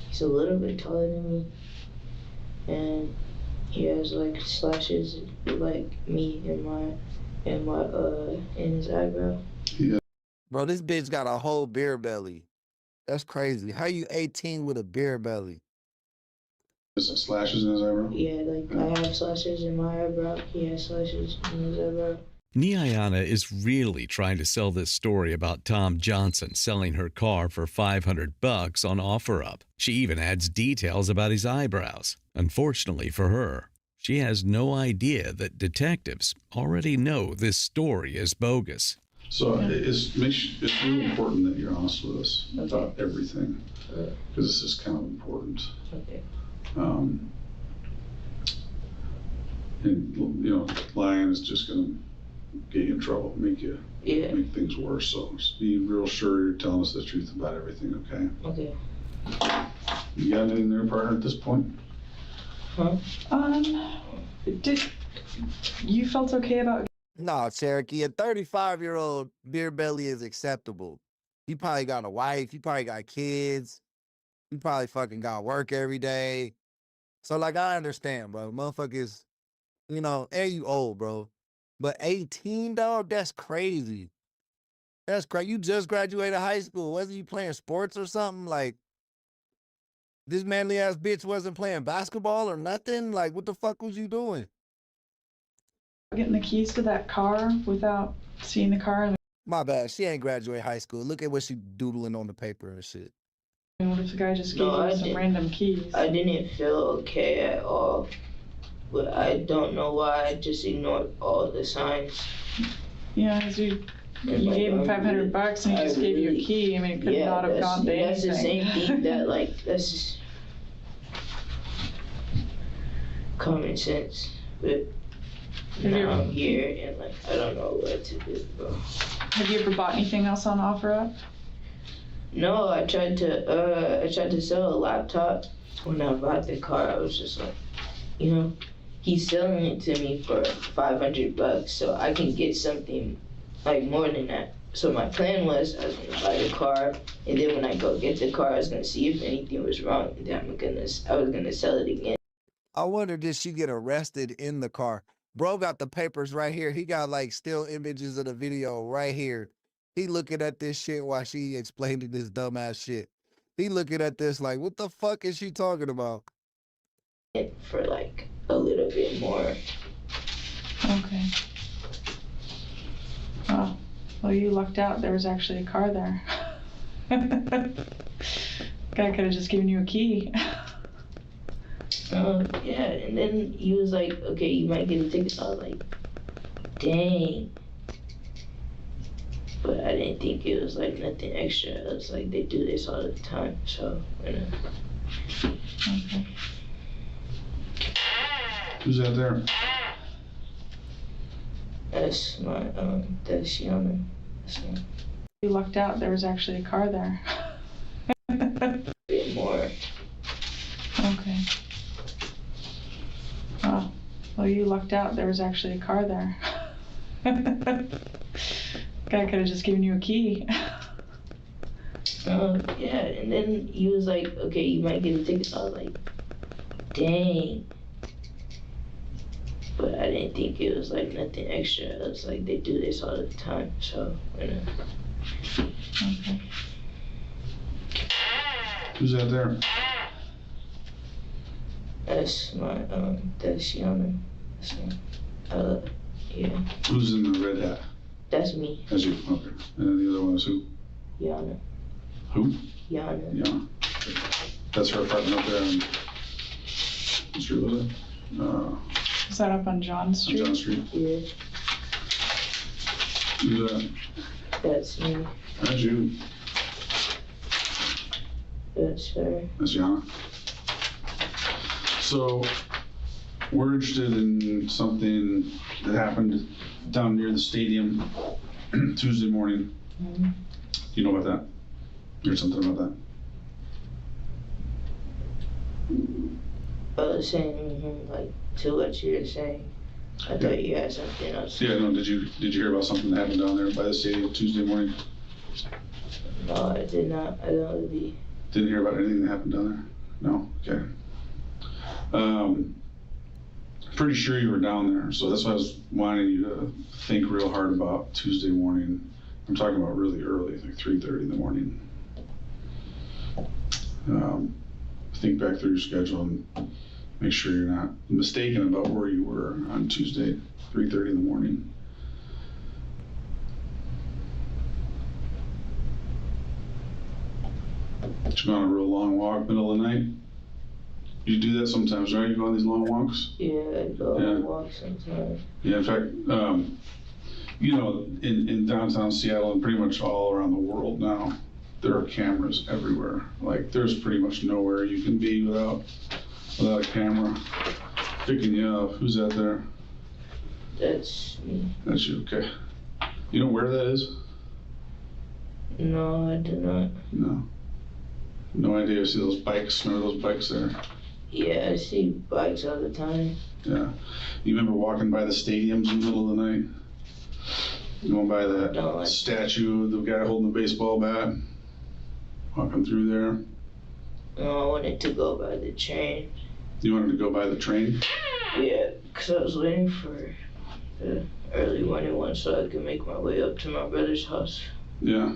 he's a little bit taller than me, and he has like slashes like me in his eyebrow. Yeah. Bro, this bitch got a whole beer belly. That's crazy. How you 18 with a beer belly? Is there slashes in his eyebrow? Yeah, like I have slashes in my eyebrow. He has slashes in his eyebrow. Niayana is really trying to sell this story about Tom Johnson selling her car for $500 on OfferUp. She even adds details about his eyebrows. Unfortunately for her, she has no idea that detectives already know this story is bogus. So it's really important that you're honest with us about everything, because this is kind of important. Okay. And, you know, lying is just going to get you in trouble, make things worse. So just be real sure you're telling us the truth about everything, okay? Okay. You got anything there, partner, at this point? Huh? Did you felt okay about? No, Cherokee, a 35-year-old beer belly is acceptable. He probably got a wife. He probably got kids. He probably fucking got work every day. So, like, I understand, bro. Motherfuckers, you know, and you old, bro. But 18, dog, that's crazy. That's crazy. You just graduated high school. Wasn't you playing sports or something? Like, this manly-ass bitch wasn't playing basketball or nothing? Like, what the fuck was you doing? Getting the keys to that car without seeing the car. My bad. She ain't graduate high school. Look at what she doodling on the paper and shit. And what if the guy just gave you some random keys? I didn't feel okay at all, but I don't know why. I just ignored all the signs. Yeah, because you gave him $500 and he just gave you a key. I mean, it could not have gone to anything. That's the same thing that, like, that's just common sense. But now I'm here and, like, I don't know what to do, bro. Have you ever bought anything else on OfferUp? No, I tried to sell a laptop. When I bought the car, I was just like, you know, he's selling it to me for $500, so I can get something like more than that. So my plan was I was gonna buy the car, and then when I go get the car, I was gonna see if anything was wrong, and then I was gonna sell it again. I wonder, did she get arrested in the car? Bro got the papers right here. He got like still images of the video right here. He looking at this shit while she explaining this dumbass shit. He looking at this like, what the fuck is she talking about? For like a little bit more. Okay. you lucked out. There was actually a car there. Guy could have just given you a key. Yeah, and then he was like, okay, you might get a ticket. So I was like, dang. But I didn't think it was like nothing extra. It was like they do this all the time, so, you know. Okay. Who's out there? That's my, that's Yana. You lucked out. There was actually a car there. A bit more. Okay. Oh, well, you lucked out. There was actually a car there. Guy could have just given you a key. Yeah, and then he was like, okay, you might get a ticket. So I was like, dang. But I didn't think it was like nothing extra. It was like they do this all the time, so, you know. Okay. Who's out there? That's my, that's Yana. Yeah. Who's in the red hat? That's me. That's you, okay. And then the other one is who? Yana. Who? Yana. Yana. That's her apartment up there on, what street was it? Is that up on John Street? On John Street? Yeah. Who's that? That's me. That's you. That's her. That's Yana. So, we're interested in something that happened down near the stadium Tuesday morning. Mm-hmm. You know about that? You heard something about that? Saying like to what you're saying. I thought you had something else. Yeah, no, did you hear about something that happened down there by the stadium Tuesday morning? No, I did not. I don't really. Didn't hear about anything that happened down there? No? Okay. Pretty sure you were down there, so that's why I was wanting you to think real hard about Tuesday morning. I'm talking about really early, like 3:30 in the morning. Think back through your schedule and make sure you're not mistaken about where you were on Tuesday, 3:30 in the morning. You go on a real long walk, middle of the night. You do that sometimes, right? You go on these long walks? Yeah, I go on walks sometimes. Yeah, in fact, you know, in downtown Seattle and pretty much all around the world now, there are cameras everywhere. Like, there's pretty much nowhere you can be without a camera picking you up. Who's out there? That's me. That's you, okay. You know where that is? No, I do not. No. No idea. You see those bikes? Remember those bikes there? Yeah, I see bikes all the time. Yeah. You remember walking by the stadiums in the middle of the night? Going by that statue of the guy holding the baseball bat? Walking through there? No, I wanted to go by the train. You wanted to go by the train? Yeah, because I was waiting for the early morning one so I could make my way up to my brother's house. Yeah.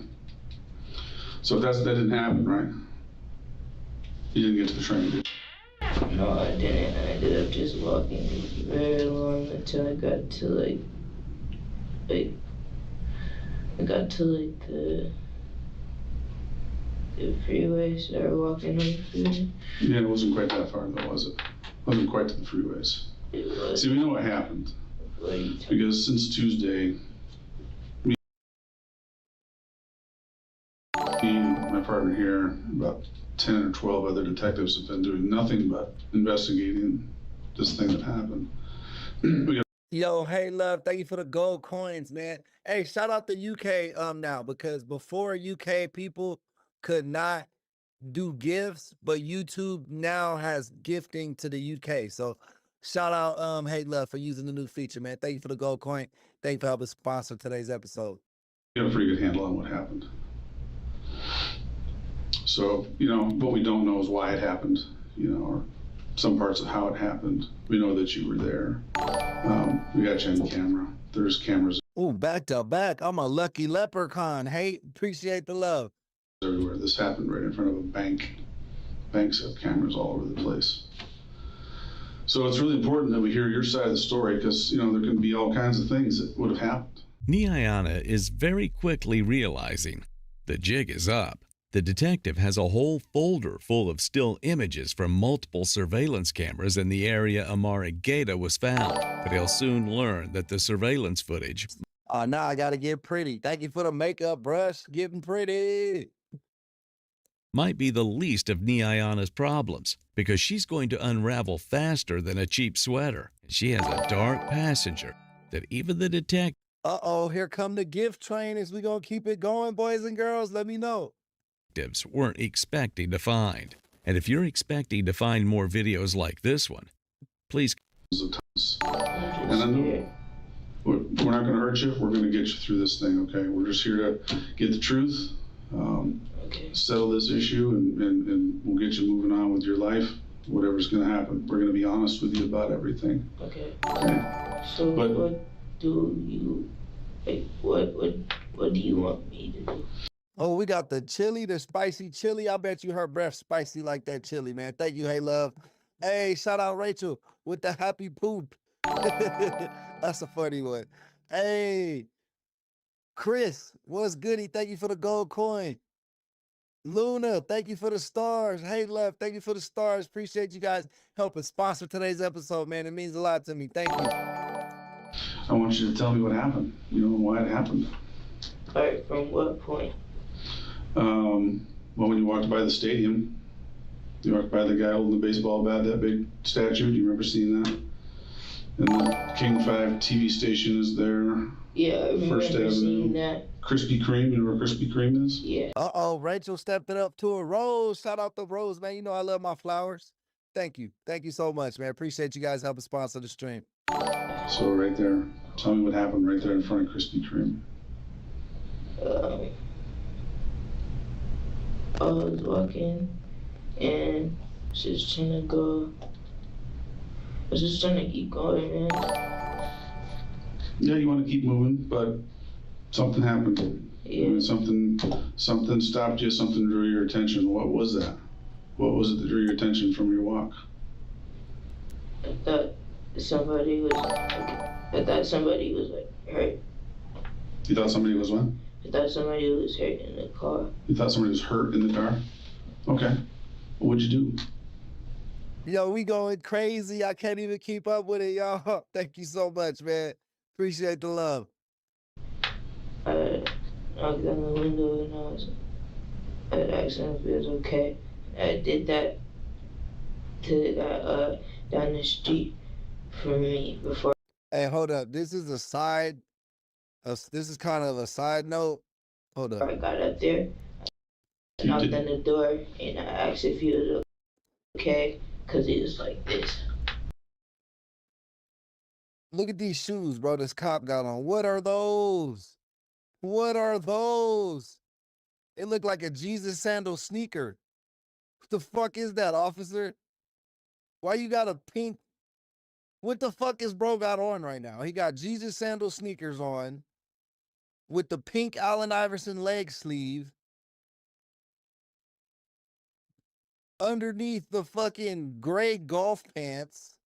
So that didn't happen, right? You didn't get to the train, did you? No, I didn't. I ended up just walking very long until I got to the freeway. So I walked in on the freeway. Yeah, it wasn't quite that far though, was it? It wasn't quite to the freeways. It was. See, we know what happened. Because since Tuesday, me and my partner here, about 10 or 12 other detectives have been doing nothing but investigating this thing that happened. Yo, hey, love, thank you for the gold coins, man. Hey, shout out to UK now, because before UK people could not do gifts, but YouTube now has gifting to the UK. So shout out Hey Love for using the new feature, man. Thank you for the gold coin. Thank you for helping sponsor today's episode. We got a pretty good handle on what happened. So, you know, what we don't know is why it happened, you know, or some parts of how it happened. We know that you were there. We got you on camera. There's cameras. Ooh, back to back. I'm a lucky leprechaun. Hey, appreciate the love. Everywhere. This happened right in front of a bank. Banks have cameras all over the place. So it's really important that we hear your side of the story because, you know, there can be all kinds of things that would have happened. Niayana is very quickly realizing the jig is up. The detective has a whole folder full of still images from multiple surveillance cameras in the area Amari Gaeta was found, but he'll soon learn that the surveillance footage. Now I gotta get pretty. Thank you for the makeup brush. Getting pretty. Might be the least of Niayana's problems because she's going to unravel faster than a cheap sweater. She has a dark passenger that even the detective. Here come the gift train. Is we gonna keep it going, boys and girls? Let me know. Weren't expecting to find. And if you're expecting to find more videos like this one, please. And we're not going to hurt you. We're going to get you through this thing, okay? We're just here to get the truth, settle this issue, and we'll get you moving on with your life, whatever's going to happen. We're going to be honest with you about everything. Okay. So what do you, what do you want me to do? Oh, we got the chili, the spicy chili. I bet you her breath spicy like that chili, man. Thank you, hey love. Hey, shout out Rachel with the happy poop. That's a funny one. Hey, Chris, what's goody? Thank you for the gold coin. Luna, thank you for the stars. Hey, love, thank you for the stars. Appreciate you guys helping sponsor today's episode, man. It means a lot to me. Thank you. I want you to tell me what happened. You know why it happened. All right, from what point? Well, when you walked by the stadium, you walked by the guy holding the baseball bat, that big statue. Do you remember seeing that? And the King 5 TV station is there. Yeah, I remember First Avenue. seeing that. Krispy Kreme, you know where Krispy Kreme is? Yeah. Rachel stepping up to a Rose. Shout out to Rose, man. You know I love my flowers. Thank you. Thank you so much, man. Appreciate you guys helping sponsor the stream. So right there, tell me what happened right there in front of Krispy Kreme. I was walking and just trying to go. I was just trying to keep going, man. Yeah, you want to keep moving, but something happened. Yeah. I mean, something stopped you, something drew your attention. What was that? What was it that drew your attention from your walk? I thought somebody was like hurt. You thought somebody was what? I thought somebody was hurt in the car. You thought somebody was hurt in the car? Okay. What'd you do? Yo, we going crazy. I can't even keep up with it, y'all. Thank you so much, man. Appreciate the love. I knocked on the window and I asked him if it was okay. I did that to the guy down the street from me before. Hey, hold up. This is a side. This is kind of a side note. Hold up. I got up there, I knocked on the door, and I asked if he was okay, because he was like this. Look at these shoes, bro. This cop got on. What are those? What are those? It looked like a Jesus sandal sneaker. What the fuck is that, officer? Why you got a pink? What the fuck is bro got on right now? He got Jesus sandal sneakers on with the pink Allen Iverson leg sleeve underneath the fucking gray golf pants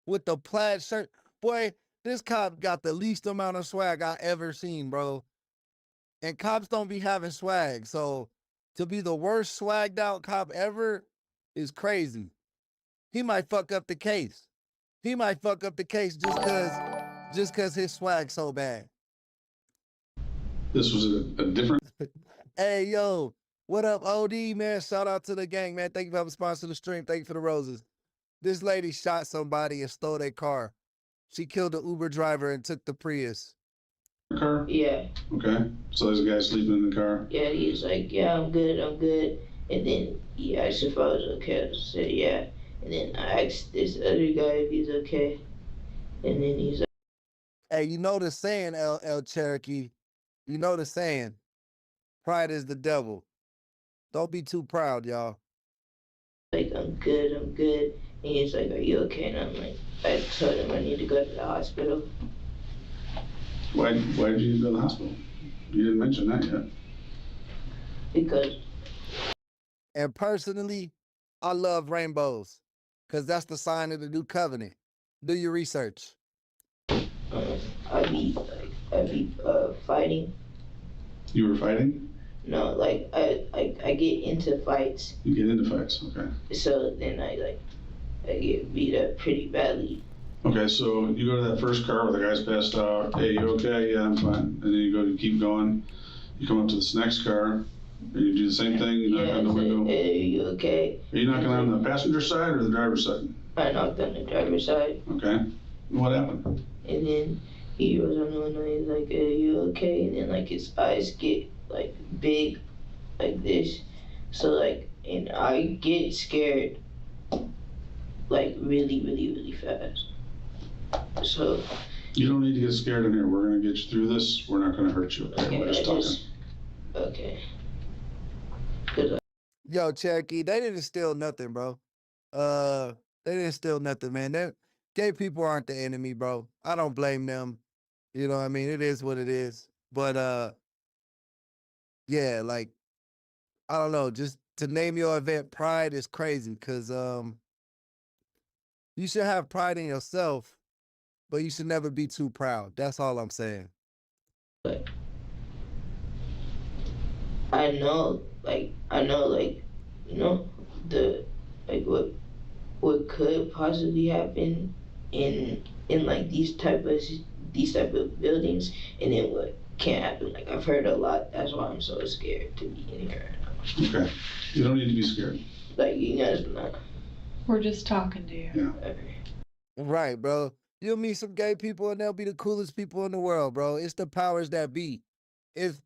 with the plaid shirt. Boy, this cop got the least amount of swag I ever seen, bro. And cops don't be having swag. So to be the worst swagged out cop ever is crazy. He might fuck up the case. He might fuck up the case just cause his swag's so bad. This was a different. Hey, yo, what up, OD, man? Shout out to the gang, man. Thank you for helping sponsor the stream. Thank you for the roses. This lady shot somebody and stole their car. She killed the Uber driver and took the Prius. Car? Yeah. Okay. So there's a guy sleeping in the car? Yeah, he was like, yeah, I'm good. And then he asked if I was okay. I said, yeah. And then I asked this other guy if he's okay. And then he's like, hey, you know the saying, El Cherokee. You know the saying. Pride is the devil. Don't be too proud, y'all. like, I'm good. And he's like, are you okay? And I'm like, I told him I need to go to the hospital. Why did you go to the hospital? You didn't mention that yet. Because. And personally, I love rainbows because that's the sign of the new covenant. Do your research. I be like, fighting. You were fighting? No, like I get into fights. You get into fights, okay. So then I get beat up pretty badly. Okay, so you go to that first car where the guy's passed out. Hey, you okay? Yeah, I'm fine. And then you keep going. You come up to this next car, and you do the same thing. You knock on the window. Hey, you okay? Are you knocking on the passenger side or the driver's side? I knocked on the driver's side. Okay. What happened? And then he goes on the window. He's like, "Are you okay?" And then like his eyes get like big, like this. So like, and I get scared, like really fast. So. You don't need to get scared in here. We're gonna get you through this. We're not gonna hurt you. Okay, we're just talking. Okay. Yo, Cherokee, they didn't steal nothing, bro. They didn't steal nothing, man. Gay people aren't the enemy, bro. I don't blame them. You know what I mean? It is what it is. But yeah, like, I don't know. Just to name your event Pride is crazy, because you should have pride in yourself, but you should never be too proud. That's all I'm saying. But I know, you know, what could possibly happen in like these type of buildings, and then what can't happen. Like, I've heard a lot. That's why I'm so scared to be in here right now. Okay. You don't need to be scared. Like, you guys not. We're just talking to you. Yeah. Right, bro. You'll meet some gay people and they'll be the coolest people in the world, bro. It's the powers that be. It's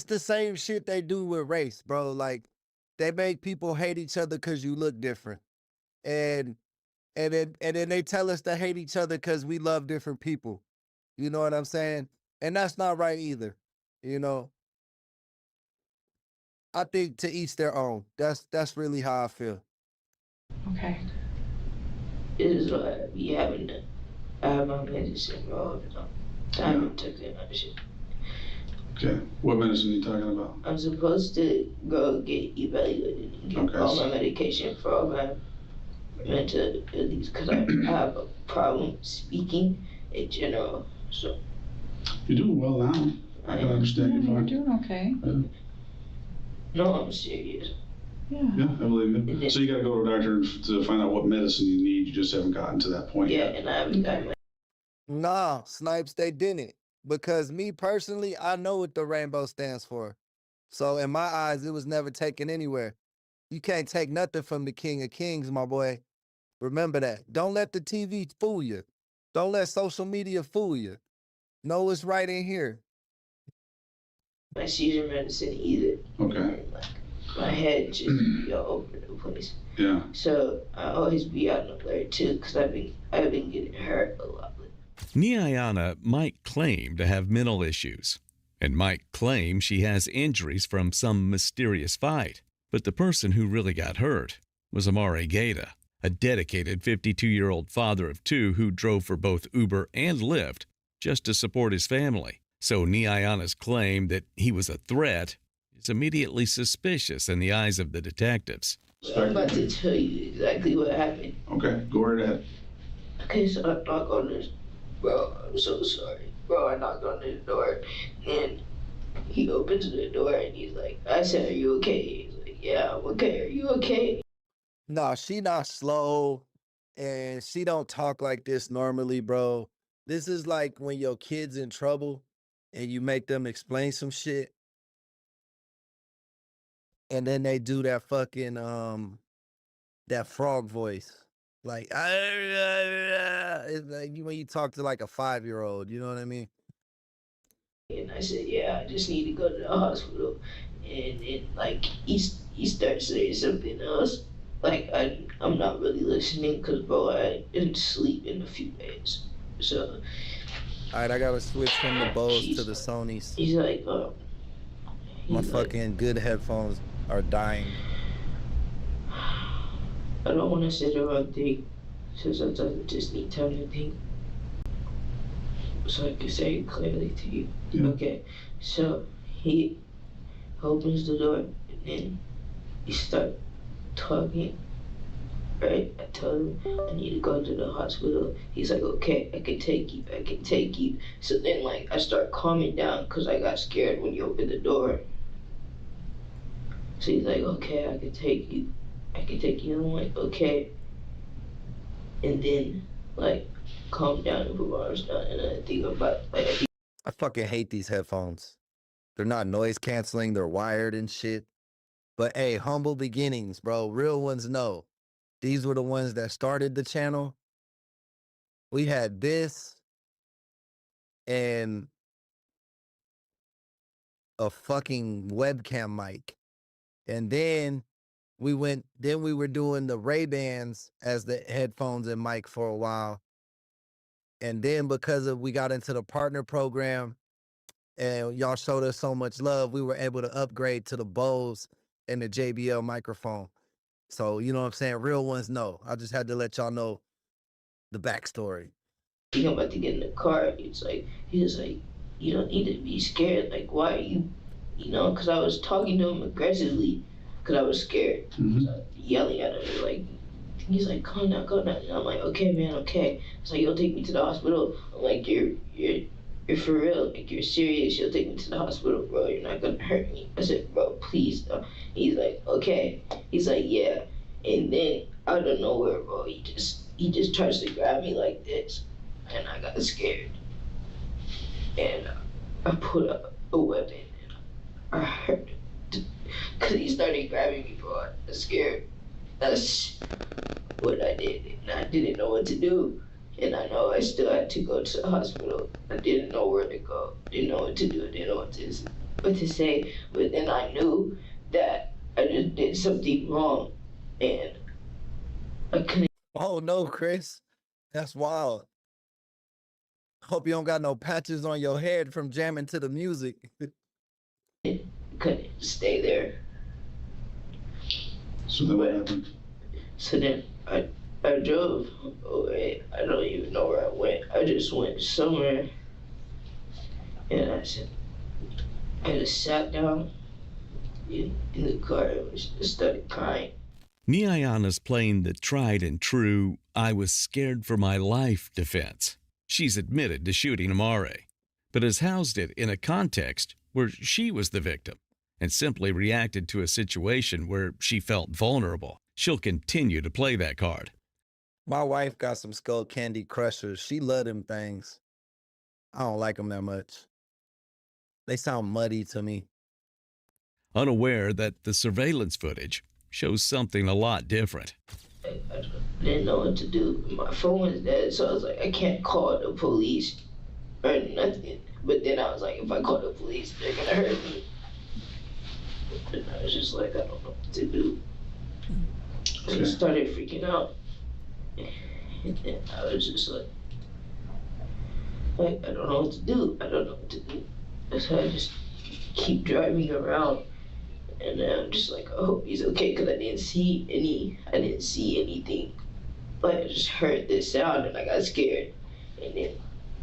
the same shit they do with race, bro. Like, they make people hate each other because you look different. And then they tell us to hate each other because we love different people. You know what I'm saying? And that's not right either. You know? I think to each their own. That's really how I feel. Okay. This is what I be having to. I have my medicine, bro. I haven't taken that shit. Okay. What medicine are you talking about? I'm supposed to go get evaluated and get all my medication for all my mental abilities, because I have a problem speaking in general. So you're doing well now. I can understand you fine. You're doing okay. Yeah. No, I'm serious. Yeah, I believe you. So you got to go to a doctor to find out what medicine you need. You just haven't gotten to that point yet. Yeah, and I haven't gotten my. Nah, Snipes, they didn't. Because me personally, I know what the rainbow stands for. So in my eyes, it was never taken anywhere. You can't take nothing from the King of Kings, my boy. Remember that. Don't let the TV fool you. Don't let social media fool you. Know what's right in here. My seizure medicine either. Okay. Like, my head just be all over the place. Yeah. So I always be on alert too, because I've been getting hurt a lot. Niayana might claim to have mental issues and might claim she has injuries from some mysterious fight. But the person who really got hurt was Amare Gaeta, a dedicated 52-year-old father of two who drove for both Uber and Lyft just to support his family. So Niayana's claim that he was a threat is immediately suspicious in the eyes of the detectives. I'm about to tell you exactly what happened. Okay, go right ahead. Okay, so I knock on this. Bro, I'm so sorry. Bro, I knocked on his door, and he opens the door, and he's like, I said, are you okay? He's like, yeah, I'm okay. Are you okay? Nah, she not slow, and she don't talk like this normally, bro. This is like when your kid's in trouble, and you make them explain some shit, and then they do that fucking, that frog voice. Like, it's like when you talk to like a 5-year-old, you know what I mean? And I said, yeah, I just need to go to the hospital. And then, like, he starts saying something else. Like, I'm not really listening because, bro, I didn't sleep in a few days. So. All right, I got to switch from the Bose to the Sonys. He's like, my fucking good headphones are dying. I don't want to say the wrong thing, so sometimes I just need time to think, so I can say it clearly to you. Yeah. Okay, so he opens the door, and then he starts talking, right? I told him I need to go to the hospital. He's like, okay, I can take you. So then, like, I start calming down because I got scared when you opened the door. So he's like, okay, I can take you. And I'm like, okay. And then, like, calm down and put my arms down. And I think about, like, I fucking hate these headphones. They're not noise canceling. They're wired and shit. But hey, humble beginnings, bro. Real ones know. These were the ones that started the channel. We had this and a fucking webcam mic. And then we were doing the Ray-Bans as the headphones and mic for a while. And then because we got into the partner program and y'all showed us so much love, we were able to upgrade to the Bose and the JBL microphone. So, you know what I'm saying? Real ones know. I just had to let y'all know the backstory. I'm about to get in the car. He was like, you don't need to be scared. Like, why are you, because I was talking to him aggressively because I was scared. Mm-hmm. So yelling at him, like, he's like, calm down. And I'm like, okay, man, okay. It's like, you'll take me to the hospital. I'm like, you're for real. Like, you're serious. You'll take me to the hospital, bro. You're not gonna hurt me. I said, bro, please don't. He's like, okay. He's like, yeah. And then out of nowhere, bro, he just tries to grab me like this. And I got scared. And I put up a weapon and I hurt it. Because he started grabbing me, bro. I was scared. That's what I did. And I didn't know what to do. And I know I still had to go to the hospital. I didn't know where to go. Didn't know what to do. Didn't know what to say. But then I knew that I just did something wrong. And I couldn't. Oh no, Chris. That's wild. Hope you don't got no patches on your head from jamming to the music. Couldn't stay there. So then what happened? So then I drove away. I don't even know where I went. I just went somewhere. And I just sat down in the car and just started crying. Niayana's playing the tried and true, I was scared for my life defense. She's admitted to shooting Amare, but has housed it in a context where she was the victim and simply reacted to a situation where she felt vulnerable. She'll continue to play that card. My wife got some Skull Candy Crushers. She love them things. I don't like them that much. They sound muddy to me. Unaware that the surveillance footage shows something a lot different. I didn't know what to do. My phone was dead, so I was like, I can't call the police or nothing. But then I was like, if I call the police, they're gonna hurt me. And I was just like, I don't know what to do. So I started freaking out. And then I was just like, I don't know what to do. So I just keep driving around. And then I'm just like, I hope he's okay, because I didn't see anything. But I just heard this sound and I got scared. And then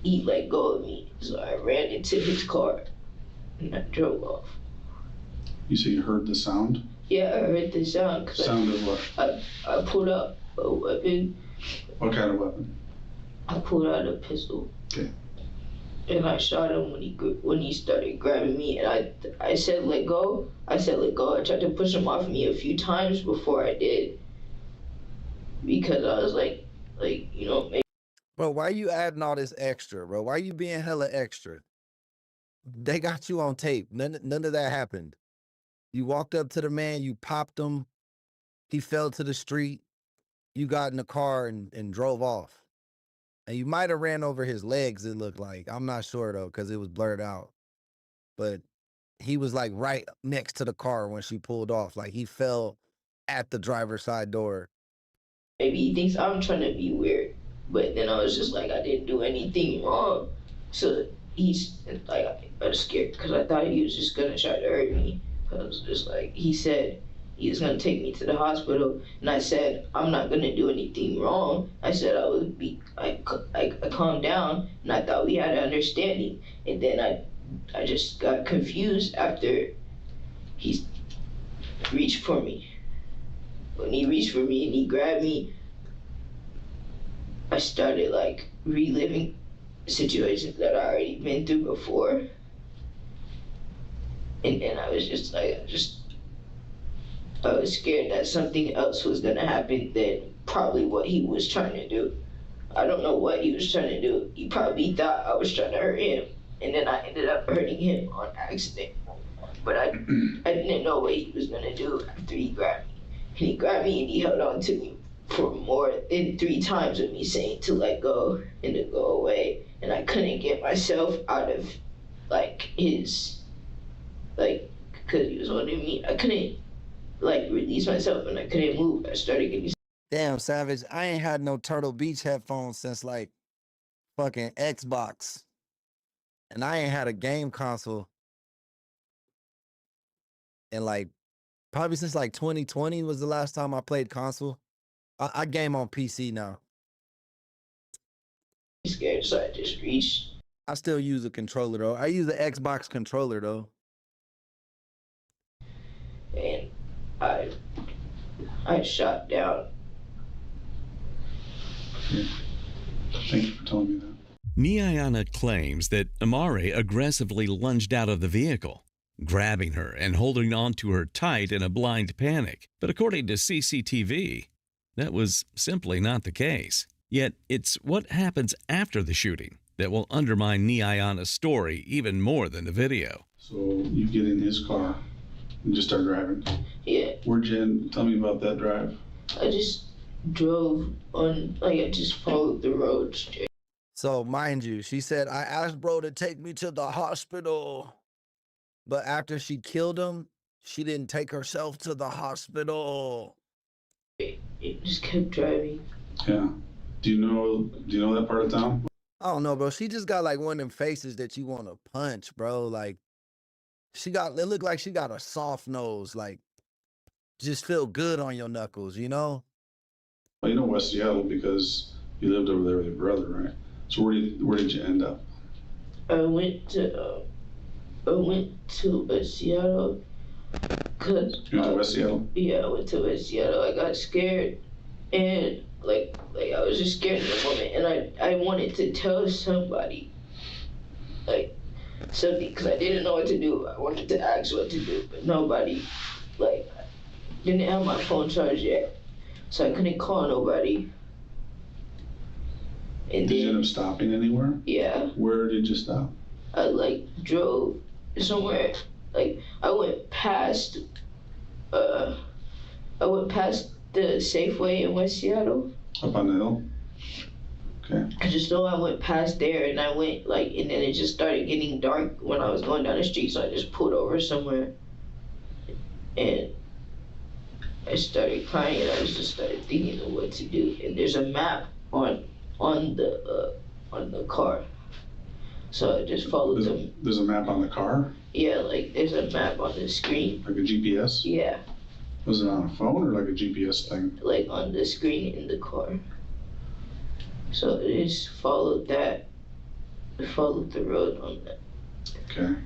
he let go of me. So I ran into his car and I drove off. You say you heard the sound? Yeah, I heard the sound. Sound of what? I pulled out a weapon. What kind of weapon? I pulled out a pistol. Okay. And I shot him when he started grabbing me, and I said let go. I tried to push him off me a few times before I did, because I was like maybe. Bro, why you adding all this extra, bro? Why you being hella extra? They got you on tape. None of that happened. You walked up to the man, you popped him, he fell to the street, you got in the car and drove off. And you might have ran over his legs, it looked like. I'm not sure, though, because it was blurred out. But he was, like, right next to the car when she pulled off. Like, he fell at the driver's side door. Maybe he thinks I'm trying to be weird. But then I was just like, I didn't do anything wrong. So he's, like, I was scared because I thought he was just going to try to hurt me. I was just like, he said he was going to take me to the hospital. And I said, I'm not going to do anything wrong. I said I calmed down and I thought we had an understanding. And then I just got confused after he reached for me. when he reached for me and he grabbed me, I started like reliving situations that I already been through before. And then I was just like, I was scared that something else was gonna happen than probably what he was trying to do. I don't know what he was trying to do. He probably thought I was trying to hurt him, and then I ended up hurting him on accident. But I didn't know what he was gonna do after he grabbed me. And he grabbed me and he held on to me for more than 3 times with me saying to let go and to go away. And I couldn't get myself out of like his, like, because he was holding me. I couldn't like release myself and I couldn't move. I started getting. Damn, Savage, I ain't had no Turtle Beach headphones since like fucking Xbox. And I ain't had a game console in like probably since like 2020 was the last time I played console. I game on PC now. Scared, so I just reached. I still use a controller though. I use the Xbox controller though. And I shot down. Thank you for telling me that. Niayana claims that Amare aggressively lunged out of the vehicle, grabbing her and holding on to her tight in a blind panic. But according to CCTV, that was simply not the case. Yet it's what happens after the shooting that will undermine Niayana's story even more than the video. So you get in his car and just start driving? Yeah. Where'd you end? Tell me about that drive. I just drove on, like I just followed the road straight. So mind you, she said, I asked bro to take me to the hospital. But after she killed him, she didn't take herself to the hospital. It just kept driving. Yeah. Do you know that part of town? I don't know, bro. She just got like one of them faces that you want to punch, bro. Like it looked like she got a soft nose, like just feel good on your knuckles, you know? Well, you know West Seattle because you lived over there with your brother, right? So where did you end up? I went to West Seattle. Cause You went to West Seattle? Yeah, I went to West Seattle. I got scared, and like I was just scared in the moment, and I wanted to tell somebody, like something, because I didn't know what to do. I wanted to ask what to do, but nobody, like, didn't have my phone charged yet, so I couldn't call nobody. And did you end up stopping anywhere? Yeah. Where did you stop? I like drove somewhere. Like I went past the Safeway in West Seattle. Up on the hill? Okay. I just know I went past there and I went like, and then it just started getting dark when I was going down the street, so I just pulled over somewhere and I started crying and I just started thinking of what to do. And there's a map on the car. So I just followed them. There's a map on the car? Yeah, like there's a map on the screen. Like a GPS? Yeah. Was it on a phone or like a GPS thing? Like on the screen in the car. So I just followed that. I followed the road on that. Okay.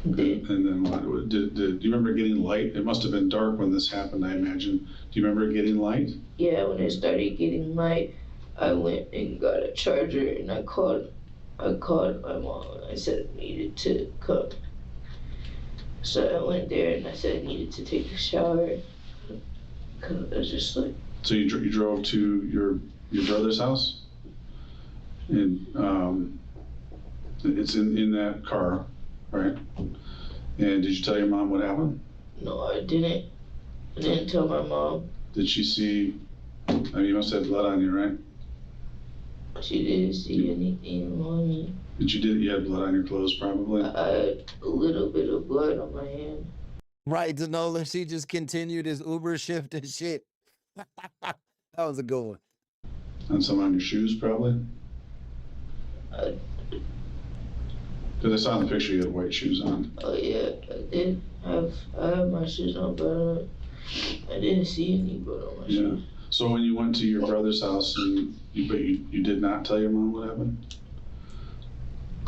And then what? Did you remember getting light? It must have been dark when this happened, I imagine. Do you remember getting light? Yeah, when it started getting light, I went and got a charger and I called my mom and I said I needed to come. So I went there and I said I needed to take a shower. Cause I was just like. So you drove to your brother's house? And it's in that car, right? And did you tell your mom what happened? No, I didn't. I didn't tell my mom. Did she see, I mean, you must have blood on you, right? She didn't see anything on me. You had blood on your clothes, probably? I had a little bit of blood on my hand. Right, Danola, she just continued his Uber shift and shit. That was a good one. And some on your shoes, probably? Because I saw in the picture you had white shoes on. Oh yeah, I did. I have my shoes on, but I didn't see any blood on my shoes. So when you went to your brother's house, and you did not tell your mom what happened?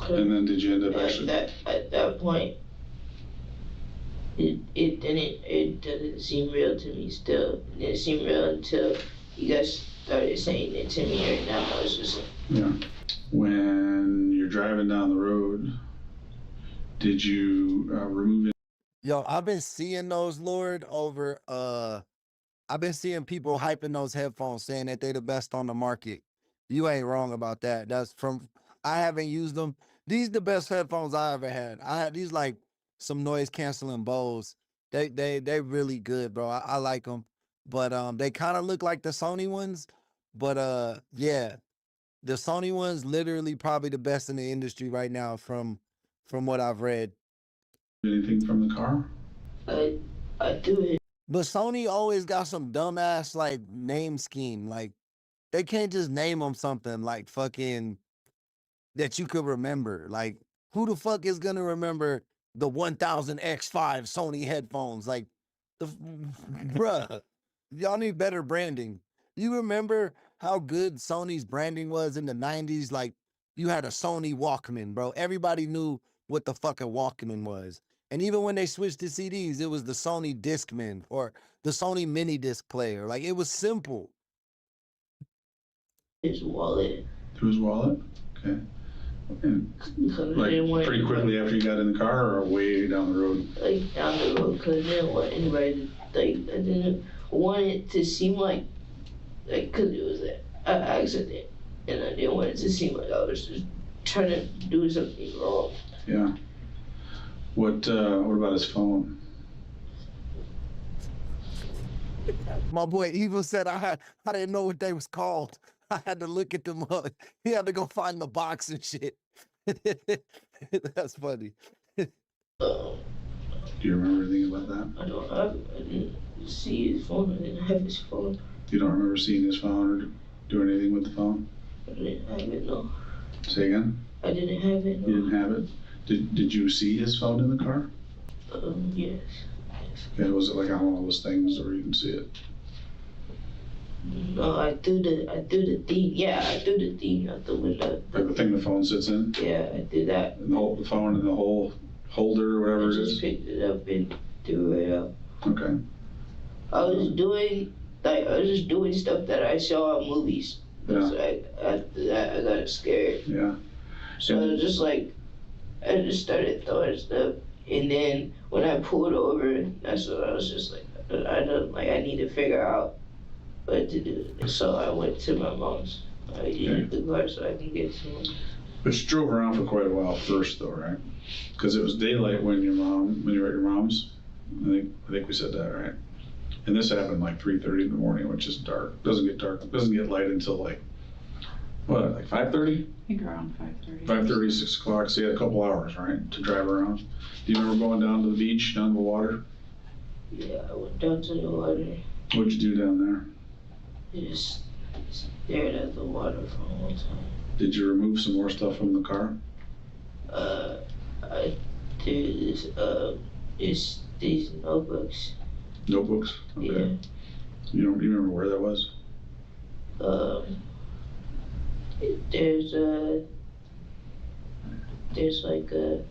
And then did you end up actually? At that point, It doesn't seem real to me still. It didn't seem real until you guys started saying it to me right now. I was just like, Yeah. When you're driving down the road, did you remove it? Yo, I've been seeing those, Lord, over I've been seeing people hyping those headphones saying that they the best on the market. You ain't wrong about that. That's from I haven't used them. These the best headphones I ever had. I had these like some noise canceling Bose. They really good, bro. I like them. But they kind of look like the Sony ones. But yeah, the Sony one's literally probably the best in the industry right now from what I've read. Anything from the car? I do it. But Sony always got some dumbass like name scheme. Like they can't just name them something like fucking that you could remember. Like who the fuck is gonna remember the 1000X5 Sony headphones? Like the bruh, y'all need better branding. You remember how good Sony's branding was in the 90s? Like you had a Sony Walkman, bro. Everybody knew what the fucking Walkman was. And even when they switched to CDs, it was the Sony Discman or the Sony mini disc player. Like it was simple. His wallet. To his wallet? Okay. And like pretty quickly after you got in the car or way down the road? Like down the road, because I didn't want anybody to, like, I didn't want it to seem like because it was an accident. And I didn't want it to seem like I was just trying to do something wrong. Yeah. What about his phone? My boy Evil said I didn't know what they was called. I had to look at them up. He had to go find the box and shit. That's funny. Do you remember anything about that? I didn't see his phone. I didn't have his phone. You don't remember seeing his phone or doing anything with the phone? I didn't have it, no. Say again? I didn't have it, no. You didn't have it? Did you see his phone in the car? Yes. Okay, was it like on one of those things where you can see it? No, I threw the thing. Yeah, I threw the thing out the window. Like the thing the phone sits in? Yeah, I did that. And the phone in the whole holder or whatever it is? I just picked it up and threw it out. Okay. I was just doing stuff that I saw in movies. Yeah. So after that, I got scared. Yeah. So I was just like, I just started throwing stuff. And then when I pulled over, that's when I was just like, I need to figure out what to do. So I went to my mom's. I used the car so I can get to my. But you drove around for quite a while first, though, right? Because it was daylight when you were at your mom's. I think we said that, right? And this happened like 3:30 in the morning, which is dark. Doesn't get dark. It doesn't get light until like what, like 5:30? I think around 5:30. 5:30, 6 o'clock. So you had a couple hours, right, to drive around. Do you remember going down to the beach, down to the water? Yeah, I went down to the water. What'd you do down there? I just stared at the water for a long time. Did you remove some more stuff from the car? I did this, these notebooks. Notebooks? Okay. Yeah. You remember where that was? There's like a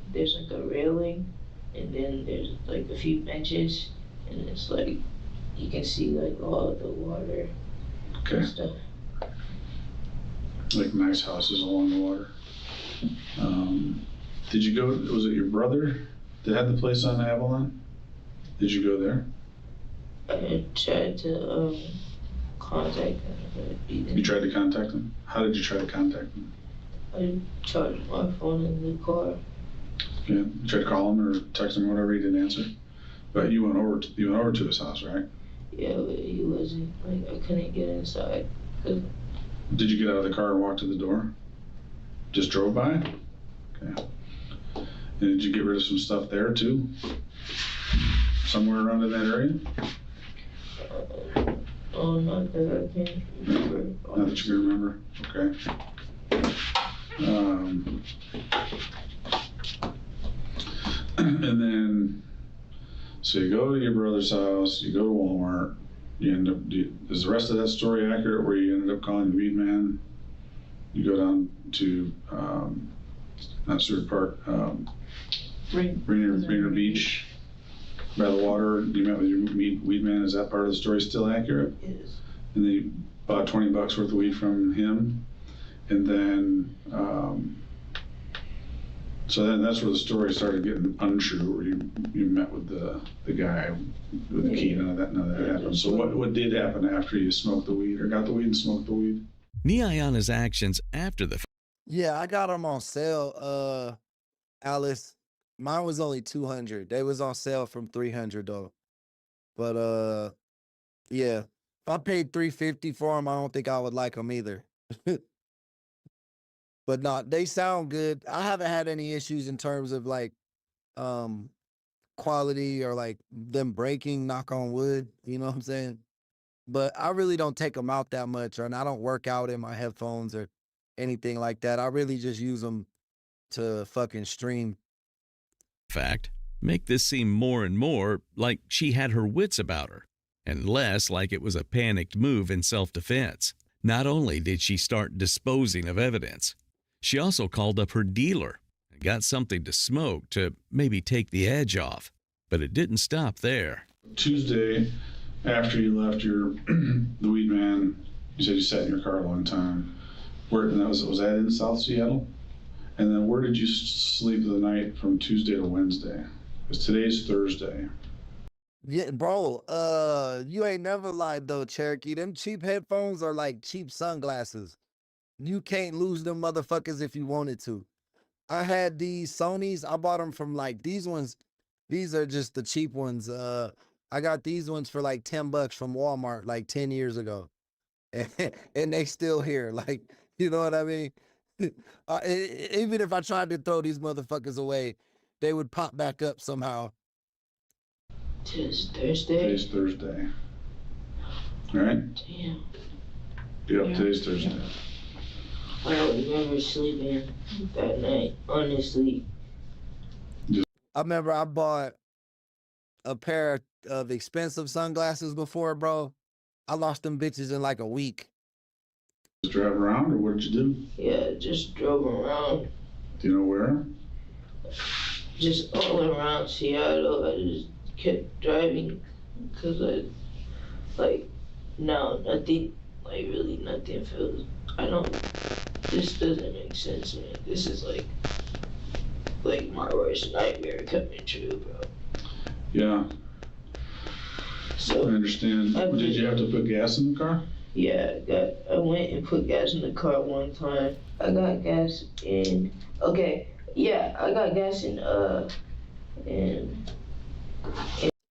railing, and then there's like a few benches, and it's like you can see like all the water and stuff. Like nice houses along the water. Did you go? Was it your brother that had the place on Avalon? Did you go there? I tried to contact him, but he didn't. You tried to contact him? How did you try to contact him? I charged my phone in the car. Yeah, you tried to call him or text him or whatever, he didn't answer. But you went over to his house, right? Yeah, but he wasn't, like, I couldn't get inside. Did you get out of the car and walk to the door? Just drove by? Okay. And did you get rid of some stuff there too? Somewhere around in that area? Not that I can remember. Not that you can remember? Okay. And then, so you go to your brother's house, you go to Walmart, you end up, is the rest of that story accurate where you ended up calling the weed man? You go down to, not Stewart Park, Rainier Beach, by the water, you met with your weed man. Is that part of the story still accurate? Yes. And then you bought $20 worth of weed from him, and then so then that's where the story started getting untrue, where you met with the guy with the key. None of that happened. So what did happen after you smoked the weed, or got the weed and smoked the weed? Niayana's actions after the Yeah, I got them on sale, Alice. Mine was only 200. They was on sale from 300 though. But yeah, if I paid 350 for them, I don't think I would like them either. But no, they sound good. I haven't had any issues in terms of like quality or like them breaking, knock on wood, you know what I'm saying? But I really don't take them out that much, and I don't work out in my headphones or anything like that. I really just use them to fucking stream. fact make this seem more and more like she had her wits about her, and less like it was a panicked move in self-defense. Not only did she start disposing of evidence, she also called up her dealer and got something to smoke to maybe take the edge off. But it didn't stop there. Tuesday, after you left your the weed man, you said you sat in your car a long time. Where, and that was that in South Seattle? And then where did you sleep the night from Tuesday to Wednesday? Because today's Thursday. Yeah, bro, you ain't never lied though, Cherokee. Them cheap headphones are like cheap sunglasses. You can't lose them motherfuckers if you wanted to. I had these Sonys. I bought them from like these ones. These are just the cheap ones. I got these ones for like $10 from Walmart like 10 years ago. And they still here. Like, you know what I mean? Even if I tried to throw these motherfuckers away, they would pop back up somehow. Today's Thursday. Today's Thursday. All right? Damn. Yep, today's Thursday. I don't remember sleeping that night, honestly. I remember I bought a pair of expensive sunglasses before, bro. I lost them bitches in like a week. Just drive around, or what did you do? Yeah, just drove around. Do you know where? Just all around Seattle. I just kept driving because nothing, like really nothing feels, this doesn't make sense, man. This is like my worst nightmare coming true, bro. Yeah. So I understand. Did you have to put gas in the car? Yeah, I went and put gas in the car one time. I got gas in, I got gas in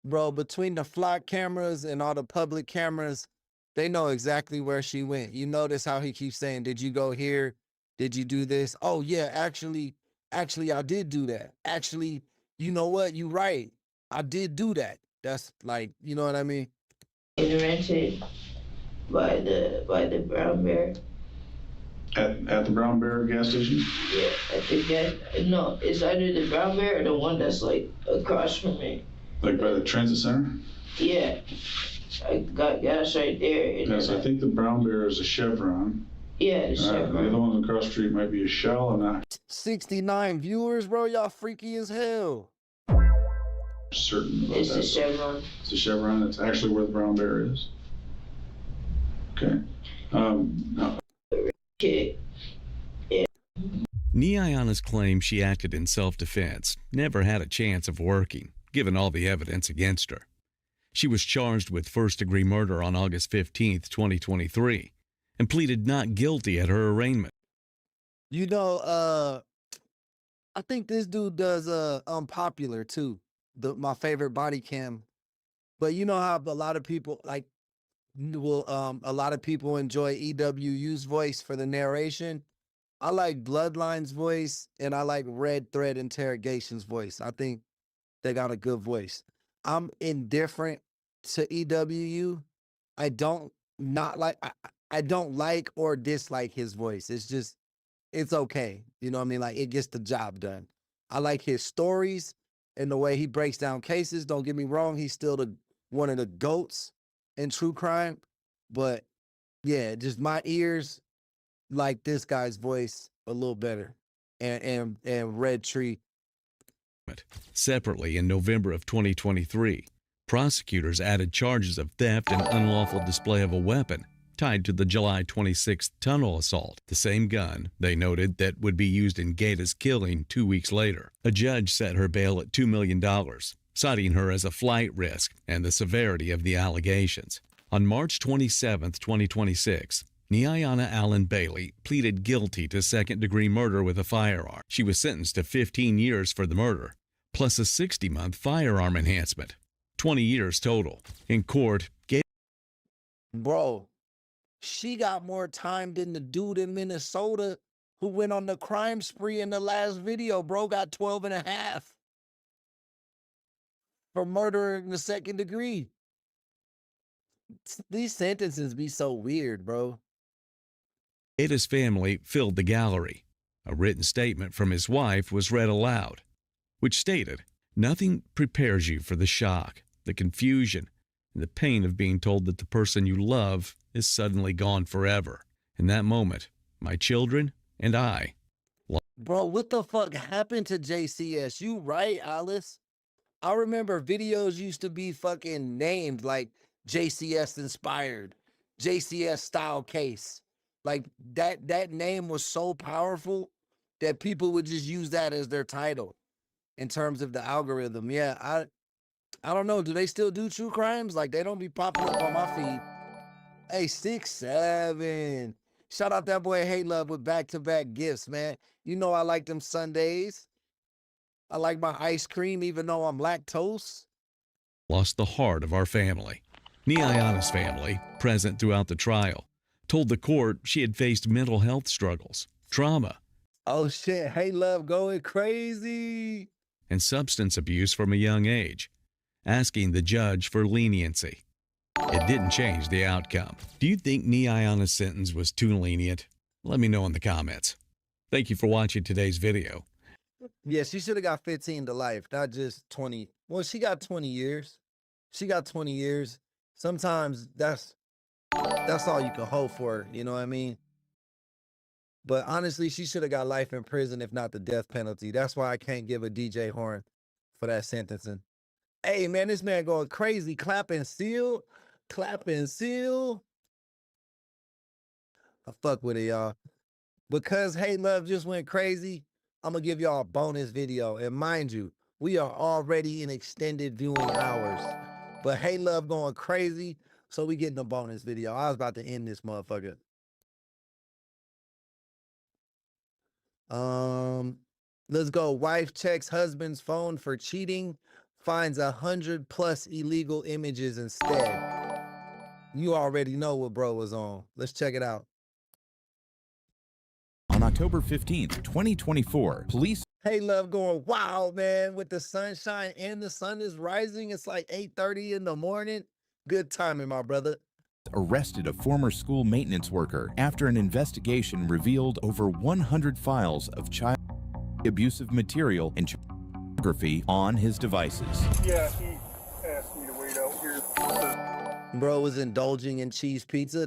Bro, between the flock cameras and all the public cameras, they know exactly where she went. You notice how he keeps saying, did you go here? Did you do this? Oh yeah, actually, I did do that. Actually, you know what? You right. I did do that. That's like, you know what I mean? rented by the Brown Bear. At the Brown Bear gas station? Yeah, at the gas. No, it's either the Brown Bear or the one that's like across from me. Like by the transit center? Yeah, I got gas right there. Yes, I think the Brown Bear is a Chevron. Yeah, the Chevron. The other one across the street might be a Shell or not. 69 viewers, bro. Y'all freaky as hell. Certain about it's that. The Chevron. It's the Chevron. It's actually where the Brown Bear is. Okay. No. Okay. Yeah. Niayana's claim she acted in self-defense never had a chance of working, given all the evidence against her. She was charged with first-degree murder on August 15th, 2023, and pleaded not guilty at her arraignment. You know, I think this dude does Unpopular too. My favorite body cam. But you know how a lot of people a lot of people enjoy EWU's voice for the narration. I like Bloodline's voice, and I like Red Thread Interrogation's voice. I think they got a good voice. I'm indifferent to EWU. I don't like or dislike his voice. It's just, it's okay. You know what I mean? Like, it gets the job done. I like his stories and the way he breaks down cases. Don't get me wrong. He's still one of the GOATs in true crime. But yeah, just my ears like this guy's voice a little better. And Red Tree Separately, in November of 2023, prosecutors added charges of theft and unlawful display of a weapon tied to the July 26th tunnel assault, the same gun, they noted, that would be used in Gaeta's killing 2 weeks later. A judge set her bail at $2 million, citing her as a flight risk and the severity of the allegations. On March 27, 2026, Niayana Allen Bailey pleaded guilty to second-degree murder with a firearm. She was sentenced to 15 years for the murder, plus a 60-month firearm enhancement. 20 years total. In court, Bro, she got more time than the dude in Minnesota who went on the crime spree in the last video. Bro got 12 and a half for murder in the second degree. These sentences be so weird, bro. Gaeta's family filled the gallery. A written statement from his wife was read aloud, which stated, "Nothing prepares you for the shock, the confusion, and the pain of being told that the person you love is suddenly gone forever. In that moment, my children and I." Bro, what the fuck happened to JCS? You right, Alice? I remember videos used to be fucking named like JCS inspired, JCS style case. Like that name was so powerful that people would just use that as their title in terms of the algorithm. Yeah, I don't know. Do they still do true crimes? Like they don't be popping up on my feed. Hey, 6'7". Shout out that boy Hate Love with back-to-back gifts, man. You know I like them Sundays. I like my ice cream even though I'm lactose. Lost the heart of our family. Niayana's family, present throughout the trial, told the court she had faced mental health struggles, trauma, Oh shit, Hate Love going crazy. and substance abuse from a young age, asking the judge for leniency. It didn't change the outcome. Do you think Niayana's sentence was too lenient? Let me know in the comments. Thank you for watching today's video. Yeah, she should have got 15 to life, not just 20. Well, she got 20 years. She got 20 years. Sometimes that's all you can hope for, you know what I mean? But honestly, she should have got life in prison, if not the death penalty. That's why I can't give a DJ Horn for that sentencing. Hey, man, this man going crazy. Clap and seal. Clap and seal. I fuck with it, y'all. Because Hate Love just went crazy, I'm going to give y'all a bonus video. And mind you, we are already in extended viewing hours. But Hate Love going crazy, so we getting a bonus video. I was about to end this motherfucker. Let's go. Wife checks husband's phone for cheating, finds 100+ illegal images instead. You already know what bro was on. Let's check it out. On October 15th, 2024, police... Hate Love going wild, man, with the sunshine and the sun is rising. It's like 8:30 in the morning. Good timing, my brother. Arrested a former school maintenance worker after an investigation revealed over 100 files of child abusive material and pornography on his devices. Yeah, he asked me to wait out here. Bro was indulging in cheese pizza.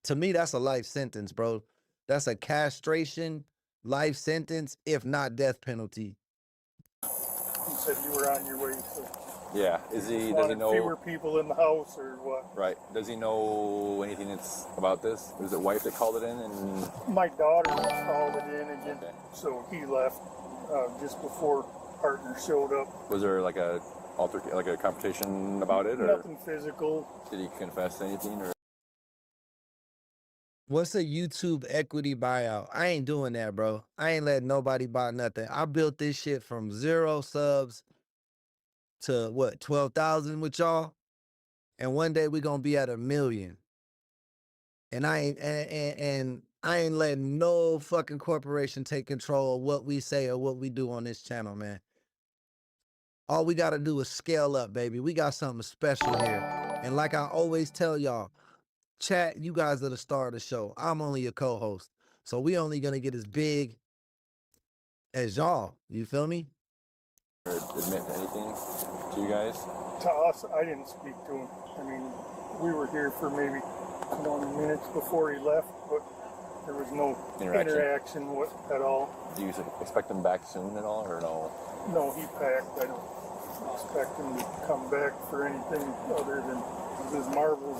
To me, that's a life sentence, bro. That's a castration life sentence, if not death penalty. You said you were on your way to... Yeah, does he know fewer people in the house or what? Right. Does he know anything about this? Was it wife that called it in? And my daughter called it in again, so he left just before partner showed up. Was there like a confrontation about it, or nothing physical? Did he confess anything, or? What's a YouTube equity buyout? I ain't doing that, bro. I ain't letting nobody buy nothing. I built this shit from 0 subs to what, 12,000 with y'all, and one day we gonna be at 1 million. And I ain't letting no fucking corporation take control of what we say or what we do on this channel, man. All we gotta do is scale up, baby. We got something special here. And like I always tell y'all, chat, you guys are the star of the show. I'm only a co-host, so we only gonna get as big as y'all. You feel me? Admit anything to you guys? To us, I didn't speak to him. I mean, we were here for maybe 20 minutes before he left, but There was no interaction at all. Do you expect him back soon at all, or no? No, he packed. I don't expect him to come back for anything other than his marbles.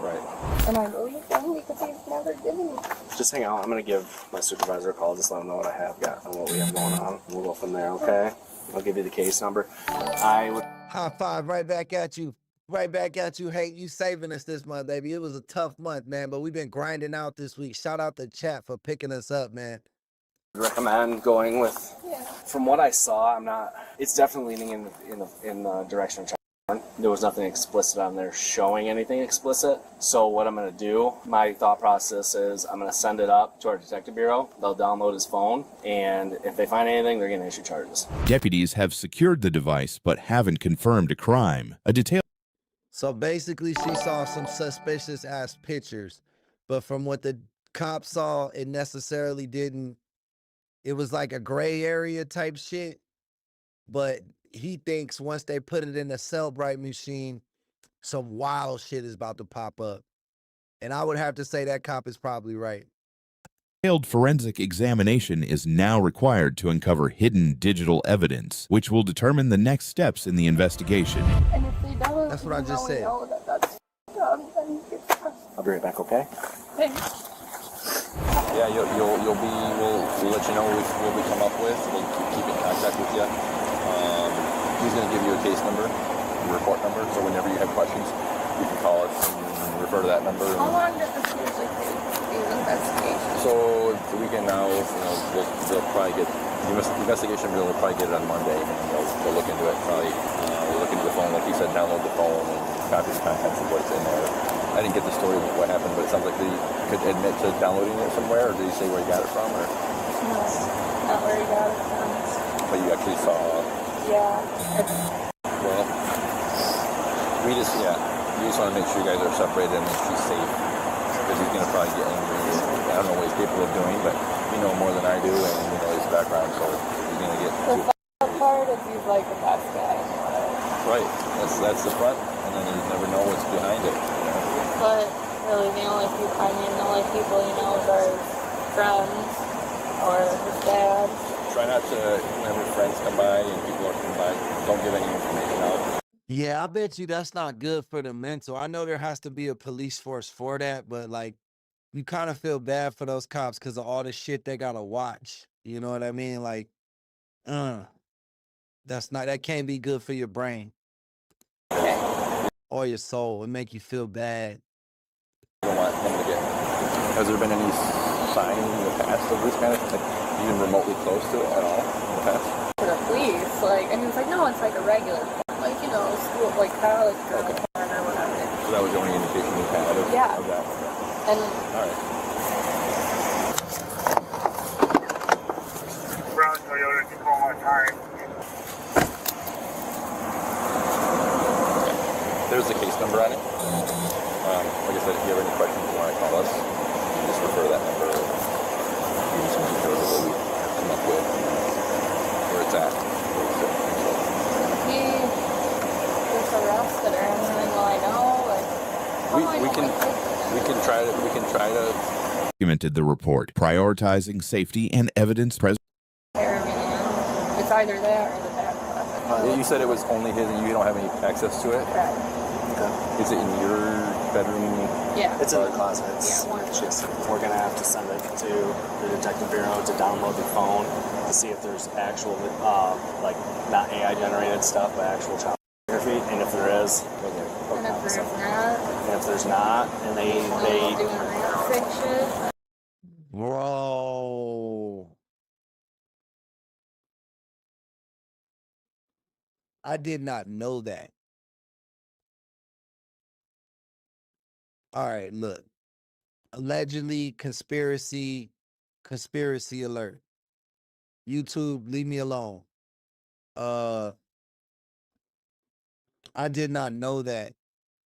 Right. And I believe him because he's never given me. Just hang out. I'm going to give my supervisor a call, just let him know what I have got and what we have going on. We'll go from there, okay? I'll give you the case number. High five right back at you. Right back at you. Hey, you saving us this month, baby. It was a tough month, man, but we've been grinding out this week. Shout out to chat for picking us up, man. Recommend going with, from what I saw, it's definitely leaning in the direction of child porn. There was nothing explicit on there showing anything explicit. So what I'm going to do, my thought process is I'm going to send it up to our detective bureau. They'll download his phone, and if they find anything, they're going to issue charges. Deputies have secured the device but haven't confirmed a crime. A detailed So basically, she saw some suspicious ass pictures, but from what the cops saw, it necessarily didn't. It was like a gray area type shit, but he thinks once they put it in the Cellbrite machine, some wild shit is about to pop up. And I would have to say that cop is probably right. Detailed forensic examination is now required to uncover hidden digital evidence, which will determine the next steps in the investigation. And if they don't, that's what I just said. That's I'll be right back, okay? Thanks. Yeah, we'll let you know what we come up with. We'll keep in contact with you. He's going to give you a case number, a report number, so whenever you have questions, you can call us and refer to that number. How long does this usually take, these investigations? So the weekend now, they'll probably get the investigation. Will probably get it on Monday, and they'll look into it. Probably look into the phone, like you said, download the phone and copy the contents of what's in there. I didn't get the story of what happened, but it sounds like they could admit to downloading it somewhere, or did he say where he got it from? Or? No, not where he got it from. But you actually saw. Yeah. Well, we just want to make sure you guys are separated and that she's safe, because he's going to probably get angry. I don't know what he's capable of doing, but you know more than I do, and you know his background, so he's going to get. The part is he's like the best guy. Right. That's the front, and then you never know what's behind it. You know? But really, the only people he knows are his friends or his dad. Try not to, whenever friends come by and people are coming by, don't give any information out. Yeah, I bet you that's not good for the mental. I know there has to be a police force for that, but like, you kind of feel bad for those cops because of all the shit they gotta watch. You know what I mean? Like, that can't be good for your brain or your soul. It make you feel bad. You don't want them to get. Has there been any sign in the past of this kind of thing, even remotely close to it at all in the past? For the police, it's like, no, it's like a regular, school, like college girl porn or whatever. So that was the only indication we had of that? And all right. Brown Toyota Tacoma time. There's the case number on it. Like I said, if you have any questions, you want to call us, you just refer to that number. Give you some details of what we come up with, where it's at. he gets arrested or anything, will I know? We can try to. Documented the report, prioritizing safety and evidence preservation. It's either that or the back. You said it was only his, and you don't have any access to it. Right. Is it in your bedroom? Yeah. It's in the closet. We're going to have to send it to the detective bureau to download the phone to see if there's actual, not AI generated stuff, but actual child pornography. And if there is, we're going to hook And up if with there's something. not, And if there's not, and they doing that fiction. Bro. I did not know that. All right, look. Allegedly conspiracy alert. YouTube, leave me alone. I did not know that.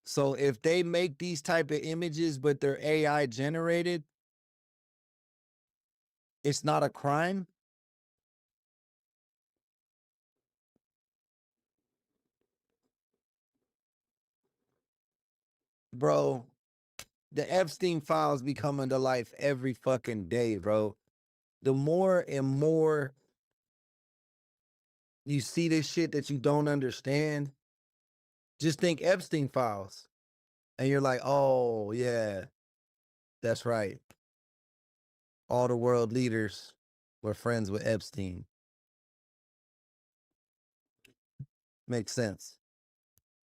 So if they make these type of images, but they're AI generated, it's not a crime? Bro, The Epstein files be coming to life every fucking day, bro. The more and more you see this shit that you don't understand, just think Epstein files. And you're like, oh, yeah, that's right. All the world leaders were friends with Epstein. Makes sense.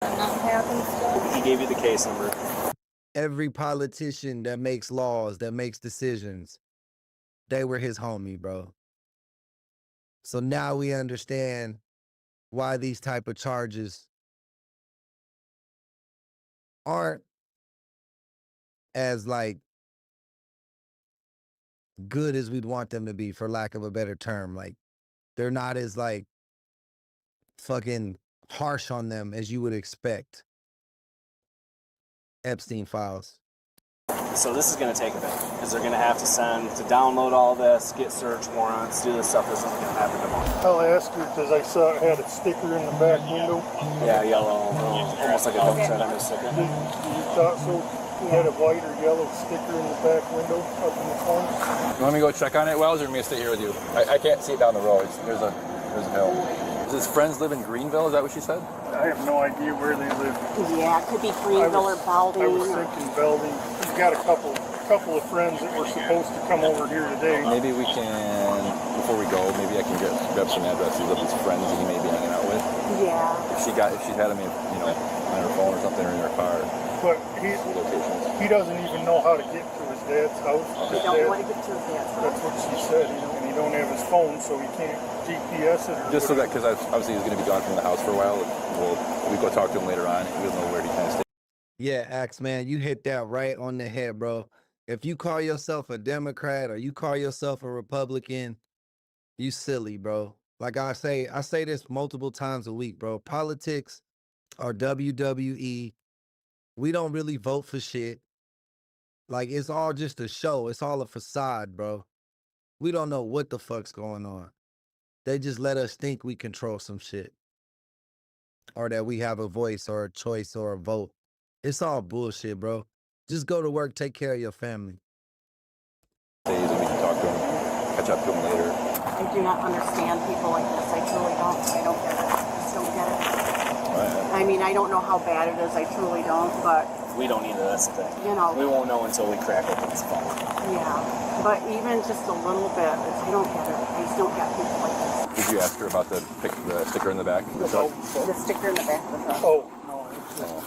He gave you the case number. Every politician that makes laws, that makes decisions, they were his homie, bro. So now we understand why these type of charges aren't as like good as we'd want them to be, for lack of a better term. Like, they're not as like fucking harsh on them as you would expect. Epstein files. So this is going to take a bit, because they're going to have to download all this, get search warrants, do this stuff. This isn't going to happen tomorrow. I'll ask you, because I saw it had a sticker in the back window. Yeah, yellow, almost like a dump tread on a sticker. You thought so? It had a white or yellow sticker in the back window up in the corner. You want me to go check on it, Wells, or me to stay here with you? I can't see it down the road. There's a hill. Does his friends live in Greenville? Is that what she said? I have no idea where they live. Yeah, it could be Greenville or Baldwin. I was thinking Belding. He's got a couple of friends that were supposed to come over here today. Maybe we can, before we go, maybe I can grab some addresses of his friends that he may be hanging out with. Yeah. If she had them, on her phone or something, or in her car. But he doesn't even know how to get to his dad's house. He don't want to get to his dad's house. That's what she said. And he don't have his phone, so he can't GPS it. Just so that, because obviously he's going to be gone from the house for a while. We go talk to him later on. We don't know where he kind of stays. Yeah, Axe, man, you hit that right on the head, bro. If you call yourself a Democrat or you call yourself a Republican, you silly, bro. Like I say this multiple times a week, bro. Politics are WWE. We don't really vote for shit. Like, it's all just a show. It's all a facade, bro. We don't know what the fuck's going on. They just let us think we control some shit. Or that we have a voice or a choice or a vote. It's all bullshit, bro. Just go to work, take care of your family. We can talk to him, catch up to him later. I do not understand people like this. I truly don't. I don't get it. I just don't get it. Right. I mean, I don't know how bad it is. I truly don't, but... We don't either, that's the thing. You know. We won't know until we crack open his phone. Yeah. But even just a little bit, I don't get it. I just don't get people like this. Did you ask her about the sticker in the back? The sticker in the back of the truck. Oh, no.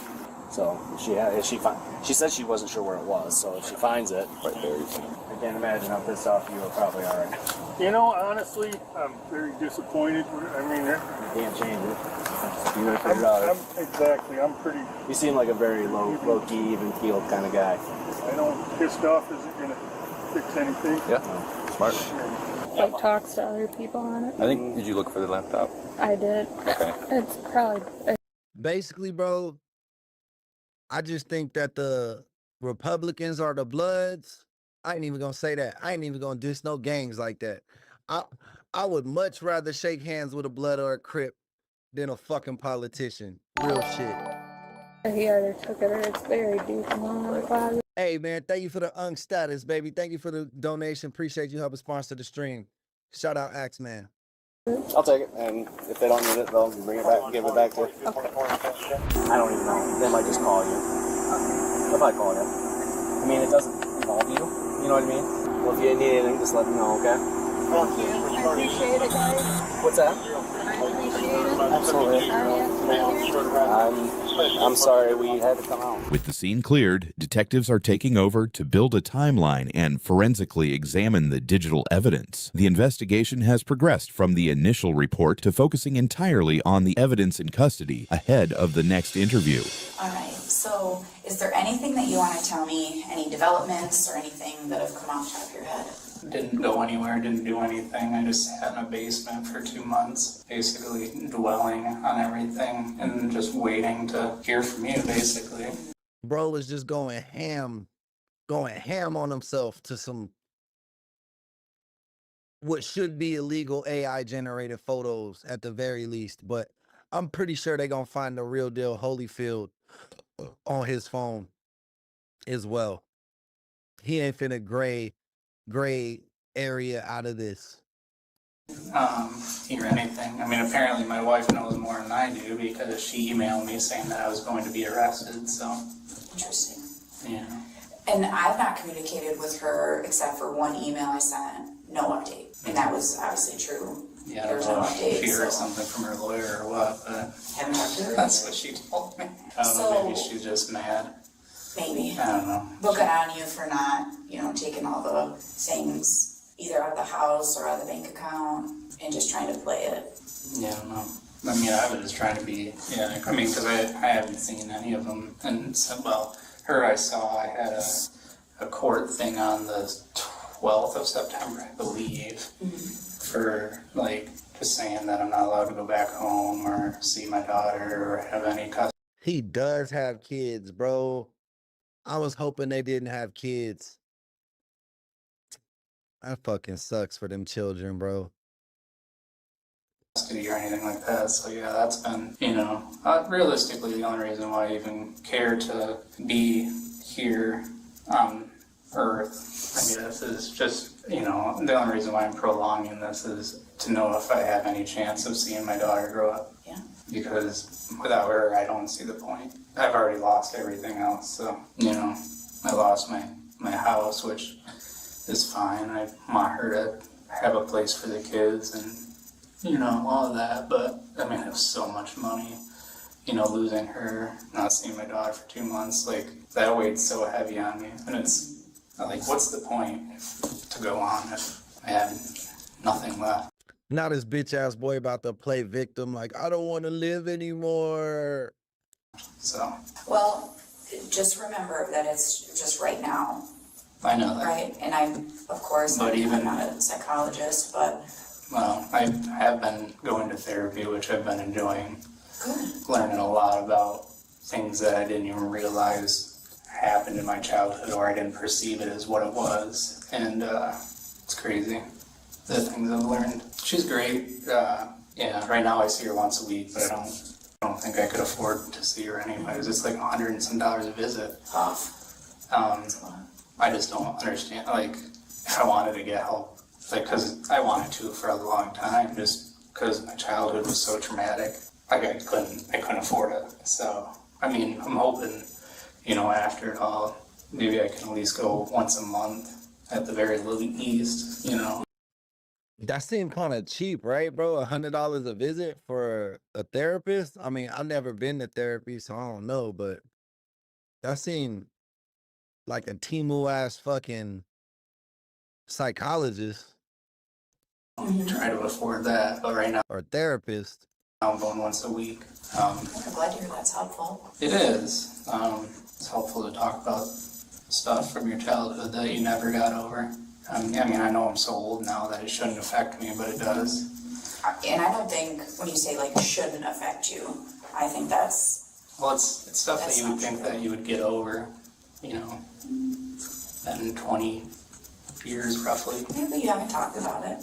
So she said she wasn't sure where it was, so if she finds it, right there. I can't imagine how pissed off you probably are right now. You know, honestly, I'm very disappointed. I mean, you can't change it. You gotta figure it out. Exactly. I'm pretty. You seem like a very low key, even keeled kind of guy. I know pissed off isn't gonna fix anything. Yeah, smart. Like talks to other people on it. Did you look for the laptop? I did. Okay. It's probably. Basically, bro, I just think that the Republicans are the Bloods. I ain't even gonna say that. I ain't even gonna diss no gangs like that. I would much rather shake hands with a Blood or a Crip than a fucking politician. Real shit. He either took it or it's very deep in the closet. Hey, man, thank you for the Unk status, baby. Thank you for the donation. Appreciate you helping sponsor the stream. Shout out Axe Man. I'll take it, and if they don't need it, they'll bring it back and give it back to you. Okay. I don't even know. They might just call you. They'll probably call you. I mean, it doesn't involve you. You know what I mean? Well, if you need anything, just let me know, okay? Thank you. I appreciate it, guys. What's that? I appreciate it. Absolutely. I'm sorry we had to come out. With the scene cleared, detectives are taking over to build a timeline and forensically examine the digital evidence. The investigation has progressed from the initial report to focusing entirely on the evidence in custody ahead of the next interview. All right, so is there anything that you want to tell me, any developments or anything that have come off the top of your head? Didn't go anywhere, didn't do anything. I just sat in a basement for 2 months, basically dwelling on everything and just waiting to hear from you, basically. Bro is just going ham on himself to some what should be illegal AI generated photos at the very least, but I'm pretty sure they're gonna find the real deal Holyfield on his phone as well. He ain't finna gray area out of this. Hear anything. I mean, apparently my wife knows more than I do because she emailed me saying that I was going to be arrested, so. Interesting. Yeah. And I've not communicated with her except for one email I sent, no update. And that was obviously true. Yeah, There's no update. she heard something from her lawyer or what, but. Haven't talked to her? That's what she told me. I don't know, maybe she's just mad. Maybe. I don't know. But good on you for not, taking all the things either out of the house or out of the bank account and just trying to play it. Yeah, no. I mean, I was just trying to be, I mean, because I haven't seen any of them. And so, well, her I saw, I had a court thing on the 12th of September, I believe, for, just saying that I'm not allowed to go back home or see my daughter or have any custody. He does have kids, bro. I was hoping they didn't have kids. That fucking sucks for them children, bro. Or anything like that. So yeah, that's been, realistically the only reason why I even care to be here on Earth. I mean, this is just, the only reason why I'm prolonging this is to know if I have any chance of seeing my daughter grow up. Yeah. Because without her, I don't see the point. I've already lost everything else, so, I lost my house, which is fine. I want her to have a place for the kids and, all of that, but, I mean, I have so much money, losing her, not seeing my daughter for 2 months, that weighed so heavy on me, and it's, what's the point to go on if I have nothing left? Now this bitch ass boy about to play victim, I don't want to live anymore. So. Well, just remember that it's just right now. I know that. Right? And I'm, of course, I'm not a psychologist, but... Well, I have been going to therapy, which I've been enjoying. Good. Learning a lot about things that I didn't even realize happened in my childhood, or I didn't perceive it as what it was. And it's crazy, the things I've learned. She's great. Right now I see her once a week, but I don't think I could afford to see her anyways. It's like $100 and some a visit. I just don't understand, I wanted to get help, because I wanted to for a long time, just because my childhood was so traumatic. I couldn't afford it. So, I mean, I'm hoping, after it all, maybe I can at least go once a month at the very least, That seemed kind of cheap, right, bro? $100 a visit for a therapist? I mean, I've never been to therapy, so I don't know, but that seemed like a Timu-ass fucking psychologist. Try to afford that, but right now... Or therapist. I'm going once a week. I'm glad to hear that's helpful. It is. It's helpful to talk about stuff from your childhood that you never got over. I mean, I know I'm so old now that it shouldn't affect me, but it does. And I don't think, when you say, shouldn't affect you, I think that's... Well, it's stuff that you would think that you would get over, in 20 years, roughly. Maybe you haven't talked about it.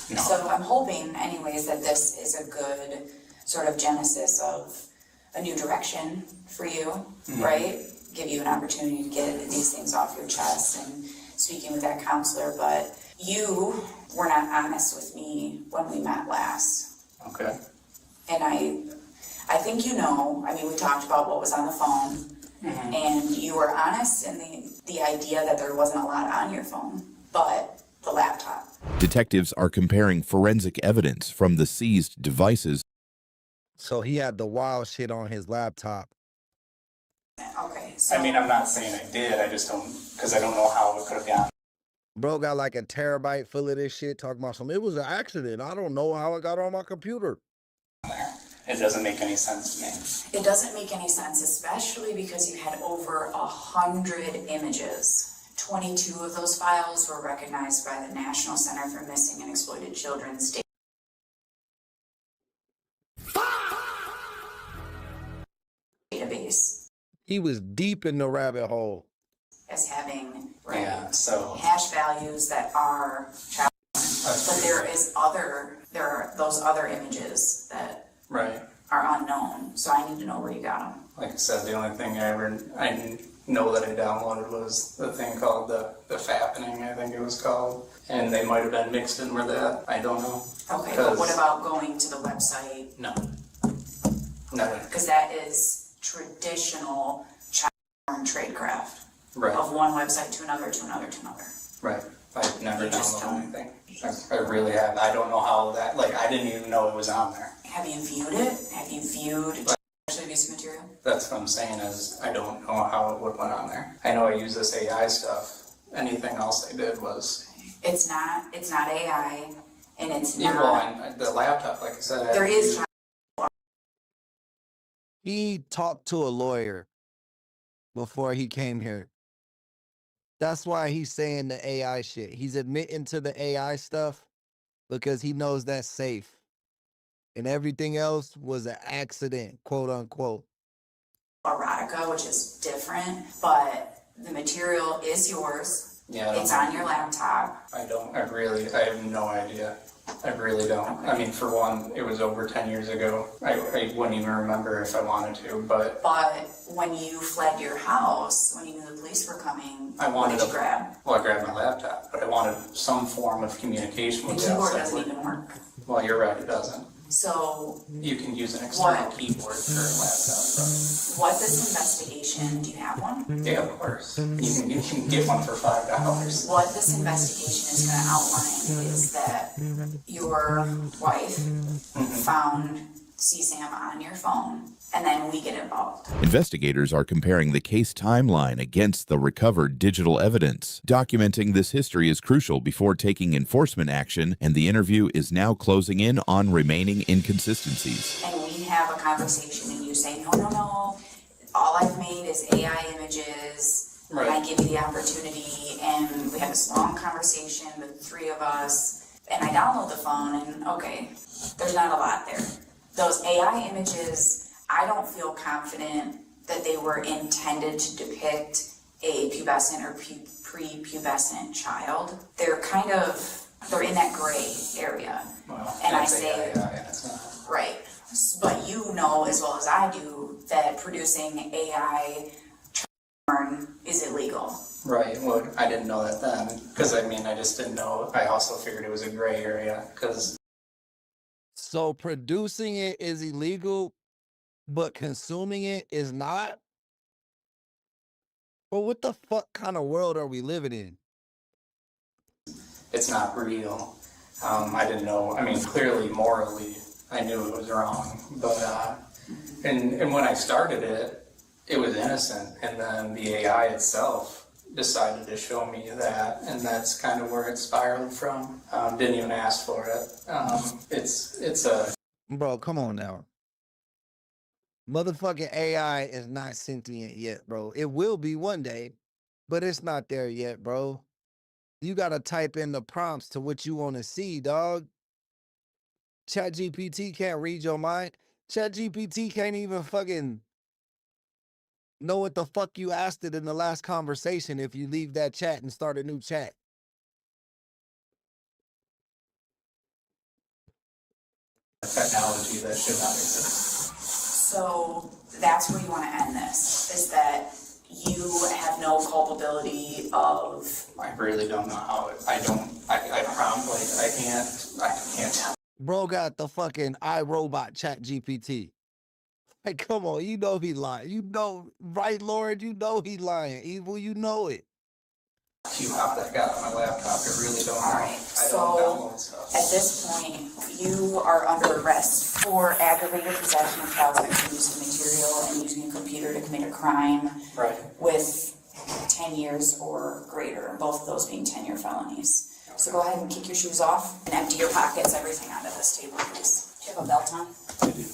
No. So I'm hoping, anyways, that this is a good sort of genesis of a new direction for you, right? Give you an opportunity to get these things off your chest and speaking with that counselor, but you were not honest with me when we met last. Okay. And I think I mean, we talked about what was on the phone, and you were honest in the idea that there wasn't a lot on your phone, but the laptop. Detectives are comparing forensic evidence from the seized devices. So he had the wild shit on his laptop. Okay, so... I mean, I'm not saying I did, I just don't, because I don't know how it could have gone. Bro got like a terabyte full of this shit, talking about something. It was an accident. I don't know how it got on my computer. It doesn't make any sense to me. It doesn't make any sense, especially because you had over 100 images. 22 of those files were recognized by the National Center for Missing and Exploited Children's database. He was deep in the rabbit hole. As having hash values that are child, but there are those other images that are unknown. So I need to know where you got them. Like I said, the only thing I know that I downloaded was the thing called the Fappening, I think it was called. And they might have been mixed in with that. I don't know. Okay, but what about going to the website? No. Never. Because that is traditional child porn tradecraft. Right. Of one website to another, to another, to another. Right. I've never You just downloaded anything. I really have. I don't know how that, like, I didn't even know it was on there. Have you viewed it? Have you viewed sexually abusive material? That's what I'm saying is I don't know how it would went on there. I know I use this AI stuff. Anything else I did was... It's not AI, and it's yeah, not... well, and the laptop, like I said... There is... He talked to a lawyer before he came here. That's why he's saying the AI shit. He's admitting to the AI stuff because he knows that's safe. And everything else was an accident, quote unquote. Erotica, which is different, but the material is yours. Yeah, it's on your laptop. I have no idea. I really don't. I mean, for one, it was over 10 years ago. I wouldn't even remember if I wanted to, but... But when you fled your house, when you knew the police were coming, what did you grab? Well, I grabbed my laptop, but I wanted some form of communication with the keyboard doesn't even work. Well, you're right, it doesn't. So... You can use an external keyboard for a laptop. What this investigation, do you have one? Yeah, of course. You can get one for $5. What this investigation is going to outline is that your wife found CSAM on your phone, and then we get involved. Investigators are comparing the case timeline against the recovered digital evidence. Documenting this history is crucial before taking enforcement action, and the interview is now closing in on remaining inconsistencies. And we have a conversation, and you say, no, all I've made is AI images, and I give you the opportunity, and we have this long conversation, the three of us, and I download the phone, and okay, there's not a lot there. Those AI images, I don't feel confident that they were intended to depict a pubescent or prepubescent child. They're in that gray area. Well, and I say, right. But you know as well as I do that producing AI porn is illegal. Right, well, I didn't know that then, because I mean, I just didn't know. I also figured it was a gray area, because... So producing it is illegal, but consuming it is not? Well, what the fuck kind of world are we living in? It's not real. I didn't know. I mean, clearly, morally, I knew it was wrong. But, and when I started it, it was innocent. And then the AI itself decided to show me that. And that's kind of where it spiraled from. Didn't even ask for it. It's a... Bro, come on now. Motherfucking AI is not sentient yet, bro. It will be one day, but it's not there yet, bro. You gotta type in the prompts to what you want to see, dog. ChatGPT can't read your mind. ChatGPT can't even fucking know what the fuck you asked it in the last conversation if you leave that chat and start a new chat. Technology that should not exist. So that's where you want to end this, is that you have no culpability of... I really don't know how it... I promptly, I can't. Bro got the fucking iRobot ChatGPT. Like, come on, you know he lying. You know, right, Lord? You know he lying. Evil, you know it. You how that got on my laptop, I really don't know. Alright, so at this point, you are under arrest for aggravated possession of child sexual abuse material and using a computer to commit a crime with 10 years or greater, both of those being 10-year felonies. So go ahead and kick your shoes off and empty your pockets, everything onto this table, please. Do you have a belt on? I do.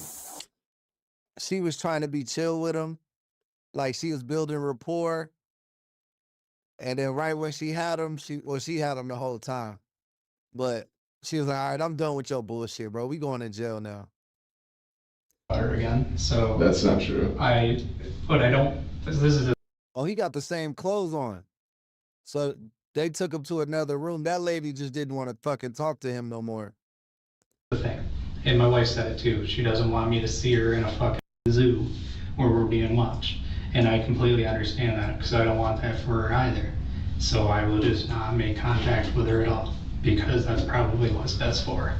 She was trying to be chill with him, like she was building rapport. And then right when she had him, she had him the whole time. But she was like, all right, I'm done with your bullshit, bro. We going to jail now. Her again, so... That's not true. This is Oh, he got the same clothes on. So they took him to another room. That lady just didn't want to fucking talk to him no more. the thing. And my wife said it too. She doesn't want me to see her in a fucking zoo where we're being watched. And I completely understand that because I don't want that for her either. So I will just not make contact with her at all because that's probably what's best for her.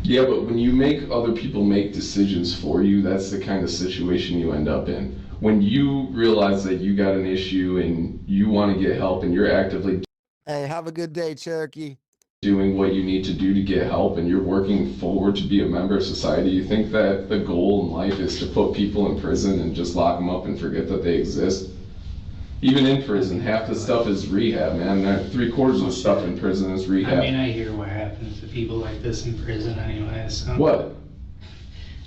Yeah, but when you make other people make decisions for you, that's the kind of situation you end up in. When you realize that you got an issue and you want to get help and you're actively Hey, have a good day, Cherokee. doing what you need to do to get help and you're working forward to be a member of society, you think that the goal in life is to put people in prison and just lock them up and forget that they exist? Even in prison, half the stuff is rehab, man. 3/4 of the stuff in prison is rehab. I mean, I hear what happens to people like this in prison anyways. So What?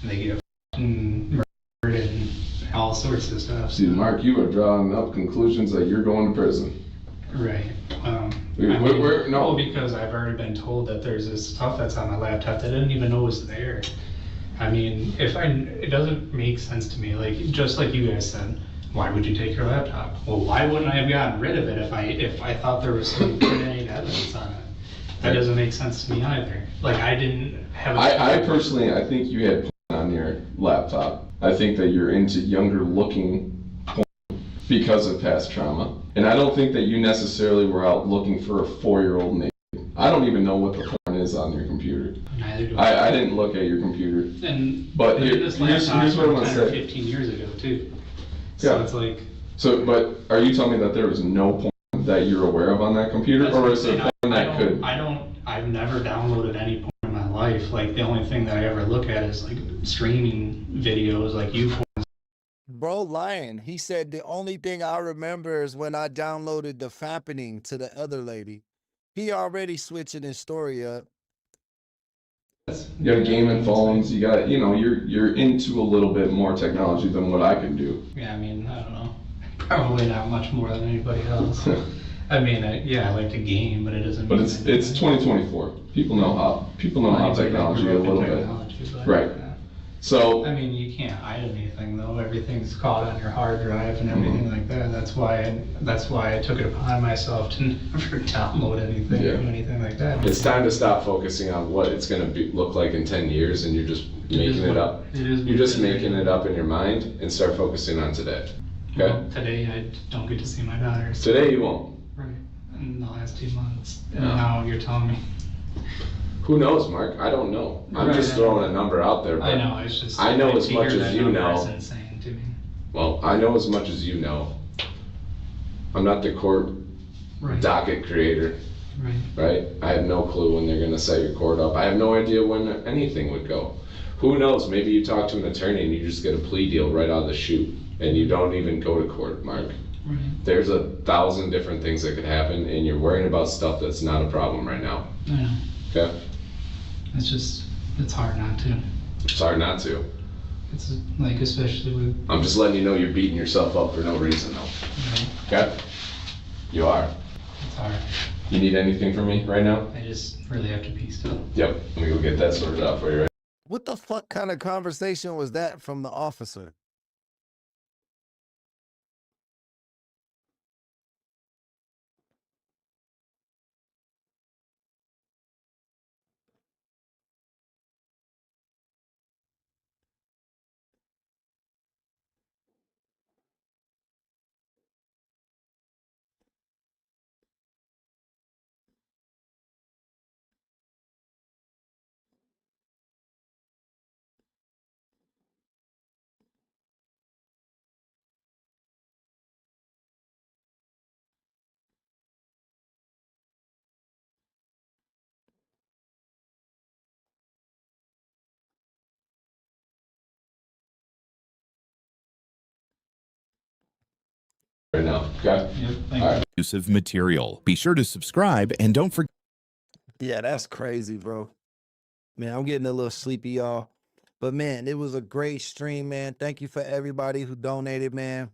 they get fucking murdered and all sorts of stuff. See, Mark, you are drawing up conclusions that you're going to prison. Right. No. Because I've already been told that there's this stuff that's on my laptop that I didn't even know was there. I mean, it doesn't make sense to me. Like, just like you guys said, why would you take your laptop? Well, why wouldn't I have gotten rid of it if I thought there was some incriminating evidence on it? That doesn't make sense to me either. Like, I didn't have I personally, I think you had porn on your laptop. I think that you're into younger looking porn because of past trauma. And I don't think that you necessarily were out looking for a 4-year-old naked. I don't even know what the porn is on your computer. Neither do I didn't look at your computer. But here's this laptop what I'm from gonna 10 or say. 15 years ago, too. So Yeah. it's like... So, but are you telling me that there was no porn that you're aware of on that computer? Or is there porn that could? I've never downloaded any porn in my life. Like, the only thing that I ever look at is, like, streaming videos, like YouPorn. Bro lying. He said the only thing I remember is when I downloaded the fappening to the other lady. He already switching his story up. You got gaming phones, you got, you're into a little bit more technology than what I can do. Yeah, I mean, I don't know. Probably not much more than anybody else. I mean, I like to game, but it doesn't But mean... it's 2024. People know how technology a little bit. Right. So... I mean, you can't hide anything, though. Everything's caught on your hard drive and everything like that. That's why I took it upon myself to never download anything or anything like that. It's time to stop focusing on what it's going to look like in 10 years and you're just making it up. You're just making it up in your mind and start focusing on today. Okay? Well, today I don't get to see my daughters. Today you won't. Right. In the last 2 months. And No. now you're telling me. Who knows, Mark? I don't know. I'm just throwing a number out there. But I know, it's just... I know as to much hear as that you number know. is insane to me. Well, I know as much as you know. I'm not the court docket creator. Right? I have no clue when they're going to set your court up. I have no idea when anything would go. Who knows? Maybe you talk to an attorney and you just get a plea deal right out of the chute and you don't even go to court, Mark. There's 1,000 different things that could happen and you're worrying about stuff that's not a problem right now. I know. Okay? It's hard not to. It's hard not to. It's like, especially with... I'm just letting you know you're beating yourself up for no reason though. Okay? You are. It's hard. You need anything from me right now? I just really have to pee still. Yep. Let me go get that sorted out for you, right? What the fuck kind of conversation was that from the officer? Right now. Okay? All right. Exclusive material. Be sure to subscribe and don't forget. Yeah, that's crazy, bro. Man, I'm getting a little sleepy, y'all. But man, it was a great stream, man. Thank you for everybody who donated, man.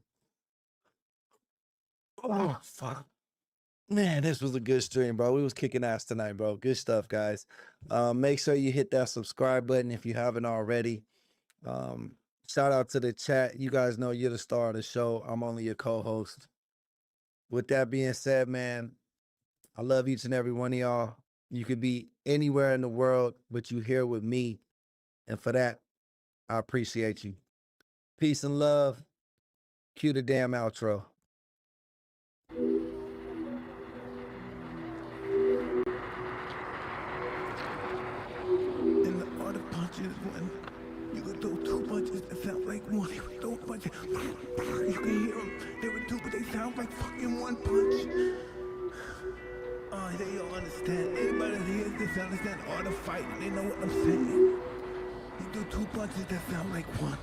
Oh, fuck. Man, this was a good stream, bro. We was kicking ass tonight, bro. Good stuff, guys. Make sure you hit that subscribe button if you haven't already. Shout out to the chat. You guys know you're the star of the show. I'm only your co-host. With that being said, man, I love each and every one of y'all. You could be anywhere in the world, but you here with me. And for that, I appreciate you. Peace and love. Cue the damn outro. And the art of punches when you could throw two punches that sound like one. You could throw punches, you can hear them. They were two, but they sound like fucking one punch. They all understand. Anybody that hears this understand the art of fighting. They know what I'm saying. You do two punches that sound like one.